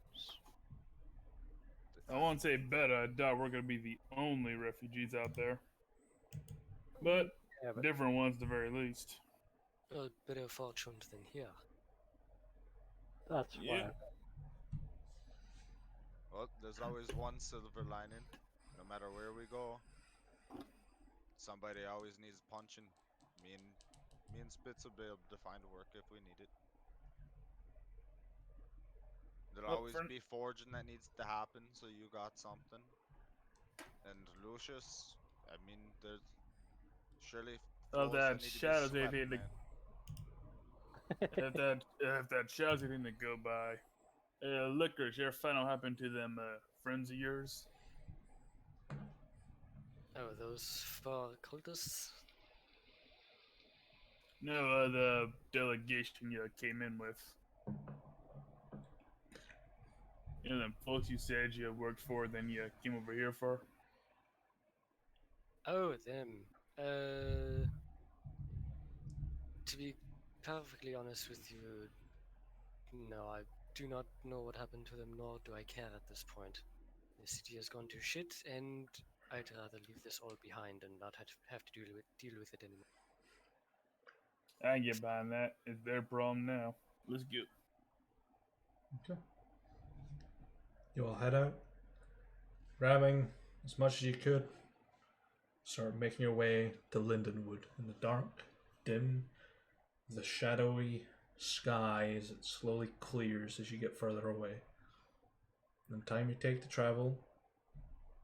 I won't say better. I doubt we're gonna be the only refugees out there, but Yeah, but different ones at the very least. Well, better fortune than here. that's Yeah. why. Well, there's always one silver lining. No matter where we go, somebody always needs punching. Me and Spitz will be able to find work if we need it. There'll Well, always be forging that needs to happen, so you got something. And Lucius, I mean, there's surely of floors that that need to be shadows swept, anything man. if that shadows anything to go by. Licorice, you ever find out what happened to them friends of yours? Oh, those four cultists? No, the delegation you came in with. You know, them folks you said you worked for, then you came over here for? Oh, them. To be perfectly honest with you, no, I do not know what happened to them, nor do I care at this point. The city has gone to shit, and I'd rather leave this all behind and not have to deal with it anymore. I can get behind that. It's their problem now. Let's go. okay. You all head out, grabbing as much as you could. Start making your way to Lindenwood in the dark, dim, the shadowy sky as it slowly clears as you get further away. And the time you take to travel,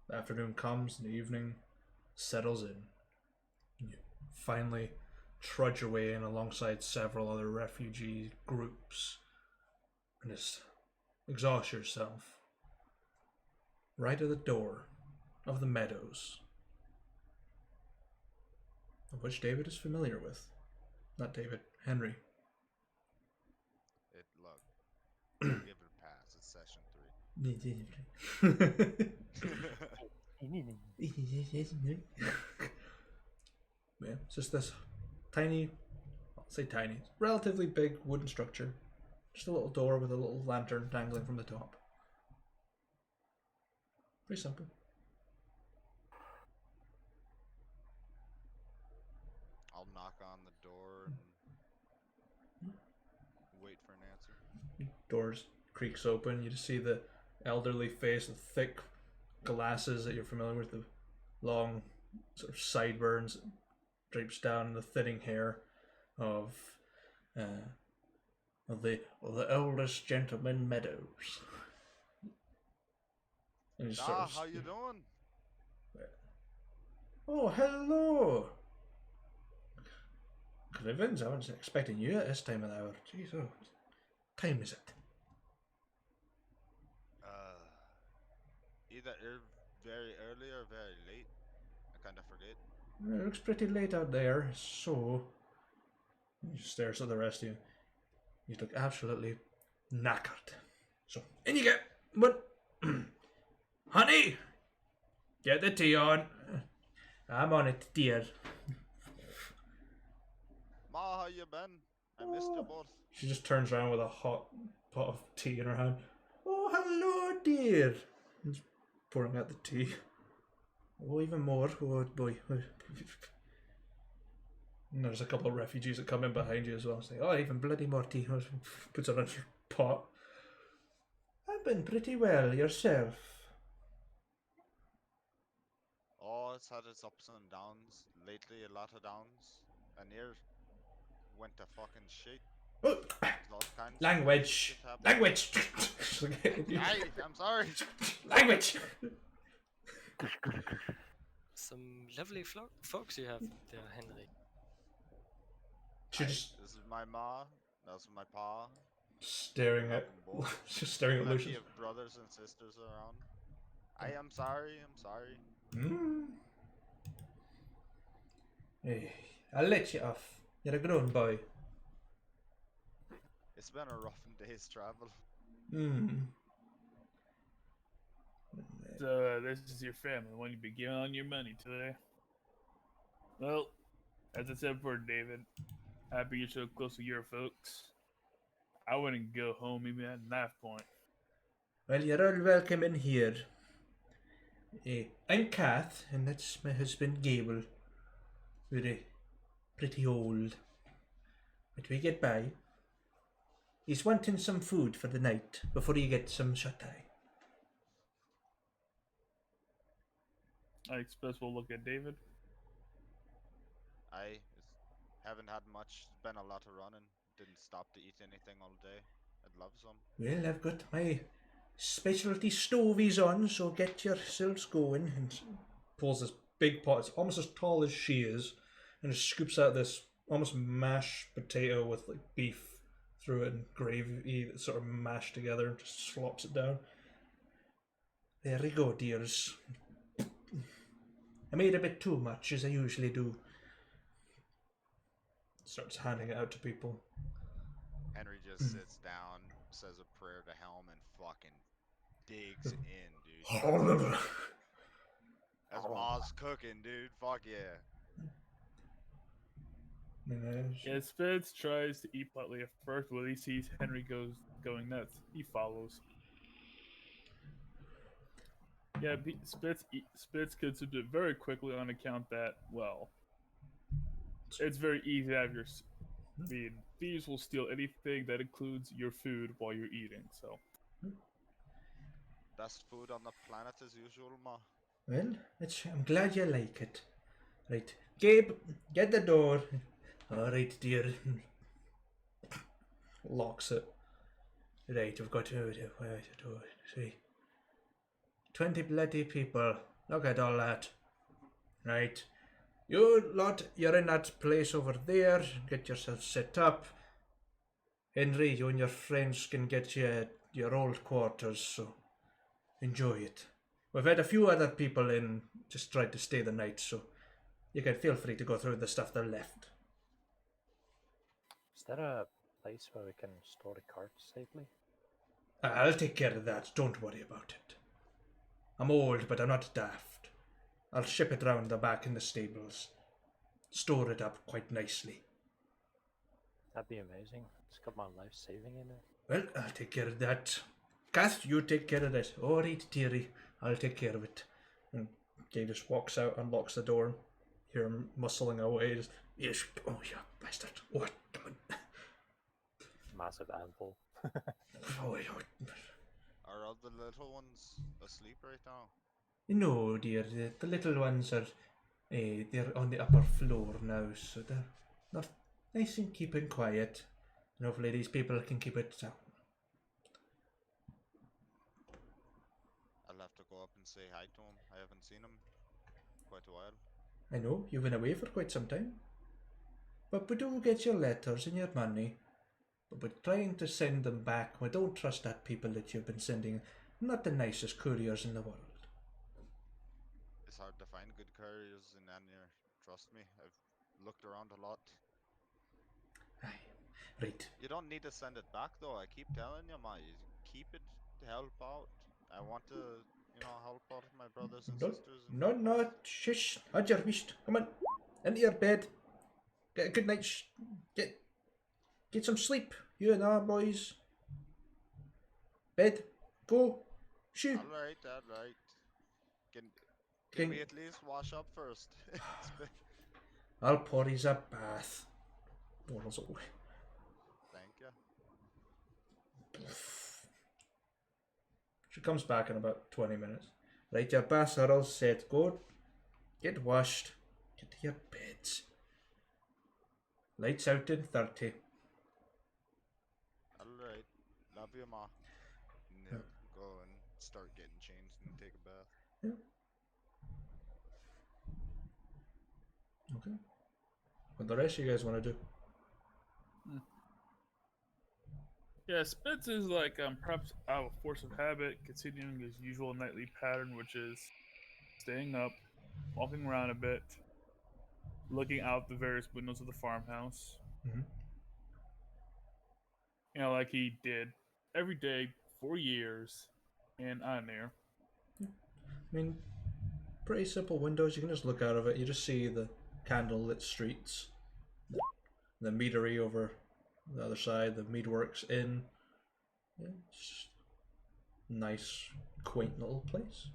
the afternoon comes and the evening settles in. You finally trudge your way in alongside several other refugee groups and just exhaust yourself. Right at the door of the meadows, of which David is familiar with. Not David, Henry. Look, give it a pass. It's session 3. Yeah, it's just this tiny, I'll say tiny, relatively big wooden structure. Just a little door with a little lantern dangling from the top. Pretty simple. I'll knock on the door and wait for an answer. Doors creaks open. You just see the elderly face with thick glasses that you're familiar with, the long sort of sideburns drapes down the thinning hair of the oldest gentleman Meadows. And he sort of, how you doing? oh, hello. Rivens, I wasn't expecting you at this time of the hour. Jeez, oh. Time is it? Either very early or very late. I kind of forget. Well, it looks pretty late out there, so... He stares at the rest of you. You look absolutely knackered. So, in you get. But, honey, get the tea on. I'm on it, dear. Ma, how you been? I missed you both. She just turns around with a hot pot of tea in her hand. Oh, hello, dear. He's pouring out the tea. Oh, even more. Oh, boy. And there's a couple of refugees that come in behind you as well. Say, oh, even bloody more tea. Puts it on your pot. I've been pretty well. Yourself? Oh, it's had its ups and downs. Lately, a lot of downs. Anir went to fucking shit. Oh, All kinds of language. shit happened. Language. I'm sorry. Language. Some lovely folks you have there, Henry. She just This is my ma. That's my pa. staring Love at. 'em both. Just staring at Plenty Lucius. of brothers and sisters around. I am sorry. I'm sorry. Hey, I'll let you off. You're a grown boy. It's been a rough day's travel. So this is your family, the one you've been giving on your money today. Well, as I said before, David, happy you're so close to your folks. I wouldn't go home even at knife point. Well, you're all welcome in here. I'm Kath, and that's my husband Gable. We're pretty old, but we get by. He's wanting some food for the night before he gets some shut-eye. I suppose we'll look at David. I haven't had much. It's been a lot of running. Didn't stop to eat anything all day. I'd love some. Well, I've got my specialty stovies on, so get yourselves going. And pulls this big pot, it's almost as tall as she is, and just scoops out this almost mashed potato with like beef through it and gravy that's sort of mashed together and just slops it down. There we go, dears. I made a bit too much, as I usually do. Starts handing it out to people. Henry just sits down, says a prayer to Helm, and fucking digs in, dude. That's Ma's cooking, dude. Fuck yeah. Yeah, Spitz tries to eat politely at first, but when he sees Henry going nuts, he follows. Yeah, Spitz consumes it very quickly on account that, well, it's very easy to have your... I mean, thieves will steal anything that includes your food while you're eating, so... Best food on the planet as usual, Ma. Well, I'm glad you like it. Right, Gabe, get the door. All right, dear. Locks it. Right, we've got to see. 20 bloody people. Look at all that. Right. You lot, you're in that place over there. Get yourself set up. Henry, you and your friends can get your old quarters, so enjoy it. We've had a few other people in, just tried to stay the night, so you can feel free to go through the stuff that left. Is there a place where we can store the carts safely? I'll take care of that, don't worry about it. I'm old, but I'm not daft. I'll ship it round the back in the stables. Store it up quite nicely. That'd be amazing. It's got my life saving in it. Well, I'll take care of that. Kath, you take care of this. All right, dearie. I'll take care of it. And Gabe just walks out, unlocks the door. Hear him muscling away. Just, yes. Oh, yeah, bastard. What? Massive anvil. Oh, yeah. Are all the little ones asleep right now? No, dear. The little ones are... they're on the upper floor now, so they're not nice and keeping quiet. And hopefully these people can keep it down. I'll have to go up and say hi to him. I haven't seen him quite a while. I know, you've been away for quite some time. But we do get your letters and your money. But we're trying to send them back. We don't trust that people that you've been sending. Not the nicest couriers in the world. It's hard to find good couriers in Anir. Trust me, I've looked around a lot. Aye. Right. You don't need to send it back though. I keep telling you, Ma. You keep it to help out. I want to, help out my brothers and No, sisters in no, need. no. Shush. Adjar, wist. Come on. Into your bed. Get a good night's... Get some sleep. You and our boys. Bed. Go. Shoo. Alright. Can Can- we at least wash up first? I'll pour you a bath. Bottles away. Thank you. She comes back in about 20 minutes. Right, your baths are all set. Go. Get washed. Get to your beds. Lights out in 30. Alright. Love you, Ma. And he'll go and start getting changed and take a bath. Yeah. Okay. What the rest of you guys want to do? Yeah, Spitz is like perhaps out of force of habit, continuing his usual nightly pattern, which is staying up, walking around a bit, looking out the various windows of the farmhouse. Mm-hmm. Like he did every day for years in Anir. I mean, pretty simple windows. You can just look out of it. You just see the candle-lit streets, the meadery over the other side, the meadworks in. Yeah, it's just a nice, quaint little place.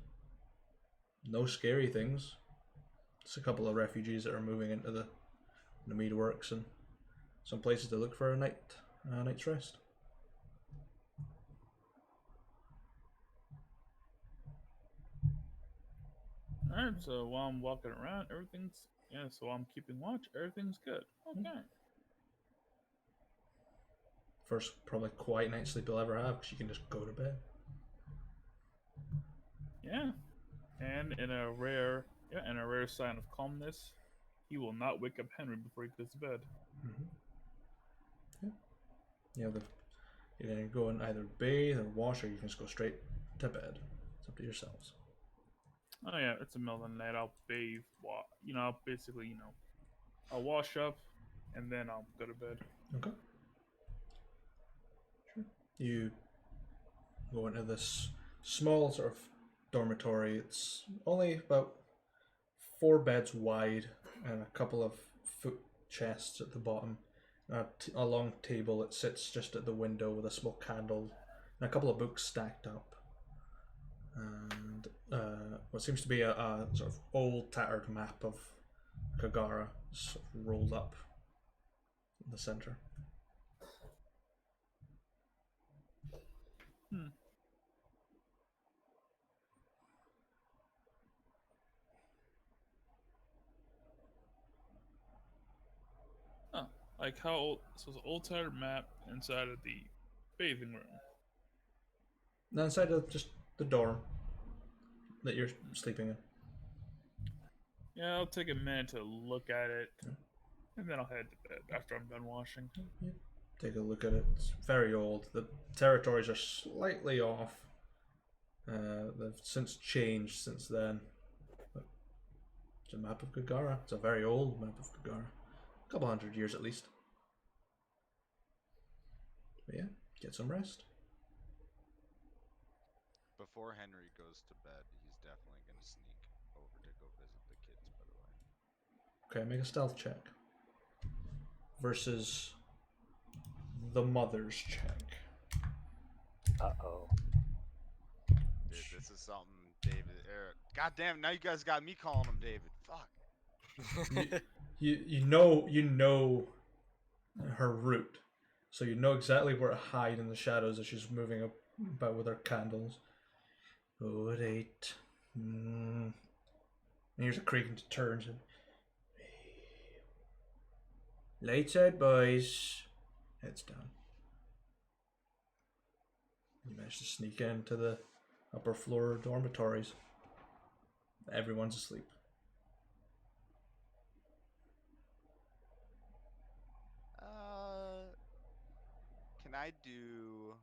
No scary things. Just a couple of refugees that are moving into the meadworks and some places to look for a night's rest. Alright, so while I'm walking around, so while I'm keeping watch, everything's good. Okay. First, probably quiet night's sleep you'll ever have because you can just go to bed. Yeah. And in a rare sign of calmness, he will not wake up Henry before he goes to bed. Mm-hmm. Yeah. You can go and either bathe or wash, or you can just go straight to bed. It's up to yourselves. Oh yeah, it's the middle of the night. I'll bathe, I'll wash up, and then I'll go to bed. Okay. Sure. You go into this small sort of dormitory. It's only about 4 beds wide and a couple of foot chests at the bottom. A long table that sits just at the window with a small candle and a couple of books stacked up. And what seems to be a sort of old tattered map of Kagara sort of rolled up in the center. Oh, like how old? So it's an old tattered map inside of the bathing room. Now inside of just the dorm that you're sleeping in. Yeah, I'll take a minute to look at it, and then I'll head to bed after I'm done washing. Yeah. Take a look at it. It's very old. The territories are slightly off. They've since changed since then. But it's a map of Kagara. It's a very old map of Kagara. A couple 100 years at least. But yeah, get some rest. Before Henry goes to bed, he's definitely going to sneak over to go visit the kids, by the way. Okay, make a stealth check. Versus the mother's check. Uh-oh. Dude, this is something David... God damn, now you guys got me calling him David. Fuck. You know her route. So you know exactly where to hide in the shadows as she's moving about with her candles. Oh, it ain't. And here's a creaking to turns. Lights out, boys. Heads down. You manage to sneak into the upper floor dormitories. Everyone's asleep. I do?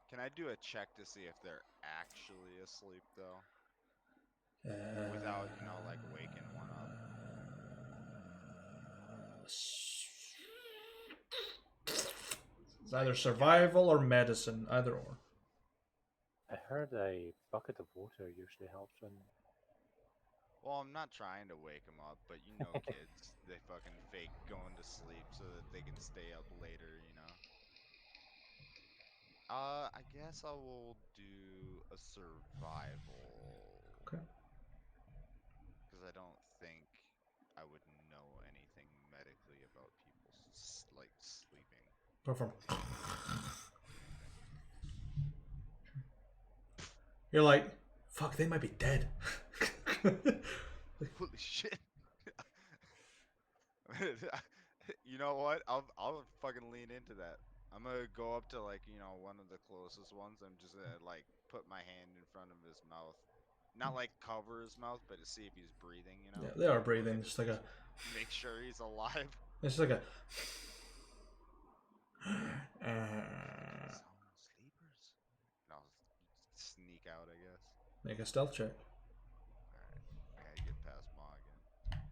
Can I do a check to see if they're actually asleep though, without like waking one up? It's either survival or medicine, either or. I heard a bucket of water usually helps when. Well, I'm not trying to wake them up, but kids, they fucking fake going to sleep so that they can stay up later, I guess I will do a survival. Okay. Because I don't think I would know anything medically about people like sleeping. Perform. You're like, fuck, they might be dead. Holy shit. You know what? I'll fucking lean into that. I'm gonna go up to one of the closest ones. I'm just gonna put my hand in front of his mouth. Not cover his mouth, but to see if he's breathing, Yeah, they are breathing. And Just like a. make sure he's alive. It's like a. Sound sleepers. And I'll sneak out, I guess. Make a stealth check. Alright. I gotta get past Ma again.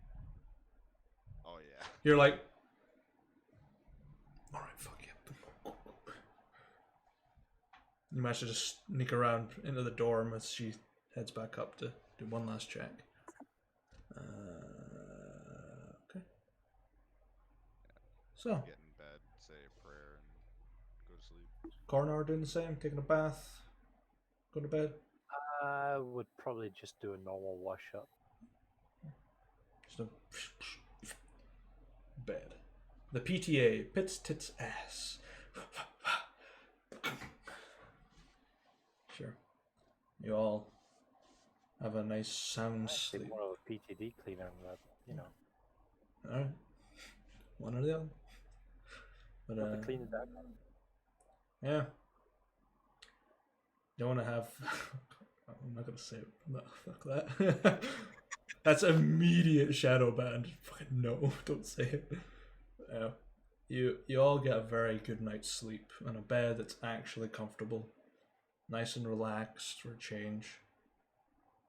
Oh yeah. You're like. Alright, fuck you. You manage to just sneak around into the dorm as she heads back up to do one last check. Okay. So, Get in bed, say a prayer, and go to sleep. Coroner doing the same, taking a bath, go to bed. I would probably just do a normal wash up. Just a bed. The PTA, pits, tits, ass. Sure. You all have a nice sound Actually, sleep. more of a PTD cleaner, but Alright. One or the other. But Probably clean it up. yeah. Don't want to have. I'm not gonna say it. No, fuck that. That's immediate shadow ban. Fucking no, don't say it. You all get a very good night's sleep on a bed that's actually comfortable, nice and relaxed for a change.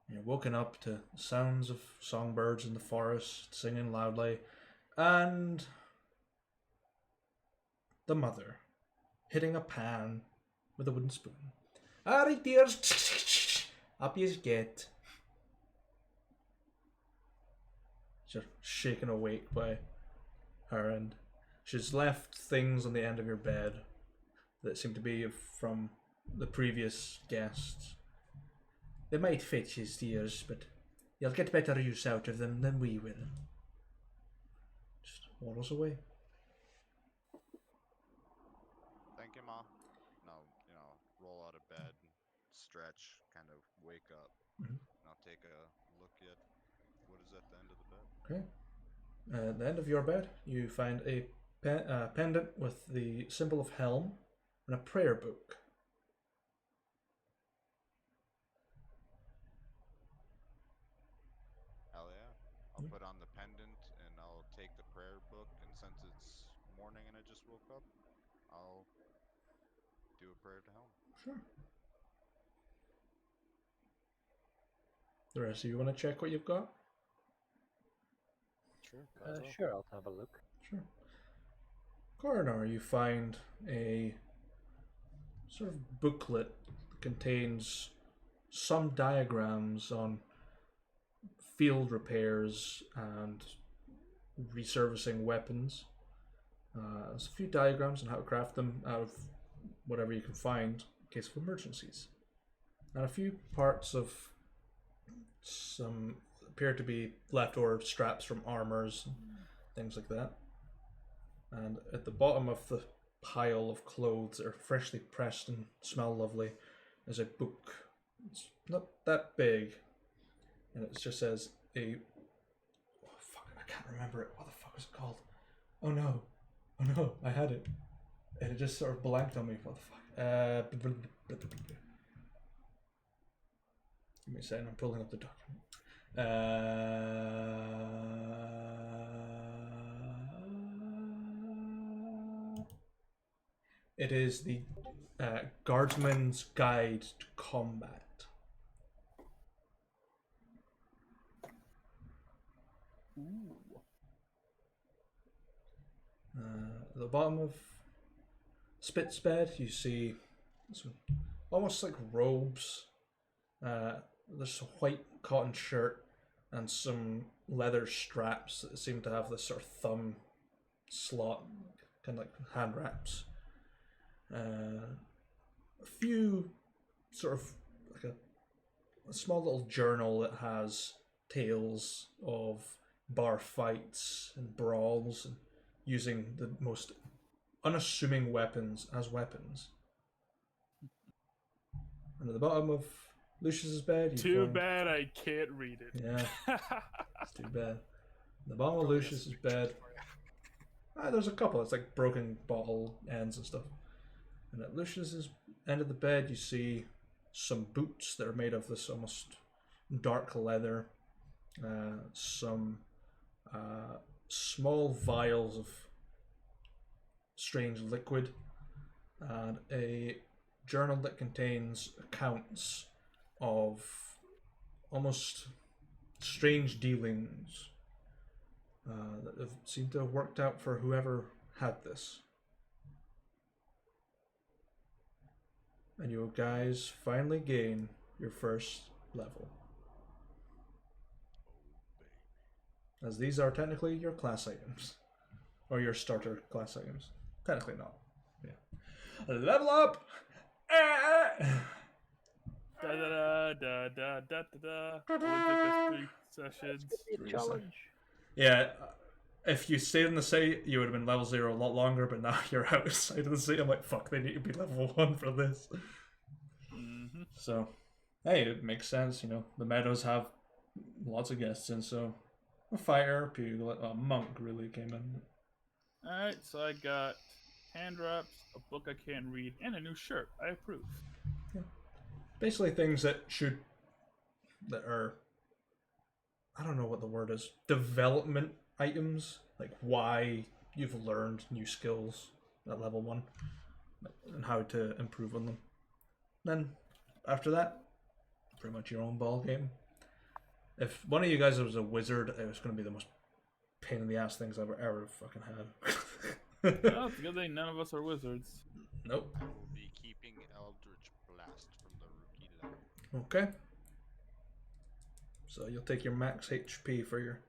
You're woken up to sounds of songbirds in the forest singing loudly, and the mother hitting a pan with a wooden spoon. Alright, dears, up you get. You're shaken awake by her, and she's left things on the end of your bed that seem to be from the previous guests. They might fit his dears, but you'll get better use out of them than we will. Just waddles away. Thank you, Ma. And I'll, roll out of bed, stretch, kind of wake up. Mm-hmm. And I'll take a look at what is at the end of the bed. Okay. At the end of your bed, you find a pendant with the symbol of Helm and a prayer book. Hell yeah. I'll put on the pendant and I'll take the prayer book, and since it's morning and I just woke up, I'll do a prayer to Helm. Sure. The rest of you want to check what you've got? Sure. Sure, I'll have a look. Sure. Coroner, you find a sort of booklet that contains some diagrams on field repairs and resurfacing weapons. There's a few diagrams on how to craft them out of whatever you can find in case of emergencies. And a few parts of some appear to be leftover straps from armors and things like that. And at the bottom of the pile of clothes that are freshly pressed and smell lovely is a book. It's not that big, and it just says I can't remember it. What the fuck is it called? Oh no, I had it, and it just sort of blanked on me. What the fuck? Give me a second. I'm pulling up the document. It is the Guardsman's Guide to Combat. Ooh. At the bottom of Spit's bed, you see some almost like robes. There's a white cotton shirt and some leather straps that seem to have this sort of thumb slot, kind of like hand wraps. A few sort of like a small little journal that has tales of bar fights and brawls and using the most unassuming weapons as weapons. And at the bottom of Lucius's bed, you Too find... bad I can't read it. Yeah, it's too bad. At the bottom of Lucius's bed, there's a couple. It's like broken bottle ends and stuff. And at Lucius's end of the bed, you see some boots that are made of this almost dark leather. Some small vials of strange liquid, and a journal that contains accounts of almost strange dealings that have seemed to have worked out for whoever had this. And you guys finally gain your first level. As these are technically your class items. Or your starter class items. Technically not. Yeah. Level up! Da da da da da da da. Only took us 3 sessions. Challenge. Yeah, if you stayed in the site, you would have been level 0 a lot longer, but now you're outside of the site. I'm like, fuck, they need to be level 1 for this. Mm-hmm. So, hey, it makes sense, you know. The meadows have lots of guests in, so a fighter, a monk really came in. Alright, so I got hand wraps, a book I can't read, and a new shirt. I approve. Yeah. Basically things that are, I don't know what the word is, development items, like why you've learned new skills at level 1 and how to improve on them. Then after that, pretty much your own ball game. If one of you guys was a wizard, it was going to be the most pain in the ass things I've ever fucking had. Oh, it's a good thing none of us are wizards. Nope. I will be keeping Eldritch Blast from the rookie level. Okay. So you'll take your max HP for your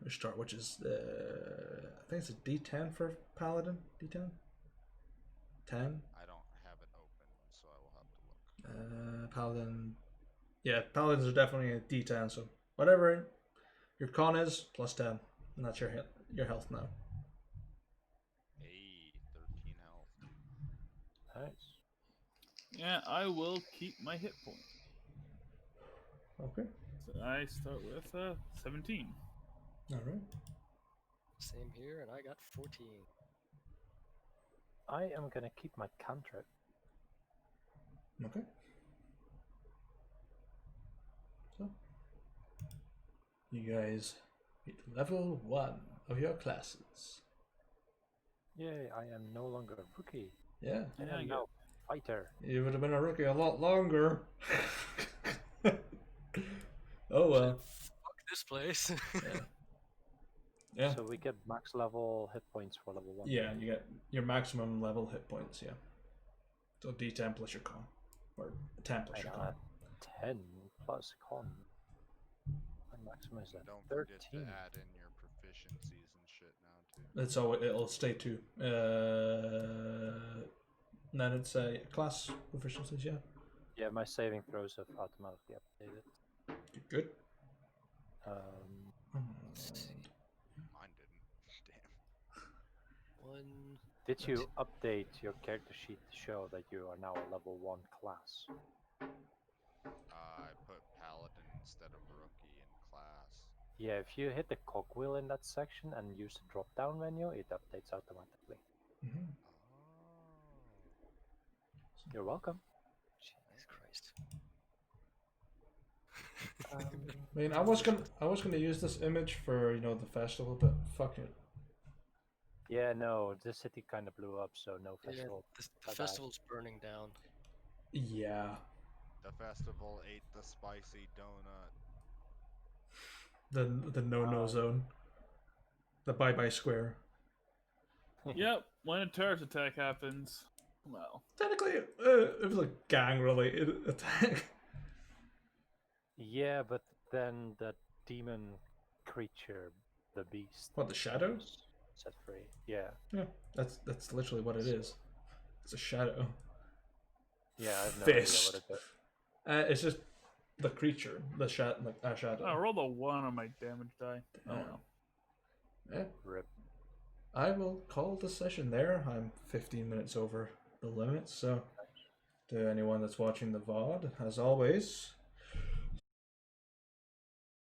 start, which is I think it's a D10 for Paladin. D10. 10. I don't have it open, so I will have to look. Paladin. Yeah, Paladins are definitely a D10. So whatever your con is, plus 10, and that's your health now. Hey, 13 health. Nice. Yeah, I will keep my hit point. Okay. So I start with 17. All right. Same here, and I got 14. I am gonna keep my cantrip. Okay. So, you guys hit level 1 of your classes. Yay, I am no longer a rookie. Yeah. I Yeah, am now fighter. You would have been a rookie a lot longer. Oh well. Fuck this place. Yeah. Yeah. So we get max level hit points for level 1. Yeah, you get your maximum level hit points, yeah. So D10 plus your con. Or 10 plus I your got con. 10 plus con. My maximum is at Don't 13. forget to add in your proficiencies and shit now too. It's it'll stay 2. And then it's a class proficiencies, yeah. Yeah, my saving throws have automatically updated. Good. Mine didn't. Damn. One. Did you update your character sheet to show that you are now a level 1 class? I put Paladin instead of Rookie in class. Yeah, if you hit the cogwheel in that section and use the drop down menu, it updates automatically. Mm-hmm. Oh. You're welcome. Jesus Christ. I mean, I was gonna use this image for the festival, but fuck it. Yeah, no, the city kind of blew up, so no Yeah, festival. the Bye-bye. festival's burning down. Yeah. The festival ate the spicy donut. The no zone. The bye square. Yep, when a terrorist attack happens, well, Technically, it was a gang-related attack. Yeah, but then that demon creature, the beast, What, the shadow? was set free. Yeah. Yeah, that's literally what it is. It's a shadow. Yeah, I have no idea Fist. what it does. It's just the creature, the like a shadow. I rolled a 1 on my damage die. Oh Yeah. well. Yeah. Rip. I will call the session there. I'm 15 minutes over the limit, so to anyone that's watching the VOD, as always,